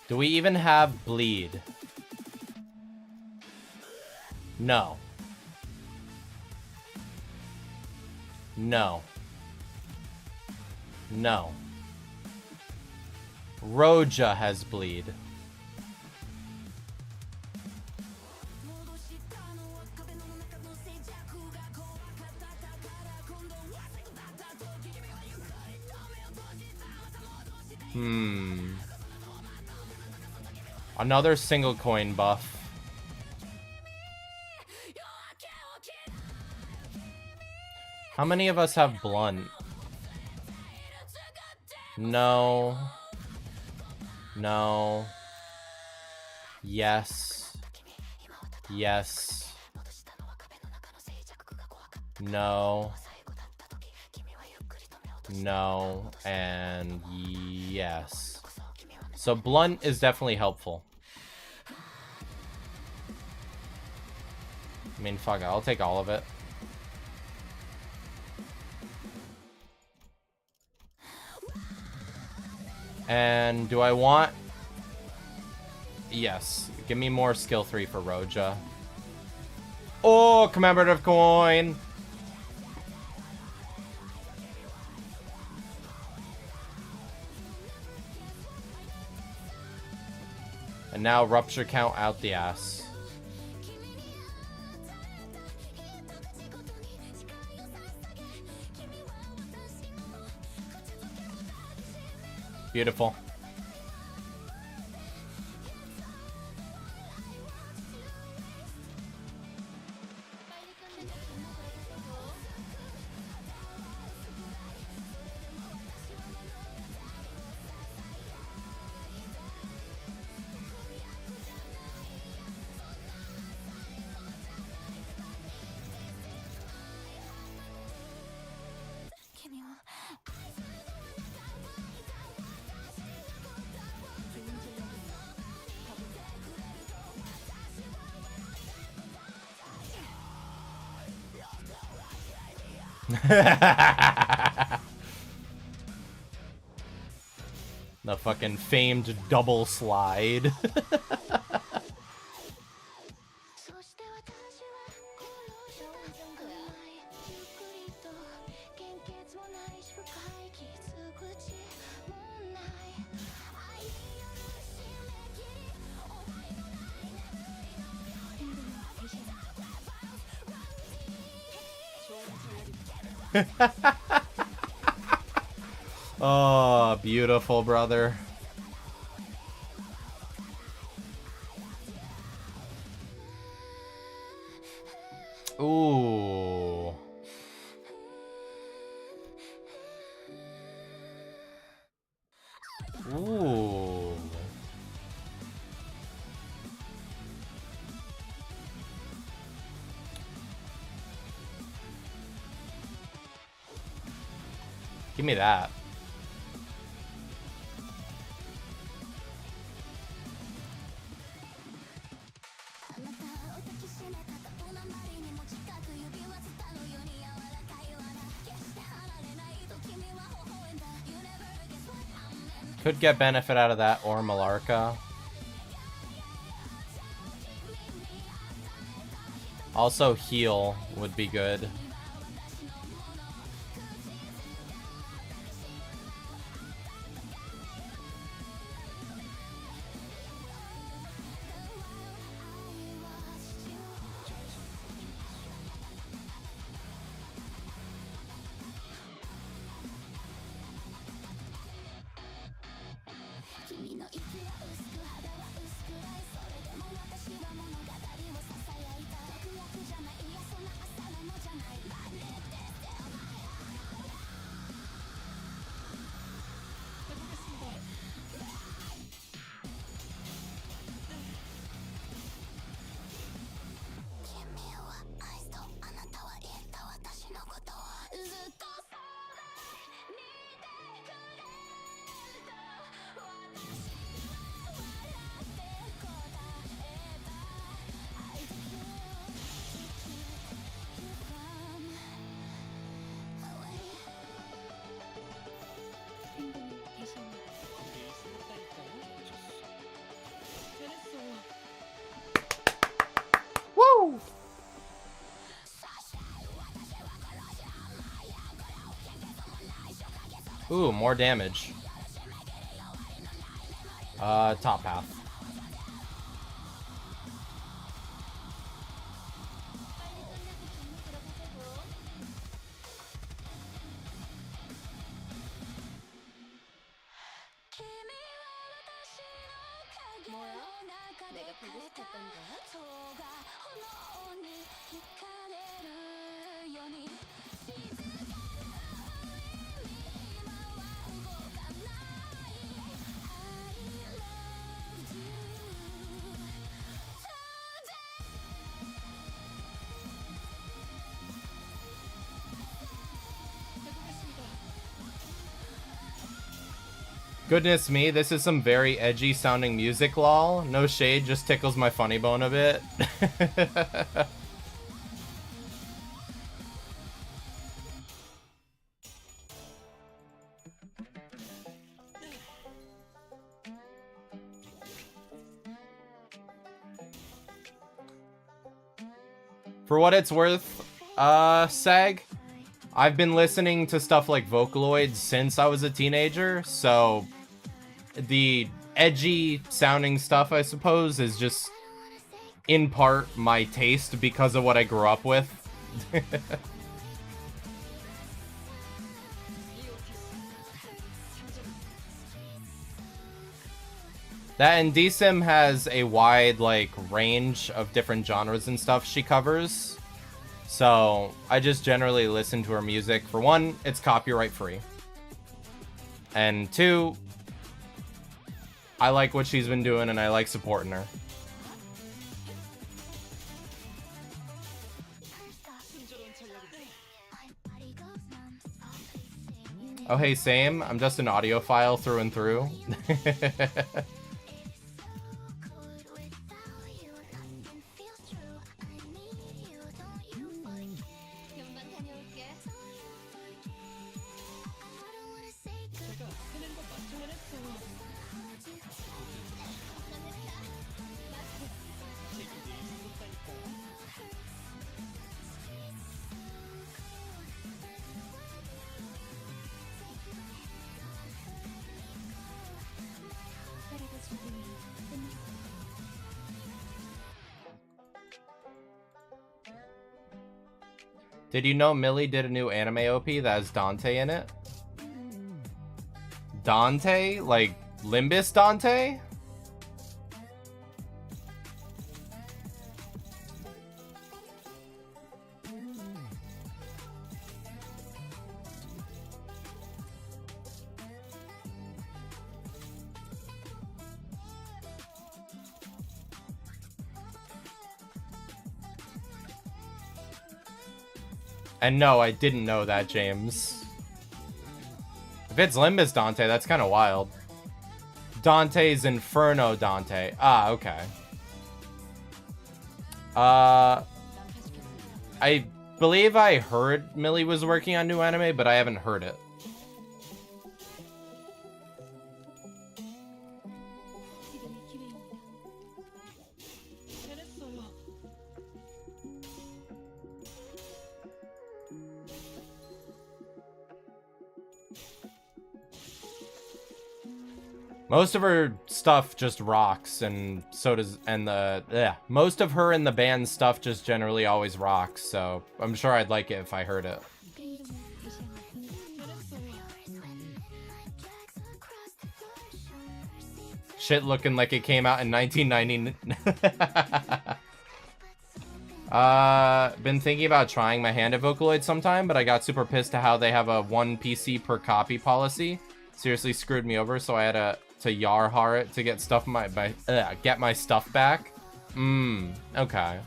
Do we even have bleed? No. No. No. Roja has bleed. Another single coin buff. How many of us have blunt? No. No. Yes. Yes. No. No. And yes. So blunt is definitely helpful. I mean, fuck it. I'll take all of it. And do I want... Yes. Give me more skill 3 for Roja. Oh, commemorative coin! And now rupture count out the ass. Beautiful. The fucking famed double slide. Oh, beautiful, brother. Ooh. Ooh. Give me that. Could get benefit out of that or Malarka. Also heal would be good. Woo! Ooh, more damage. Top half. 내가 보고 싶었던 거야? Goodness me, this is some very edgy sounding music, lol. No shade, just tickles my funny bone a bit. For what it's worth, Sag, I've been listening to stuff like Vocaloid since I was a teenager, so the edgy sounding stuff, I suppose, is just in part my taste because of what I grew up with. That and DSim has a wide, like, range of different genres and stuff she covers. So, I just generally listen to her music. For one, it's copyright free. And two, I like what she's been doing and I like supporting her. Oh hey, same. I'm just an audiophile through and through. Did you know Millie did a new anime OP that has Dante in it? Dante? Like Limbus Dante? And no, I didn't know that, James. If it's Limbus Dante, that's kind of wild. Dante's Inferno Dante. Ah, okay. I believe I heard Millie was working on new anime, but I haven't heard it. Most of her stuff just rocks, and so does, and most of her and the band's stuff just generally always rocks, so I'm sure I'd like it if I heard it. Shit looking like it came out in 1990. Been thinking about trying my hand at Vocaloid sometime, but I got super pissed to how they have a 1 PC per copy policy. Seriously screwed me over, so I had to Yarhar it to get stuff get my stuff back. Okay.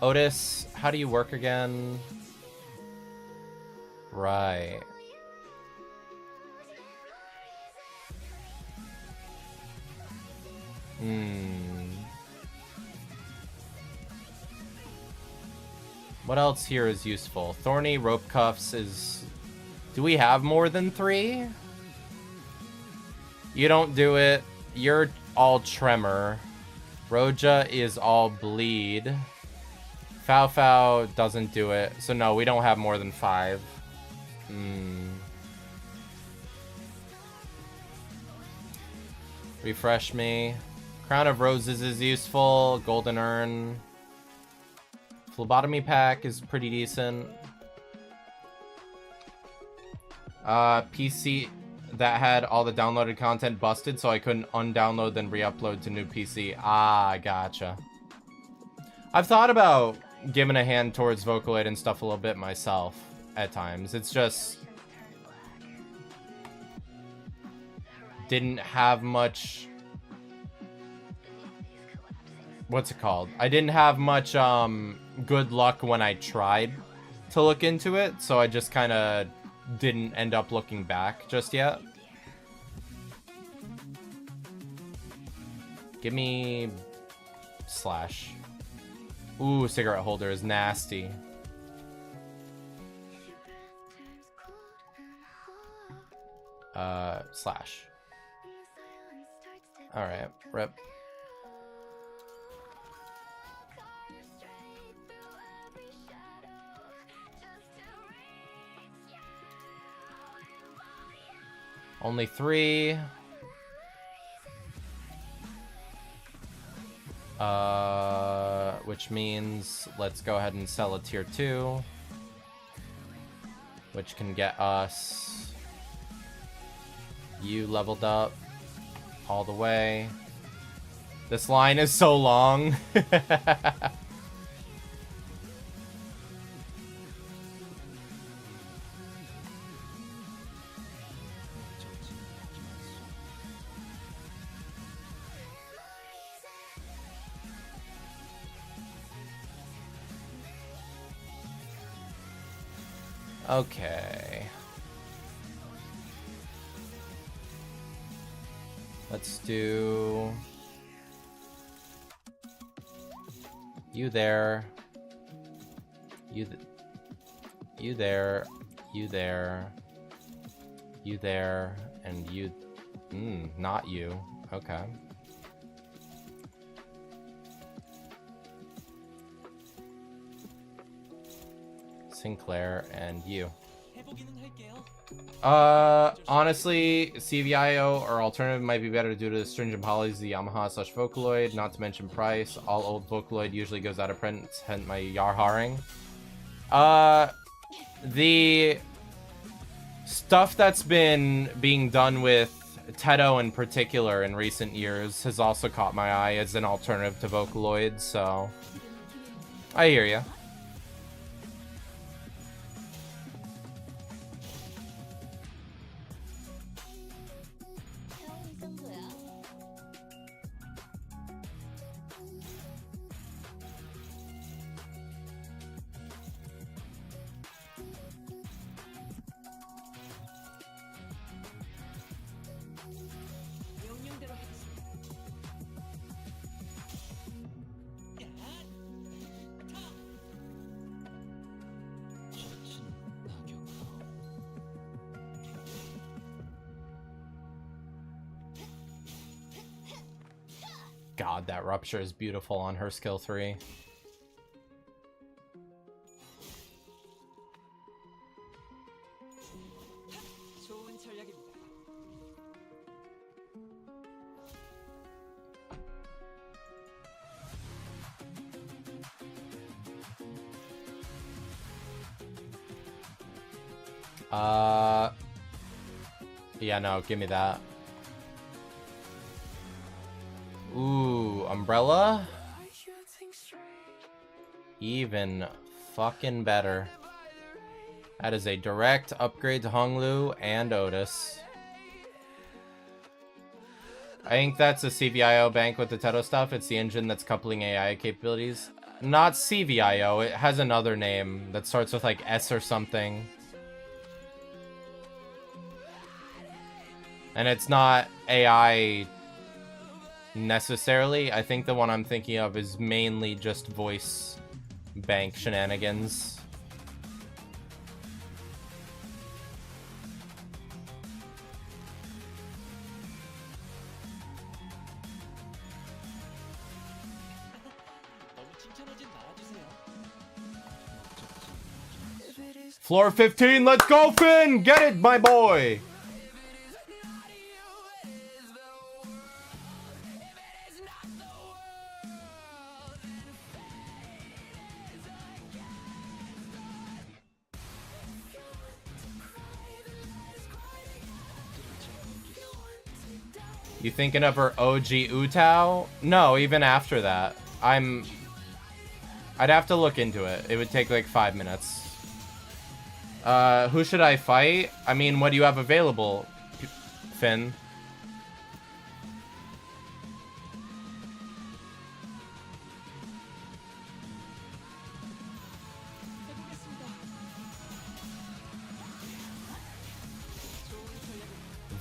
Otis, how do you work again? Right. What else here is useful? Thorny rope cuffs is... Do we have more than 3? You don't do it. You're all tremor. Roja is all bleed. Fow Fow doesn't do it. So no, we don't have more than 5. Refresh me. Crown of Roses is useful. Golden Urn. Phlebotomy Pack is pretty decent. PC that had all the downloaded content busted, so I couldn't undownload then re-upload to new PC. Ah, gotcha. I've thought about giving a hand towards Vocaloid and stuff a little bit myself at times. It's just didn't have much. What's it called? I didn't have much good luck when I tried to look into it, so I just kind of didn't end up looking back just yet. Give me slash. Ooh, cigarette holder is nasty. Slash. Alright, rip. Only 3. Which means let's go ahead and sell a tier 2. Which can get us you leveled up all the way. This line is so long. Okay. Let's do you there. You there. You there. You there. And you. Not you. Okay. Sinclair and you. Honestly, CVIO or alternative might be better due to the stringent policies of the Yamaha / Vocaloid, not to mention price. All old Vocaloid usually goes out of print, hence my Yarharing. The stuff that's been being done with Teto in particular in recent years has also caught my eye as an alternative to Vocaloid, so I hear ya. God, that rupture is beautiful on her skill 3. Yeah, no, give me that. Ooh, Umbrella? Even fucking better. That is a direct upgrade to Honglu and Otis. I think that's a CVIO bank with the Teto stuff. It's the engine that's coupling AI capabilities. Not CVIO, it has another name that starts with like S or something. And it's not AI necessarily. I think the one I'm thinking of is mainly just voice bank shenanigans. Floor 15, let's go, Finn! Get it, my boy! You thinking of her OG Utao? No, even after that. I'd have to look into it. It would take like 5 minutes. Who should I fight? I mean, what do you have available, Finn?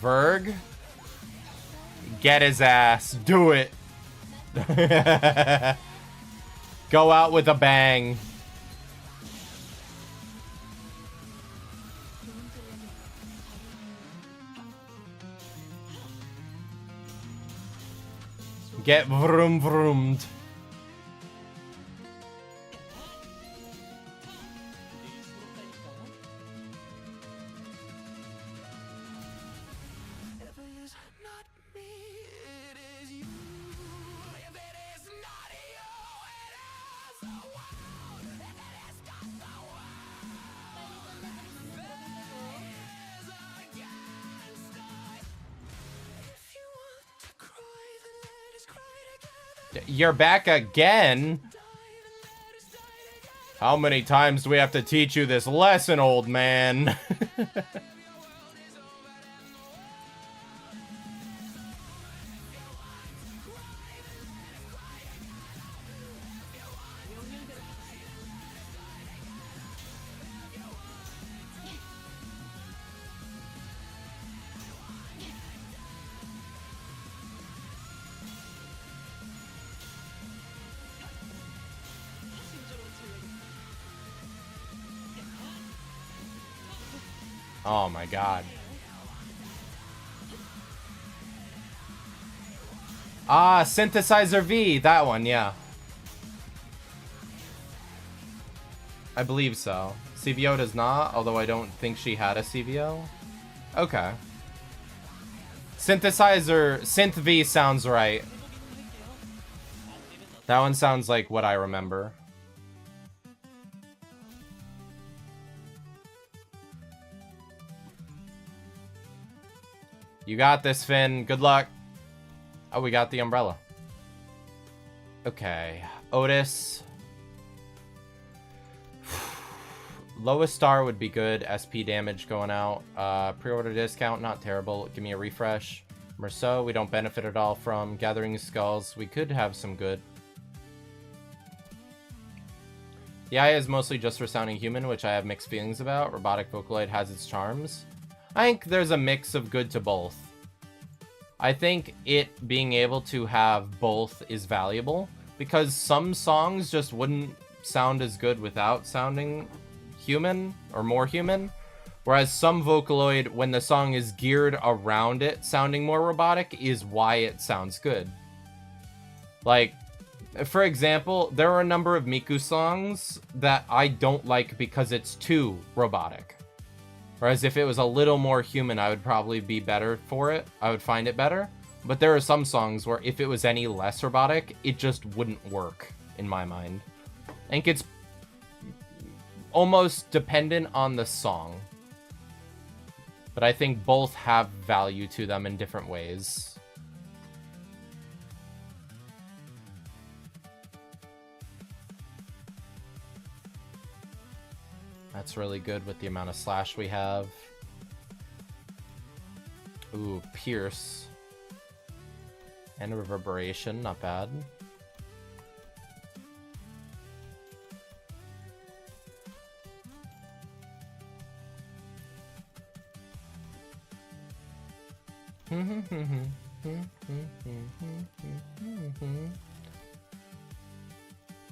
Verg? Get his ass. Do it. Go out with a bang. Get vroom vroomed. You're back again? How many times do we have to teach you this lesson, old man? Oh my god. Ah, Synthesizer V, that one, yeah. I believe so. CVO does not, although I don't think she had a CVO. Okay. Synth V sounds right. That one sounds like what I remember. You got this, Finn. Good luck. Oh, we got the umbrella. Okay. Otis. Lowest star would be good. SP damage going out. Pre-order discount, not terrible. Give me a refresh. Merceau, we don't benefit at all from. Gathering Skulls, we could have some good. The AI is mostly just for sounding human, which I have mixed feelings about. Robotic Vocaloid has its charms. I think there's a mix of good to both. I think it being able to have both is valuable because some songs just wouldn't sound as good without sounding human or more human, whereas some Vocaloid, when the song is geared around it sounding more robotic, is why it sounds good. Like, for example, there are a number of Miku songs that I don't like because it's too robotic. Whereas if it was a little more human, I would probably be better for it. I would find it better. But there are some songs where if it was any less robotic, it just wouldn't work, in my mind. I think it's almost dependent on the song. But I think both have value to them in different ways. That's really good with the amount of slash we have. Ooh, Pierce. And Reverberation, not bad.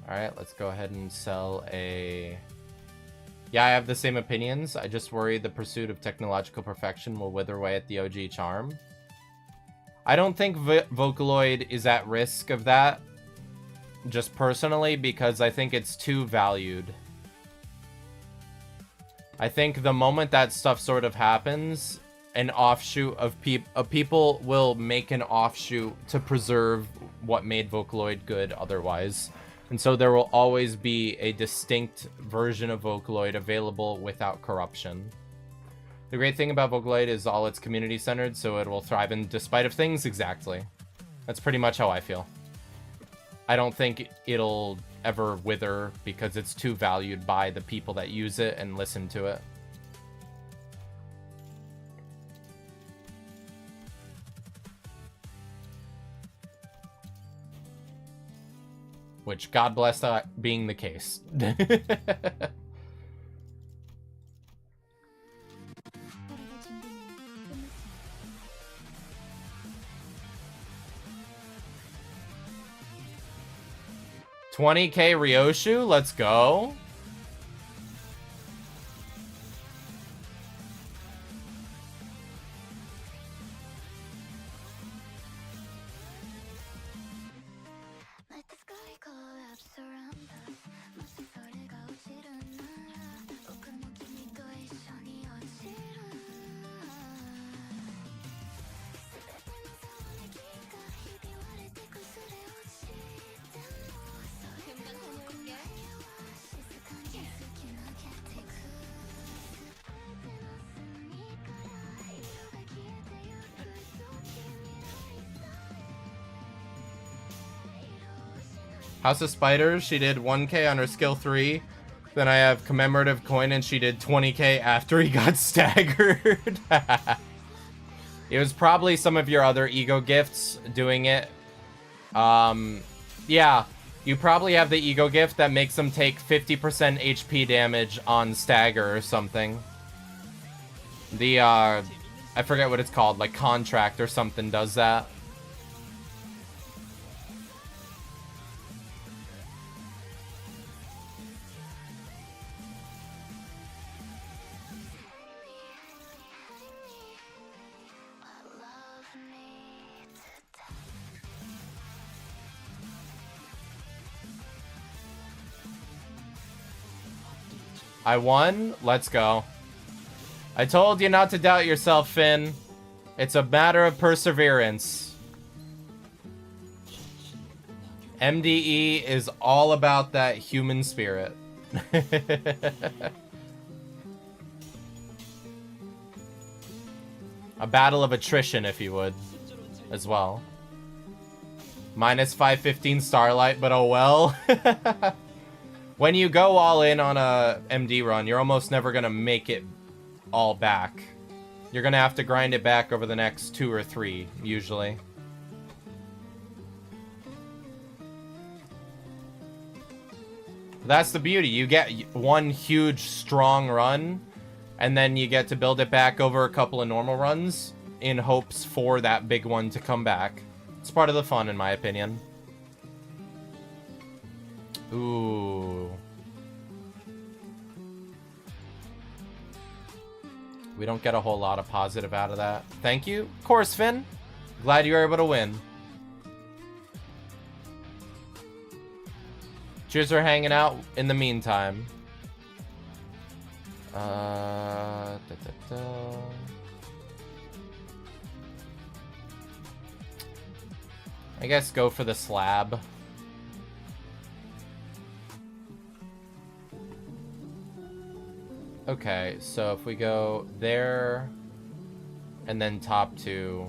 Alright, let's go ahead and sell a... Yeah, I have the same opinions. I just worry the pursuit of technological perfection will wither away at the OG charm. I don't think Vocaloid is at risk of that, just personally, because I think it's too valued. I think the moment that stuff sort of happens, an offshoot of people will make an offshoot to preserve what made Vocaloid good otherwise. And so there will always be a distinct version of Vocaloid available without corruption. The great thing about Vocaloid is all it's community-centered, so it will thrive in despite of things. Exactly. That's pretty much how I feel. I don't think it'll ever wither because it's too valued by the people that use it and listen to it. Which, God bless that being the case. 20k Ryoshu, let's go. Let the sky collapse around us. 무슨 소리가 오지를 않아. 오그는 기미도 이상이 어지러. 스베테는 사원의 기가 희비와를 띠고 술에 오지. 금방 해놓을게. 시스한 익숙하게 되고. 스베테는 쓰니까라. 이루가기에 대여 그 House of Spiders, she did 1k on her skill 3. Then I have Commemorative Coin and she did 20k after he got staggered. It was probably some of your other ego gifts doing it. Yeah, you probably have the ego gift that makes them take 50% HP damage on stagger or something. The, I forget what it's called, like Contract or something does that. I won? Let's go. I told you not to doubt yourself, Finn. It's a matter of perseverance. MDE is all about that human spirit. A battle of attrition, if you would, as well. Minus 515 Starlight, but oh well. When you go all in on a MD run, you're almost never going to make it all back. You're going to have to grind it back over the next 2 or 3, usually. That's the beauty. You get one huge, strong run, and then you get to build it back over a couple of normal runs in hopes for that big one to come back. It's part of the fun, in my opinion. Ooh. We don't get a whole lot of positive out of that. Thank you. Of course, Finn. Glad you were able to win. Cheers for hanging out in the meantime. I guess go for the slab. Okay, so if we go there and then top 2.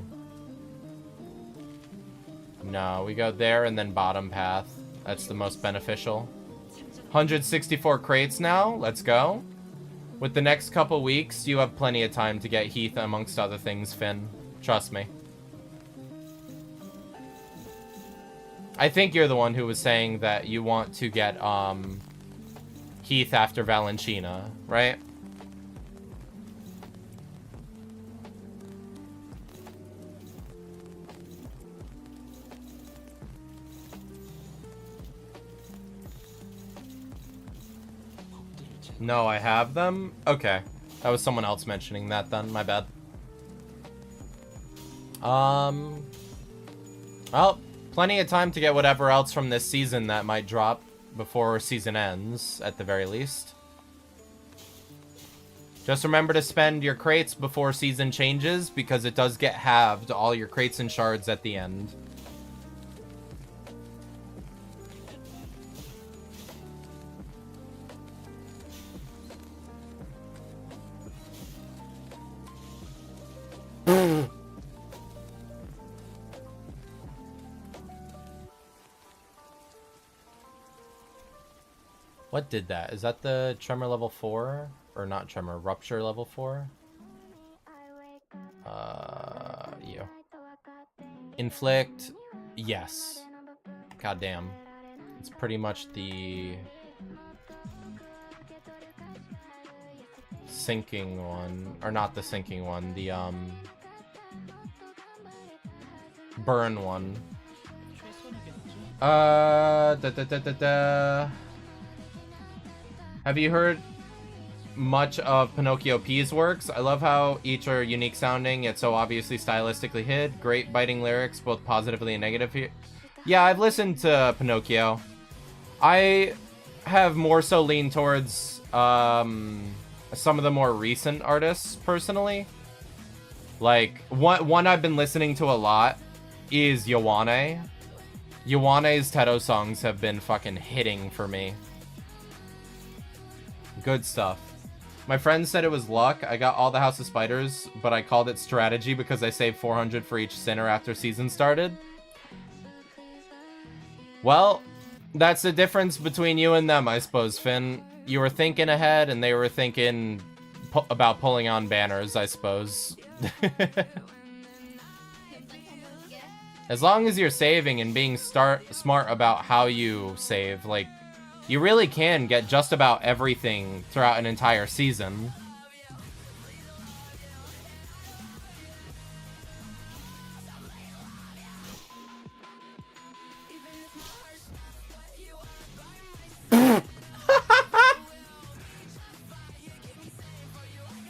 No, we go there and then bottom path. That's the most beneficial. 164 crates now. Let's go. With the next couple weeks, you have plenty of time to get Heath amongst other things, Finn. Trust me. I think you're the one who was saying that you want to get Heath after Valentina, right? No, I have them? Okay. That was someone else mentioning that then. My bad. Well, plenty of time to get whatever else from this season that might drop before season ends, at the very least. Just remember to spend your crates before season changes, because it does get halved, all your crates and shards at the end. What did that? Is that the tremor level 4? Or not tremor, rupture level 4? You. Inflict, yes. Goddamn. It's pretty much the sinking one. Or not the sinking one, the burn one. Have you heard much of Pinocchio P's works? I love how each are unique sounding, yet so obviously stylistically hid. Great biting lyrics, both positively and negative here. Yeah, I've listened to Pinocchio. I have more so leaned towards some of the more recent artists, personally. Like, one I've been listening to a lot is Yowane. Yowane's Teto songs have been fucking hitting for me. Good stuff. My friend said it was luck. I got all the House of Spiders, but I called it strategy because I saved 400 for each sinner after season started. Well, that's the difference between you and them, I suppose, Finn. You were thinking ahead, and they were thinking about pulling on banners, I suppose. As long as you're saving and being smart about how you save, like, you really can get just about everything throughout an entire season.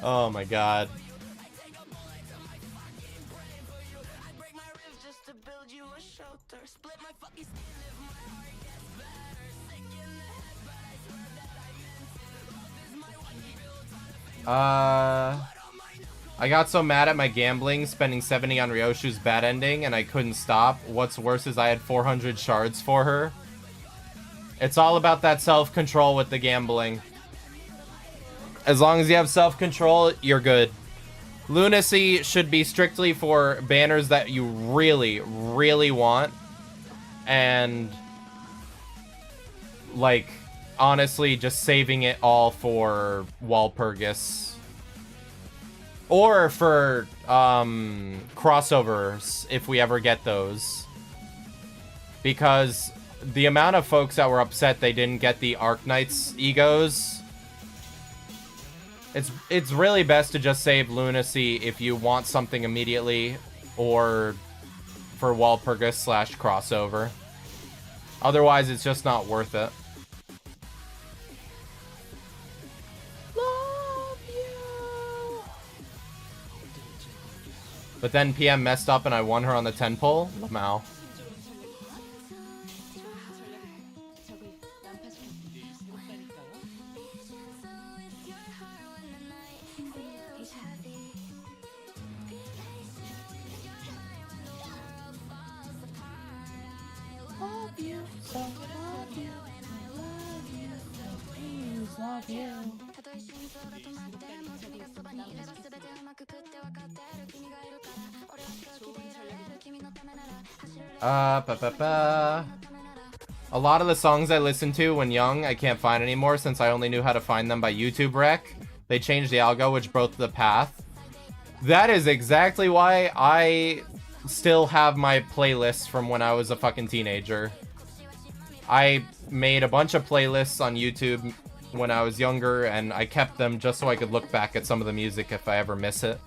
Oh my god. I got so mad at my gambling, spending 70 on Ryoshu's bad ending, and I couldn't stop. What's worse is I had 400 shards for her. It's all about that self-control with the gambling. As long as you have self-control, you're good. Lunacy should be strictly for banners that you really, really want. And, like, honestly, just saving it all for Walpurgis. Or for crossovers, if we ever get those. Because the amount of folks that were upset they didn't get the Arknights egos, it's really best to just save Lunacy if you want something immediately, or for Walpurgis / crossover. Otherwise, it's just not worth it. But then PM messed up and I won her on the 10 pull. Lamau. A lot of the songs I listened to when young, I can't find anymore since I only knew how to find them by YouTube Rec. They changed the algo, which broke the path. That is exactly why I still have my playlists from when I was a fucking teenager. I made a bunch of playlists on YouTube when I was younger, and I kept them just so I could look back at some of the music if I ever miss it.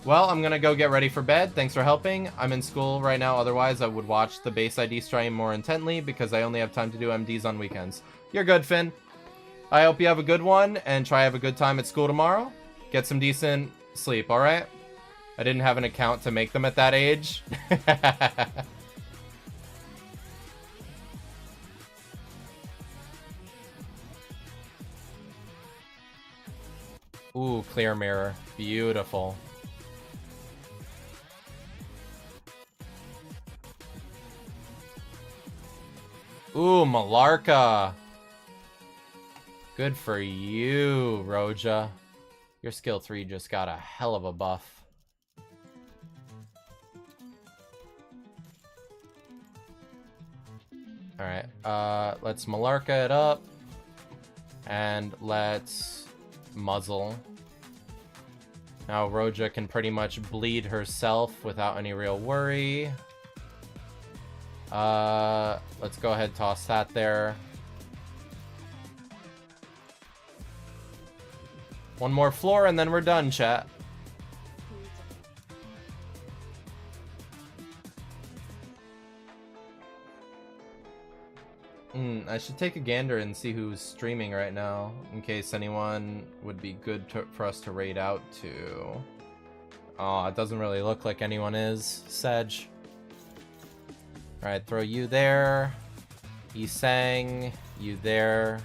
Well, I'm gonna go get ready for bed. Thanks for helping. I'm in school right now, otherwise I would watch the base ID stream more intently because I only have time to do MDs on weekends. You're good, Finn. I hope you have a good one and try have a good time at school tomorrow. Get some decent sleep, alright? I didn't have an account to make them at that age. Ooh, clear mirror. Beautiful. Ooh, Malarka. Good for you, Roja. Your skill 3 just got a hell of a buff. Alright, let's Malarka it up. And let's muzzle. Now Roja can pretty much bleed herself without any real worry. Let's go ahead and toss that there. One more floor and then we're done, chat. I should take a gander and see who's streaming right now, in case anyone would be good for us to raid out to. Oh, it doesn't really look like anyone is. Sedge. Alright, throw you there. Isang, you there.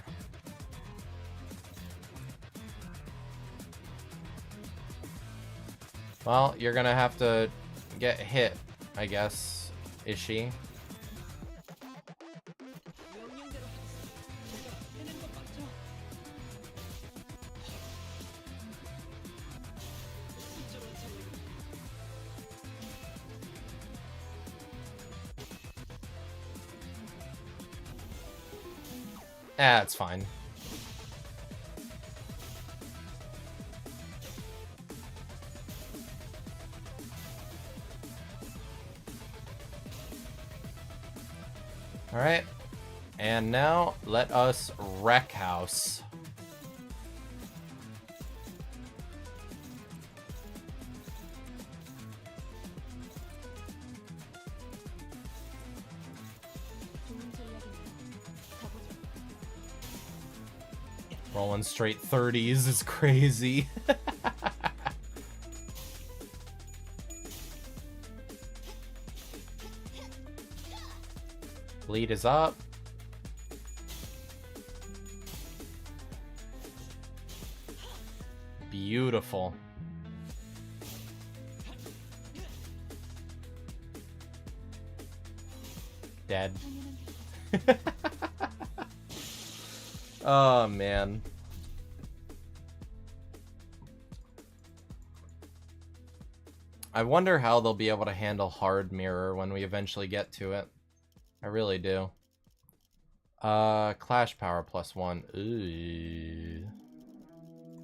Well, you're gonna have to get hit, I guess, Ishi. Ah, it's fine. Alright. And now, let us wreck house. Rolling straight 30s is crazy. Bleed is up. Beautiful. Dead. Oh, man. I wonder how they'll be able to handle hard mirror when we eventually get to it. I really do. Clash power +1. Ooh.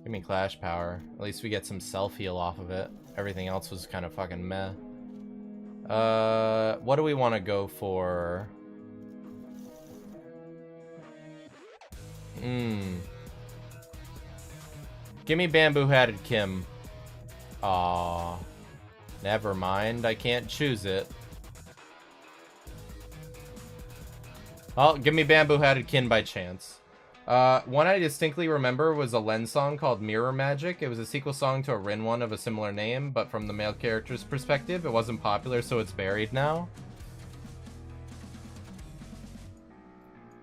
Give me clash power. At least we get some self-heal off of it. Everything else was kind of fucking meh. What do we want to go for? Give me bamboo-hatted Kim. Aww. Never mind, I can't choose it. Oh, give me bamboo-hatted Kin by chance. One I distinctly remember was a Len song called Mirror Magic. It was a sequel song to a Rin one of a similar name, but from the male character's perspective, it wasn't popular, so it's buried now.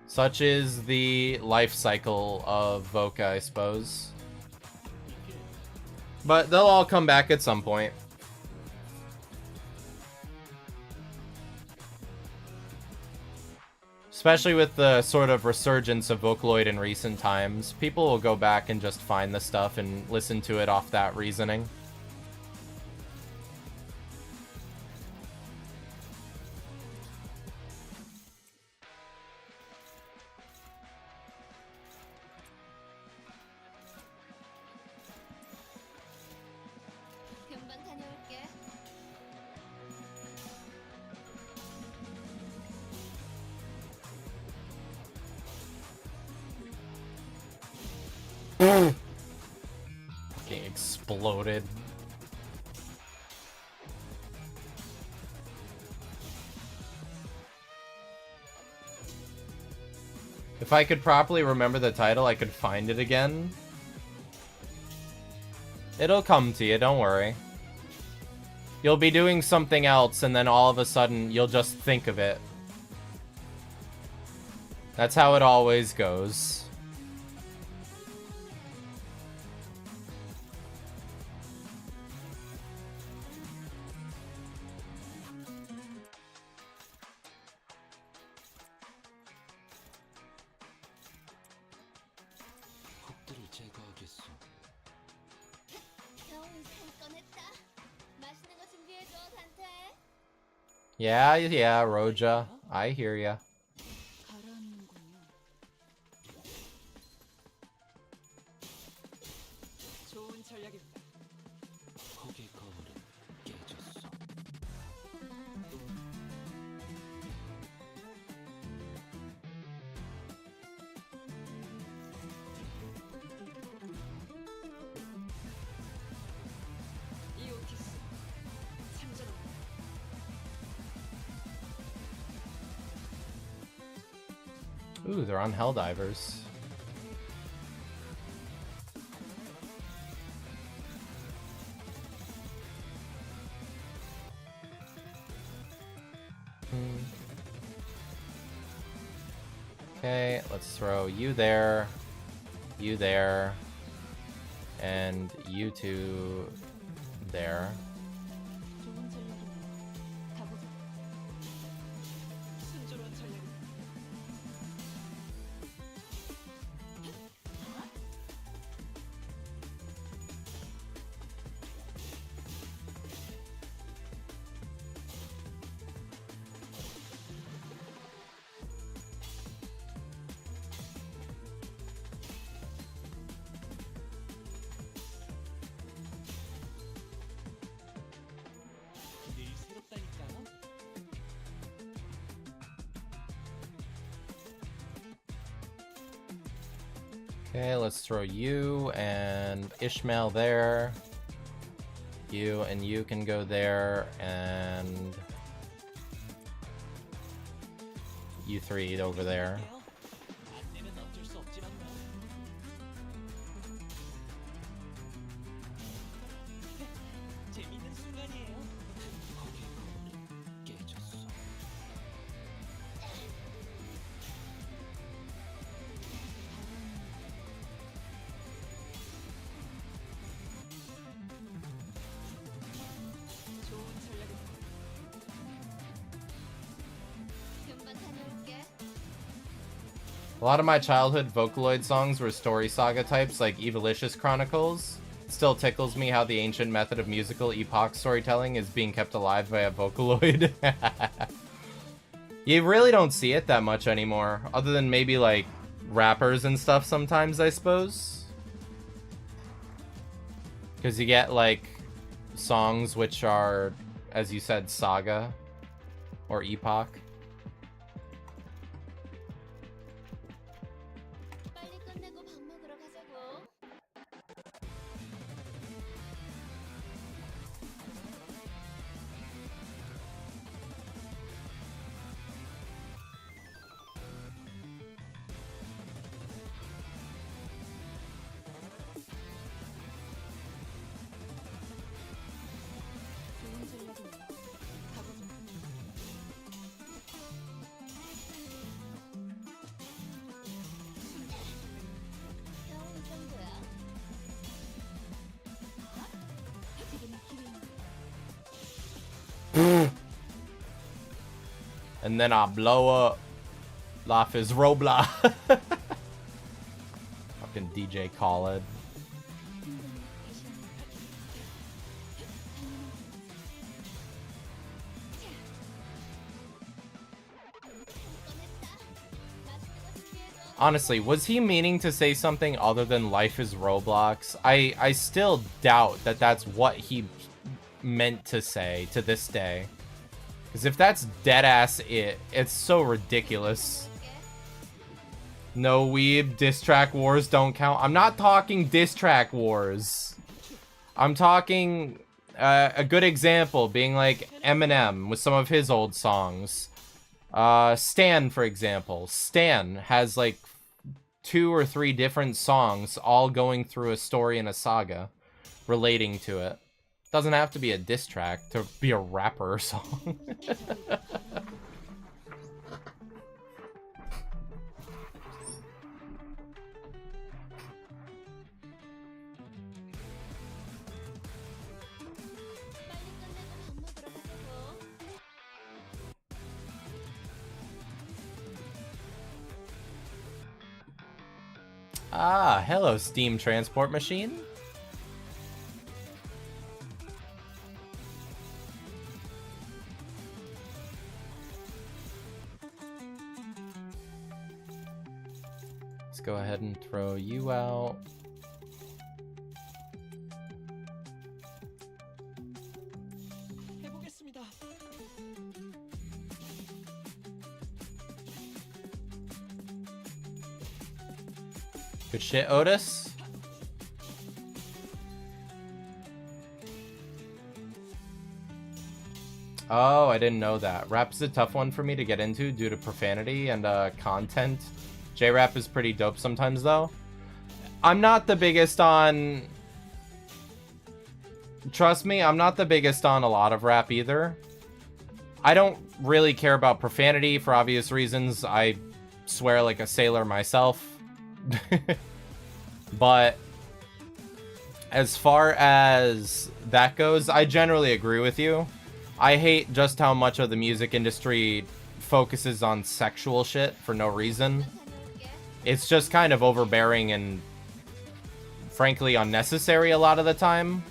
Such is the life cycle of Voca, I suppose. But they'll all come back at some point. Especially with the sort of resurgence of Vocaloid in recent times, people will go back and just find the stuff and listen to it off that reasoning. 금방 다녀올게. Fucking exploded. If I could properly remember the title, I could find it again. It'll come to you, don't worry. You'll be doing something else, and then all of a sudden, you'll just think of it. That's how it always goes. 적들을 제거하겠어. 겨우 꺼냈다. 맛있는 거 준비해줘, 단테. Yeah, Roja. I hear ya. 가라앉는군요. 좋은 전략입니다. 거기의 거울은 깨졌어. 이오티스. 참전합니다. Ooh, they're on Helldivers. Okay, let's throw you there, and you two there. 좋은 전략입니다. 가보자. 순조로운 전략입니다. 늘 새롭다니까요. Okay, let's throw you and Ishmael there. You and you can go there, and you three over there. 안내는 어쩔 수 없지만 재밌는 순간이에요. 거기의 거울은 깨졌어. 좋은 전략입니다. 금방 다녀올게. A lot of my childhood Vocaloid songs were story saga types like Evilicious Chronicles. It still tickles me how the ancient method of musical epoch storytelling is being kept alive by a Vocaloid. You really don't see it that much anymore, other than maybe like rappers and stuff sometimes, I suppose. Because you get like songs which are, as you said, saga or epoch. 빨리 끝내고 밥 먹으러 가자고. 좋은 전략입니다. 가보자. 겨우 이 정도야. 지금이 기회입니다. And then I blow up. Life is Roblox. Fucking DJ Khaled. Honestly, was he meaning to say something other than life is Roblox? I still doubt that that's what he meant to say to this day. Because if that's deadass it's so ridiculous. No weeb, diss track wars don't count. I'm not talking diss track wars. I'm talking a good example being like Eminem with some of his old songs. Stan, for example. Stan has like 2 or 3 different songs all going through a story in a saga, relating to it. Doesn't have to be a diss track to be a rapper song. Ah, hello, Steam Transport Machine. Let's go ahead and throw you out. 해보겠습니다. Good shit, Otis. Oh, I didn't know that. Rap's a tough one for me to get into due to profanity and content. J-rap is pretty dope sometimes, though. I'm not the biggest on... Trust me, I'm not the biggest on a lot of rap either. I don't really care about profanity for obvious reasons. I swear like a sailor myself. But as far as that goes, I generally agree with you. I hate just how much of the music industry focuses on sexual shit for no reason. It's just kind of overbearing and frankly unnecessary a lot of the time.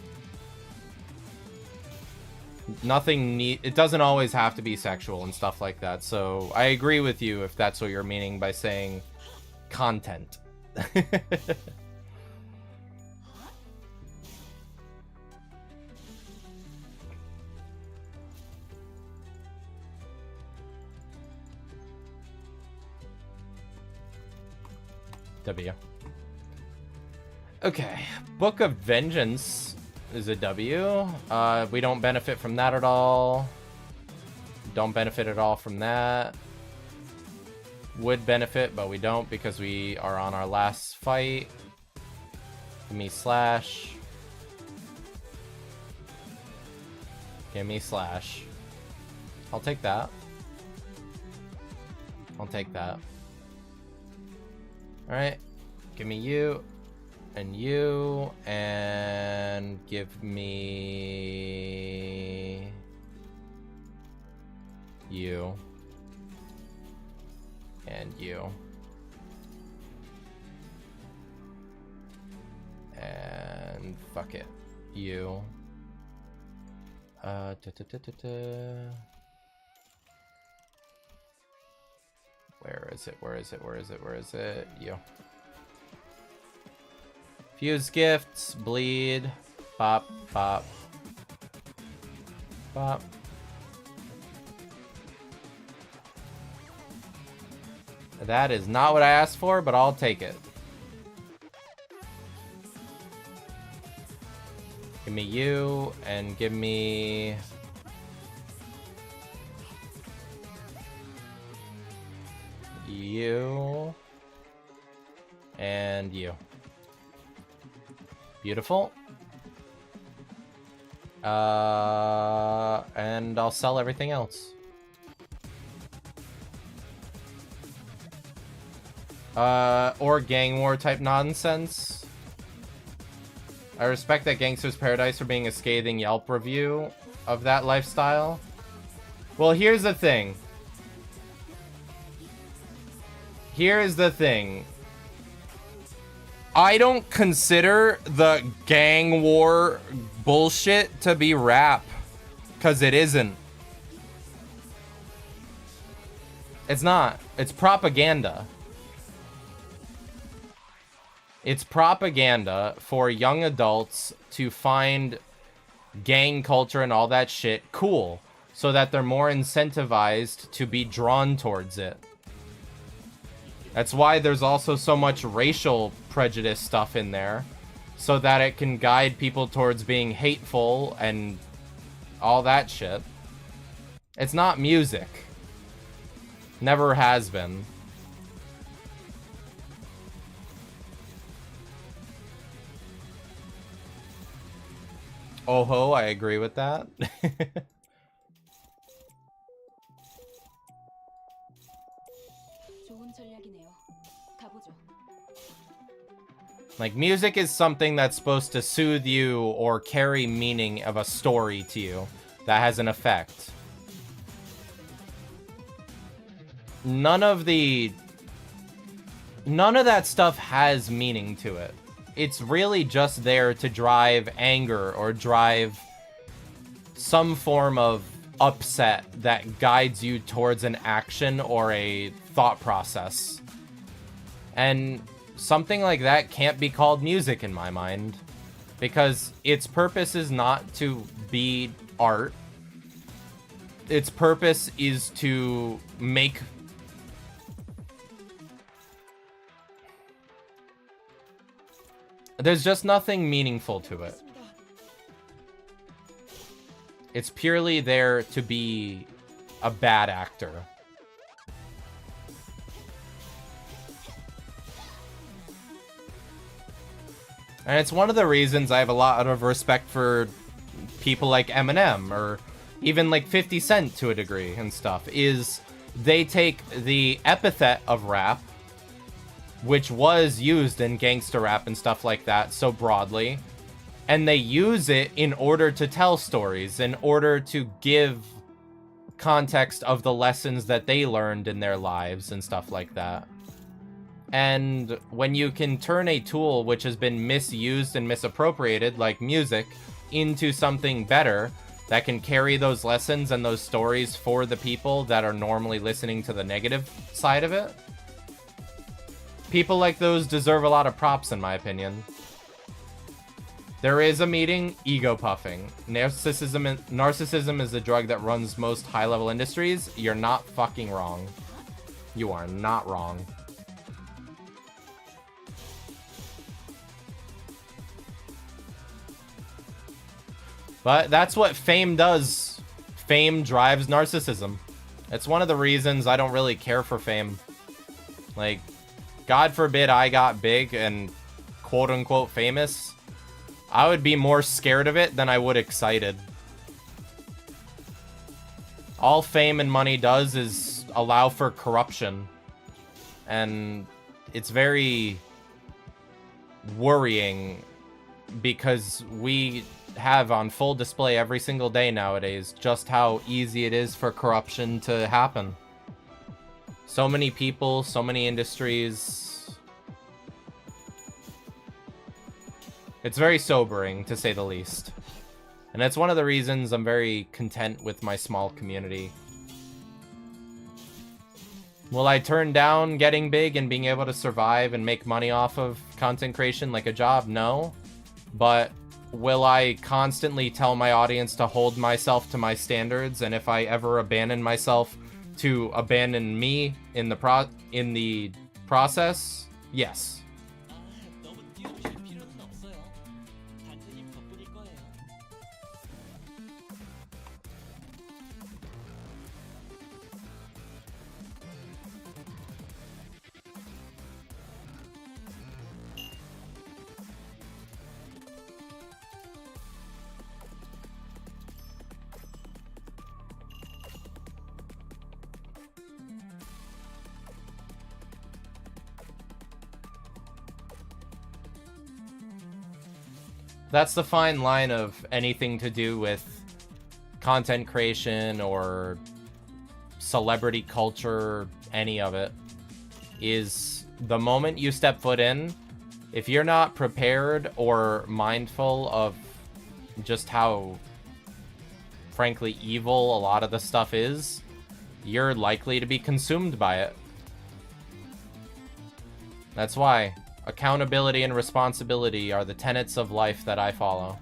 It doesn't always have to be sexual and stuff like that. So I agree with you if that's what you're meaning by saying content. W. Okay, Book of Vengeance is a W. We don't benefit from that at all. Don't benefit at all from that. Would benefit, but we don't because we are on our last fight. Give me slash. Give me slash. I'll take that. I'll take that. Alright. Give me you. And you. And give me... you. And you. And fuck it. You. Where is it? Where is it? Where is it? Where is it? You. Fuse gifts, bleed, pop, pop, pop. That is not what I asked for, but I'll take it. Give me you, and give me... you. And you. Beautiful. And I'll sell everything else. Or gang war type nonsense. I respect that Gangster's Paradise for being a scathing Yelp review of that lifestyle. Well, here's the thing. Here's the thing. I don't consider the gang war bullshit to be rap. Because it isn't. It's not. It's propaganda. It's propaganda for young adults to find gang culture and all that shit cool. So that they're more incentivized to be drawn towards it. That's why there's also so much racial prejudice stuff in there. So that it can guide people towards being hateful and all that shit. It's not music. Never has been. Oh-ho, I agree with that. 좋은 전략이네요. 가보죠. Like, music is something that's supposed to soothe you or carry meaning of a story to you that has an effect. None of that stuff has meaning to it. It's really just there to drive anger or drive some form of upset that guides you towards an action or a thought process. And something like that can't be called music in my mind, because its purpose is not to be art. Its purpose is to make... There's just nothing meaningful to it. It's purely there to be a bad actor. And it's one of the reasons I have a lot of respect for people like Eminem or even like 50 Cent to a degree and stuff, is they take the epithet of rap, which was used in gangster rap and stuff like that so broadly, and they use it in order to tell stories, in order to give context of the lessons that they learned in their lives and stuff like that. And when you can turn a tool which has been misused and misappropriated, like music, into something better that can carry those lessons and those stories for the people that are normally listening to the negative side of it, people like those deserve a lot of props, in my opinion. There is a meeting, ego puffing. Narcissism is the drug that runs most high-level industries. You're not fucking wrong. You are not wrong. But that's what fame does. Fame drives narcissism. It's one of the reasons I don't really care for fame. Like, God forbid I got big and quote-unquote famous. I would be more scared of it than I would excited. All fame and money does is allow for corruption. And it's very worrying because we have on full display every single day nowadays just how easy it is for corruption to happen. So many people, so many industries. It's very sobering, to say the least. And it's one of the reasons I'm very content with my small community. Will I turn down getting big and being able to survive and make money off of content creation like a job? No. But will I constantly tell my audience to hold myself to my standards, and if I ever abandon myself, to abandon me in the process? Yes. 너무 뛰어주실 필요는 없어요. 단테님 덕분일 거예요. That's the fine line of anything to do with content creation or celebrity culture, any of it, is the moment you step foot in, if you're not prepared or mindful of just how, frankly, evil a lot of the stuff is, you're likely to be consumed by it. That's why accountability and responsibility are the tenets of life that I follow.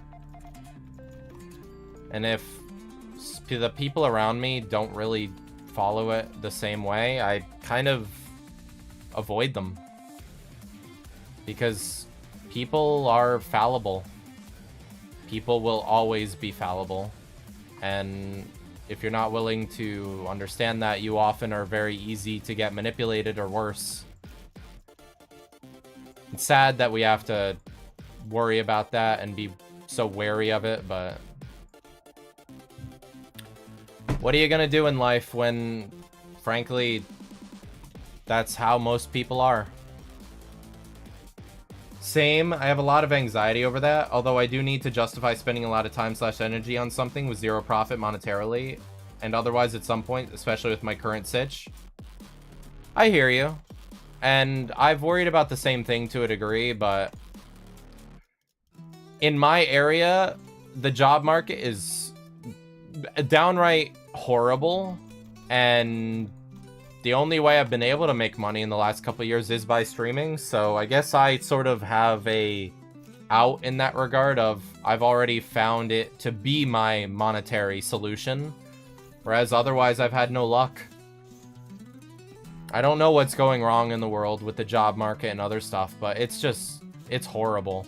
And if the people around me don't really follow it the same way, I kind of avoid them. Because people are fallible. People will always be fallible. And if you're not willing to understand that, you often are very easy to get manipulated or worse. It's sad that we have to worry about that and be so wary of it, but what are you gonna do in life when, frankly, that's how most people are? Same, I have a lot of anxiety over that, although I do need to justify spending a lot of time / energy on something with zero profit monetarily, and otherwise at some point, especially with my current sitch. I hear you. And I've worried about the same thing to a degree, but in my area, the job market is downright horrible, and the only way I've been able to make money in the last couple of years is by streaming, so I guess I sort of have a out in that regard of I've already found it to be my monetary solution, whereas otherwise I've had no luck. I don't know what's going wrong in the world with the job market and other stuff, but it's just, it's horrible.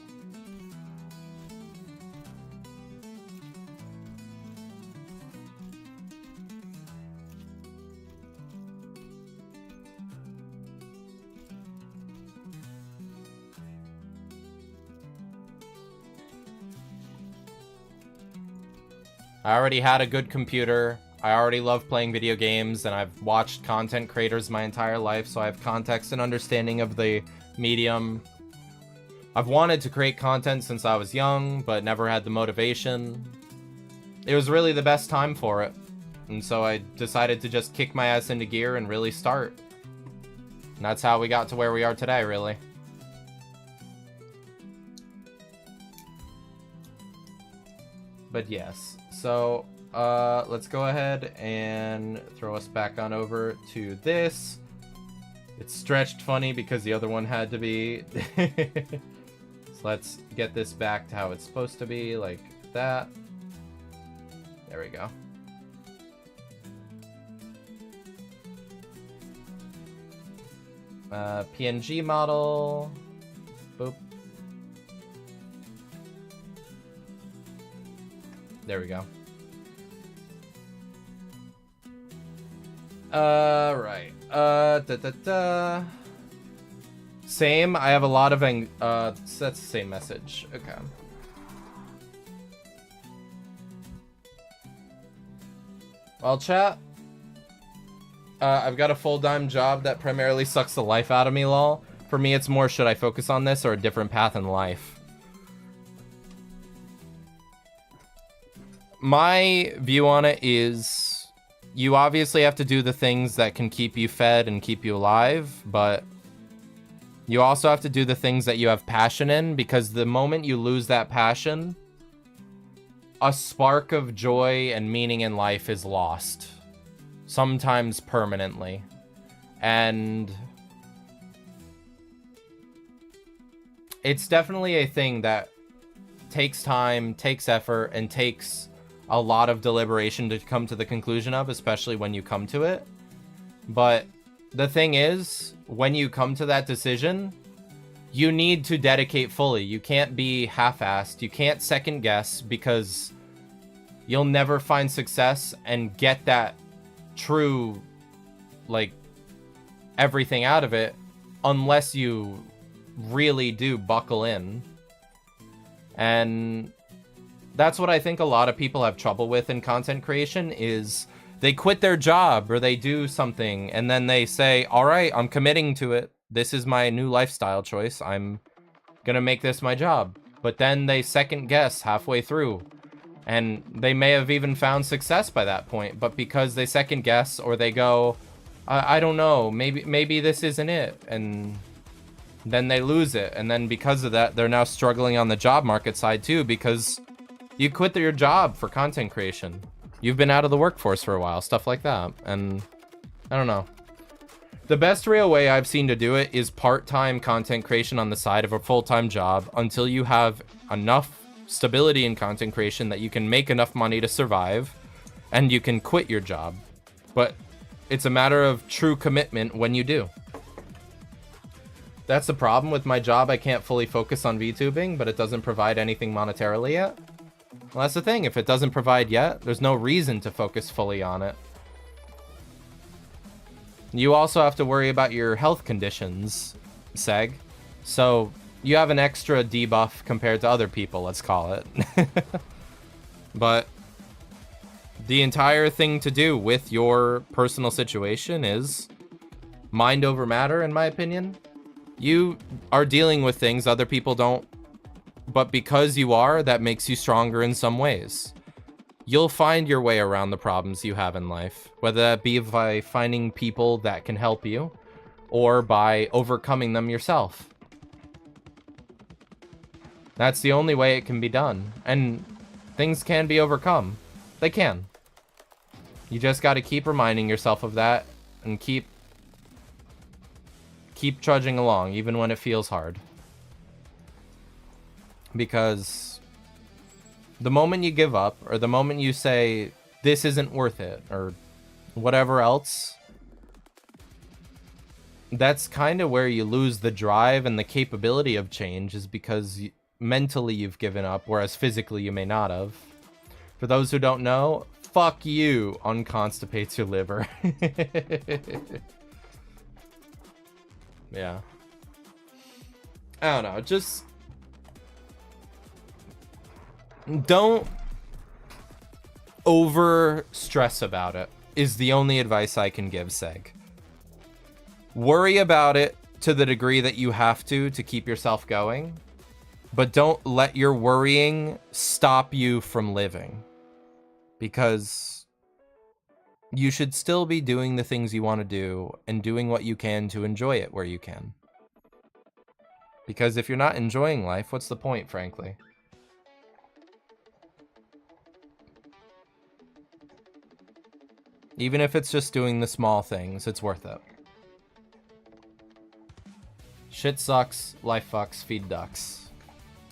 I already had a good computer. I already love playing video games, and I've watched content creators my entire life, so I have context and understanding of the medium. I've wanted to create content since I was young, but never had the motivation. It was really the best time for it, and so I decided to just kick my ass into gear and really start. And that's how we got to where we are today, really. But yes, so let's go ahead and throw us back on over to this. It's stretched funny because the other one had to be. So let's get this back to how it's supposed to be, like that. There we go. PNG model. Boop. There we go. Right. Same. I have a lot of that's the same message. Okay. Well, chat. I've got a full-time job that primarily sucks the life out of me, lol. For me, it's more, should I focus on this or a different path in life? My view on it is you obviously have to do the things that can keep you fed and keep you alive, but you also have to do the things that you have passion in, because the moment you lose that passion, a spark of joy and meaning in life is lost, sometimes permanently. And it's definitely a thing that takes time, takes effort, and takes a lot of deliberation to come to the conclusion of, especially when you come to it. But the thing is, when you come to that decision, you need to dedicate fully. You can't be half-assed. You can't second guess, because you'll never find success and get that true, like, everything out of it unless you really do buckle in. And that's what I think a lot of people have trouble with in content creation, is they quit their job or they do something and then they say, all right, I'm committing to it. This is my new lifestyle choice. I'm gonna make this my job. But then they second guess halfway through, and they may have even found success by that point, but because they second guess or they go, I don't know, maybe this isn't it, and then they lose it. And then because of that, they're now struggling on the job market side too, because you quit your job for content creation. You've been out of the workforce for a while, stuff like that. And I don't know. The best real way I've seen to do it is part-time content creation on the side of a full-time job until you have enough stability in content creation that you can make enough money to survive and you can quit your job. But it's a matter of true commitment when you do. That's the problem with my job. I can't fully focus on VTubing, but it doesn't provide anything monetarily yet. Well, that's the thing. If it doesn't provide yet, there's no reason to focus fully on it. You also have to worry about your health conditions, Seg. So you have an extra debuff compared to other people, let's call it. But the entire thing to do with your personal situation is mind over matter, in my opinion. You are dealing with things other people don't, but because you are, that makes you stronger in some ways. You'll find your way around the problems you have in life, whether that be by finding people that can help you or by overcoming them yourself. That's the only way it can be done. And things can be overcome. They can. You just got to keep reminding yourself of that and keep trudging along, even when it feels hard. Because the moment you give up, or the moment you say, this isn't worth it, or whatever else, that's kind of where you lose the drive and the capability of change, is because mentally you've given up, whereas physically you may not have. For those who don't know, fuck you unconstipates your liver. Yeah. I don't know, just don't over stress about it is the only advice I can give, Seg. Worry about it to the degree that you have to keep yourself going, but don't let your worrying stop you from living, because you should still be doing the things you want to do and doing what you can to enjoy it where you can. Because if you're not enjoying life, what's the point, frankly? Even if it's just doing the small things, it's worth it. Shit sucks, life fucks, feed ducks.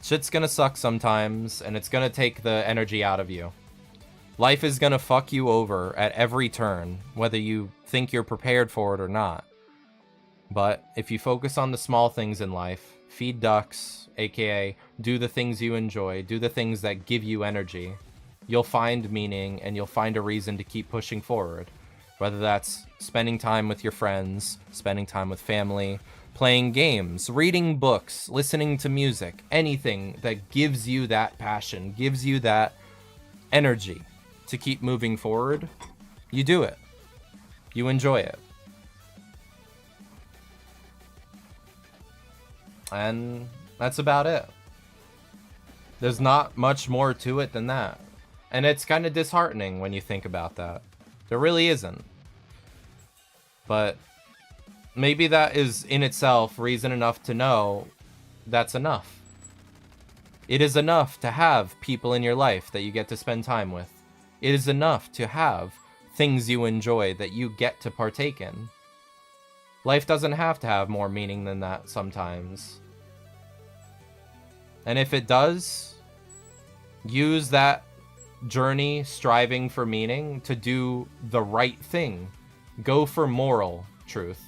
Shit's gonna suck sometimes, and it's gonna take the energy out of you. Life is gonna fuck you over at every turn, whether you think you're prepared for it or not. But if you focus on the small things in life, feed ducks, aka do the things you enjoy, do the things that give you energy, you'll find meaning and you'll find a reason to keep pushing forward. Whether that's spending time with your friends, spending time with family, playing games, reading books, listening to music, anything that gives you that passion, gives you that energy to keep moving forward, you do it. You enjoy it. And that's about it. There's not much more to it than that. And it's kind of disheartening when you think about that. There really isn't. But maybe that is in itself reason enough to know that's enough. It is enough to have people in your life that you get to spend time with. It is enough to have things you enjoy that you get to partake in. Life doesn't have to have more meaning than that sometimes. And if it does, use that journey striving for meaning to do the right thing. Go for moral truth.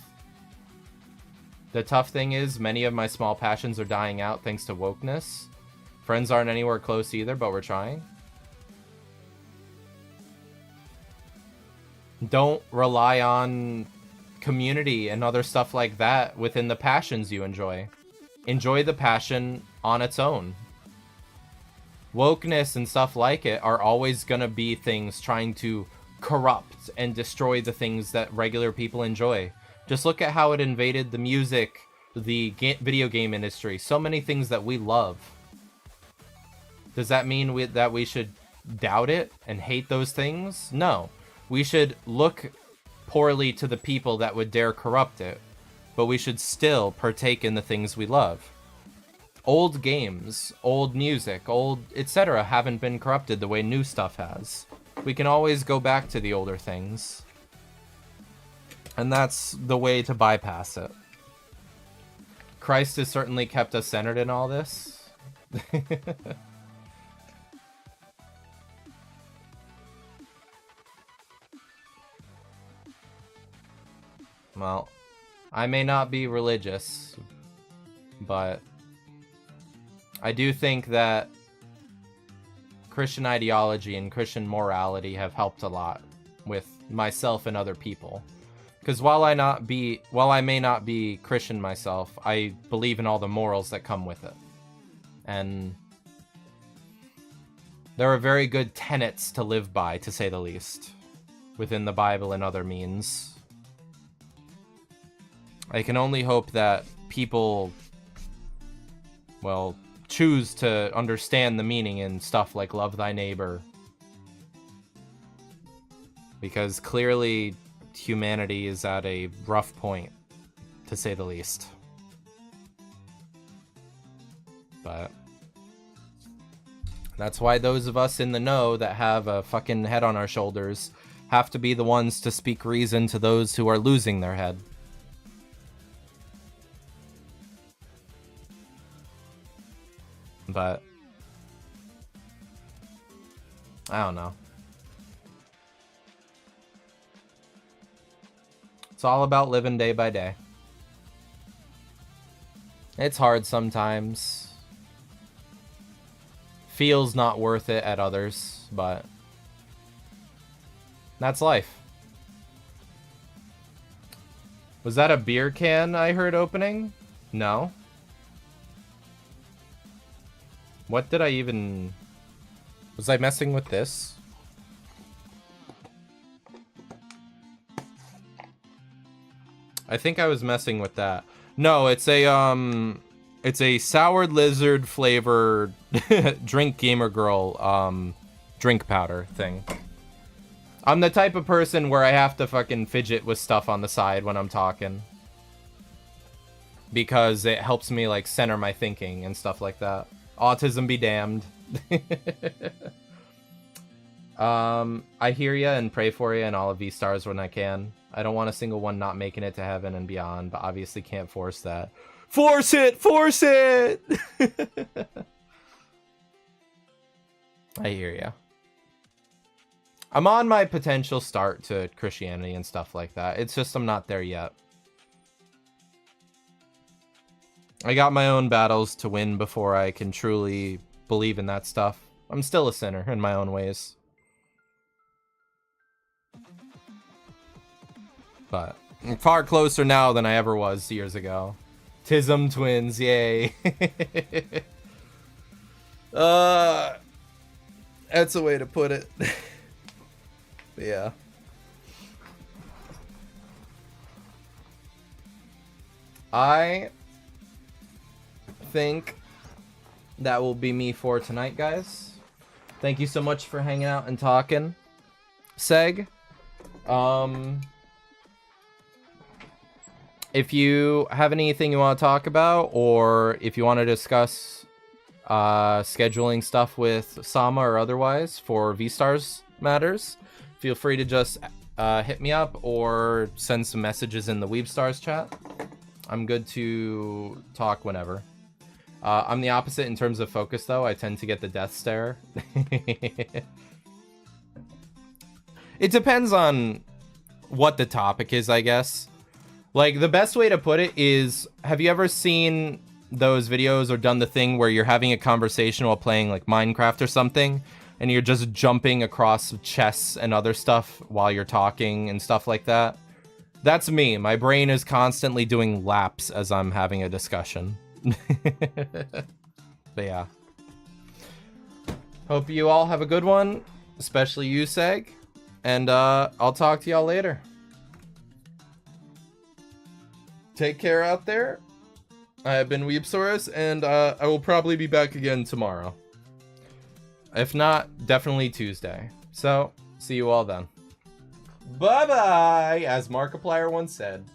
The tough thing is, many of my small passions are dying out thanks to wokeness. Friends aren't anywhere close either, but we're trying. Don't rely on community and other stuff like that within the passions you enjoy. Enjoy the passion on its own. Wokeness and stuff like it are always gonna be things trying to corrupt and destroy the things that regular people enjoy. Just look at how it invaded the music, the video game industry, so many things that we love. Does that mean that we should doubt it and hate those things? No. We should look poorly to the people that would dare corrupt it, but we should still partake in the things we love. Old games, old music, old etc. haven't been corrupted the way new stuff has. We can always go back to the older things. And that's the way to bypass it. Christ has certainly kept us centered in all this. Well, I may not be religious, but I do think that Christian ideology and Christian morality have helped a lot with myself and other people. Because while I may not be Christian myself, I believe in all the morals that come with it. And there are very good tenets to live by, to say the least, within the Bible and other means. I can only hope that people, well, choose to understand the meaning in stuff like love thy neighbor. Because clearly humanity is at a rough point, to say the least. But that's why those of us in the know that have a fucking head on our shoulders have to be the ones to speak reason to those who are losing their head. But I don't know. It's all about living day by day. It's hard sometimes. Feels not worth it at others, but that's life. Was that a beer can I heard opening? No. What did I even... Was I messing with this? I think I was messing with that. No, it's a soured lizard flavored drink gamer girl drink powder thing. I'm the type of person where I have to fucking fidget with stuff on the side when I'm talking, because it helps me like center my thinking and stuff like that. Autism be damned. I hear ya and pray for you and all of these stars when I can. I don't want a single one not making it to heaven and beyond, but obviously can't force that. Force it! Force it! I hear ya. I'm on my potential start to Christianity and stuff like that. It's just I'm not there yet. I got my own battles to win before I can truly believe in that stuff. I'm still a sinner in my own ways. But I'm far closer now than I ever was years ago. Tism twins, yay. That's a way to put it. But yeah. I think that will be me for tonight, guys. Thank you so much for hanging out and talking, Seg. If you have anything you want to talk about, or if you want to discuss scheduling stuff with Sama or otherwise for V-Stars matters, feel free to just hit me up or send some messages in the Weebstars chat. I'm good to talk whenever. I'm the opposite in terms of focus, though. I tend to get the death stare. It depends on what the topic is, I guess. Like, the best way to put it is, have you ever seen those videos or done the thing where you're having a conversation while playing, like, Minecraft or something, and you're just jumping across chests and other stuff while you're talking and stuff like that? That's me. My brain is constantly doing laps as I'm having a discussion. But yeah. Hope you all have a good one, especially you, Seg. And I'll talk to y'all later. Take care out there. I have been Weebsaurus, and I will probably be back again tomorrow. If not, definitely Tuesday. So, see you all then. Bye-bye, as Markiplier once said.